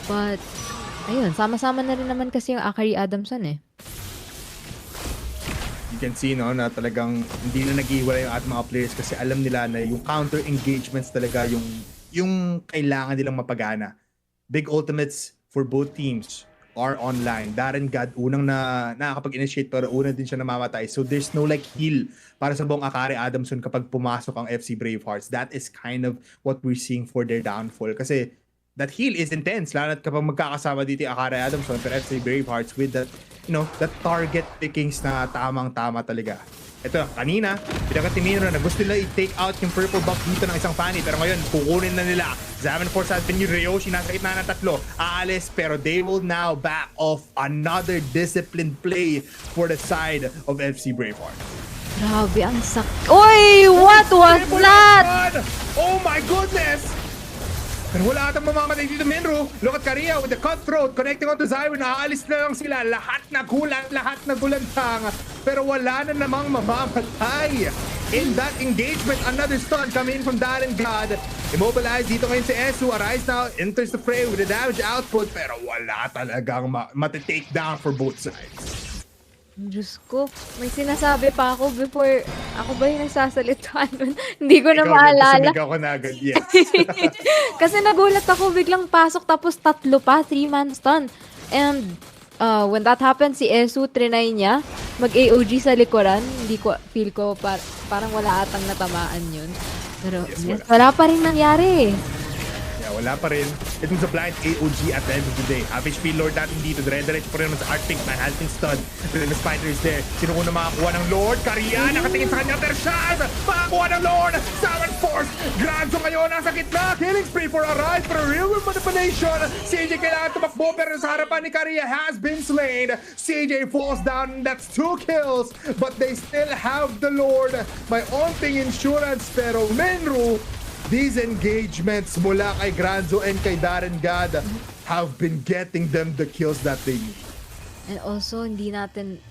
But, ayun, sama-sama na rin naman kasi yung Akari Adamson eh. You can see, no, na talagang hindi na nag-iwalay yung ating mga players kasi alam nila na yung counter engagements talaga yung kailangan nilang mapagana. Big ultimates for both teams are online. Darren God, unang nakakapag-initiate pero una din siya namamatay. So there's no like heal para sa buong Akari Adamson kapag pumasok ang FC Bravehearts. That is kind of what we're seeing for their downfall. Kasi that heal is intense. Lalo at kapag magkakasama dito yung Akari Adamson pero FC Bravehearts with that, you know, that target pickings na tamang-tama talaga. Ito, kanina, pinakatimino na gusto nila i-take out yung purple buff dito ng isang Fanny. Pero ngayon, kukunin na nila. Zaman Force has been yung Ryoshi, nasa gitna ng tatlo. Aalis, pero they will now back off another disciplined play for the side of FC Braveheart. Grabe, ang Oy! What was that? Oh my goodness! Pero wala atang mamamatay dito, Minro. Look at Kariya with the cutthroat connecting onto Zyron. Nakaalis na lang sila. Lahat na gulantang. Pero wala na namang mamamatay. In that engagement, another stun coming in from Darren God. Immobilized dito ngayon si Esu. Arise now, enters the fray with the damage output. Pero wala talagang matitake down for both sides. Diyos ko, may sinasabi pa ako before ako ba yung nagsasalita nun? Hindi ko na maalala. Ikaw ko na agad, yes. Kasi nagulat ako, biglang pasok tapos 3 pa, 3-man stun. And when that happened, si Esu, trinay niya mag-AOG sa likuran. Hindi ko, feel ko parang wala atang natamaan yun. Pero yes, wala pa rin nangyari. Yeah, wala pa rin. It was a blind AOG at the end of the day. Half HP Lord natin dito. Dire-diretso pa rin naman sa Arctic Man. Has been stunned. But then the Spider is there. Sino ko na makakuha ng Lord? Kariya, nakatingin sa kanya. Tershad! Makakuha ng Lord! Sovereign Force! Granzo ngayon nasa gitna. Killing spree for Arise. Pero real world manipulation. CJ kailangan tumakbo. Pero sa harapan ni Kariya has been slain. CJ falls down. That's 2 kills. But they still have the Lord. May onting insurance. Pero Menru, these engagements mula kay Granzo and kay Darren God have been getting them the kills that they need. And also, hindi natin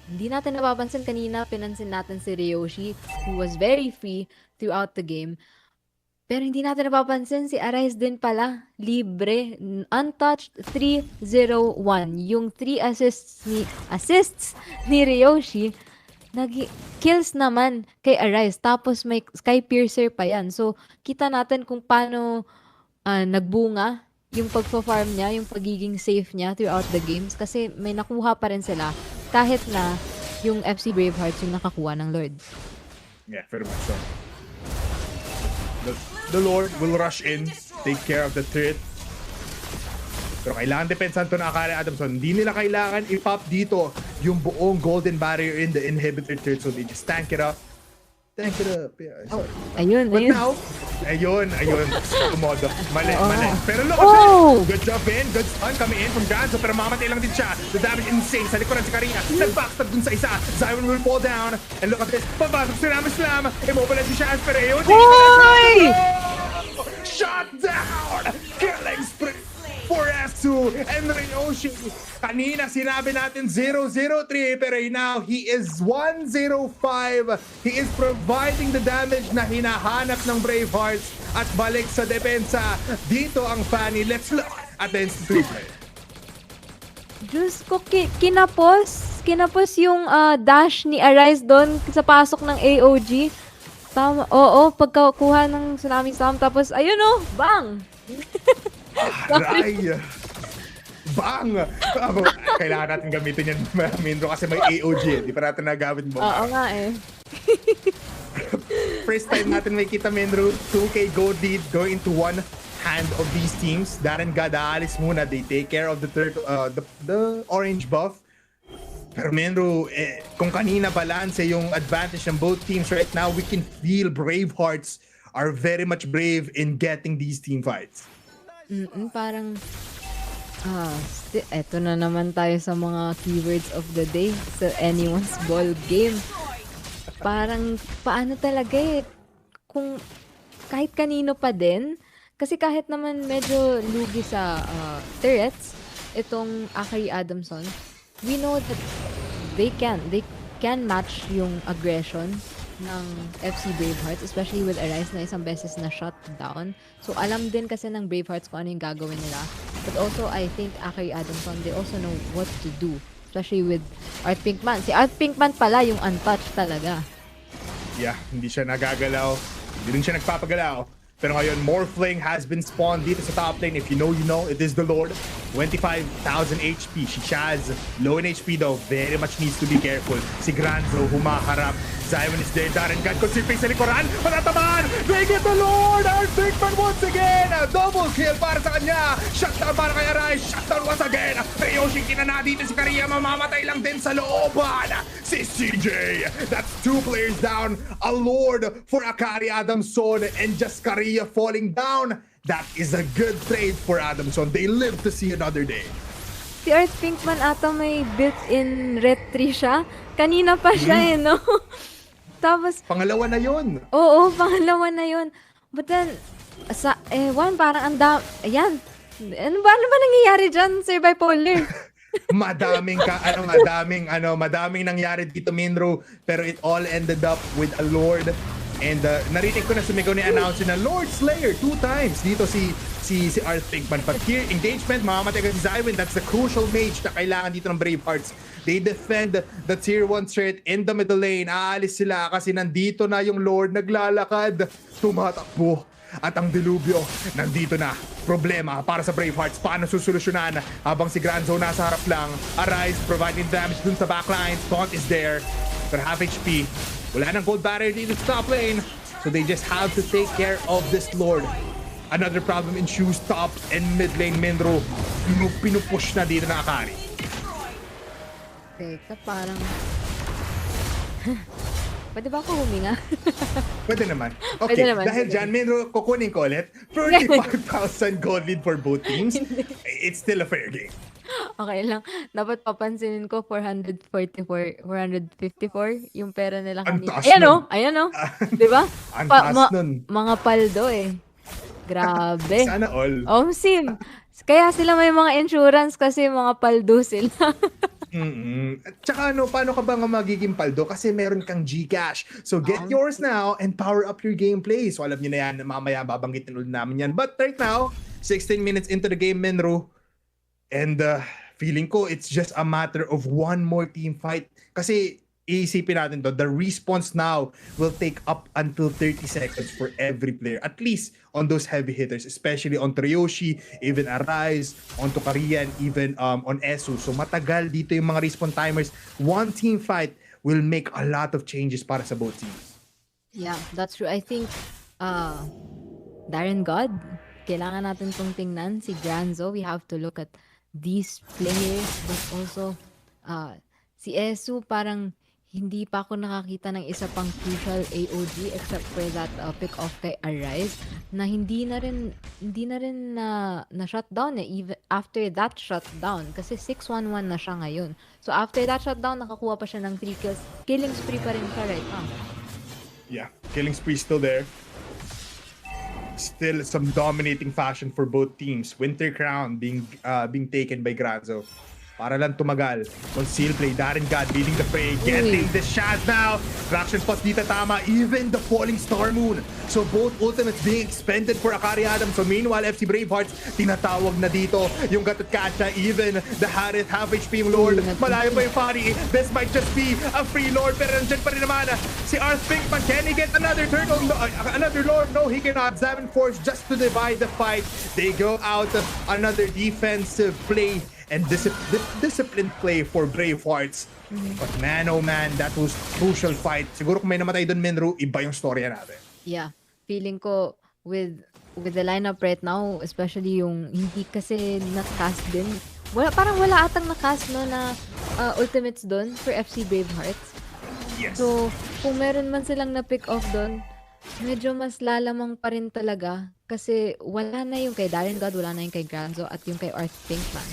napapansin kanina, pinansin natin si Ryoshi, who was very free throughout the game. Pero hindi natin napapansin si Arise din pala, libre, untouched, 3-0-1. Yung 3 assists ni Ryoshi, kills naman kay Arise. Tapos may Sky Piercer pa yan. So, kita natin kung paano nagbunga yung pagpa-farm niya, yung pagiging safe niya throughout the games. Kasi may nakuha pa rin sila kahit na yung FC Bravehearts yung nakakuha ng Lord. Yeah, very much so. The Lord will rush in, take care of the threat. Pero kailangan depensahan to na Akari Adamson. Hindi nila kailangan i-pop dito yung buong golden barrier in the inhibitor turret. So they just tank it up. Tank it up. Yeah, sorry. Ayun, But ayun. now, ayun. Kumodo. Mali. Pero look, good job, Ben. Good stun coming in from Ganzo. Pero mamatay lang din siya. The damage insane. Sa likuran si Karina. Nag-backstab dun sa isa. Zion will fall down. And look at this. Pabasok si Slam. Immobilize si Shaz. Pero ayun. Shut down! Killing spree for Esu and Ryoshi. Kanina sinabi natin 0-0-3 pero now he is 1-0-5. He is providing the damage na hinahanap ng Bravehearts at balik sa depensa. Dito ang Fanny. Let's look at the instant replay. Diyos ko, kinapos yung dash ni Arise doon sa pasok ng AOG. Tama, oo, pagkakuha ng Tsunami Storm, tapos ayun oh, bang! Aray! Bang! Kailangan natin gamitin yan, Mindro, kasi may AOG eh. Di pa natin nagamit mo. Oo nga eh. First time natin may kita, Mindro. 2K gold lead going into one hand of these teams. Darren God, aalis muna. They take care of the the orange buff. Pero Mindro, kung kanina balance yung advantage ng both teams right now, we can feel Bravehearts are very much brave in getting these team fights. Parang eto na naman tayo sa mga keywords of the day sa anyone's ball game. Parang paano talaga kung kahit kanino pa din, kasi kahit naman medyo lugi sa turrets itong Akari Adamson, we know that they can match yung aggression ng FC Bravehearts, especially with Arise na isang beses na shut down. So alam din kasi ng Bravehearts kung ano yung gagawin nila. But also, I think Akari Adamson, they also know what to do. Especially with Art Pinkman. Si Art Pinkman pala yung untouched talaga. Yeah, hindi siya nagagalaw. Hindi rin siya nagpapagalaw. Pero ngayon, Morphling has been spawned dito sa top lane. If you know, you know. It is the Lord. 25,000 HP. Si Shaz, low in HP though. Very much needs to be careful. Si Granzo, humaharap. Zion is there. Darren God considering sa likuran. Matatamaan! They get the Lord! Art Pinkman once again! A double kill para sa kanya! Shutdown para kay Arise! Shutdown once again! Ryoshi kinana dito si Kariya. Mamamatay lang din sa looban! Si CJ! That's 2 players down. A Lord for Akari Adamson and just Kariya falling down. That is a good trade for Adamson. They live to see another day. Si Art Pinkman ata may built-in retry siya. Kanina pa siya no? Tapos pangalawa na yun. Oo, pangalawa na yun. But then, parang ayan. Ano ba nangyayari dyan, Sir Bipolar? madaming nangyari dito, Minro, pero it all ended up with a Lord. And narinig ko na sumigaw ni announce na Lord Slayer 2 times dito si Art Pinkman. But here, engagement, mamamatay ka si Zion. That's the crucial mage na kailangan dito ng Bravehearts. They defend the tier 1 threat in the middle lane. Aalis sila kasi nandito na yung Lord naglalakad. Tumatakbo. At ang dilubyo, nandito na. Problema para sa Bravehearts. Paano susolusyonan habang si Granzo nasa harap lang. Arise, providing damage dun sa backline. Taunt is there. Pero half HP. Wala nang gold barrier dito sa top lane. So they just have to take care of this Lord. Another problem ensues top and mid lane, Mindro. Pinupush na dito na Akari. Teka, parang... Pwede ba ako huminga? Pwede naman. Okay, dahil dyan, Mindro, kukunin ko ulit. 35,000 gold lead for both teams. It's still a fair game. Okay lang. Dapat papansinin ko 454 yung pera nila kanina. Ayan o. Diba? Antas nun. Mga paldo Grabe. Sana all. Sim. Kaya sila may mga insurance kasi mga paldo sila. At saka paano ka ba nga magiging paldo? Kasi meron kang Gcash. So get yours now and power up your gameplay. So alam niyo na yan, mamaya babanggitin ulit namin yan. But right now, 16 minutes into the game, Minro. And feeling ko it's just a matter of one more team fight. Kasi iisipin natin to, the response now will take up until 30 seconds for every player. At least on those heavy hitters, especially on Tryoshi, even Arise, on Tukarian, even on Esu. So matagal dito yung mga respawn timers. One team fight will make a lot of changes para sa both teams. Yeah, that's true. I think Darren God, kailangan natin itong tingnan. Si Granzo, we have to look at these players, but also si Esu, parang hindi pa ako nakakita ng isa pang crucial AOG except for that pick off kay Arise na hindi na rin na shutdown even after that shutdown kasi 6-1-1 na siya ngayon. So after that shutdown, nakakuha pa siya ng 3 kills. Killing spree pa rin siya right now. Yeah, killing spree still there. Still some dominating fashion for both teams. Winter Crown being taken by Granzo. Para lang tumagal. Conceal play, Darren God leading the fray. Getting the shot now. Traction spot dito tama. Even the falling Star Moon. So both ultimates being expended for Akari Adams. So meanwhile, FC Bravehearts, tinatawag na dito yung Gatot Kasha. Even the Harith, half HP yung Lord. Malayo pa yung Fari. This might just be a free Lord. Pero nandiyan pa rin naman si Art Pinkman. Can he get another turtle? No, another Lord? No, he cannot. Seven Force just to divide the fight. They go out. Another defensive play. and disciplined play for Bravehearts. But man, oh man, that was crucial fight. Siguro kung may namatay doon, Minru, iba yung storya natin. Yeah. Feeling ko with the lineup right now, especially yung hindi kasi na-cast din. Parang wala atang na-cast no na ultimates doon for FC Bravehearts. Yes. So, kung meron man silang na-pick off doon, medyo mas lalamang pa rin talaga kasi wala na yung kay Darren God, wala na yung kay Granzo at yung kay Arth Pinkman,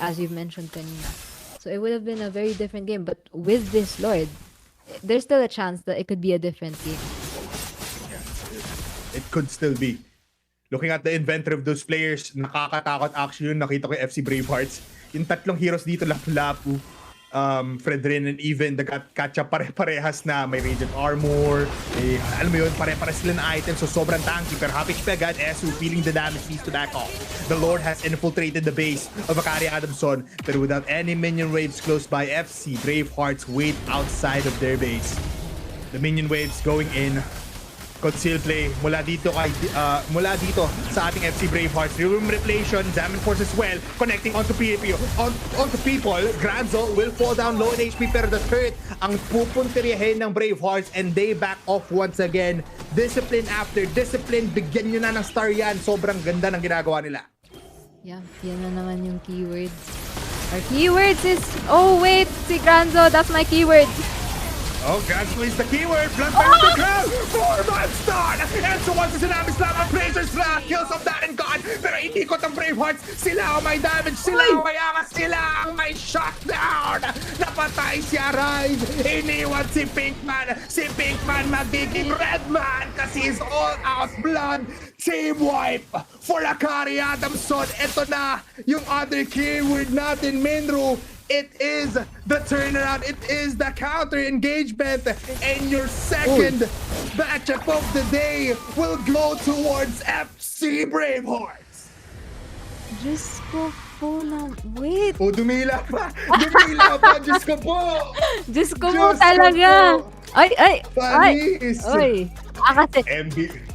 as you've mentioned kanina. So, it would have been a very different game. But with this Lord, there's still a chance that it could be a different game. It could still be. Looking at the inventor of those players, nakakatakot actually yung nakita ko yung FC Bravehearts. Yung tatlong heroes dito, Lapu-Lapu, Fredrin, and even the Katcha pare-parehas na may radiant armor, alam mo yun, pare-parehas sila na items, so sobrang tanky, pero happy HP agad, Esu feeling the damage, needs to back off. The Lord has infiltrated the base of Akari Adamson, but without any minion waves close by, FC Bravehearts wait outside of their base. The minion waves going in. Conceal play mula dito sa ating FC Bravehearts. Room repletion, Diamond Force as well, connecting onto people. Granzo will fall down low in HP, pero the third ang pupunteriyahin ng Bravehearts, and they back off once again. Discipline after discipline, bigyan nyo na ng star yan. Sobrang ganda ng ginagawa nila. Yeah, yan na naman yung keywords. Our keywords is, oh wait, si Granzo, that's my keyword. Oh, Granzo is the keyword. Blood fire in the crowd. 4-man start. And so once sinabi sila ang Blazers na kills of that and God. Pero inikot ang Bravehearts. Sila ang may damage. Sila ang may angas. Sila ang may shutdown. Napatay si Arise. Iniwan si Pinkman. Si Pinkman magiging Redman kasi he's all out blood. Team wipe for Akari Adamson. Ito na yung other keyword natin, Minru. It is the turnaround. It is the counter engagement. And your second matchup of the day will go towards FC Bravehearts. Diyos ko po na, wait. Oh, dumila pa. Dumila pa. Diyos ko po. Diyos ko po talaga. Ay. Panis. Ay.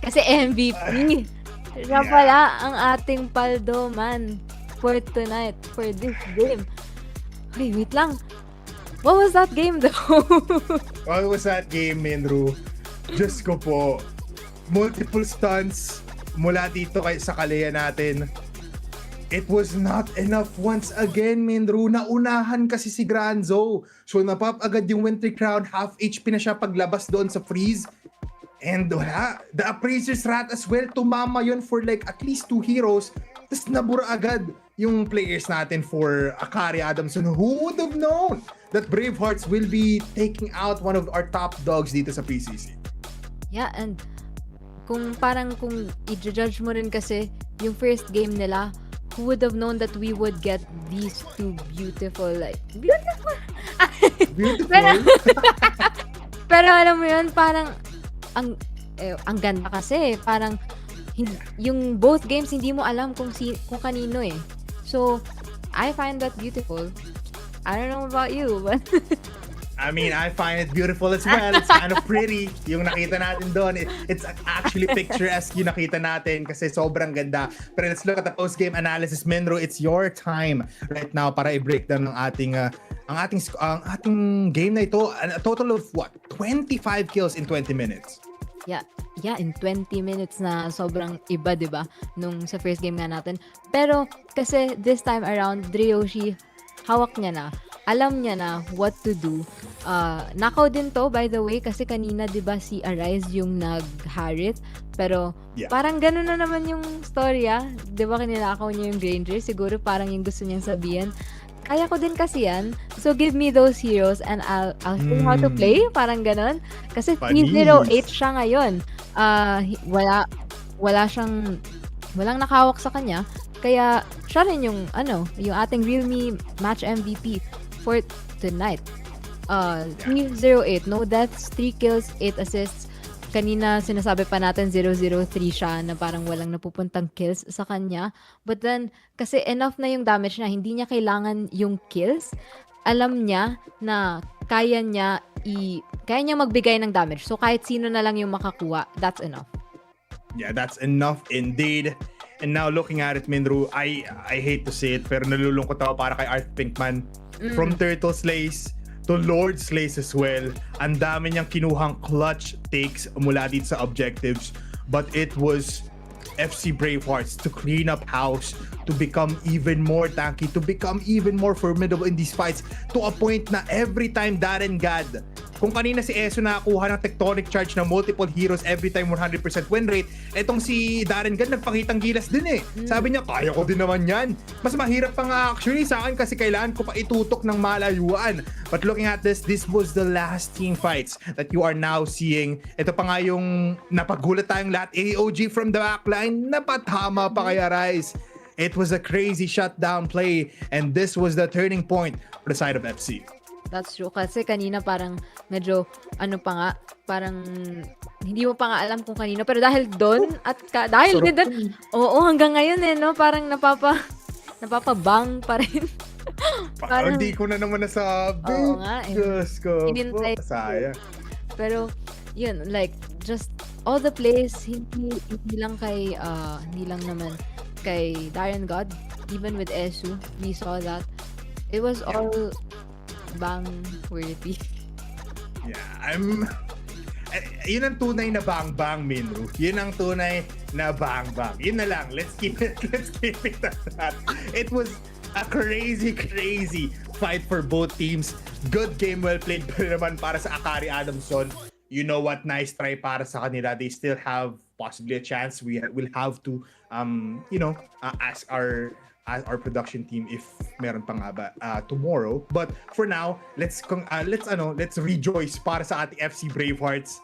Kasi MVP. Siya pala ang ating paldo man for tonight, for this game. Hey, wait lang. What was that game though? What was that game, Minru? Diyos ko po. Multiple stunts mula dito sa kaleya natin. It was not enough once again, Minru. Naunahan kasi si Granzo. So napap agad yung Winter Crown. Half HP na siya paglabas doon sa freeze. And wala. The Appraiser's Rat as well. Tumama yun for like at least 2 heroes. Tapos nabura agad yung players natin for Akari Adamson. Who would have known that Bravehearts will be taking out one of our top dogs dito sa PCC? Yeah, and kung i-judge mo rin kasi yung first game nila, who would have known that we would get these two beautiful. Pero alam mo yun, parang ang ganda kasi, parang yung both games hindi mo alam kung kanino eh. So, I find that beautiful. I don't know about you, but I mean, I find it beautiful as well. It's kind of pretty yung nakita natin doon. It's actually picturesque yung nakita natin kasi sobrang ganda. Pero let's look at the post-game analysis. Minru, it's your time right now para i-breakdown ng ating game na ito. A total of what? 25 kills in 20 minutes. Yeah, in 20 minutes na sobrang iba, diba? Nung sa first game nga natin. Pero, kasi this time around, Dryoshi, hawak niya na. Alam niya na what to do. Nakaw din to, by the way, kasi kanina, diba, si Arise yung nag-Harith. Pero, parang ganun na naman yung storya. Diba, kinilakaw niya yung Granger. Siguro parang yung gusto niyang sabihin. Kaya ko din kasi yan. So, give me those heroes and I'll show you how to play. Parang ganon. Kasi 308 siya ngayon. Walang nakahawak sa kanya. Kaya, siya rin yung ating Realme match MVP for tonight. 308. No deaths, 3 kills, 8 assists. Kanina, sinasabi pa natin 003 siya na parang walang napupuntang kills sa kanya. But then, kasi enough na yung damage na hindi niya kailangan yung kills. Alam niya na kaya niya magbigay ng damage. So, kahit sino na lang yung makakuha, that's enough. Yeah, that's enough indeed. And now looking at it, Minru, I hate to say it, pero nalulungkot ako para kay Art Pinkman. From Turtle Slays to Lord Slays as well. Ang dami niyang kinuhang clutch takes mula dito sa objectives. But it was FC Bravehearts to clean up house, to become even more tanky, to become even more formidable in these fights, to a point na every time Darren God, kung kanina si Eso nakakuha ng tectonic charge ng multiple heroes every time 100% win rate, etong si Darren God nagpakitang gilas din eh. Sabi niya, kaya ko din naman yan. Mas mahirap pa nga actually sa akin kasi kailangan ko pa itutok ng malayuan. But looking at this was the last team fights that you are now seeing. Ito pa nga yung napagulat tayong lahat. AOG from the backline, napatama pa kay Arise. It was a crazy shutdown play and this was the turning point for the side of FC. That's true. Kasi kanina parang medyo, parang hindi mo pa nga alam kung kanino. Pero dahil doon, dahil din doon, oo, hanggang ngayon no? Parang napapabang pa rin. Parang hindi ko na naman nasabi. Oo nga. Diyos ko. Inintay ko. Sayang. Pero, yun, like, just all the plays, hindi lang naman kay Darren God, even with Esu, we saw that. It was all bang worthy. Yeah, yun ang tunay na bang-bang, Minru. Yun ang tunay na bang-bang. Yun na lang. Let's keep it at that. It was a crazy fight for both teams. Good game, well played pa naman para sa Akari Adamson. You know what? Nice try para sa kanila. They still have possibly a chance. We will have to, ask our production team if meron pa nga ba tomorrow. But for now, let's rejoice para sa ating FC Bravehearts.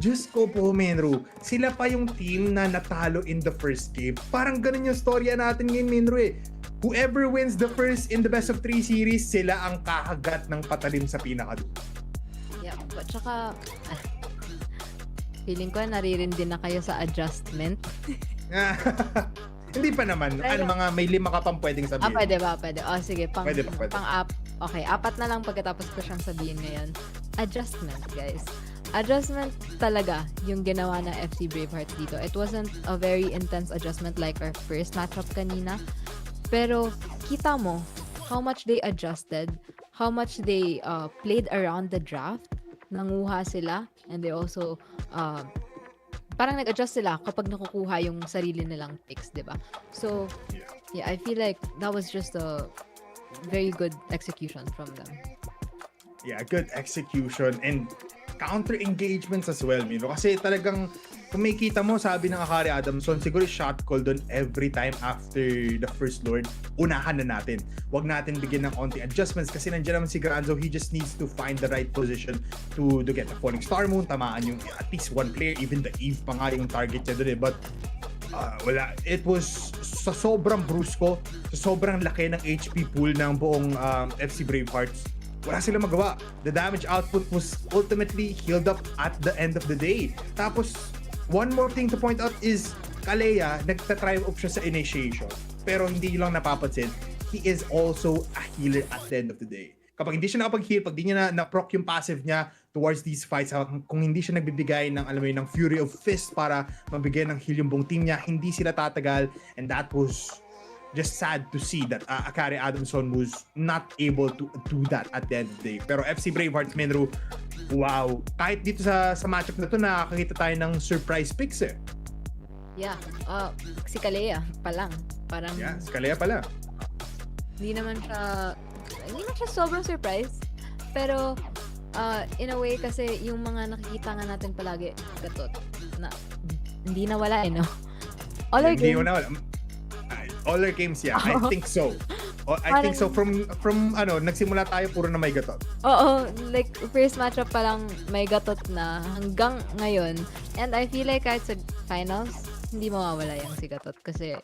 Diyos ko po, Minru. Sila pa yung team na natalo in the first game. Parang ganun yung storya natin ngayon, Minru eh. Whoever wins the first in the best of 3 series, sila ang kakagat ng patalim sa pinakadulo. Yeah, but tsaka, feeling ko naririndi na kayo sa adjustment. Hindi pa naman. May 5 ka pang pwedeng sabihin. Pwede ba? Pwede. Sige, pwede. Okay, 4 na lang pagkatapos ko siyang sabihin ngayon. Adjustment, guys. Adjustment talaga yung ginawa ng FC Bravehearts dito. It wasn't a very intense adjustment like our first matchup kanina. Pero, kita mo how much they adjusted, how much they played around the draft. Nanguha sila, and they also parang nag-adjust sila kapag nakukuha yung sarili nilang picks, di ba? So, yeah, I feel like that was just a very good execution from them. Yeah, good execution and counter engagements as well, Mino. Kasi talagang, kung may kita mo, sabi ng Akari Adamson, siguro shot call doon every time after the first Lord, unahan na natin. Huwag natin bigyan ng konti adjustments kasi nandiyan naman si Granzo, he just needs to find the right position to get the Falling Star Moon, tamaan yung at least one player, even the Eve pa nga yung target niya doon eh. But, wala. It was sa sobrang brusco, sa sobrang laki ng HP pool ng buong FC Bravehearts. Wala silang magawa. The damage output was ultimately healed up at the end of the day. Tapos, one more thing to point out is Kalea, nagta-try up siya sa initiation. Pero hindi lang napapansin, he is also a healer at the end of the day. Kapag hindi siya nakapag-heal, pag hindi niya na-proc yung passive niya towards these fights, kung hindi siya nagbibigay ng, ng Fury of Fist para mabigay ng heal yung buong team niya, hindi sila tatagal. And that was just sad to see that Akari Adamson was not able to do that at the end of the day. Pero FC Bravehearts, Minru, wow. Kahit dito sa matchup na to, nakakita tayo ng surprise picks eh. Yeah. Si Kalea pa lang. Parang, yeah, si Kalea pala. Hindi naman siya sobrang surprise. Pero, in a way, kasi yung mga nakikita nga natin palagi, gatot, na hindi nawala no? All our games, all our games, yeah. I think so. I think so. From nagsimula tayo puro na may gatot. Oo, like first matchup pa lang may gatot na hanggang ngayon. And I feel like kahit sa finals, hindi mawawala yung si gatot kasi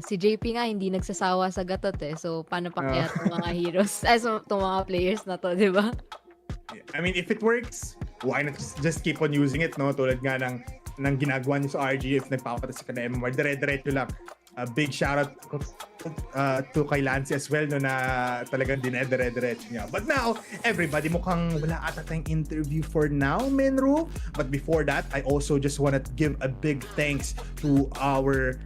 si JP nga hindi nagsasawa sa gatot eh. So paano pa kaya itong mga heroes, itong mga players na to, di ba? I mean, if it works, why not just keep on using it, no? Tulad nga ng ginagawa niyo sa RG, if nagpapatay sa MMR, dire-diretso lang. A big shout out to kay Lance as well, no, na talagang dinedire-diretso niya. But now, everybody, mukhang wala ata tayong interview for now, Minru. But before that, I also just want to give a big thanks to our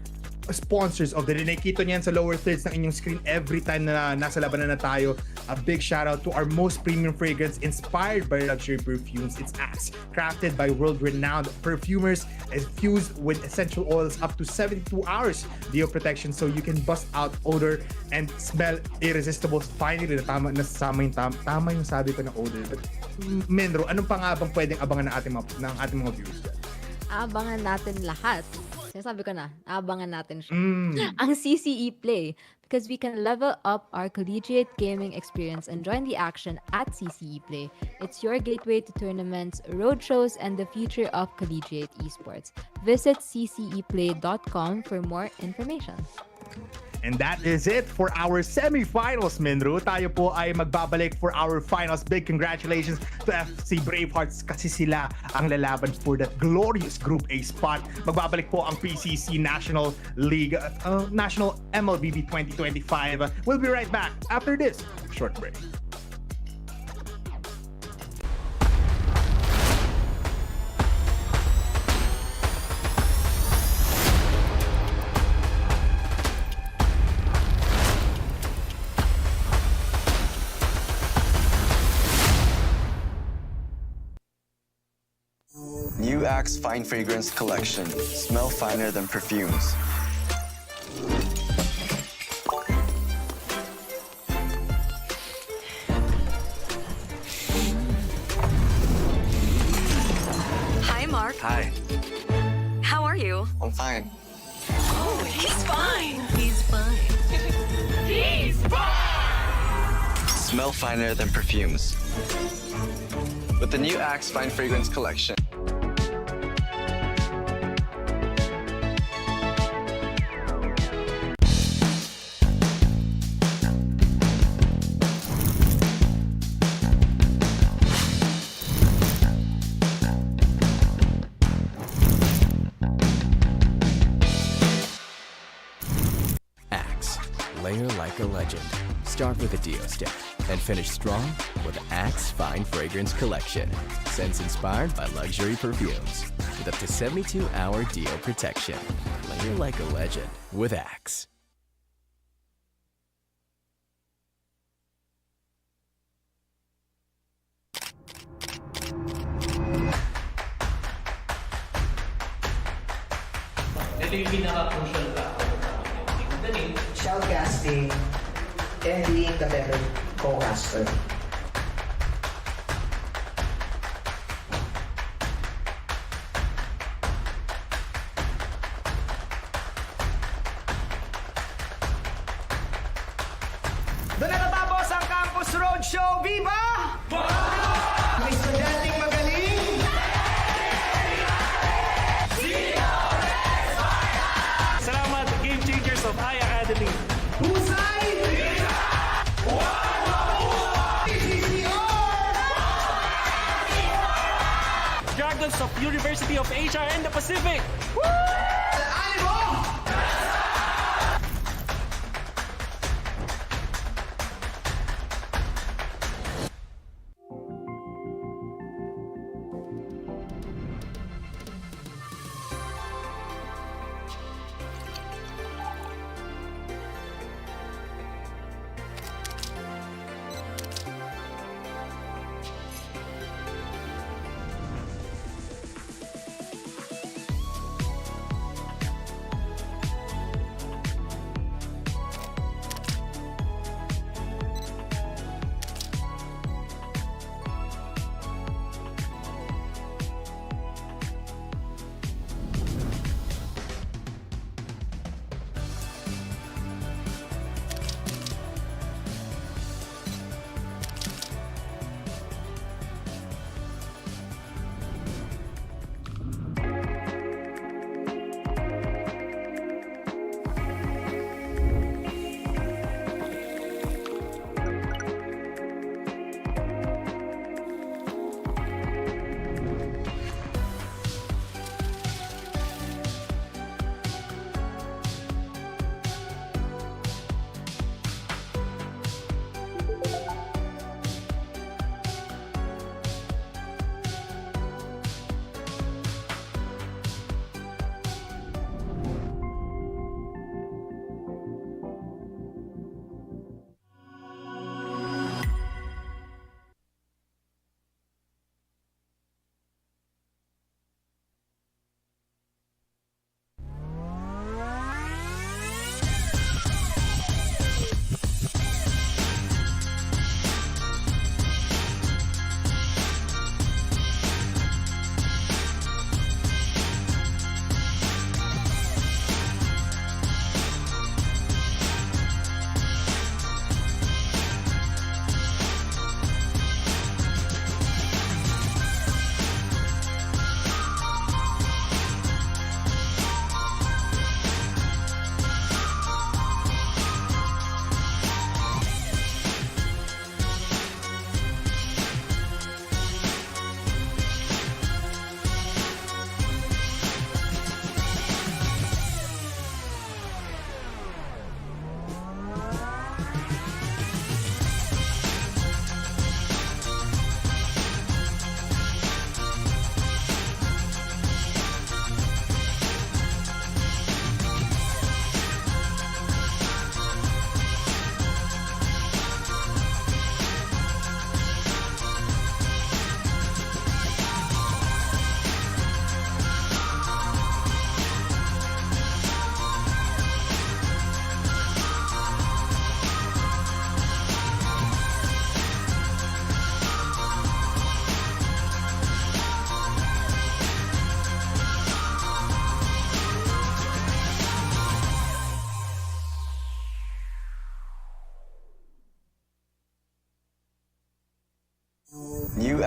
sponsors of the day. Nakikita niyan sa lower thirds ng inyong screen every time na nasa labanan na tayo. A big shout out to our most premium fragrance inspired by luxury perfumes. It's Axe, crafted by world-renowned perfumers, infused with essential oils up to 72 hours deo protection, so you can bust out odor and smell irresistible. Finally, tama yung sabi ko na odor. But Menro, anong pa nga bang pwedeng abangan ng ating mga viewers dyan? Abangan natin lahat. Sinasabi ko na, abangan natin siya. Ang CCE Play, because we can level up our collegiate gaming experience and join the action at CCE Play. It's your gateway to tournaments, road shows, and the future of collegiate esports. Visit cceplay.com for more information. And that is it for our semifinals, Minru. Tayo po ay magbabalik for our finals. Big congratulations to FC Bravehearts kasi sila ang lalaban for that glorious Group A spot. Magbabalik po ang PCC National League, National MLBB 2025. We'll be right back after this short break. New Axe Fine Fragrance Collection. Smell finer than perfumes. Hi, Mark. Hi, How are you? I'm fine. Oh, he's fine. He's fine. He's fine! Smell finer than perfumes. With the new Axe Fine Fragrance Collection. Axe, layer like a legend. Start with a deo stick and finish strong with Axe Fine Fragrance Collection. Scents inspired by luxury perfumes with up to 72-hour deo protection. Layer like a legend with Axe. Ito yung pinaka-crucial factor namin. Galing. Shoutcasting and being the better co-caster. Doon na natapos ang Campus Roadshow. Viva! May estudyanteng magaling! Salamat, Game Changers of High Academy. Husay! Dragons of University of Asia and the Pacific. Animo!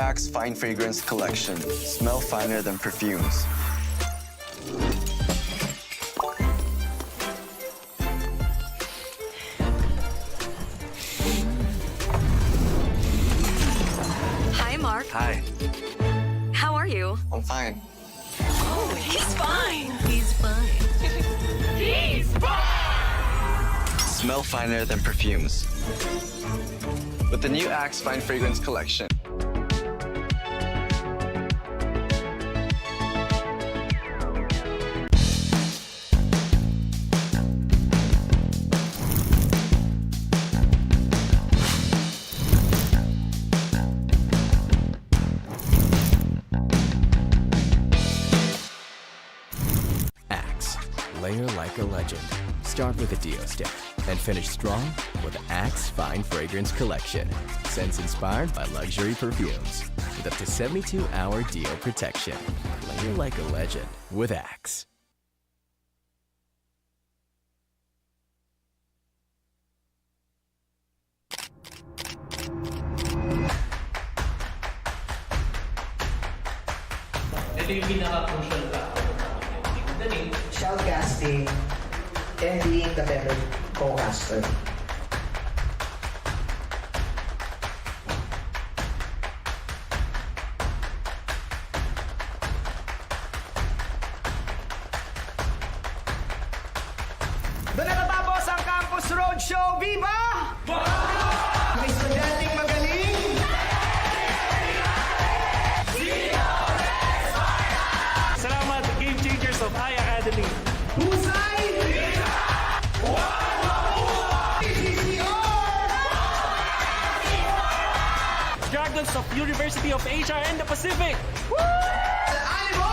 Axe Fine Fragrance Collection. Smell finer than perfumes. Hi, Mark. Hi, How are you? I'm fine. Oh, he's fine. He's fine. He's fine. Smell finer than perfumes. With the new Axe Fine Fragrance Collection. Axe, layer like a legend. Start with a deo stick and finish strong with Axe Fine Fragrance Collection. Scents inspired by luxury perfumes with up to 72-hour deo protection. Layer like a legend with Axe. Ito yung pinaka-crucial factor namin. Dali. Shoutcasting and being the better co-caster. Doon natatapos ang Campus Roadshow. Viva! May estudyanteng magaling. Salamat, Game Changers of High Academy. Husay! Dragons of University of Asia and the Pacific. Ánimo!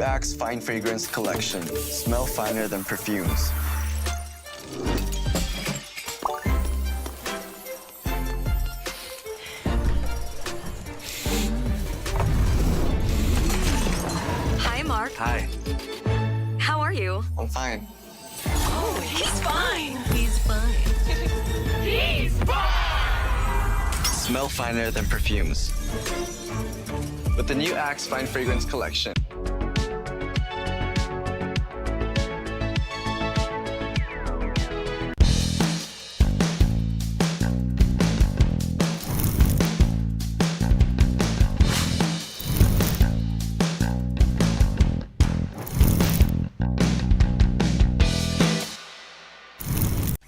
new Axe Fine Fragrance collection. Smell finer than perfumes. Hi, Mark. Hi, How are you? I'm fine. Oh, he's fine. He's fine. He's fine. Smell finer than perfumes. With the new Axe Fine Fragrance collection.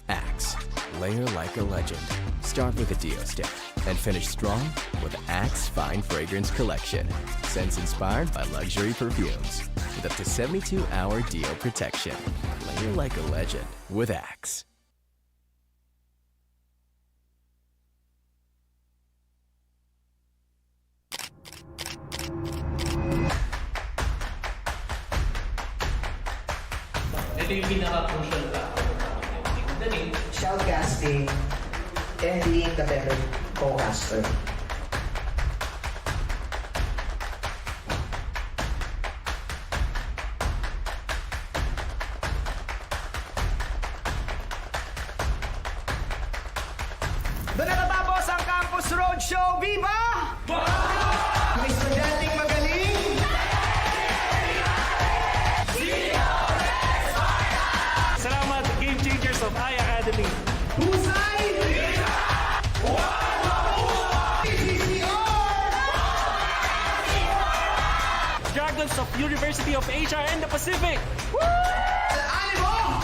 Axe, layer like a legend. Start with a deo stick and finish strong with Axe Fine Fragrance Collection. Scents inspired by luxury perfumes with up to 72-hour deo protection. Layer like a legend with Axe. Ito yung pinaka-crucial factor natin. Dali. Shoutcasting and being the better co-caster. Doon na natapos ang Campus Roadshow. Viva! May estudyanteng magaling. Salamat, Game Changers of iAcademy. Husay! PCC Dragons of University of Asia and the Pacific. Animo!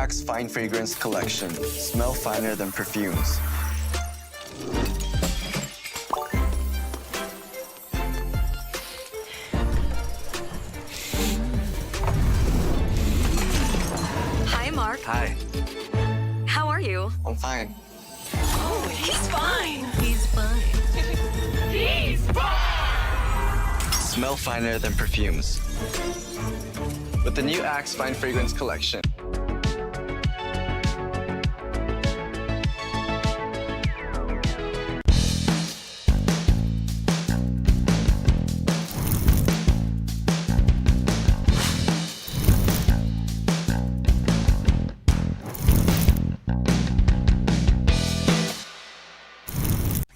Axe Fine Fragrance Collection. Smell finer than perfumes. Hi, Mark. Hi, How are you? I'm fine. Oh, he's fine. He's fine. He's fine. Smell finer than perfumes. With the new Axe Fine Fragrance Collection.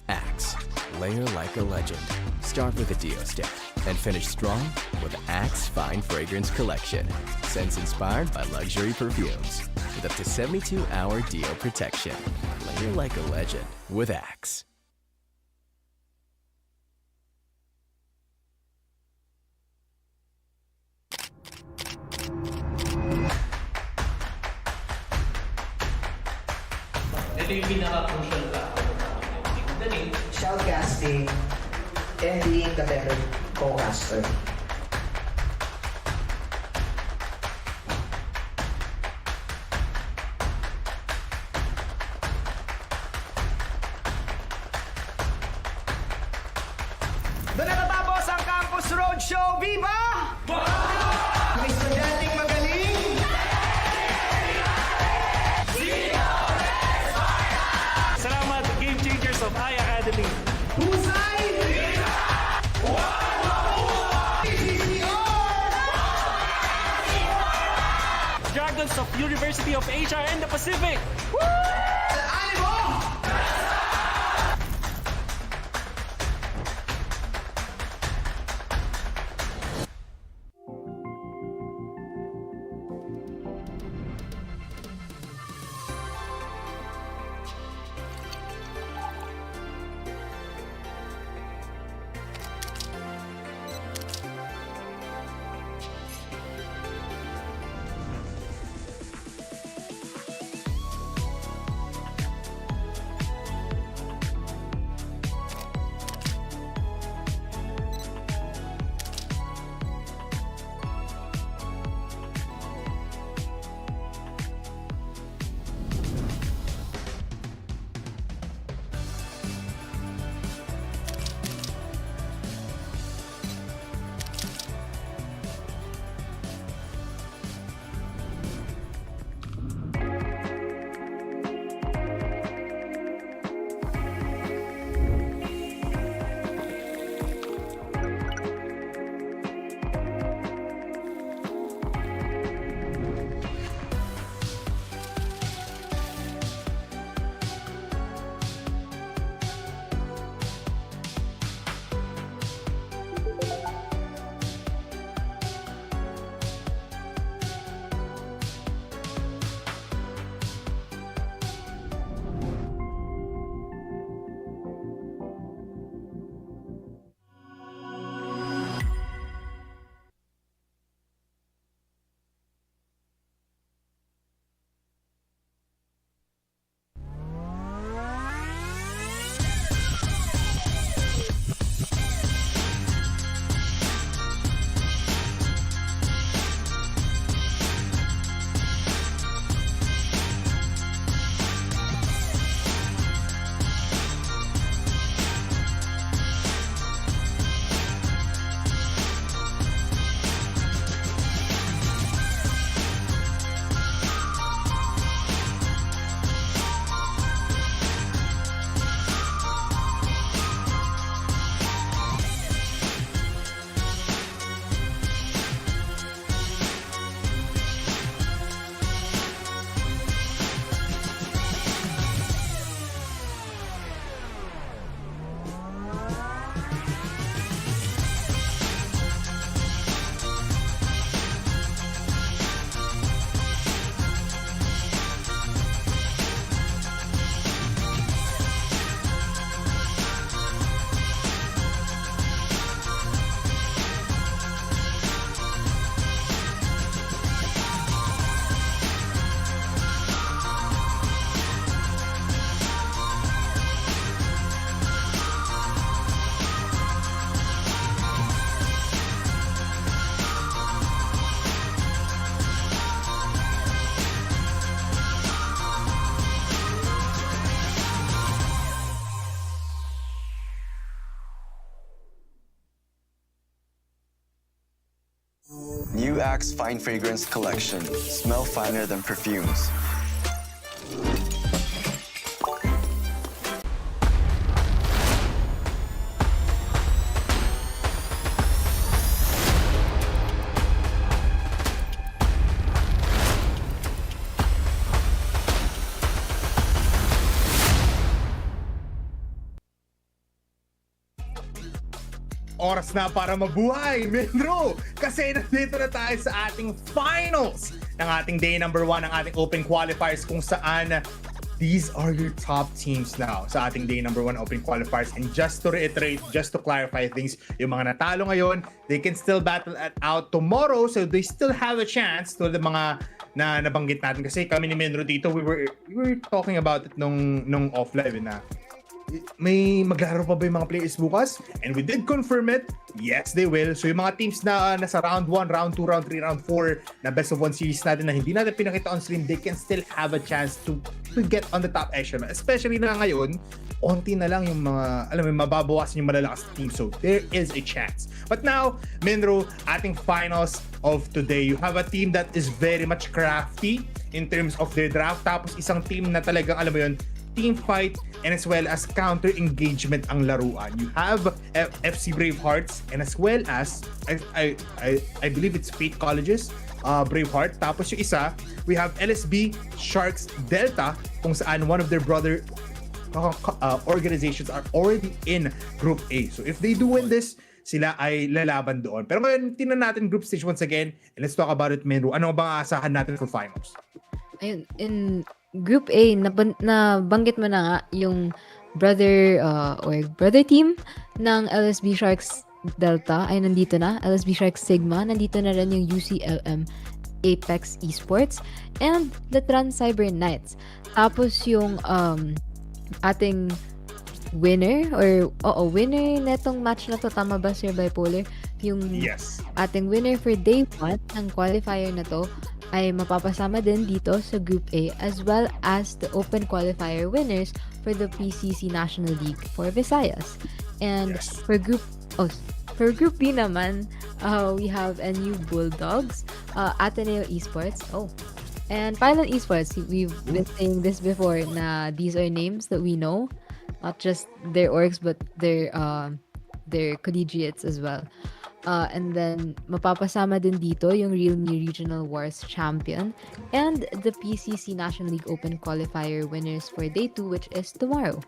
Axe, layer like a legend. Start with a deo stick and finish strong with Axe Fine Fragrance Collection. Scents inspired by luxury perfumes with up to 72-hour deo protection. Layer like a legend with Axe. Ito yung pinaka-crucial factor namin. Galing. Shoutcasting and being the better co-caster. Doon na natapos ang Campus Roadshow. Viva! Ang estudyanteng magaling! Salamat, Game Changers of I Academy. Husay! Dragons of University of Asia and the Pacific. Axe Fine Fragrance Collection. Smell finer than perfumes. Oras na para mabuhay, Menro! Kasi nandito na tayo sa ating finals ng ating day number 1 ng ating Open Qualifiers kung saan these are your top teams now sa ating day number 1 Open Qualifiers. And just to reiterate, just to clarify things, yung mga natalo ngayon, they can still battle it out tomorrow, so they still have a chance to the mga na nabanggit natin. Kasi kami ni Menro dito, we were talking about it nung offline na may maglaro pa ba yung mga players bukas? And we did confirm it. Yes, they will. So yung mga teams na nasa round 1, round 2, round 3, round 4 na best of 1 series natin na hindi natin pinakita on stream, they can still have a chance to get on the top echelon. Especially na ngayon, onti na lang yung mga, alam mo, mababawasan yung malalakas team. So there is a chance. But now, Menro, ating finals of today, you have a team that is very much crafty in terms of their draft. Tapos isang team na talagang, alam mo yun, team fight and as well as counter engagement ang laruan. You have FC Bravehearts and as well as I believe it's Fate Colleges Braveheart. Tapos yung isa, we have LSB Sharks Delta kung saan one of their brother organizations are already in Group A. So if they do win this, sila ay lalaban doon. Pero ngayon, tingnan natin Group Stage once again and let's talk about it, Menro. Ano bang aasahan natin for finals? Ayun, in Group A, nabanggit mo na nga yung brother team ng LSB Sharks Delta ay nandito na. LSB Sharks Sigma, nandito na rin yung UCLM Apex Esports and the Trans Cyber Knights. Tapos yung ating winner winner netong match na to, tama ba Sir Bipolar? Yung yes, ating winner for day 1 ng qualifier na to ay mapapasama din dito sa Group A as well as the Open Qualifier winners for the PCC National League for Visayas. And yes, for Group B naman, we have NU Bulldogs, Ateneo Esports, and Pylon Esports. We've been saying this before na these are names that we know, not just their orgs but their collegiates as well. And then mapapasama din dito yung Realme Regional Wars champion and the PCC National League Open Qualifier winners for day 2, which is tomorrow.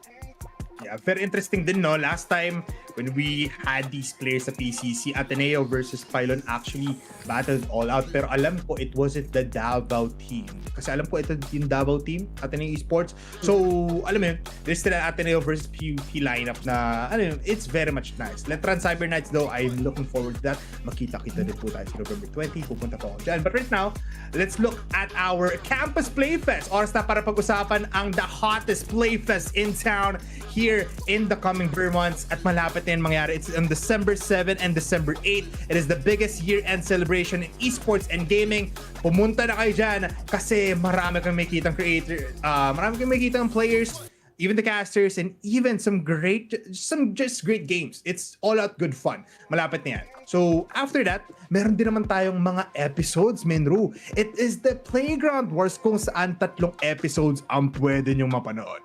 Yeah, very interesting din, no? Last time when we had these players sa PCC, Ateneo versus Pylon actually battled all out. Pero alam ko it wasn't the Davao team. Kasi alam ko ito yung Davao team, Ateneo Esports. So, alam mo yun, there's still an Ateneo versus PUP lineup na, alam mo, it's very much nice. Trans Cyber Knights though, I'm looking forward to that. Makita-kita din po tayo sa November 20. Pupunta po ako dyan. But right now, let's look at our Campus Playfest. Oras na para pag-usapan ang the hottest Playfest in town here in the coming months at malapit na yan mangyari. It's on December 7 and December 8. It is the biggest year-end celebration in esports and gaming. Pumunta na kayo dyan kasi marami kang makikitang creator, marami kang makikitang players, even the casters, and even some just great games. It's all out good fun. Malapit na yan. So after that, meron din naman tayong mga episodes, Menru. It is the Playground Wars kung saan 3 episodes ang pwede nyong mapanood.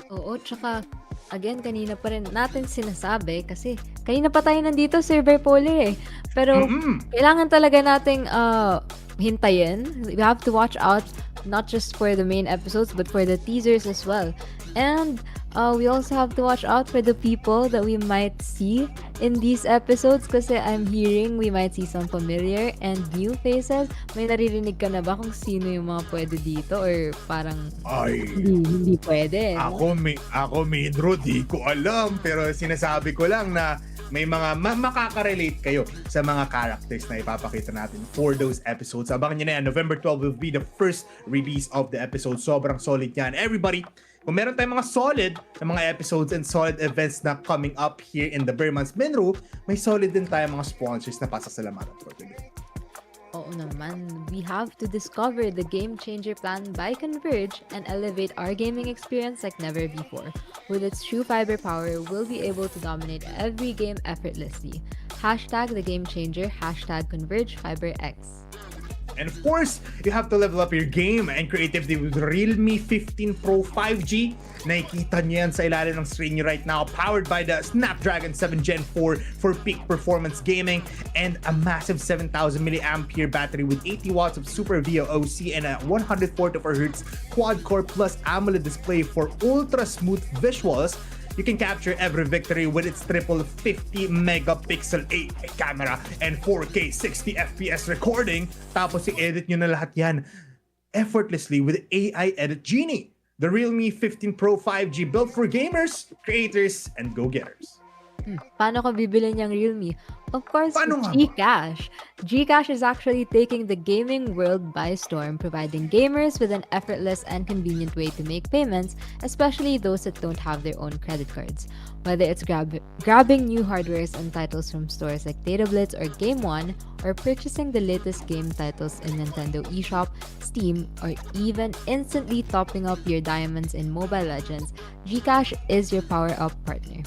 Oo, tsaka again, kanina pa rin natin sinasabi kasi kanina pa tayo nandito, Sir Bipolar eh. Pero kailangan talaga nating hintayin. We have to watch out not just for the main episodes but for the teasers as well. And we also have to watch out for the people that we might see in these episodes kasi I'm hearing we might see some familiar and new faces. May naririnig ka na ba kung sino yung mga pwede dito or parang hindi pwede? Ako, Mindro, di ko alam. Pero sinasabi ko lang na may mga makaka-relate kayo sa mga characters na ipapakita natin for those episodes. Abangan nyo na yan. November 12 will be the first release of the episode. Sobrang solid yan. Everybody, kung meron tayong mga solid na mga episodes and solid events na coming up here in the Bermans Menru, may solid din tayong mga sponsors na pasasalamatan for today. Oo naman, we have to discover the game changer plan by Converge and elevate our gaming experience like never before. With its true fiber power, we'll be able to dominate every game effortlessly. Hashtag the game changer. Hashtag Converge FiberX. And of course, you have to level up your game and creativity with Realme 15 Pro 5G. Nakikita niyo yan sa ilalim ng screen niyo right now. Powered by the Snapdragon 7 Gen 4 for peak performance gaming and a massive 7,000 mAh battery with 80 watts of Super VOC and a 144 Hz quad-core plus AMOLED display for ultra-smooth visuals. You can capture every victory with its triple 50 megapixel 8K camera and 4K 60 FPS recording. Tapos i-edit nyo na lahat yan effortlessly with AI Edit Genie. The Realme 15 Pro 5G built for gamers, creators, and go-getters. Paano ko bibilin yung Realme? Of course, Paano nga ba? GCash. GCash is actually taking the gaming world by storm, providing gamers with an effortless and convenient way to make payments, especially those that don't have their own credit cards. Whether it's grabbing new hardwares and titles from stores like DataBlitz or Game One, or purchasing the latest game titles in Nintendo eShop, Steam, or even instantly topping up your diamonds in Mobile Legends, GCash is your power-up partner.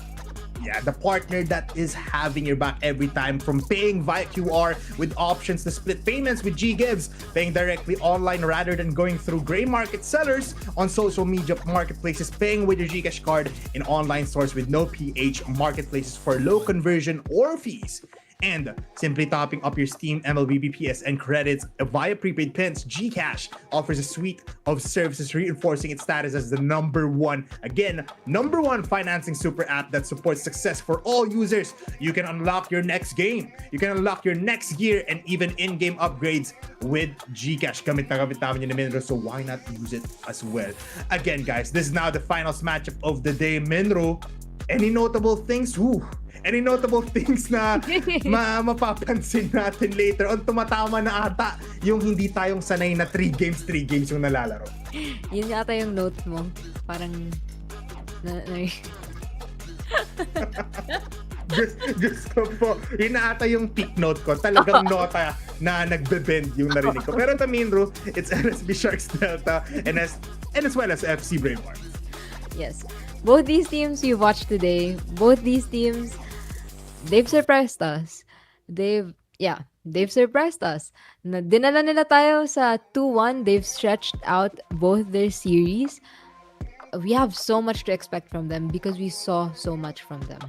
Yeah, the partner that is having your back every time, from paying via QR with options to split payments with GGives, paying directly online rather than going through gray market sellers on social media marketplaces, paying with your GCash card in online stores with no PH marketplaces for low conversion or fees. And simply topping up your Steam MLBB PSN credits via prepaid pins, GCash offers a suite of services reinforcing its status as the number one financing super app that supports success for all users. You can unlock your next game, you can unlock your next gear, and even in-game upgrades with GCash. Gamit na gamit namin yun ni Minro, so why not use it as well? Again, guys, this is now the finals matchup of the day. Minro, any notable things? Any notable things na mapapansin natin later on? Tumatama na ata yung hindi tayong sanay na 3 games yung nalalaro. Yun ata yung note mo. Parang... Gusto po. Yun na ata yung peak note ko. Talagang nota na nagbe-bend yung narinig ko. Pero Minro, it's LSB Sharks Delta and as well as FC Bravehearts. Yes. Both these teams you watched today, they've surprised us. They've surprised us. Dinala nila tayo sa 2-1. They've stretched out both their series. We have so much to expect from them because we saw so much from them.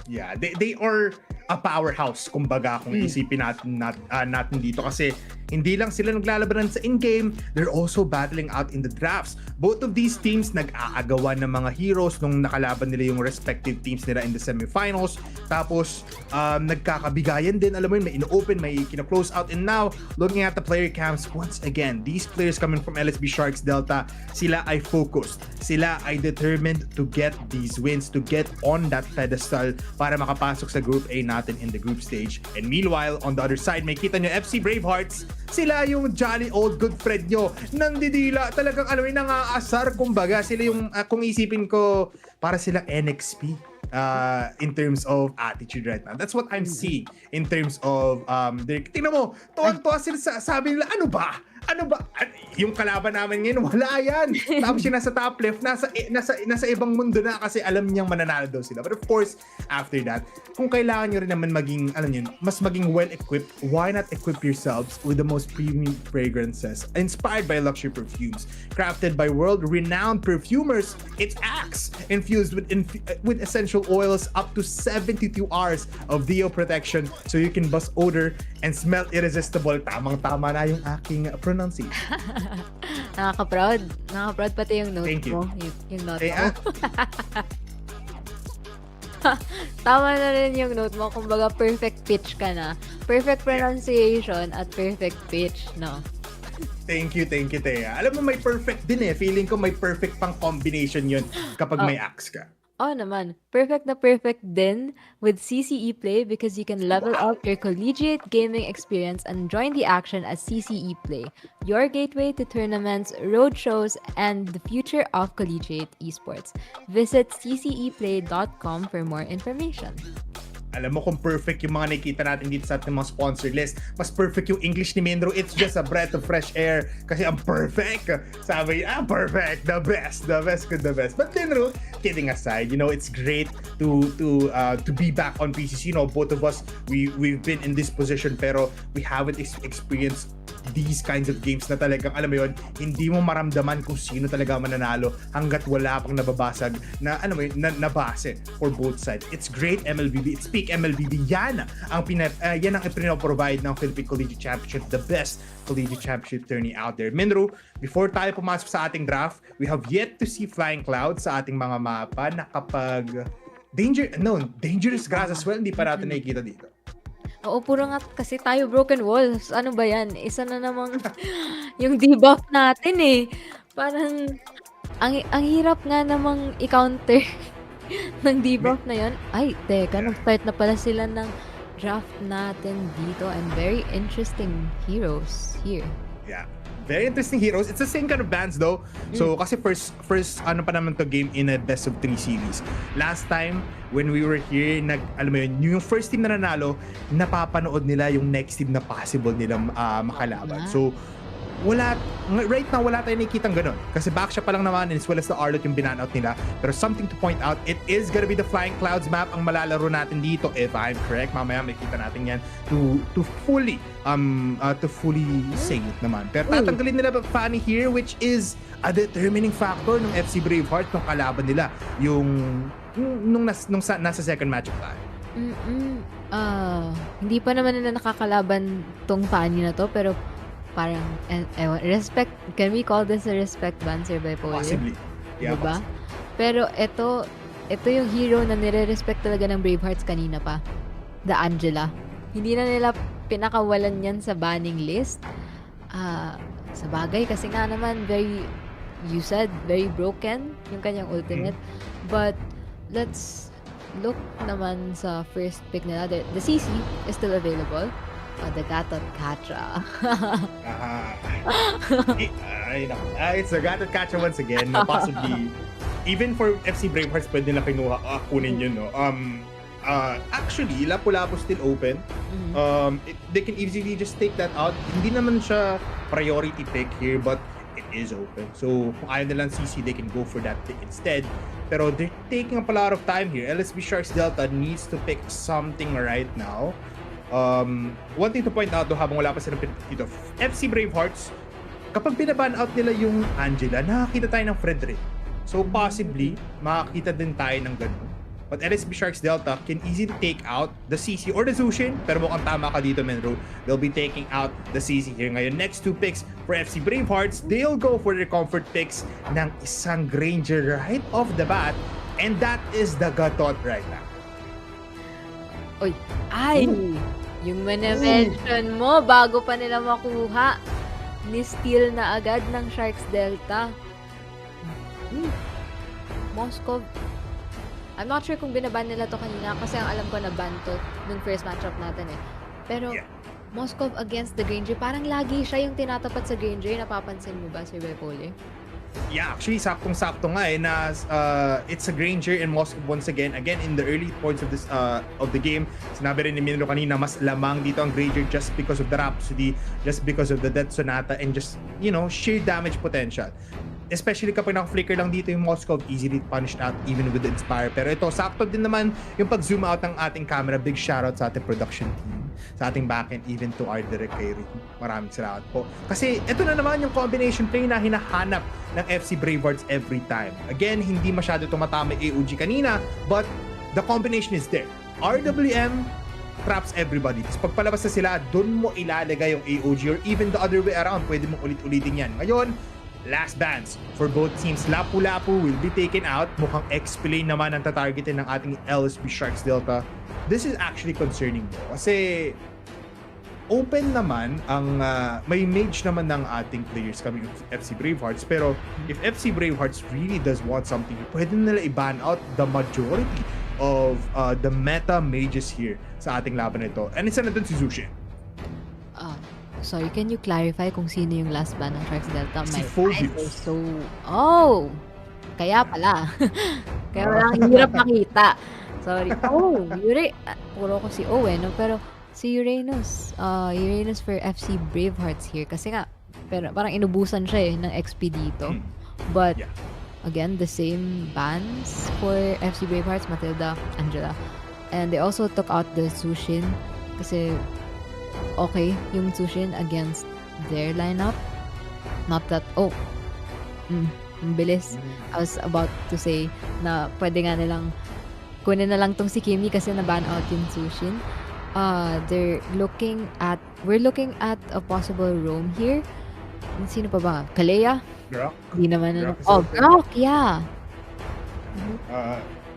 Yeah, they are a powerhouse, kumbaga, kung isipin natin dito, kasi hindi lang sila naglalabanan sa in-game, they're also battling out in the drafts. Both of these teams nag-aagawan ng mga heroes nung nakalaban nila yung respective teams nila in the semifinals. Tapos nagkakabigayan din, alam mo yun, may in-open, may kina-close out. And now, looking at the player camps, once again, these players coming from LSB Sharks Delta, sila ay focused, sila ay determined to get these wins, to get on that pedestal para makapasok sa Group A natin in the group stage. And meanwhile, on the other side, may kita nyo FC Bravehearts, sila yung jolly old good friend nyo, nandidila, talagang alam mo, nangaasar, kumbaga, sila yung, kung isipin ko, para silang NXP in terms of attitude right now. That's what I'm seeing in terms of tingnan mo, tuwang-tuwa sila, sabi nila, ano ba? Yung kalaban namin ngayon, wala yan. Tapos yung nasa top left, nasa ibang mundo na kasi alam niyang mananalo daw sila. But of course, after that, kung kailangan nyo rin naman maging, mas maging well-equipped, why not equip yourselves with the most premium fragrances inspired by luxury perfumes, crafted by world-renowned perfumers? It's Axe, infused with essential oils, up to 72 hours of deo protection, so you can bust odor and smell irresistible. Tamang-tama na yung aking pronunciation. Nakaka-proud pati yung note Thank you. mo. Yung note mo. Tama na rin yung note mo. Kumbaga, perfect pitch ka na. Perfect pronunciation at perfect pitch, no? Thank you, Thea. Alam mo, may perfect din eh. Feeling ko may perfect pang combination yun kapag may Axe ka. Oh naman, perfect na perfect din with CCE Play because you can level up your collegiate gaming experience and join the action at CCE Play, your gateway to tournaments, road shows, and the future of collegiate esports. Visit cceplay.com for more information. alam mo kung perfect yung mga nakikita natin dito sa ating mga sponsor list. Mas perfect yung English ni Mindro. It's just a breath of fresh air. Kasi ang perfect. Sabi, perfect. The best. The best could the best. But Mindro, kidding aside, it's great to be back on PCC. Both of us, we've been in this position pero we haven't experienced these kinds of games na talagang, alam mo yun, hindi mo maramdaman kung sino talaga mananalo hanggat wala pang nababasag na, alam mo yun, na base for both sides. It's great MLBB. It's peak MLBB. Yan ang provide ng Philippine Collegiate Championship, the best collegiate championship tourney out there. Minro, before tayo pumasok sa ating draft, we have yet to see flying clouds sa ating mga mapa na kapag dangerous grass as well, hindi pa natin nakikita dito. Oo, puro nga kasi tayo broken walls. Ano ba yan? Isa na namang yung debuff natin eh. Parang, ang hirap nga namang i-counter ng debuff na yan. Ay, teka, nag-start na pala sila ng draft natin dito. And very interesting heroes here. Yeah. Very interesting heroes. It's the same kind of bands though. So kasi first ano pa naman to game in a best of 3 series. Last time when we were here, alam mo yun, yung first team na nanalo, napapanood nila yung next team na possible nilang makalaban. So right now wala tayong nakikitang ganun. Kasi back siya pa lang naman, as well as the Arlot yung binan-out nila. Pero something to point out, it is gonna be the Flying Clouds map ang malalaro natin dito, if I'm correct. Mamaya makita natin yan to fully say it naman. Pero tatanggalin nila Fanny here, which is a determining factor ng FC Bravehearts nung kalaban nila, nung nasa second matchup tayo. Hindi pa naman nila nakakalaban tong Fanny na to, pero parang respect, can we call this a respect ban, Sir Bipolar? Possibly. Yeah, diba? Pero ito yung hero na nire-respect talaga ng Bravehearts kanina pa. The Angela. Hindi na nila pinakawalan yan sa banning list. Sa bagay, kasi nga naman, you said, very broken yung kanyang ultimate. But, let's look naman sa first pick nila. The CC is still available. The Gatot Kacha. It's the Gatot Kacha once again. Possibly, even for FC Bravehearts, pwede nila kunin yun, no? Actually, Lapu-Lapu still open. They can easily just take that out. Hindi naman siya priority pick here, but it is open. So, kung ayaw nilang CC, they can go for that pick instead. Pero they're taking up a lot of time here. LSB Sharks Delta needs to pick something right now. One thing to point out though, habang wala pa silang pinipit dito, FC Bravehearts, kapag binaban out nila yung Angela, nakakita tayo ng Frederick. So possibly, makakita din tayo ng ganun. But LSB Sharks Delta can easily take out the CC or the Zushin, pero mukhang tama ka dito, Menro. They'll be taking out the CC here. Ngayon, next 2 picks for FC Bravehearts, they'll go for their comfort picks ng isang Granger right off the bat, and that is the Gatot right now. Yung mention mo, bago pa nila makuha, ni-steal na agad ng Sharks Delta. Moscow. I'm not sure kung binaban nila to kanina kasi ang alam ko na ban to nung first matchup natin eh. Pero, Moscow against the Granger, parang lagi siya yung tinatapat sa Granger. Napapansin mo ba, Sir Bepole? Yeah, actually, saktong-sakto nga na it's a Granger and Moscow once again in the early points of this of the game. Sinabi rin ni Minro kanina, mas lamang dito ang Granger just because of the Rhapsody, just because of the Death Sonata, and just, sheer damage potential. Especially kapag naka-flicker lang dito yung Moscow, easily punished out even with the Inspire. Pero ito, sakto din naman yung pag-zoom out ng ating camera. Big shoutout sa ating production team, sa ating backend, even to our direct kay Ricky. Maraming salamat po. Kasi ito na naman yung combination play na hinahanap ng FC Bravehearts every time. Again, hindi masyado tumatama AOG kanina, but the combination is there. RWM traps everybody. Tapos pagpalabas na sila, dun mo ilalagay yung AOG, or even the other way around, pwede mong ulit-ulitin yan. Ngayon, last bans for both teams. Lapu-Lapu will be taken out. Mukhang X-Play naman ang tatargetin ng ating LSB Sharks Delta. This is actually concerning mo. Kasi open naman ang may mage naman ng ating players coming from FC Bravehearts. Pero if FC Bravehearts really does want something, pwede nila i-ban out the majority of the meta mages here sa ating laban nito. And isa na dun si Zushin. Sorry, can you clarify kung sino yung last ban ng Sharks Delta? Si Phobius. Kaya pala. Kaya wala, ang hirap makita. Sorry. Oh, puro ko si Owen, no? Pero si Uranus for FC Bravehearts here. Kasi nga, pero parang inubusan siya ng XP dito. But, again, the same bans for FC Bravehearts, Matilda, Angela. And they also took out the Sushin. Kasi, okay, yung Sushin against their lineup. Not that, ang bilis. I was about to say na pwede nga nilang kunin na lang tong si Kimi kasi na-ban out yung Sushin. We're looking at a possible roam here. Sino pa ba? Kalea? Grok? Hindi naman. Grok, yeah.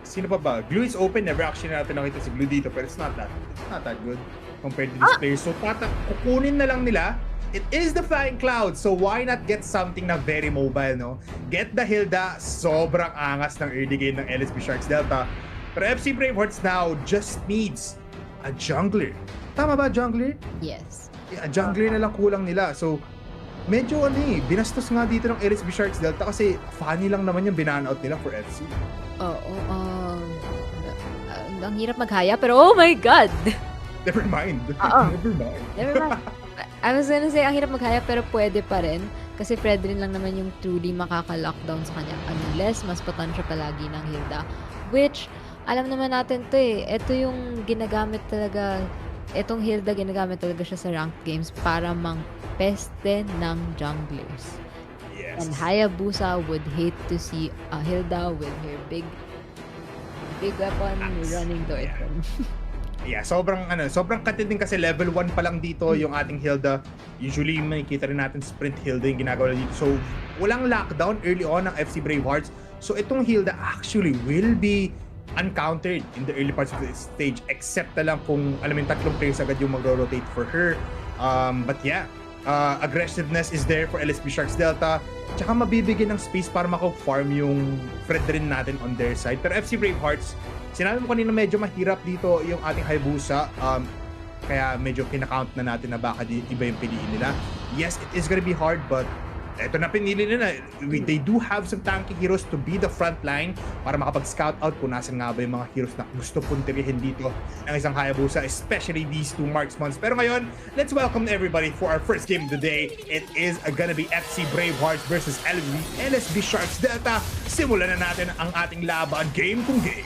Sino pa ba? Glue is open. Never actually natin nakita si Glue dito, pero it's not that good compared to these players. So, kukunin na lang nila. It is the Flying Cloud, so why not get something na very mobile, no? Get the Hilda, sobrang angas ng early game ng LSB Sharks Delta. Pero FC Bravehearts now just needs a jungler. Tama ba, jungler? Yes. A jungler na lang kulang nila. So, medyo binastos nga dito ng LSB Sharks Delta kasi funny lang naman yung binan-out nila for FC. Ang hirap maghaya, pero oh my God! Never mind. Never mind. I was gonna say, ang hirap maghaya, pero pwede pa rin. Kasi Fredrin lang naman yung truly makaka-lockdown sa kanya. Unless, mas patan siya palagi ng Hilda. Which, alam naman natin to Ito yung ginagamit talaga, itong Hilda ginagamit talaga siya sa ranked games para peste ng junglers. Yes. And Hayabusa would hate to see a Hilda with her big weapon running towards them. Yeah, sobrang katinding kasi level 1 pa lang dito yung ating Hilda. Usually makikita rin natin sprint Hilda yung ginagawa dito. So, walang lockdown early on ng FC Bravehearts. So, itong Hilda actually will be uncountered in the early parts of the stage except na lang kung tatlong players agad yung magro-rotate for her. But yeah, aggressiveness is there for LSB Sharks Delta. Tsaka mabibigyan ng space para mako-farm yung Fredrin natin on their side. Pero FC Bravehearts, sinabi mo kanina medyo mahirap dito yung ating Hayabusa. Kaya medyo kinakount na natin na baka iba yung piliin nila. Yes, it is gonna be hard, but eto na pinili nila. They do have some tanky heroes to be the front line para makapag-scout out kung nasan nga ba yung mga heroes na gusto punterihin dito ng isang Hayabusa, especially these two marksmans. Pero ngayon, let's welcome everybody for our first game of the day. It is gonna be FC Bravehearts versus LSB Sharks Delta. Simulan na natin ang ating laban, game kung game.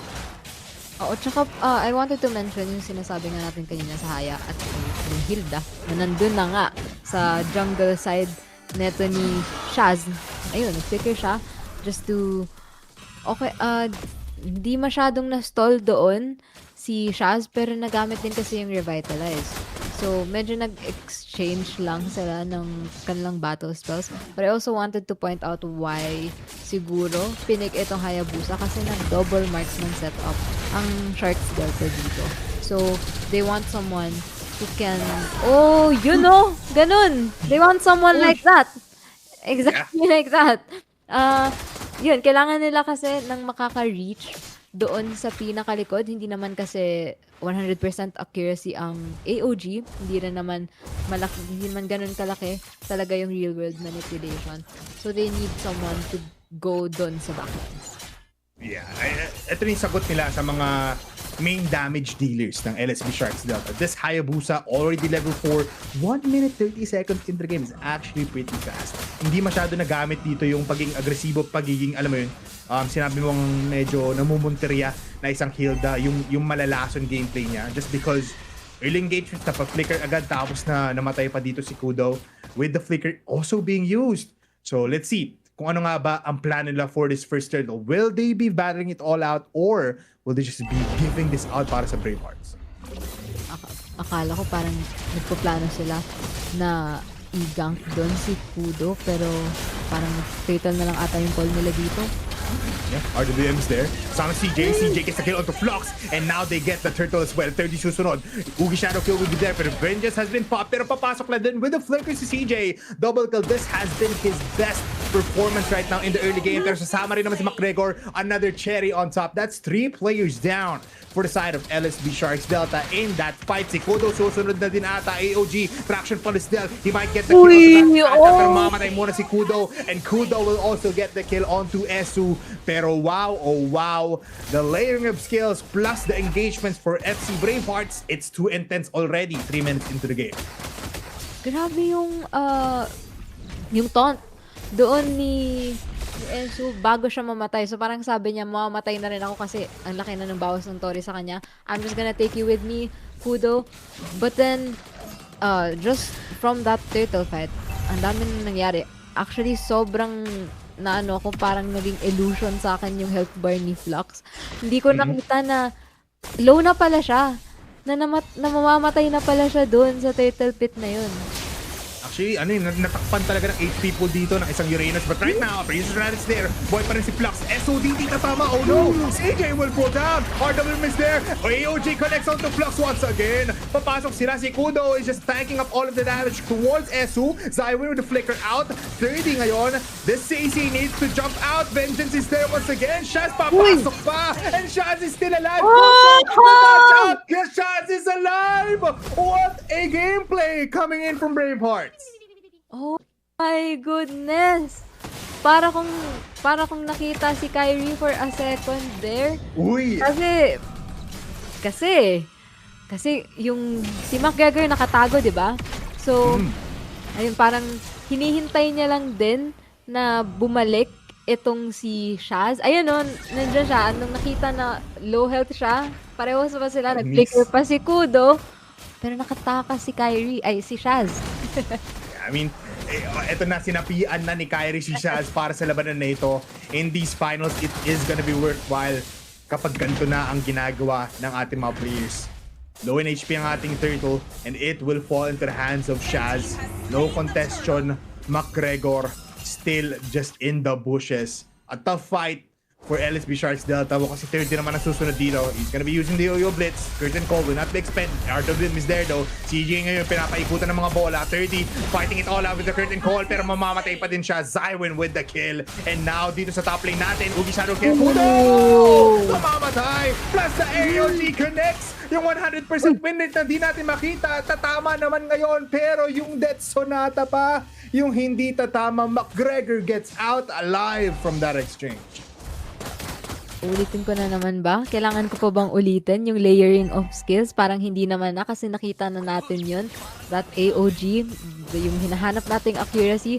Oo, tsaka I wanted to mention yung sinasabi nga natin kanina sa Haya at yung Hilda na nandun na nga sa jungle side neto ni Shaz. Ayun, nag-flicker siya just to hindi masyadong na-stall doon si Shaz pero nagamit din kasi yung Revitalize. So, medyo nag-exchange lang sila ng kanilang battle spells. But I also wanted to point out why siguro pinik itong Hayabusa kasi nag-double marksman setup ang Sharks Delta dito. So, they want someone who can... Oh, ganun! They want someone like that! Exactly like that! Yun, kailangan nila kasi ng makaka-reach doon sa pinakalikod. Hindi naman kasi 100% accuracy ang AOG. Hindi rin naman malaki, hindi naman ganun kalaki talaga yung real world manipulation. So they need someone to go doon sa backlines. Yeah, ito yung sagot nila sa mga main damage dealers ng LSB Sharks Delta. This Hayabusa already level 4, 1 minute 30 seconds in the game is actually pretty fast. Hindi masyado nagamit dito yung pagiging agresibo, pagiging, alam mo yun, sinabi mong medyo namumunteriya na isang Hilda, yung malalason gameplay niya just because early engagement na pa-flicker agad tapos na namatay pa dito si Kudo with the flicker also being used. So let's see kung ano nga ba ang plan nila for this first turtle. Will they be battling it all out or will they just be giving this out para sa Bravehearts? Akala ko parang nagpaplano sila na i-gank doon si Kudo pero parang fatal na lang ata yung call nila dito. Yeah, RWM's there. Sama CJ gets the kill onto Flux and now they get the turtle as well. 30 susunod. Ugi Shadow kill will be there pero Vengeance has been popped pero papasok na din with the flicker si CJ. Double kill. This has been his best performance right now in the early game. Pero sasama rin naman si McGregor, another cherry on top. That's 3 players down for the side of LSB Sharks Delta in that fight. Si Kudo susunod na din ata. AOG, traction from Del. He might get the kill onto that ata, pero mamatay muna si Kudo, and Kudo will also get the kill onto Esu. Pero wow, oh wow, the layering of skills plus the engagements for FC Bravehearts, it's too intense already 3 minutes into the game. Grabe yung taunt doon ni Ensu bago siya mamatay. So parang sabi niya, mamamatay na rin ako kasi ang laki na ng bawas ng Tori sa kanya. I'm just gonna take you with me, Kudo. But then, just from that turtle fight, ang dami na nangyari. Actually, sobrang ako, parang naging illusion sa akin yung health bar ni Flux. Hindi ko nakita na low na pala siya. Na mamamatay na pala siya doon sa turtle pit na yun. Actually, natakpan talaga ng 8 people dito ng isang Uranus. But right now, Princess Raditz there. Boy pa rin si Flux. SOD di tatama. Oh no! CJ will go down. RWM is there. AOG connects onto Flux once again. Papasok sila. Si Kudo is just tanking up all of the damage towards Esu. Zywin with the flicker out. 30 ngayon. This CC needs to jump out. Vengeance is there once again. Shaz papasok pa. And Shaz is still alive. Shaz is alive! What a gameplay coming in from Braveheart. Oh my goodness! Para kung nakita si Kyrie for a second there. Uy! Kasi yung si McGregor nakatago, 'di ba? So, ayun, parang hinihintay niya lang din na bumalik itong si Shaz. Ayun no, nandiyan siya. Nung nakita na low health siya, pareho pa sila. Nag-flicker pa si Kudo. Pero nakatakas si Kyrie, si Shaz. I mean, eto na, sinapian na ni Kyrie si Shaz para sa labanan na ito. In these finals, it is gonna be worthwhile kapag ganito na ang ginagawa ng ating mga players. Low in HP ang ating turtle, and it will fall into the hands of Shaz. No contestion, McGregor still just in the bushes. A tough fight for LSB Sharks Delta. Kasi 30 naman ang susunod dito. He's gonna be using the Yo-Yo Blitz. Curtain Call will not be expended. RWM is there though. CJ ngayon pinapaikutan ng mga bola. 30 fighting it all out with the Curtain Call, pero mamamatay pa din siya. Zywin with the kill. And now dito sa top lane natin, Ugi Shadow kill. Kudo! Mamamatay! Plus the AOG connects! Yung 100% win rate na di natin makita. Tatama naman ngayon, pero yung Death Sonata pa, yung hindi tatama. McGregor gets out alive from that exchange. Ulitin ko na naman ba? Kailangan ko pa bang ulitin yung layering of skills? Parang hindi naman na kasi nakita na natin yun. That AOG, yung hinahanap nating accuracy,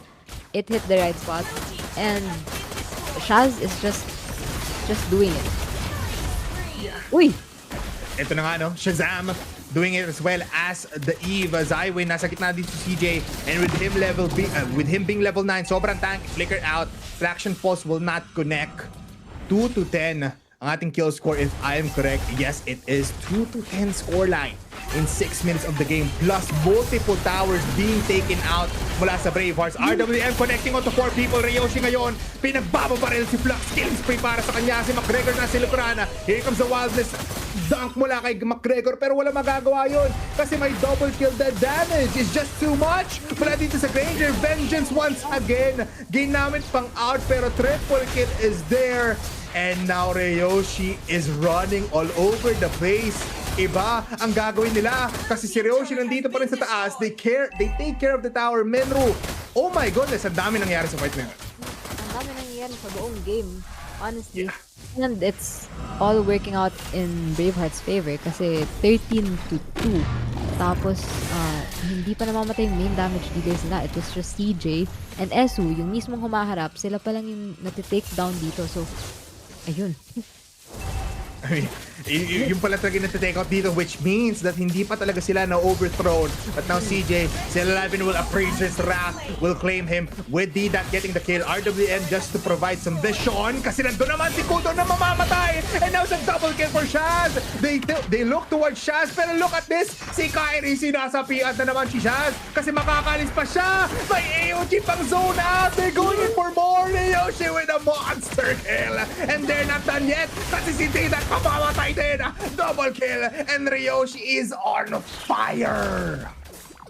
it hit the right spot. And Shaz is just doing it. Uy! Ito na nga, no? Shazam doing it as well as the Eve. Zywin nasa gitna dito si CJ, and with him being level 9, sobrang tank, flicker out. Fraction Pulse will not connect. 2-10 ang ating kill score if I am correct. Yes, it is 2-10 scoreline in 6 minutes of the game, plus multiple towers being taken out mula sa Bravehearts. RWM connecting onto 4 people. Ryoshi ngayon, pinagbababaril si Flux. Killing spree para sa kanya. Si McGregor na si Lukrana. Here comes the wildness dunk mula kay McGregor, pero wala magagawa yun kasi may double kill. The damage is just too much mula dito sa Granger. Vengeance once again. Ginamit pang out, pero triple kill is there. And now Ryoshi is running all over the place. Iba ang gagawin nila kasi si Ryoshi nandito pa rin sa taas. They take care of the tower. Menru, oh my goodness, ang dami nangyari sa fight na yun. Ang dami nangyari sa buong game, honestly. Yeah. And it's all working out in Braveheart's favor kasi 13-2. Tapos, hindi pa namamatay yung main damage dealers nila. It was just CJ and Esu, yung mismong humaharap. Sila pa lang yung natitake down dito. So, ayun. I mean, yung pala talaga na-take out dito, which means that hindi pa talaga sila na-overthrown. But now CJ, Celebin will appraise his wrath, will claim him with D-Dot getting the kill. RWM just to provide some vision kasi nandun naman si Kudo na mamamatay. And now the double kill for Shaz. They look towards Shaz, pero look at this. Si Kyrie sinasapian na naman si Shaz kasi makakalis pa siya. May AOG pang zone out. They're going in for more. Ryoshi with a monster kill. And they're not done yet kasi si D-Dot mamamatay din. Double kill, and Ryoshi is on fire.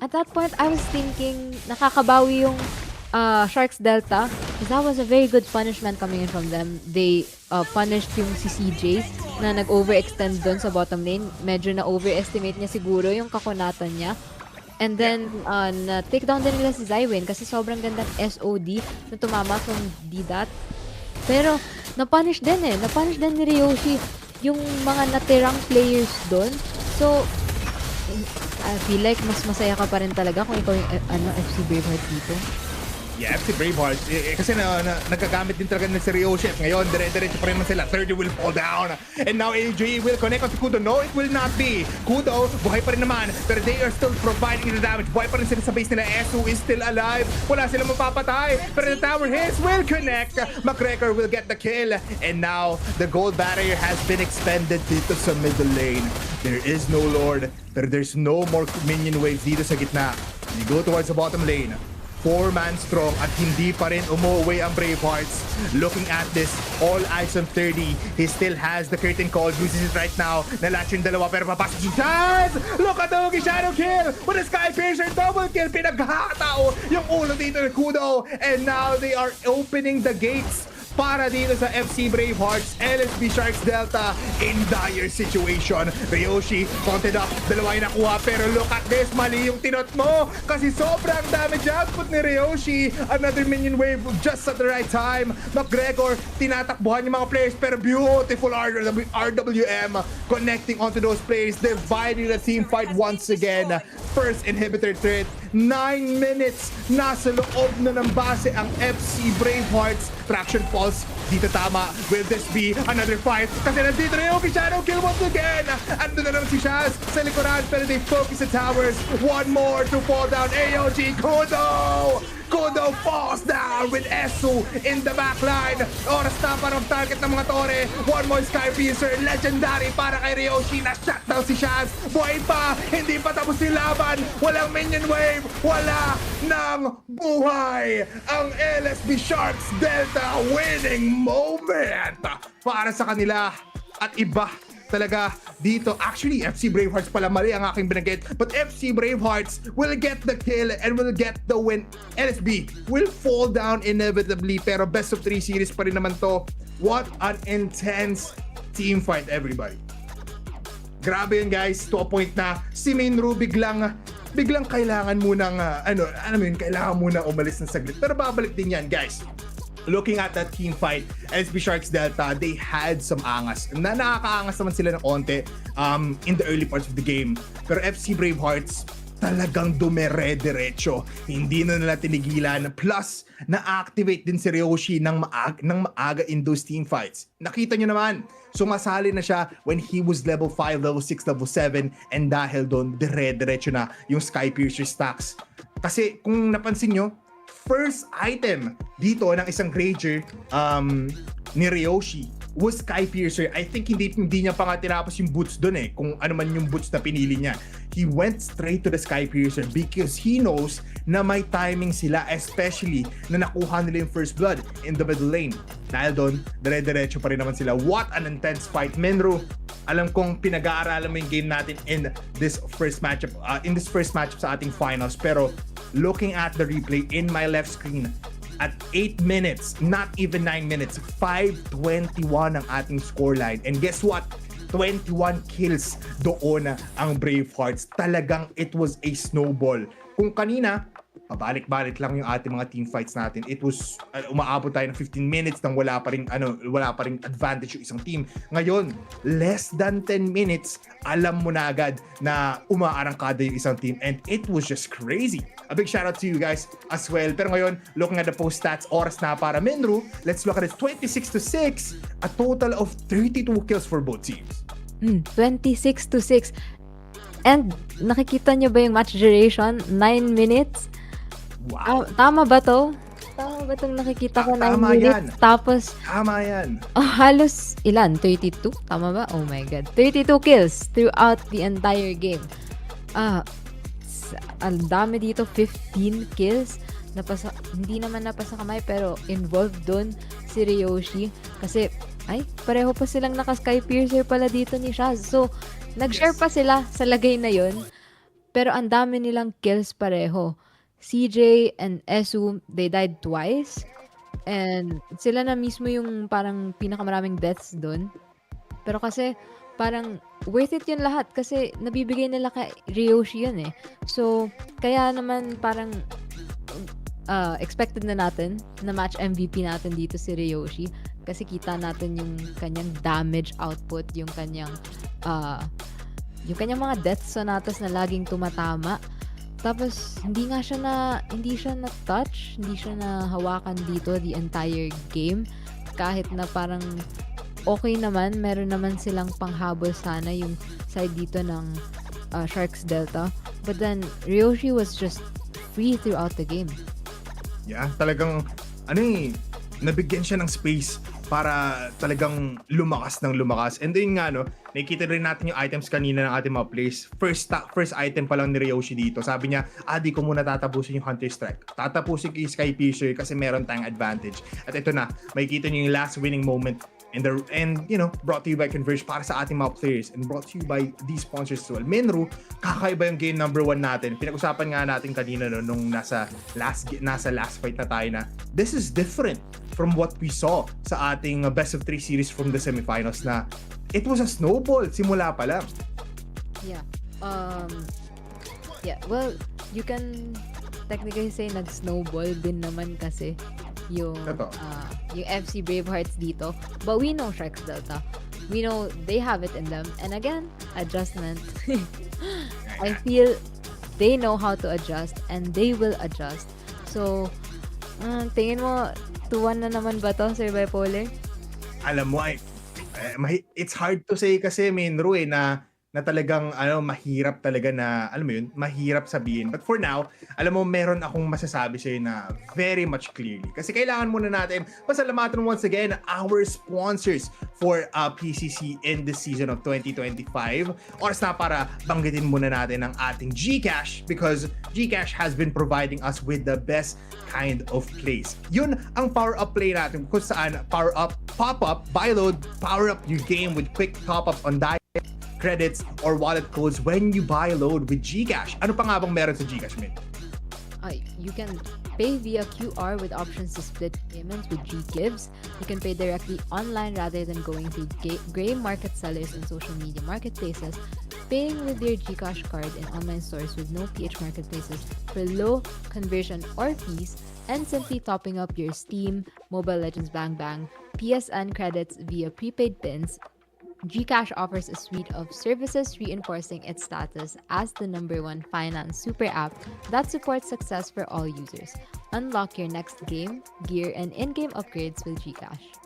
At that point, I was thinking nakakabawi yung Sharks Delta, 'cause that was a very good punishment coming in from them. They punished yung si CJ na nag-overextend dun sa bottom lane. Medyo na-overestimate niya siguro yung kakunatan niya. And then, na-take down din nila si Zywin kasi sobrang gandang SOD na tumama from DDAT. Pero, na-punish din ni Ryoshi yung mga natirang players doon. So, I feel like mas masaya ka pa rin talaga kung ikaw yung FC Braveheart dito. Yeah, FC Braveheart. Kasi nagagamit din talaga ng Ryoshi. Ngayon, dire-diretso pa rin naman sila. 30 will fall down. And now AJ will connect on to Kudo. No, it will not be. Kudo, buhay pa rin naman. Pero they are still providing the damage. Buhay pa rin sila sa base nila. Esu is still alive. Wala silang mapapatay. Pero the tower hits will connect. McGregor will get the kill. And now, the gold barrier has been expended dito sa middle lane. There is no Lord. Pero there's no more minion waves dito sa gitna. You go towards the bottom lane. 4-man strong at hindi pa rin umuwi ang Bravehearts. Looking at this, all eyes on 30. He still has the curtain call. Uses it right now. Nalatch yung dalawa pero papasok si Chaz! Look at the shadow kill! With a Sky Piercer double kill! Pinaghatao yung ulo dito ng Kudo. And now they are opening the gates para dito sa FC Bravehearts. LSB Sharks Delta in dire situation. Ryoshi, counted up. Dalawa yung nakuha. Pero look at this. Mali yung tinot mo. Kasi sobrang damage output ni Ryoshi. Another minion wave just at the right time. McGregor, tinatakbuhan yung mga players. Pero beautiful RWM connecting onto those players. Dividing the team fight once again. First inhibitor threat. 9 minutes. Nasa loob na ng base ang FC Bravehearts. Traction pulse. Dito tama. Will this be another fight? Kasi nandito na yung shadow kill once again. Ando na naman si Shaz sa likuran. Pero they focus the towers. One more to fall down. AOG Kudo! Kudo falls down with Esu in the backline. Oras na para target ng mga tore. One more Sky Piercer. Legendary para kay Ryoshi. Na-shutdown si Shaz. Buhay pa. Hindi pa tapos yung laban. Walang minion wave. Wala ng buhay. Ang LSB Sharks Delta winning moment para sa kanila. At iba talaga dito. Actually, FC Bravehearts pala, mali ang aking binanggit. But FC Bravehearts will get the kill and will get the win. LSB will fall down inevitably, pero best of 3 series pa rin naman to. What an intense team fight, everybody. Grabe yun, guys. To a point na si Minru biglang kailangan munang kailangan munang umalis ng saglit. Pero babalik din yan, guys. Looking at that team fight, LSB Sharks Delta, they had some angas. Nakakaangas naman sila ng onte in the early parts of the game. Pero FC Bravehearts, talagang dumere-derecho. Hindi na nila tinigilan. Plus, na-activate din si Ryoshi ng maaga in those team fights. Nakita nyo naman, sumasali na siya when he was level 5, level 6, level 7. And dahil doon, dire-derecho na yung Sky Piercer stacks. Kasi kung napansin nyo, first item dito ng isang Rager ni Ryoshi was Sky Piercer. I think hindi niya pa nga tinapos yung boots doon kung ano man yung boots na pinili niya. He went straight to the Sky Piercer because he knows na may timing sila, especially na nakuha nila yung first blood in the middle lane. Dahil doon, dire-diretso pa rin naman sila. What an intense fight. Menru, alam kong pinag-aaralan mo yung game natin in this first matchup sa ating finals. Pero looking at the replay in my left screen, at 8 minutes, not even 9 minutes, 5:21 ang ating scoreline. And guess what? 21 kills doon ang Bravehearts. Talagang it was a snowball. Kung kanina, pabalik-balik lang yung ating mga team fights natin. It was umaabot tayo ng 15 minutes nang wala pa ring advantage yung isang team. Ngayon, less than 10 minutes, alam mo na agad na umaarangkada yung isang team, and it was just crazy. A big shout out to you guys as well. Pero ngayon, looking at the post stats, oras na para Minru. Let's look at it. 26-6, a total of 32 kills for both teams. 26-6. And nakikita nyo ba yung match duration? 9 minutes? Wow. Tama ba to? Tama ba itong nakikita ko 9 minutes? Yan. Tapos, tama yan. Halos ilan? 32? Tama ba? Oh my God. 32 kills throughout the entire game. Ang dami dito, 15 kills. Hindi naman napasa kamay, pero involved doon si Ryoshi. Kasi, pareho pa silang naka-Sky Piercer pala dito ni Shaz. So, nag-share pa sila sa lagay na yon. Pero ang dami nilang kills pareho. CJ and Esu, they died twice. And sila na mismo yung parang pinakamaraming deaths dun. Pero kasi, parang worth it yun lahat kasi nabibigay nila kay Ryoshi yun eh. So, kaya naman parang expected na natin na match MVP natin dito si Ryoshi kasi kita natin yung kanyang damage output, yung kanyang mga death sonatas na laging tumatama. Tapos hindi siya na touch, hindi siya na hawakan dito the entire game kahit na parang okay naman, meron naman silang panghabol sana yung side dito ng Sharks Delta. But then Ryoshi was just free throughout the game. Yeah, talagang nabigyan siya ng space para talagang lumakas ng lumakas. And then nga, nakikita rin natin yung items kanina ng ating mga plays. First item pa lang ni Ryoshi dito. Sabi niya, di ko muna tatapusin yung Hunter Strike. Tatapusin ko yung Sky Piercer kasi meron tayong advantage. At ito na, makikita niyo yung last winning moment and brought to you by Converge para sa ating mga players and brought to you by these sponsors as well. Menru, kakaiba yung game number 1 natin. Pinag-usapan nga natin kanina nung nasa last fight na tayo na this is different from what we saw sa ating best of 3 series from the semifinals na it was a snowball simula pa lang. Yeah. Well, you can technically say nag-snowball din naman kasi yung FC Bravehearts dito. But we know Sharks Delta. We know they have it in them. And again, adjustment. I feel they know how to adjust and they will adjust. So, tingin mo, 2-1 na naman ba to, Sir Bipolar? Alam mo, it's hard to say kasi, Menru, na talagang mahirap talaga na mahirap sabihin. But for now, alam mo meron akong masasabi sa'yo na very much clearly. Kasi kailangan muna natin pasalamatan once again our sponsors for PCC in this season of 2025. Oras na para banggitin muna natin ang ating GCash because GCash has been providing us with the best kind of plays. Yun ang power up play natin kung saan power up, pop up, buy load, power up your game with quick top ups on credits or wallet codes when you buy load with GCash. Ano pa nga bang meron sa GCash, Min? You can pay via QR with options to split payments with GGives. You can pay directly online rather than going through gray market sellers and social media marketplaces. Paying with your GCash card in online stores with no PH marketplaces for low conversion or fees, and simply topping up your Steam, Mobile Legends Bang Bang, PSN credits via prepaid pins. GCash offers a suite of services reinforcing its status as the #1 finance super app that supports success for all users. Unlock your next game, gear, and in-game upgrades with GCash.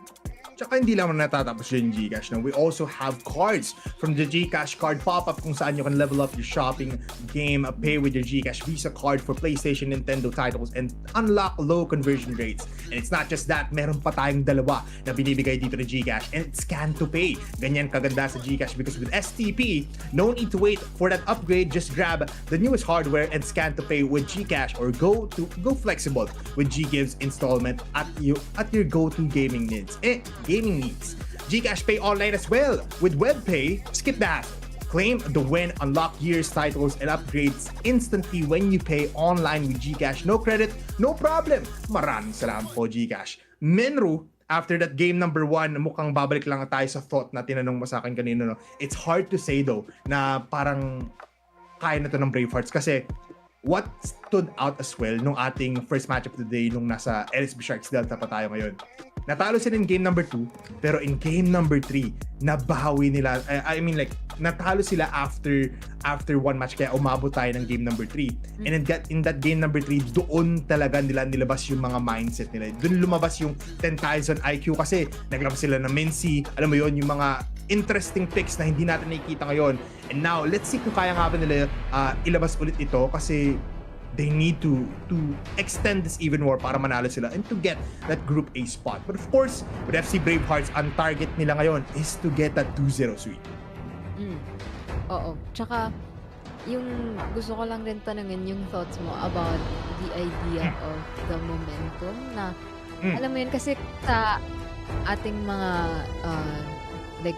Tsaka hindi lang natatapos yung GCash. No? We also have cards from the GCash card pop-up kung saan you can level up your shopping game, pay with your GCash Visa card for PlayStation, Nintendo titles, and unlock low conversion rates. And it's not just that, meron pa tayong dalawa na binibigay dito ng GCash, and it's scan to pay. Ganyan kaganda sa GCash because with STP, no need to wait for that upgrade. Just grab the newest hardware and scan to pay with GCash or go flexible with GGives installment at your go-to gaming needs. GCash Pay online as well. With WebPay, skip that. Claim the win, unlock years, titles, and upgrades instantly when you pay online with GCash. No credit, no problem. Maraming salamat po, GCash. Menru, after that game number 1, mukhang babalik lang tayo sa thought na tinanong mo sa akin kanina. No? It's hard to say though na parang kaya na to ng Bravehearts kasi what stood out as well nung ating first match of the day nung nasa LSB Sharks Delta pa tayo ngayon. Natalo sila in game number 2, pero in game number 3, nabawi nila. Natalo sila after one match, kaya umabot tayo ng game number 3. And in that game number 3, doon talaga nila nilabas yung mga mindset nila. Doon lumabas yung 10,000 IQ kasi naglabas sila ng Mincy. Alam mo yon yung mga interesting picks na hindi natin nakikita ngayon. And now, let's see kung kaya nga ba nila ilabas ulit ito kasi they need to extend this even more para manalo sila and to get that Group A spot. But of course, with FC Bravehearts, ang target nila ngayon is to get that 2-0 sweep. Oo. Tsaka, yung gusto ko lang rin tanungin yung thoughts mo about the idea of the momentum na, alam mo yun, kasi sa ating mga,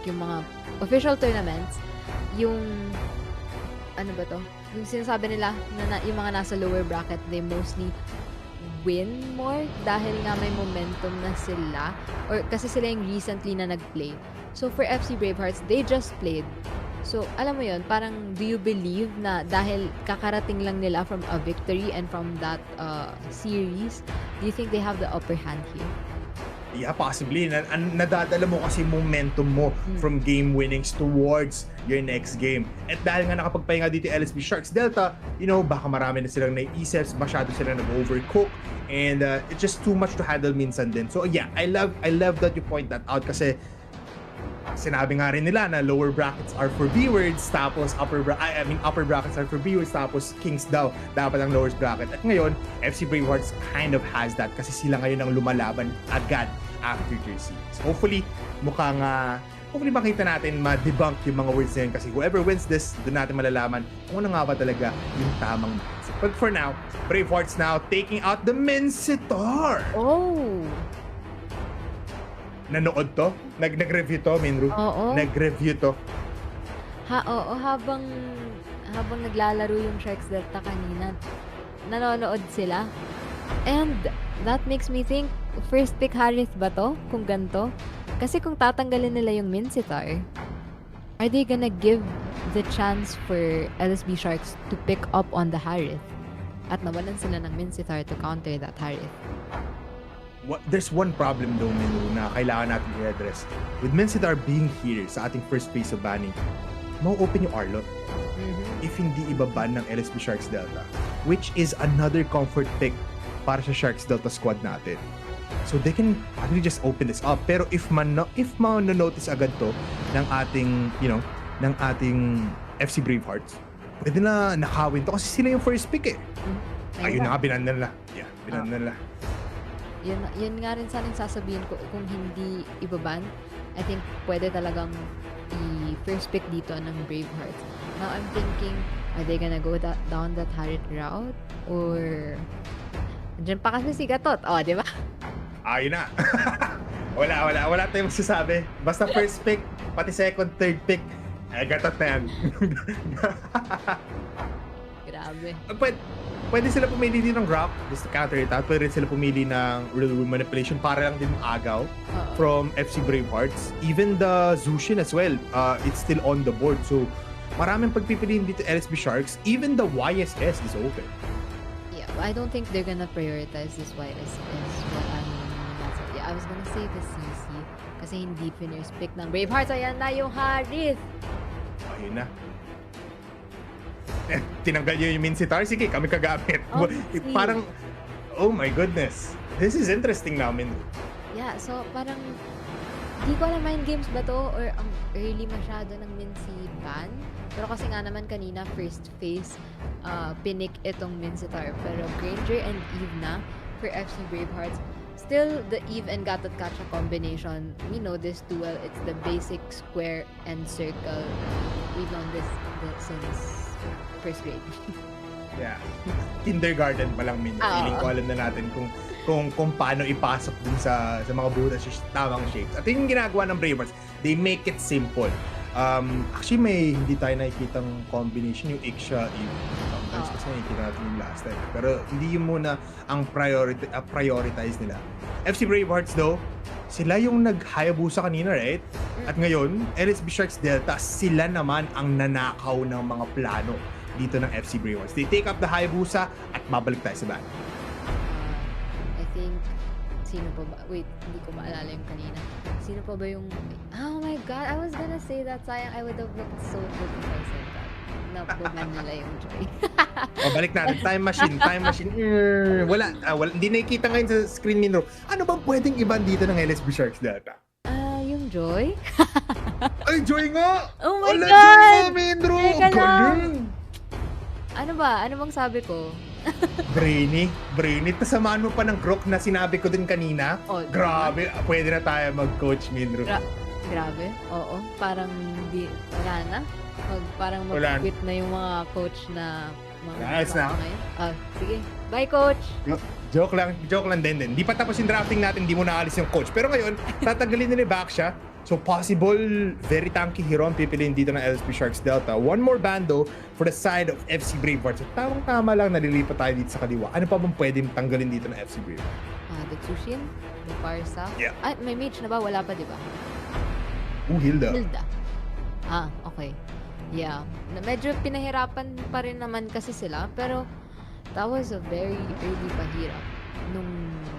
yung mga official tournaments, yung ano ba to? Yung sinasabi nila na yung mga nasa lower bracket, they mostly win more dahil nga may momentum na sila or kasi sila yung recently na nag-play. So for FC Bravehearts, they just played. So alam mo yun, parang do you believe na dahil kakarating lang nila from a victory and from that series, do you think they have the upper hand here? Yeah, possibly. Nadadala mo kasi momentum mo from game winnings towards your next game. At dahil nga nakapagpahinga dito LSB Sharks Delta, you know, baka marami na silang naiisip, masyado silang nag-overcook, and it's just too much to handle minsan din. So yeah, I love that you point that out kasi sinabi nga rin nila na lower brackets are for B-words, tapos upper brackets are for B-words, tapos Kings daw dapat ang lowest bracket. At ngayon, FC Bravehearts kind of has that kasi sila ngayon ang lumalaban agad after their series. Hopefully makita natin ma-debunk yung mga words na yun kasi whoever wins this, doon natin malalaman kung ano nga ba talaga yung tamang mindset. But for now, Bravehearts now taking out the men's sitar. Oh! Nanood to? Nag-review to, Minru? Oo. Nag-review to. Oo, habang naglalaro yung Sharks Delta kanina, nanonood sila. And that makes me think, first pick Harith ba to? Kung ganto? Kasi kung tatanggalin nila yung Minsitar, are they gonna give the chance for LSB Sharks to pick up on the Harith? At nawalan sila ng Minsitar to counter that Harith. There's one problem though, Minru, na kailangan natin i-address. With Minsitar being here sa ating first phase of banning, mau-open yung Arlot. If hindi ibaban ng LSB Sharks Delta, which is another comfort pick para sa Sharks Delta squad natin. So they can probably just open this up. Pero if ma-notice agad to ng ating, ng ating FC Bravehearts, pwede na nakawin to kasi sila yung first pick eh. Ayun na nga, binandan nila. Yeah, binandan nila. Yun nga rin sana yung sasabihin ko kung hindi ibaban. I think pwede talagang i-first pick dito ng Bravehearts. Now I'm thinking, are they gonna go down that Harith route? Or dyan pa kasi si Gatot. Oh, di ba? Ayun na. wala tayong masasabi. Basta first pick, pati second, third pick, Gatot na yan. Grabe. Pwede sila pumili din ng drop just to counter it out. Pwede sila pumili ng real room manipulation para lang din agaw from FC Bravehearts. Even the Zushin as well, it's still on the board. So, maraming pagpipiliin dito LSB Sharks. Even the YSS is open. Yeah, I don't think they're gonna prioritize this YSS. I was gonna say the CC kasi hindi first pick ng Bravehearts. Ayan na yung Harith. Ayun na. Tinanggal nyo yung Minsitar, sige, kami kagamit. Parang, oh my goodness. This is interesting namin. Yeah, so parang, di ko alam mind games ba to or ang early masyado ng Minsi ban. Pero kasi nga naman kanina, first phase, pinik itong Minsitar. Pero Granger and Eve na for FC Bravehearts. Still, the Eve and Gatot Kacha combination, we know this too well. It's the basic square and circle. We've known this since first grade. Yeah. Kindergarten pa lang, feeling ko alam na natin kung paano ipasok dun sa mga butas sa tamang shapes. At yung ginagawa ng Bravehearts, they make it simple. Actually, may hindi tayo nakikitang combination, yung Iksha, sometimes kasi nakikita natin yung last time. Pero hindi yun muna ang prioritize nila. FC Bravehearts though, sila yung nag-Hayabusa kanina, right? At ngayon, LSB Sharks Delta, sila naman ang nanakaw ng mga plano dito ng FC Bravehearts. They take up the Hayabusa at babalik tayo sa ban. I think, sino pa ba? Wait, hindi ko maalala yung kanina. Sino pa ba yung... Oh my God, I was gonna say that. Sayang, I would have looked so good if I said that. Napugan nila yung Joy. Balik natin. Time machine. Wala. Hindi nakikita ngayon sa screen minro. Ano bang pwedeng iban dito ng LSB Sharks Delta? Yung Joy? Ay, Joy nga! Oh my God! God! Joy nga, Mindro! Galing! Ano ba? Ano bang sabi ko? Brainy. Tasamaan mo pa ng crook na sinabi ko din kanina. Oh, grabe. Pwede na tayo mag-coach, Mindro. Grabe. Oo. Parang hindi. Wala na. Parang mag-quit na yung mga coach na mga ngayon. Sige. Bye, coach! Joke lang din. Di pa tapos yung drafting natin, di mo naalis yung coach. Pero ngayon, tatanggalin nila back siya. So possible, very tanky hero ang pipiliin dito ng LSP Sharks Delta. One more bando for the side of FC Bravehearts. So tamang-tama lang nalilipat tayo dito sa kaliwa. Ano pa bang pwedeng tanggalin dito ng FC Bravehearts? The Tsushin, the Parsa. Yeah. May mage na ba? Wala pa, di ba? Hilda. Okay. Yeah. Medyo pinahirapan pa rin naman kasi sila, pero that was a very early pahirap. Nung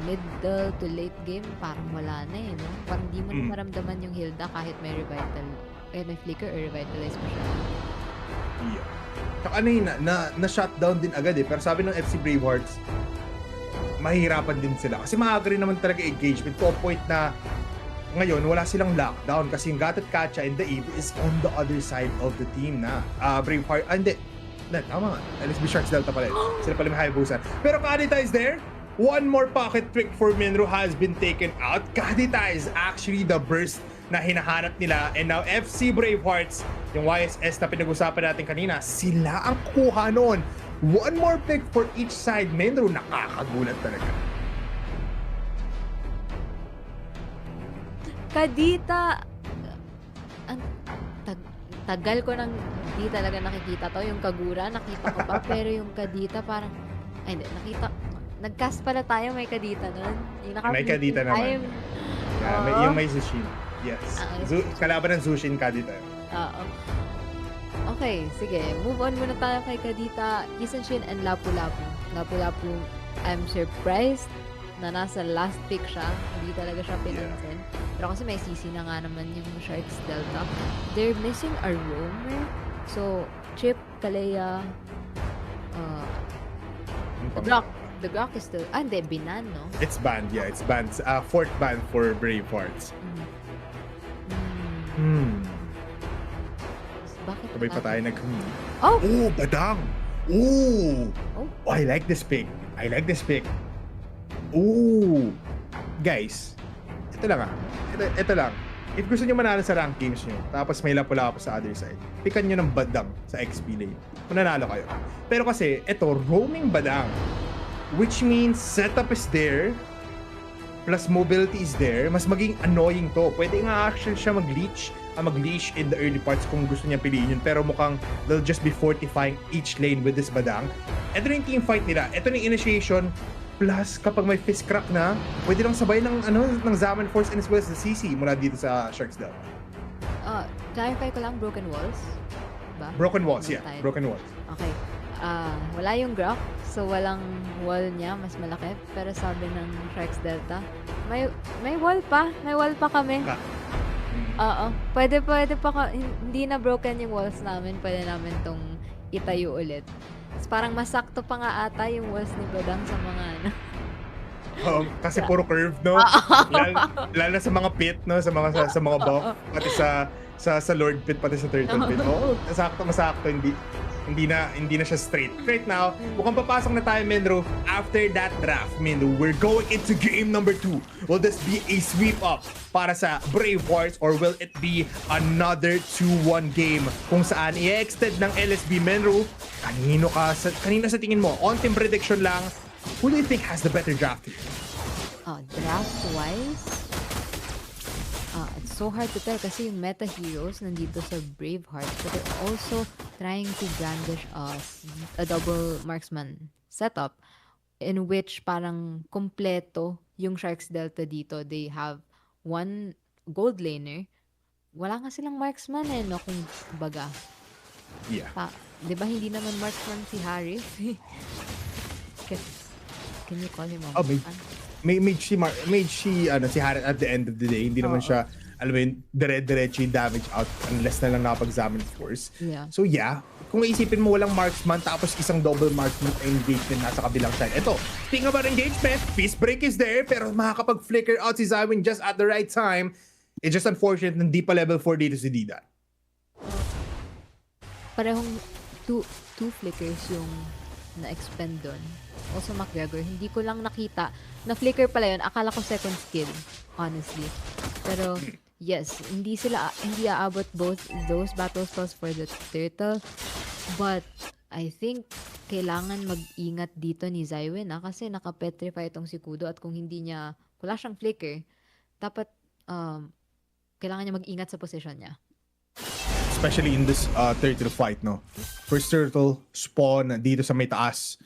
middle to late game, parang wala na eh, no? Parang di mo na maramdaman yung Hilda kahit may may flicker or revitalize pa siya. Yeah. Saka ano yun, na-shutdown din agad eh. Pero sabi ng FC Bravehearts, mahihirapan din sila. Kasi maaga rin naman talaga engagement to a point na ngayon, wala silang lockdown kasi yung Gatot Kacha and the Eve is on the other side of the team na. Braveheart, hindi. Tama nga. LSB Sharks Delta pala. Sila pala may Hayabusa. Pero Kadita is there. One more pocket trick for Minro has been taken out. Kadita is actually the burst na hinahanap nila. And now FC Bravehearts, yung YSS na pinag-usapan natin kanina, sila ang kuha noon. One more pick for each side. Minro, nakakagulat talaga. Kadita, tagal ko nang hindi talaga nakikita to. Yung Kagura, nakita ko pa. Pero yung Kadita parang, hindi, nag-cast pala tayo, may Kadita nun. May Kadita naman. Yung may Zushin. Yes. Kalaban ng Zushin, Kadita. Oo. Okay, sige. Move on muna tayo kay Kadita, Isanshin, and Lapu-Lapu. Lapu-Lapu, I'm surprised na nasa last pick siya. Hindi talaga siya pinansin. Pero kasi may CC na nga naman yung Sharks Delta. They're missing a roamer. So, Chip, Kalea, the Glock is still... hindi, binan, no? It's banned, yeah. It's banned. Fourth ban for Bravehearts. Bakit? Sabay pa tayo Oh! Badang! Ooh! Oh, I like this pick. Ooh! Guys, ito lang Ito lang. If gusto nyo manalo sa rank games nyo, tapos may lapu-lapu sa other side, pikan nyo ng Badang sa XP lane. Mananalo kayo. Pero kasi, ito, roaming Badang. Which means, setup is there, plus mobility is there, mas maging annoying to. Pwede nga actually siya mag-leash in the early parts kung gusto niya piliin yun. Pero mukhang they'll just be fortifying each lane with this Badang. Ito na yung team fight nila. Ito na yung initiation. Plus, kapag may fist crack na, pwede lang sabay ng Zaman Force and as well as the CC mula dito sa Sharks Delta. Clarify ko lang, broken walls? Ba? Broken walls, yeah. Broken walls. Okay. Wala yung Grok, so walang wall niya, mas malaki. Pero sabi ng Sharks Delta, may wall pa. May wall pa kami. Oo. Pwede pa hindi na broken yung walls namin. Pwede namin tong itayo ulit. Parang masakto pa nga ata yung walls ni Badang sa mga kasi puro curve, no? Lalo na sa mga pit, no? Sa mga buff, pati sa Lord pit, pati sa Turtle pit. Masakto, hindi na siya straight. Right now, mukhang papasok na tayo, Menro. After that draft, Menro, we're going into game number 2. Will this be a sweep up para sa Bravehearts or will it be another 2-1 game kung saan i-extend ng LSB, Menro? Kanina sa tingin mo, on-team prediction lang, who do you think has the better draft here? Draft-wise? It's so hard to tell kasi yung meta heroes nandito sa Bravehearts, but they're also trying to brandish a double marksman setup in which parang kompleto yung Sharks Delta dito. They have one gold laner. Wala nga silang marksman no, kung baga. Yeah. Diba hindi naman marksman si Harris? Can you call him a si Harris at the end of the day. Hindi naman siya, alam mo yun, dire-diretso yung damage out unless na lang nakapag-Zaman Force. Yeah. So yeah, kung isipin mo walang marksman tapos isang double marksman engagement nasa kabilang side. Ito, speaking about engagement, fist break is there pero makakapag-flicker out si Zawin just at the right time. It's just unfortunate na hindi pa level 4 dito si Dida. Parehong two flickers yung na-expend doon. Also McGregor, hindi ko lang nakita na flicker pala yun. Akala ko second skill, honestly. Pero yes, hindi aabot both those battle spells for the turtle. But I think kailangan mag-ingat dito ni Zywin kasi naka-petrify itong si Kudo at kung wala siyang flicker, dapat kailangan niya mag-ingat sa position niya. Especially in this turtle fight, no? First turtle spawn dito sa may taas.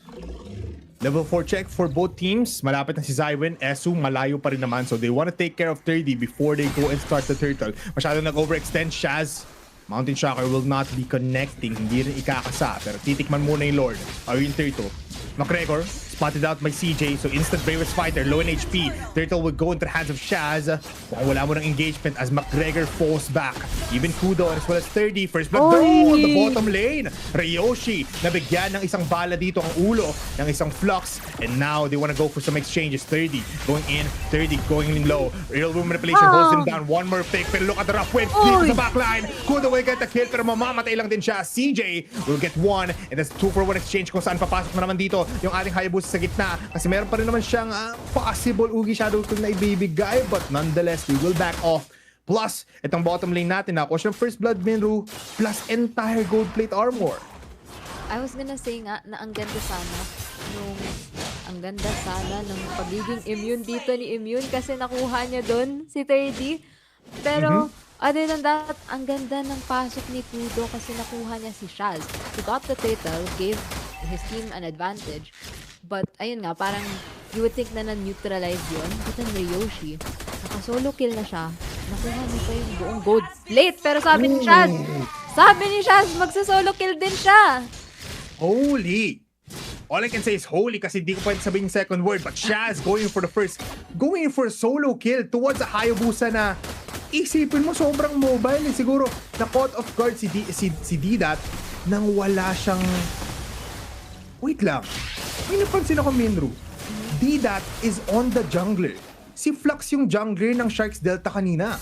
Level 4 check for both teams. Malapit na si Zywin. Esu, malayo pa rin naman. So they want to take care of 30 before they go and start the turtle. Masyado nag-overextend. Shaz, Mountain Shocker will not be connecting. Hindi rin ikakasa. Pero titikman muna yung Lord. Yung turtle. McGregor, spotted out by CJ. So instant Bravest Fighter, low in HP. Turtle will go into the hands of Shaz. Mukhang wala mo ng engagement as McGregor falls back. Even Kudo as well as 30. First blood on the bottom lane. Ryoshi, nabigyan ng isang bala dito ang ulo ng isang Flux. And now they want to go for some exchanges. 30 going in, 30 going in low. Real room manipulation holds him down. One more pick. Pero look at the rough win dito sa backline. Kudo will get the kill pero mamamatay lang din siya. CJ will get one. And that's 2-for-1 exchange kung saan papasok na naman dito yung ating Hayabusa sa gitna kasi meron pa rin naman siyang possible Ugi Shadow Kill na ibibigay but nonetheless we will back off. Plus, itong bottom lane natin na siya first blood Minru plus entire gold plate armor. I was gonna say nga na ang ganda sana ng pagiging immune dito ni Immune kasi nakuha niya dun si 30. Pero other than that, ang ganda ng pasok ni Kudo kasi nakuha niya si Shaz. He got the turtle, gave his team an advantage. But, ayun nga, parang you would think na na-neutralize yun. But then Ryoshi, naka-solo kill na siya. Nakuha niya pa yung buong gold plate. Pero sabi ni Shaz, magsa-solo kill din siya. Holy! All I can say is holy kasi di ko pwede sabihin yung second word. But Shaz going for a solo kill towards a Hayabusa na isipin mo sobrang mobile. Siguro na-caught off guard si Didat nang wala siyang... Wait lang. May napansin ako, Minru. Didat is on the jungler. Si Flux yung jungler ng Sharks Delta kanina.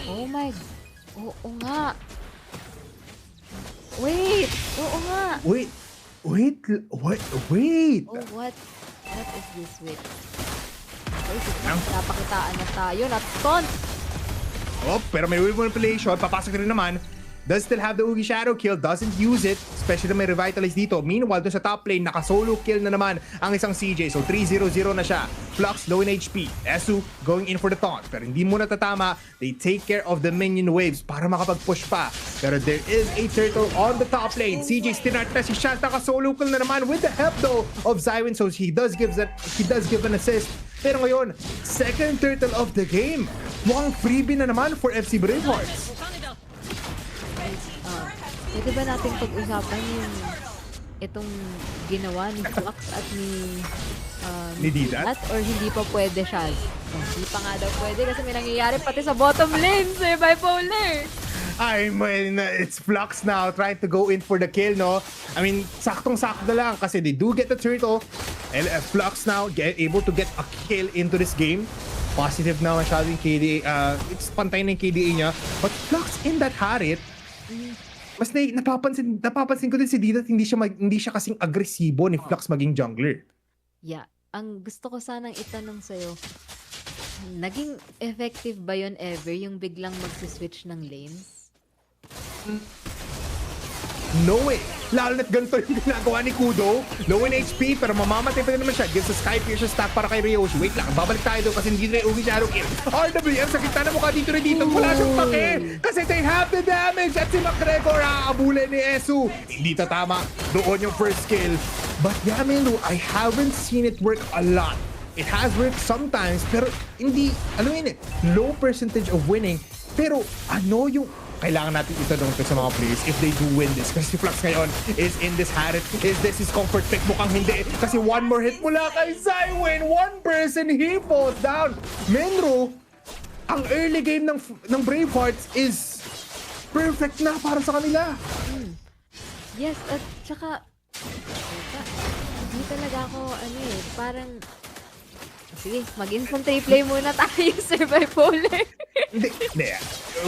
Oh my... Oo nga. Wait! Oo nga. Wait. Oh, what is this? Wait. Napakitaan na tayo. Not-stunned. Pero may wave manipulation. Papasok rin naman. Does still have the Ugi Shadow Kill, doesn't use it, especially na may Revitalize dito. Meanwhile, dun sa top lane, naka-solo kill na naman ang isang CJ. So 3-0-0 na siya. Flux low in HP. Esu going in for the taunt. Pero hindi mo natatama. They take care of the minion waves para makapag-push pa. Pero there is a turtle on the top lane. CJ stinart na si Shaz, naka-solo kill na naman with the help though of Zywin. So he does give an assist. Pero ngayon, second turtle of the game. Mukhang freebie na naman for FC Bravehearts. Pwede ba natin pag-usapan yung itong ginawa ni Flux at ni Didat? Or hindi pa pwede siya? Hindi pa nga daw pwede kasi may nangyayari pati sa bottom lane sa bipolar. I mean, it's Flux now trying to go in for the kill, no? I mean, saktong-sakto na lang kasi they do get the turtle. And Flux now able to get a kill into this game. Positive na masyado yung KDA. It's pantay na yung KDA niya. But Flux in that Harit, mas napapansin ko din si Didat, hindi siya kasing agresibo ni Flux maging jungler. Yeah. Ang gusto ko sanang itanong sa'yo, naging effective ba yun ever yung biglang magsiswitch ng lanes? No way! Lalo na't ganito yung ginagawa ni Kudo. Low in HP, pero mamamatay pa rin naman siya. Gives a Sky Piercer stack para kay Ryoshi. Wait lang, babalik tayo doon kasi hindi na yung Ugi Shadow Kill. RWM sa kita na mukha dito rin dito. Wala siyang pake kasi they have the damage. At si McGregor, aabulin ni Esu. Hindi tatama. Doon yung first kill. But yeah, Melu, I haven't seen it work a lot. It has worked sometimes, pero hindi, low percentage of winning. Pero ano yung kailangan natin itanong to sa mga players if they do win this. Kasi si Flux ngayon is in this Harit. Is this his comfort pick? Mukhang hindi. Kasi one more hit mula kay Zywin. One person, he falls down. Minru, ang early game ng Bravehearts is perfect na para sa kanila. Yes, at saka hindi talaga ako, parang sige, mag-instant replay muna tayo sa bipolar. Hindi.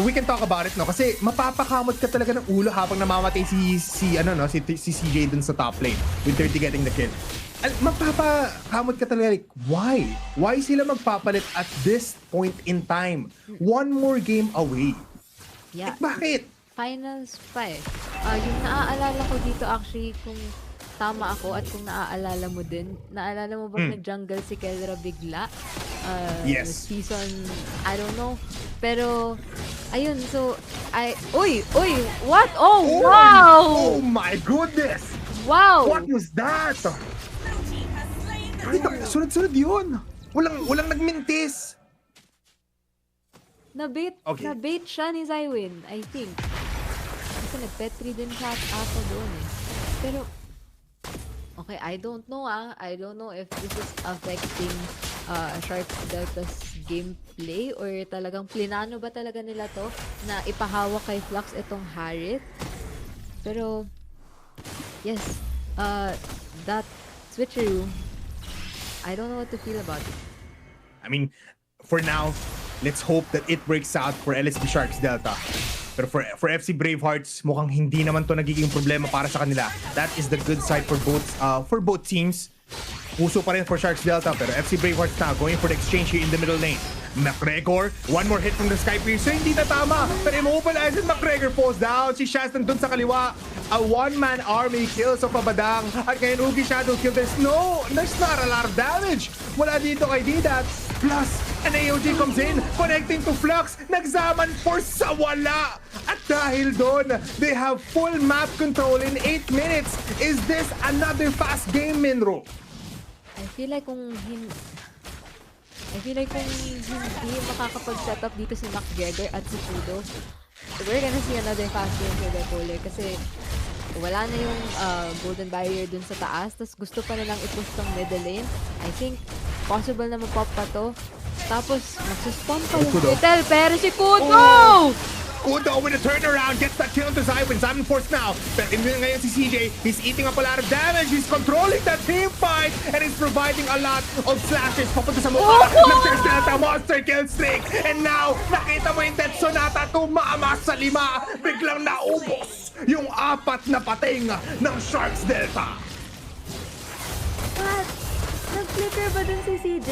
We can talk about it, no? Kasi mapapakamot ka talaga ng ulo habang namamatay si CJ dun sa top lane with 30 getting the kill. Mapapakamot ka talaga, like, why? Why sila magpapalit at this point in time? One more game away. Yeah. Like, bakit? Finals pa eh. Yung naaalala ko dito actually, kung tama ako at kung naaalala mo din, naalala mo bang na-jungle si Kelra bigla? Yes. Season, I don't know, Pero, ayun, so, uy, what? Oh, wow! Oh my goodness! Wow! What was that? Ito, sunod-sunod yun. Walang nagmintis. Nabait siya ni Zywin, I think. Kasi nag-petri din siya ata doon eh. Pero, okay, I don't know I don't know if this is affecting Sharks Delta's gameplay or talagang plinano ba talaga nila to na ipahawak kay Flux itong Harith. Pero, yes, that switcheroo, I don't know what to feel about it. I mean, for now, let's hope that it breaks out for LSB Sharks Delta. Pero for FC Bravehearts, mukhang hindi naman to nagiging problema para sa kanila. That is the good side for both teams. Puso pa rin for Sharks Delta, pero FC Bravehearts na going for the exchange here in the middle lane. McGregor, one more hit from the Sky Piercer, hindi na tama. Pero immobilized and McGregor falls down. Si Shaz nandun sa kaliwa. A one-man army kills of Abadang. At ngayon, Ugi Shadow kill. There's not a lot of damage. Wala dito kay Didat. Plus, an AOG comes in, connecting to Flux. Nagzaman for sa wala. At dahil doon, they have full map control in 8 minutes. Is this another fast game, Minro? I feel like kung hindi makakapag-set up dito si McGregor at si Kudo, we're gonna see another fast game for the Polar kasi wala na yung golden barrier dun sa taas, tapos gusto pa nilang i-push tong middle lane. I think possible na mapop pa to. Tapos magsuspawn pa yung Vital, pero si Kudo! Kudo with a turnaround, gets that kill into Zywin. Zywin forced now. Pero ngayon si CJ, he's eating up a lot of damage. He's controlling that team fight and he's providing a lot of slashes. Papunta sa mukha ng Sharks Delta, monster kill streak. And now, nakita mo yung Death Sonata tumama sa 5. Biglang naubos yung 4 na pating ng Sharks Delta. What? Nag-flicker ba dun si CJ?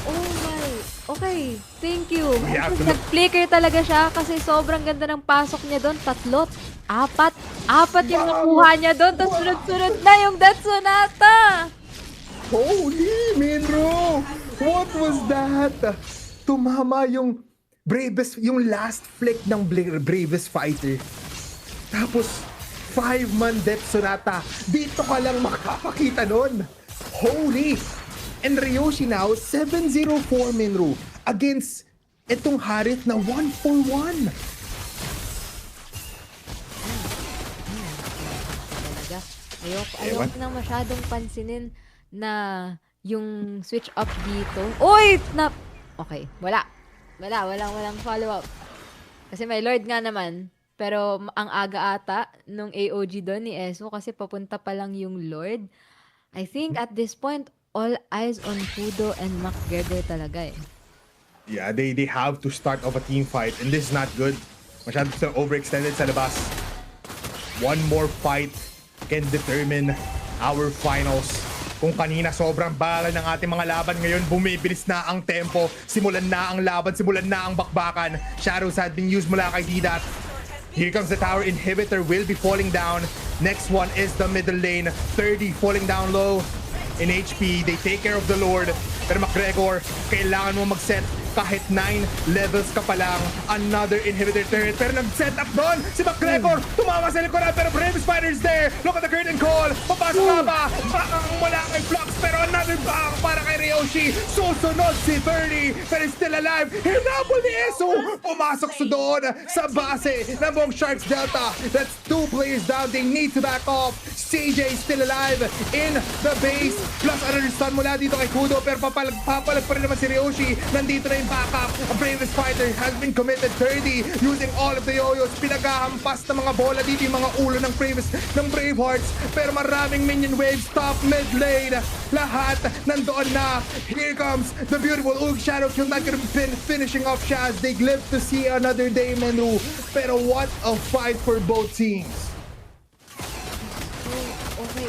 Oh my. Okay, thank you. Nag-flicker talaga siya kasi sobrang ganda ng pasok niya doon. 3, 4 yung nakuha niya doon. Tapos sunod-sunod na yung Death Sonata. Holy Minro! What was that? Tumama yung yung last flick ng bravest fighter. Tapos 5-man Death Sonata. Dito ka lang makakakita nun. Holy! And Ryoshi now, 7-0-4 Minro against itong Harith na 1-4-1. Talaga. Ayoko nang masyadong pansinin na yung switch up dito. Uy! Okay, walang follow up. Kasi may Lord nga naman. Pero ang aga ata nung AOG doon ni Eso kasi papunta pa lang yung Lord. I think at this point, all eyes on Kudo and McGregor talaga eh. Yeah, they have to start off a team fight and this is not good. Masyado silang overextended sa labas. One more fight can determine our finals. Kung kanina sobrang bagal ng ating mga laban, ngayon bumibilis na ang tempo. Simulan na ang laban, simulan na ang bakbakan. Shadows had been used mula kay Didat. Here comes the tower inhibitor, will be falling down. Next one is the middle lane. 30 falling down low. In HP, they take care of the Lord. Pero McGregor, kailangan mo mag-set kahit 9 levels ka pa lang. Another inhibitor turret. Pero nag-set up doon si McGregor. Tumama sa likuran pero Brave Spider's there. Look at the curtain call. Papasok na ba? Bakang mula kay Flux pero another back para kay Ryoshi. Susunod si 30 pero still alive. Hinabol ni Eso. Pumasok sa doon sa base ng buong Sharks Delta. That's 2 players down. They need to back off. CJ still alive in the base. Plus another stun mula dito kay Kudo pero papalag pa rin naman si Ryoshi. Nandito na yung backup. A Bravest Fighter has been committed 30 using all of the yoyos. Pinagahampas na mga bola dito yung mga ulo ng Bravehearts. Pero maraming minion waves top mid lane. Lahat nandoon na. Here comes the beautiful Ug Shadow Kill not gonna be finishing off Shaz. They live to see another day, Menu. Pero what a fight for both teams. Okay,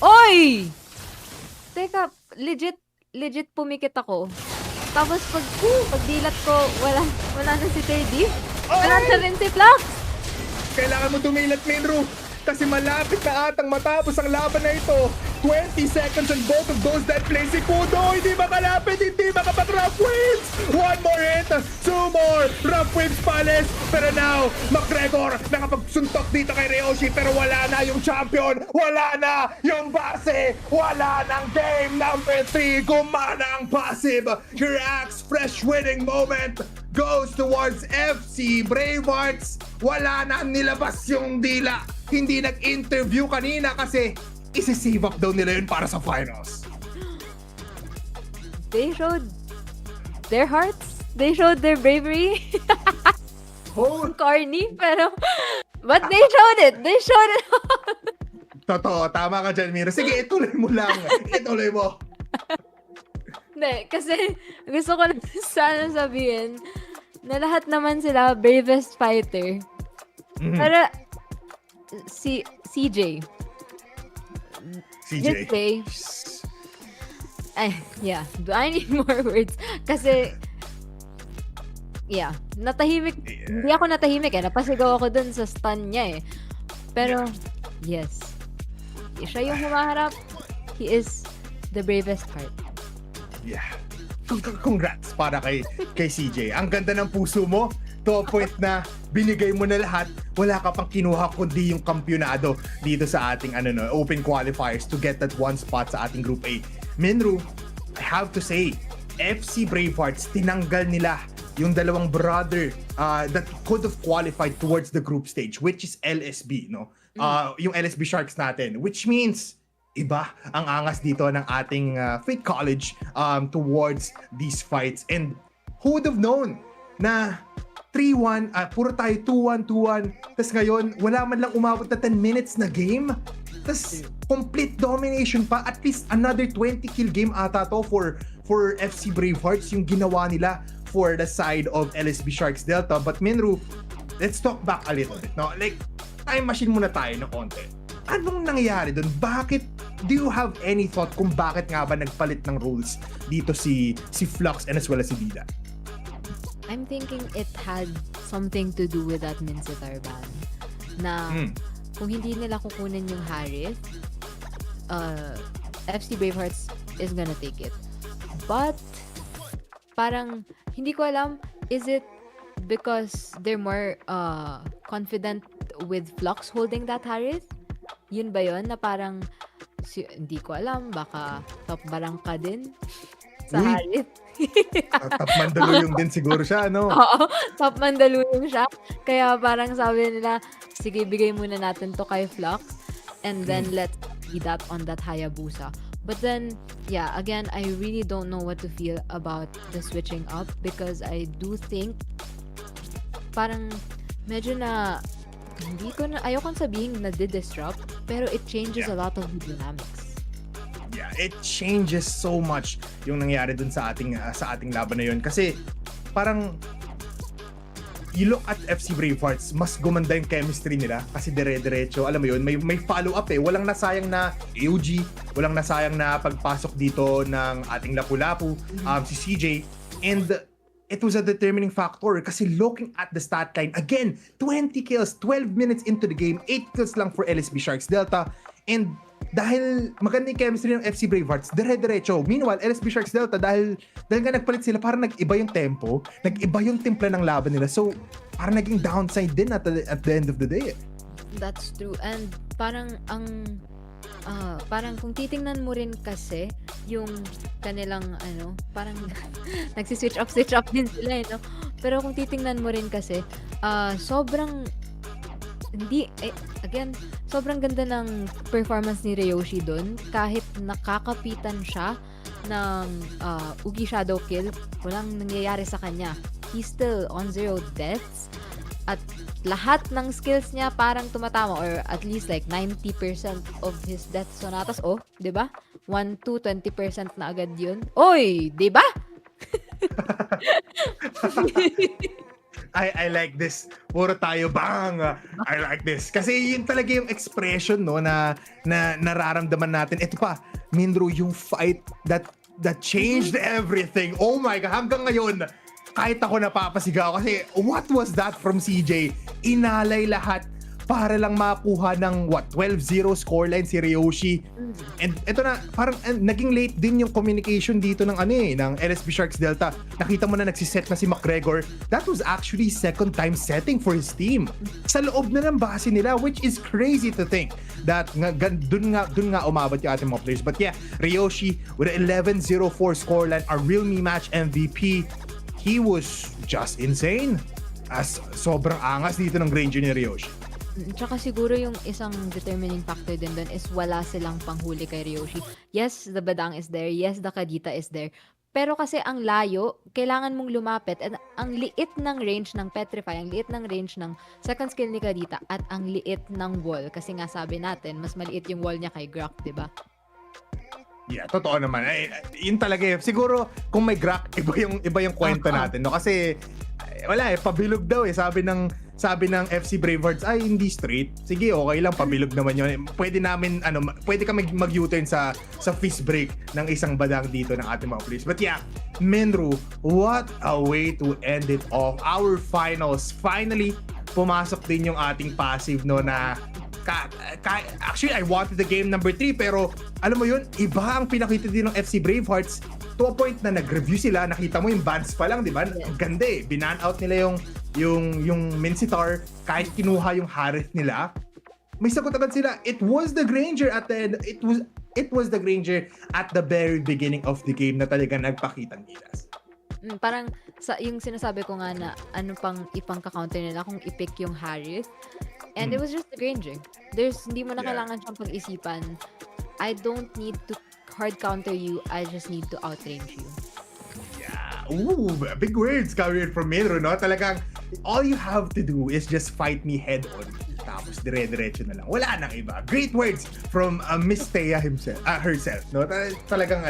Oy! Teka, legit pumikit ako. Tapos pag dilat ko, wala na si Teddy. Wala na rin si Flux. Kailangan mo tumilat, Minro. Kasi malapit na atang matapos ang laban na ito. 20 seconds on both of those that play si Kudo. Hindi makalapit, hindi makapag-rough waves. One more hit, two more rough waves palace. Pero now, McGregor nakapagsuntok dito kay Ryoshi pero wala na yung champion. Wala na yung base. Wala ng game number 3. Gumana ang passive. Your Axe fresh winning moment goes towards FC Bravehearts. Wala na nilabas yung dila. Hindi nag-interview kanina kasi isi-save up daw nila yun para sa finals. They showed their hearts. They showed their bravery. Corny, pero but they showed it. They showed it. Totoo, tama ka dyan, Mira. Sige, ituloy mo lang. Ituloy mo. Hindi, kasi gusto ko lang sana sabihin na lahat naman sila bravest fighter. Pero CJ. Just say, yeah, do I need more words? Kasi, yeah, natahimik, hindi ako natahimik napasigaw ako dun sa stun niya Pero, yes, siya yung humaharap, he is the bravest part. Yeah. Congrats para kay CJ. Ang ganda ng puso mo to a point na binigay mo na lahat, wala ka pang kinuha kundi yung kampyonado dito sa ating open qualifiers to get that one spot sa ating Group A. Minru, I have to say, FC Bravehearts, tinanggal nila yung dalawang brother that could have qualified towards the group stage, which is LSB, no? Yung LSB Sharks natin, which means iba ang angas dito ng ating Fate College towards these fights. And who would have known na 3-1, puro tayo 2-1, 2-1. Tapos ngayon, wala man lang umabot na 10 minutes na game. Tapos complete domination pa. At least another 20 kill game ata to for FC Bravehearts yung ginawa nila for the side of LSB Sharks Delta. But Minru, let's talk back a little bit. No? Like, time machine muna tayo na konti. Anong nangyayari dun? Do you have any thought kung bakit nga ba nagpalit ng roles dito si Flux and as well as si Bida? I'm thinking it had something to do with that Mincetar ban. Na kung hindi nila kukunin yung Harith, FC Bravehearts is gonna take it. But, parang, hindi ko alam, is it because they're more confident with Flux holding that Harith? Yun ba yun? Na parang, hindi ko alam, baka top barangka din sa Harith. Top Mandaluyong din siguro siya, no? Oo, top Mandaluyong siya. Kaya parang sabi nila, sige, bigay muna natin to kay Flux and then let's see that on that Hayabusa. But then, yeah, again, I really don't know what to feel about the switching up because I do think parang medyo na ayokong sabihin na disrupt, pero it changes a lot of the dynamics. Yeah, it changes so much yung nangyari dun sa ating laban na yun. Kasi parang you look at FC Bravehearts, mas gumanda yung chemistry nila kasi dire-diretso, alam mo yun, may follow-up walang nasayang na AOG, walang nasayang na pagpasok dito ng ating Lapu-Lapu, si CJ, and it was a determining factor kasi looking at the stat line, again, 20 kills, 12 minutes into the game, 8 kills lang for LSB Sharks Delta, and dahil maganda yung chemistry ng FC Bravehearts, dire-diretso. Meanwhile, LSB Sharks Delta, dahil nga nagpalit sila, parang nag-iba yung tempo, nag-iba yung timpla ng laban nila. So, parang naging downside din at the end of the day. That's true. And parang parang kung titingnan mo rin kasi yung kanilang parang nagsiswitch up din sila no? Pero kung titingnan mo rin kasi sobrang sobrang ganda ng performance ni Ryoshi doon. Kahit nakakapitan siya ng Ugi Shadow Kill, walang nangyayari sa kanya. He's still on 0 deaths. At lahat ng skills niya parang tumatama or at least like 90% of his death sonatas. Oh, di ba? 1 to 20% na agad yun. Oy, di ba? I like this. Puro tayo bang. I like this. Kasi yun talaga yung expression no na nararamdaman natin. Ito pa, Minru, yung fight that changed everything. Oh my God, hanggang ngayon, kahit ako napapasigaw kasi what was that from CJ? Inalay lahat para lang makuha ng 12-0 scoreline si Ryoshi. And ito na, parang naging late din yung communication dito ng ng LSB Sharks Delta. Nakita mo na nagsiset na si McGregor. That was actually second time setting for his team. Sa loob na ng base nila, which is crazy to think that dun nga umabot yung ating mga players. But yeah, Ryoshi with an 11-0-4 scoreline, our Real Me Match MVP, he was just insane. As sobrang angas dito ng Granger ni Ryoshi. Tsaka siguro yung isang determining factor din doon is wala silang panghuli kay Ryoshi. Yes, the Badang is there. Yes, the Kadita is there. Pero kasi ang layo, kailangan mong lumapit. At ang liit ng range ng Petrify, ang liit ng range ng second skill ni Kadita, at ang liit ng wall. Kasi nga sabi natin, mas maliit yung wall niya kay Grok, diba? Yeah, totoo naman. Yun talaga eh. Siguro kung may Grok, iba yung kwento natin, no? Kasi wala pabilog daw eh. Sabi ng FC Bravehearts, ay hindi straight. Sige, okay lang, pabilog naman yun. Pwede ka mag-U-turn sa fist break ng isang Badang dito ng ating mga police. But yeah, Minru, what a way to end it off. Our finals. Finally, pumasok din yung ating passive, no, na actually, I wanted the game number 3, pero alam mo yun, iba ang pinakita din ng FC Bravehearts to a point na nag-review sila, nakita mo yung bans pa lang, di ba? Ang ganda eh. Binan out nila yung Minsitar, kahit kinuha yung Harith nila. May sagot agad sila. It was the Granger at the end. It was the Granger at the very beginning of the game na talaga nagpakitang gilas. Parang yung sinasabi ko nga na ano pang ipang-counter nila kung i-pick yung Harith. And it was just the Granger. Hindi mo na kailangan siyang pag-isipan. I don't need to hard counter you. I just need to outrange you. Yeah. Ooh, big words coming from Minru, no? Talagang all you have to do is just fight me head on. Tapos dire-diretso na lang. Wala nang iba. Great words from Miss Thea herself, no? Talagang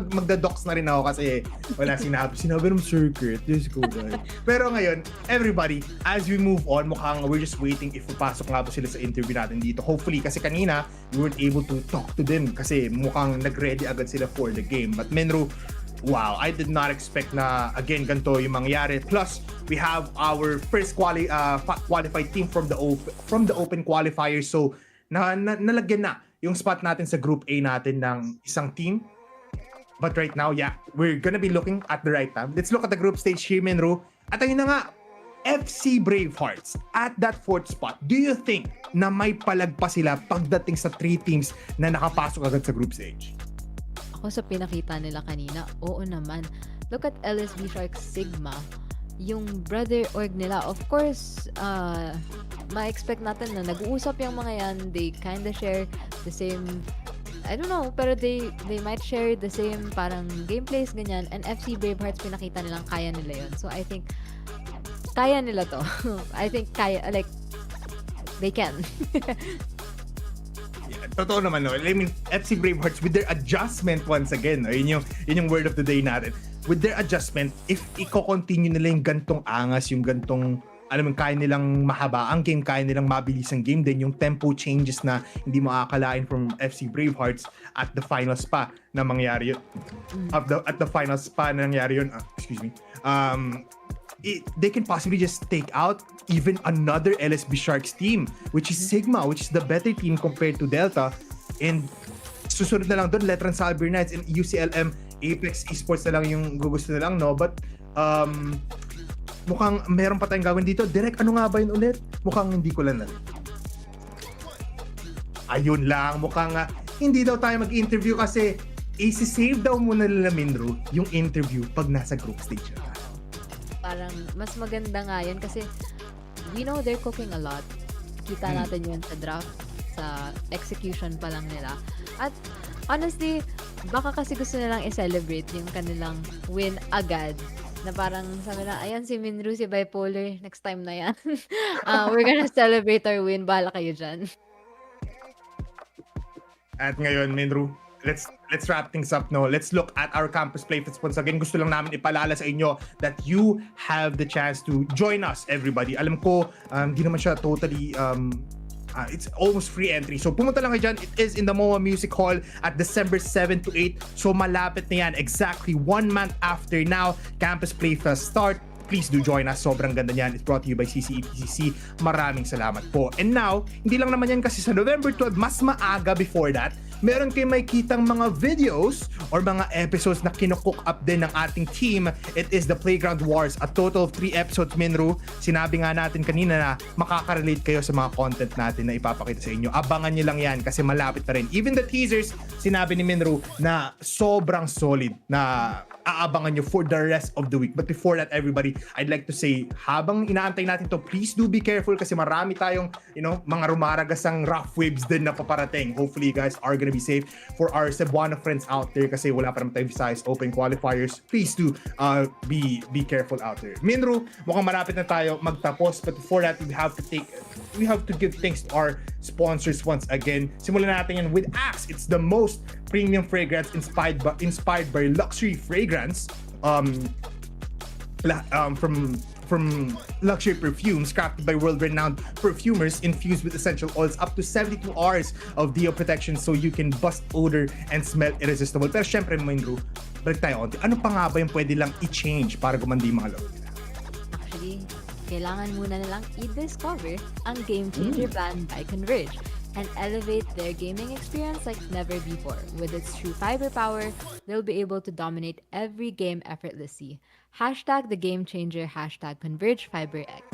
magda-docs na rin ako kasi wala sinabi ng circuit. Diyos ko, guys. Pero ngayon, everybody, as we move on, mukhang we're just waiting if papasok nga ba sila sa interview natin dito. Hopefully, kasi kanina, we weren't able to talk to them kasi mukhang nag-ready agad sila for the game. But Minru, wow, I did not expect na again ganito yung mangyari. Plus, we have our first qualified team from the open qualifiers. So, nalagyan na yung spot natin sa Group A natin ng isang team. But right now, yeah, we're gonna be looking at the right time. Let's look at the group stage here, Minru. At ayun na nga, FC Bravehearts at that fourth spot. Do you think na may palagpa sila pagdating sa 3 teams na nakapasok agad sa group stage? Ako sa pinakita nila kanina, oo naman. Look at LSB Sharks Sigma. Yung brother org nila, of course, ma-expect natin na nag-uusap yung mga yan. They kinda share the same, I don't know, pero they might share the same parang gameplays, ganyan. And FC Bravehearts, pinakita nilang kaya nila yun. So I think, kaya nila to. I think kaya, like, they can. Totoo naman, no? I mean, FC Bravehearts with their adjustment once again, no? Yun yung word of the day natin. With their adjustment, if i-continue nila yung gantong angas, yung gantong, kaya nilang mahaba ang game, kaya nilang mabilis ang game, then yung tempo changes na hindi mo akalain from FC Bravehearts at the finals pa na mangyari yun. At the finals pa na nangyari yun, they can possibly just take out even another LSB Sharks team, which is Sigma, which is the better team compared to Delta. And susunod na lang doon, Letran Salver Knights and UCLM Apex Esports na lang yung gugusto na lang, no? But mukhang meron pa tayong gawin dito. Direk, ano nga ba yun ulit? Mukhang hindi ko lang ayun lang, mukhang hindi daw tayo mag-interview kasi i-save daw muna nila Minru yung interview pag nasa group stage na tayo. Parang mas maganda nga yun kasi we know they're cooking a lot. Kita natin yun sa draft, sa execution pa lang nila. At honestly, baka kasi gusto nilang i-celebrate yung kanilang win agad. Na parang sabi na, ayan si Minru, si Bipolar, next time na yan. We're gonna celebrate our win. Bahala kayo dyan. At ngayon, Minru, let's wrap things up, no? Let's look at our Campus Playfest once again. Gusto lang namin ipaalala sa inyo that you have the chance to join us, everybody. Alam ko, hindi naman siya totally, it's almost free entry. So pumunta lang kayo dyan. It is in the MOA Music Hall at December 7 to 8. So malapit na yan. Exactly 1 month after now, Campus Playfest start. please do join us. Sobrang ganda niyan. It's brought to you by CCE PCC. Maraming salamat po. And now, hindi lang naman yan kasi sa November 12, mas maaga before that, meron kayo may kitang mga videos or mga episodes na kinukook up din ng ating team. It is the Playground Wars. A total of 3 episodes, Minru. Sinabi nga natin kanina na makaka-relate kayo sa mga content natin na ipapakita sa inyo. Abangan nyo lang yan kasi malapit na rin. Even the teasers, sinabi ni Minru na sobrang solid na aabangan nyo for the rest of the week. But before that, everybody, I'd like to say, habang inaantay natin to, please do be careful kasi marami tayong, mga rumaragasang rough waves din na paparating. Hopefully, you guys are gonna be safe. For our Cebuano friends out there, kasi wala pa naman tayong Visayas Open qualifiers, please do be careful out there. Minru, mukhang malapit na tayo magtapos. But before that, we have to give thanks to our sponsors once again. Simulan natin yan with Axe. It's the most premium fragrance inspired by luxury fragrance from luxury perfumes crafted by world-renowned perfumers infused with essential oils, up to 72 hours of deo protection so you can bust odor and smell irresistible. Pero syempre, Minru, balik tayo onti. Ano pa nga ba yung pwede lang i-change para gumanda yung mga laro nila? Actually, kailangan muna nilang i-discover ang Game Changer plan by Converge and elevate their gaming experience like never before. With its true fiber power, they'll be able to dominate every game effortlessly. Hashtag the game changer, hashtag Converge FiberX.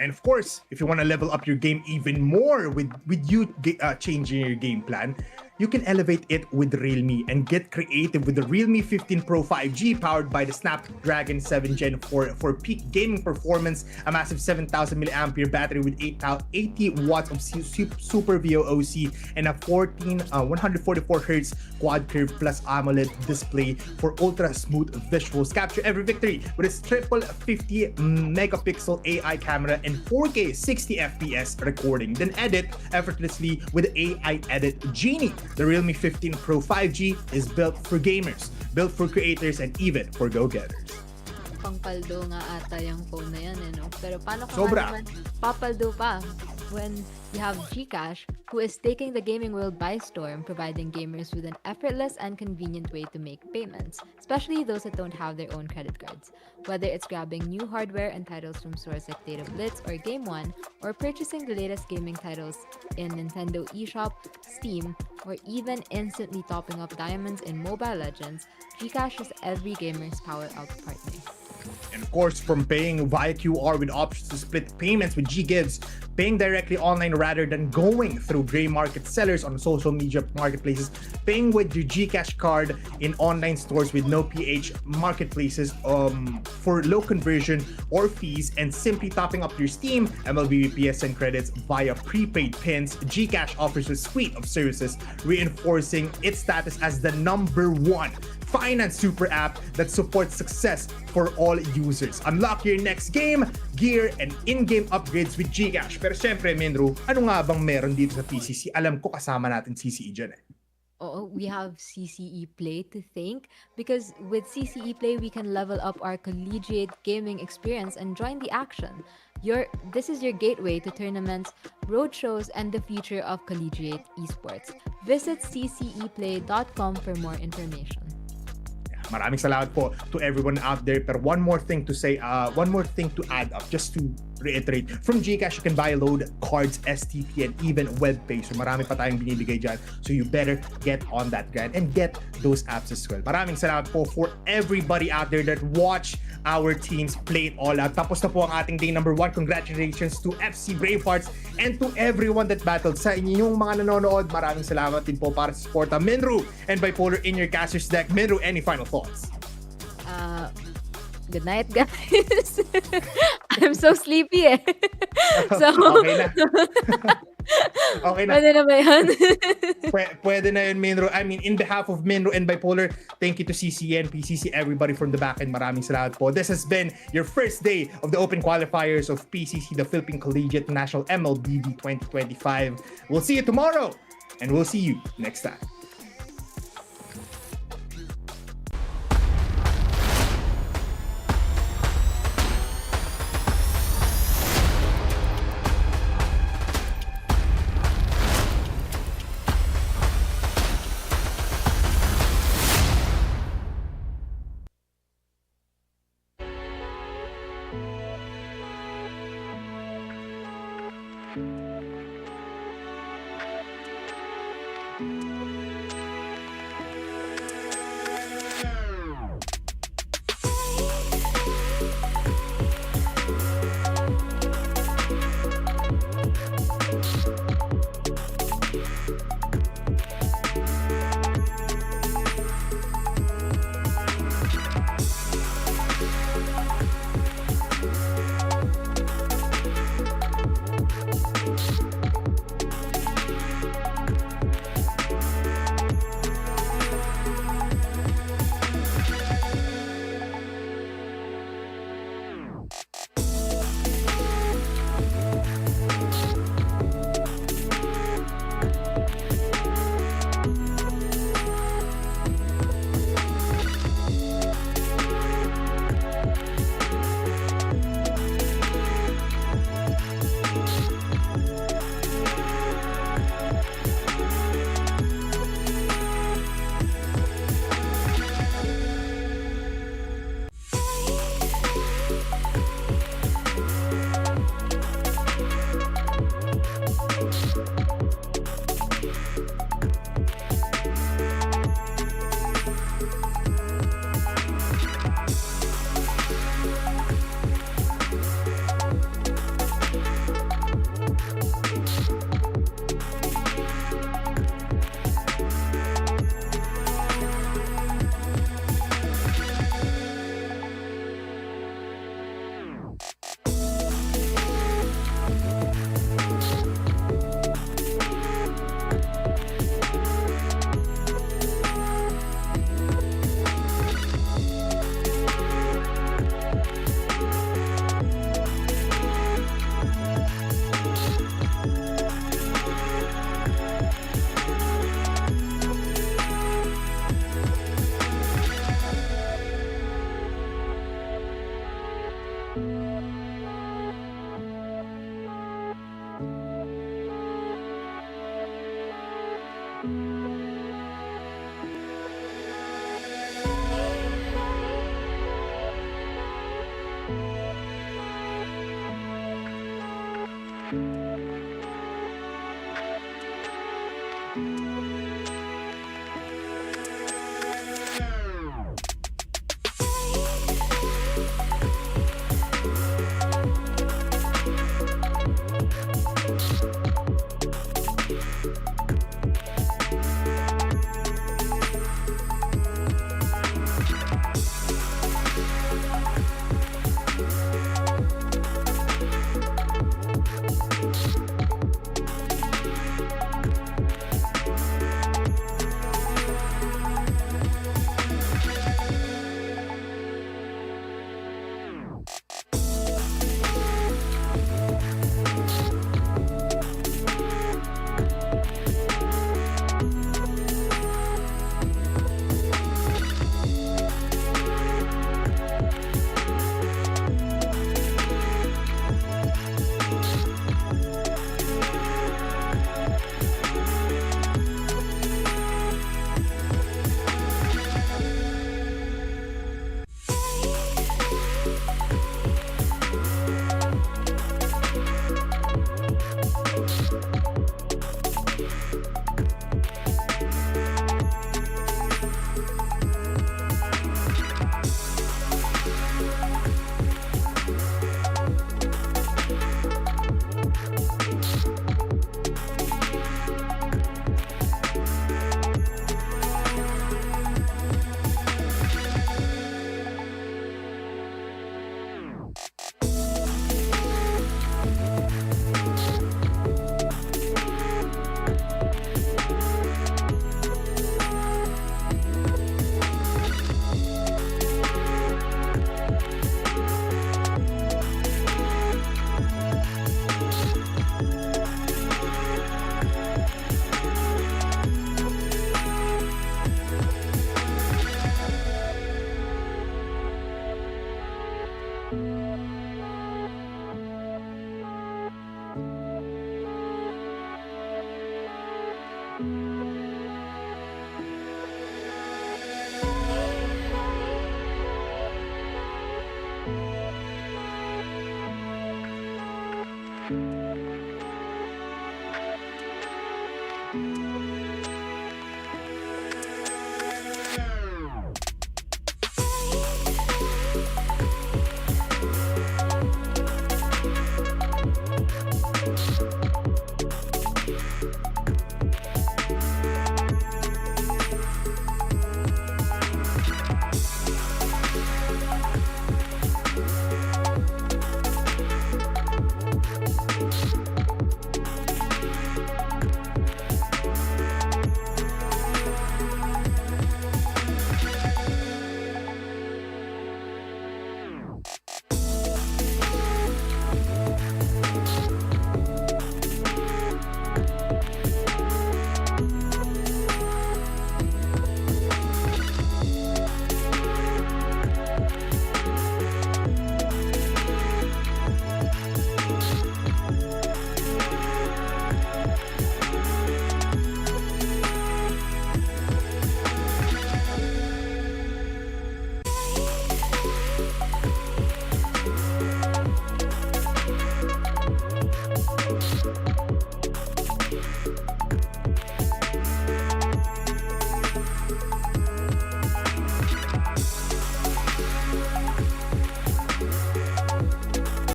And of course, if you want to level up your game even more with you changing your game plan, you can elevate it with Realme and get creative with the Realme 15 Pro 5G powered by the Snapdragon 7 Gen 4 for peak gaming performance, a massive 7,000 mAh battery with 80 watts of Super VOOC and a 144Hz quad curve plus AMOLED display for ultra smooth visuals. Capture every victory with its triple 50 megapixel AI camera and 4K 60 FPS recording. Then edit effortlessly with AI Edit Genie. The Realme 15 Pro 5G is built for gamers, built for creators, and even for go-getters. Pangpaldo nga ata yung phone na yan, Pero paano kung Sobra. naman papaldo pa when you have GCash, who is taking the gaming world by storm, providing gamers with an effortless and convenient way to make payments, especially those that don't have their own credit cards. Whether it's grabbing new hardware and titles from stores like Data Blitz or Game One, or purchasing the latest gaming titles in Nintendo eShop, Steam, or even instantly topping up diamonds in Mobile Legends, GCash is every gamer's power-up partner. And of course, from paying via QR with options to split payments with G-Gives, paying directly online rather than going through gray market sellers on social media marketplaces, paying with your GCash card in online stores with no PH marketplaces for low conversion or fees, and simply topping up your Steam, MLBB PSN credits via prepaid pins, GCash offers a suite of services reinforcing its status as the #1 finance super app that supports success for all users. Unlock your next game, gear, and in-game upgrades with GCash. Pero syempre, Minru, ano nga bang meron dito sa PCC? Alam ko kasama natin CCE dyan eh. Oh, we have CCE Play to thank, because with CCE Play, we can level up our collegiate gaming experience and join the action. This is your gateway to tournaments, roadshows, and the future of collegiate esports. Visit cceplay.com for more information. Maraming salamat po to everyone out there. Pero one more thing to add up, just to reiterate. From GCash, you can buy load cards, STP, and even WebPay. So marami pa tayong binibigay dyan. So you better get on that grind and get those apps as well. Maraming salamat po for everybody out there that watch our teams play it all out. Tapos na po ang ating day #1. Congratulations to FC Bravehearts and to everyone that battled. Sa inyong mga nanonood, maraming salamat din po para sa support. Minru and Bipolar in your caster's deck. Minru, any final thoughts? Good night, guys. I'm so sleepy eh. So, okay na. Okay na. Pwede na ba yan? Pwede na yun, Minro. I mean, in behalf of Minro and Bipolar, thank you to CCN, PCC, everybody from the back end. Maraming salamat po. This has been your first day of the Open Qualifiers of PCC, the Philippine Collegiate National MLBB 2025. We'll see you tomorrow, and we'll see you next time.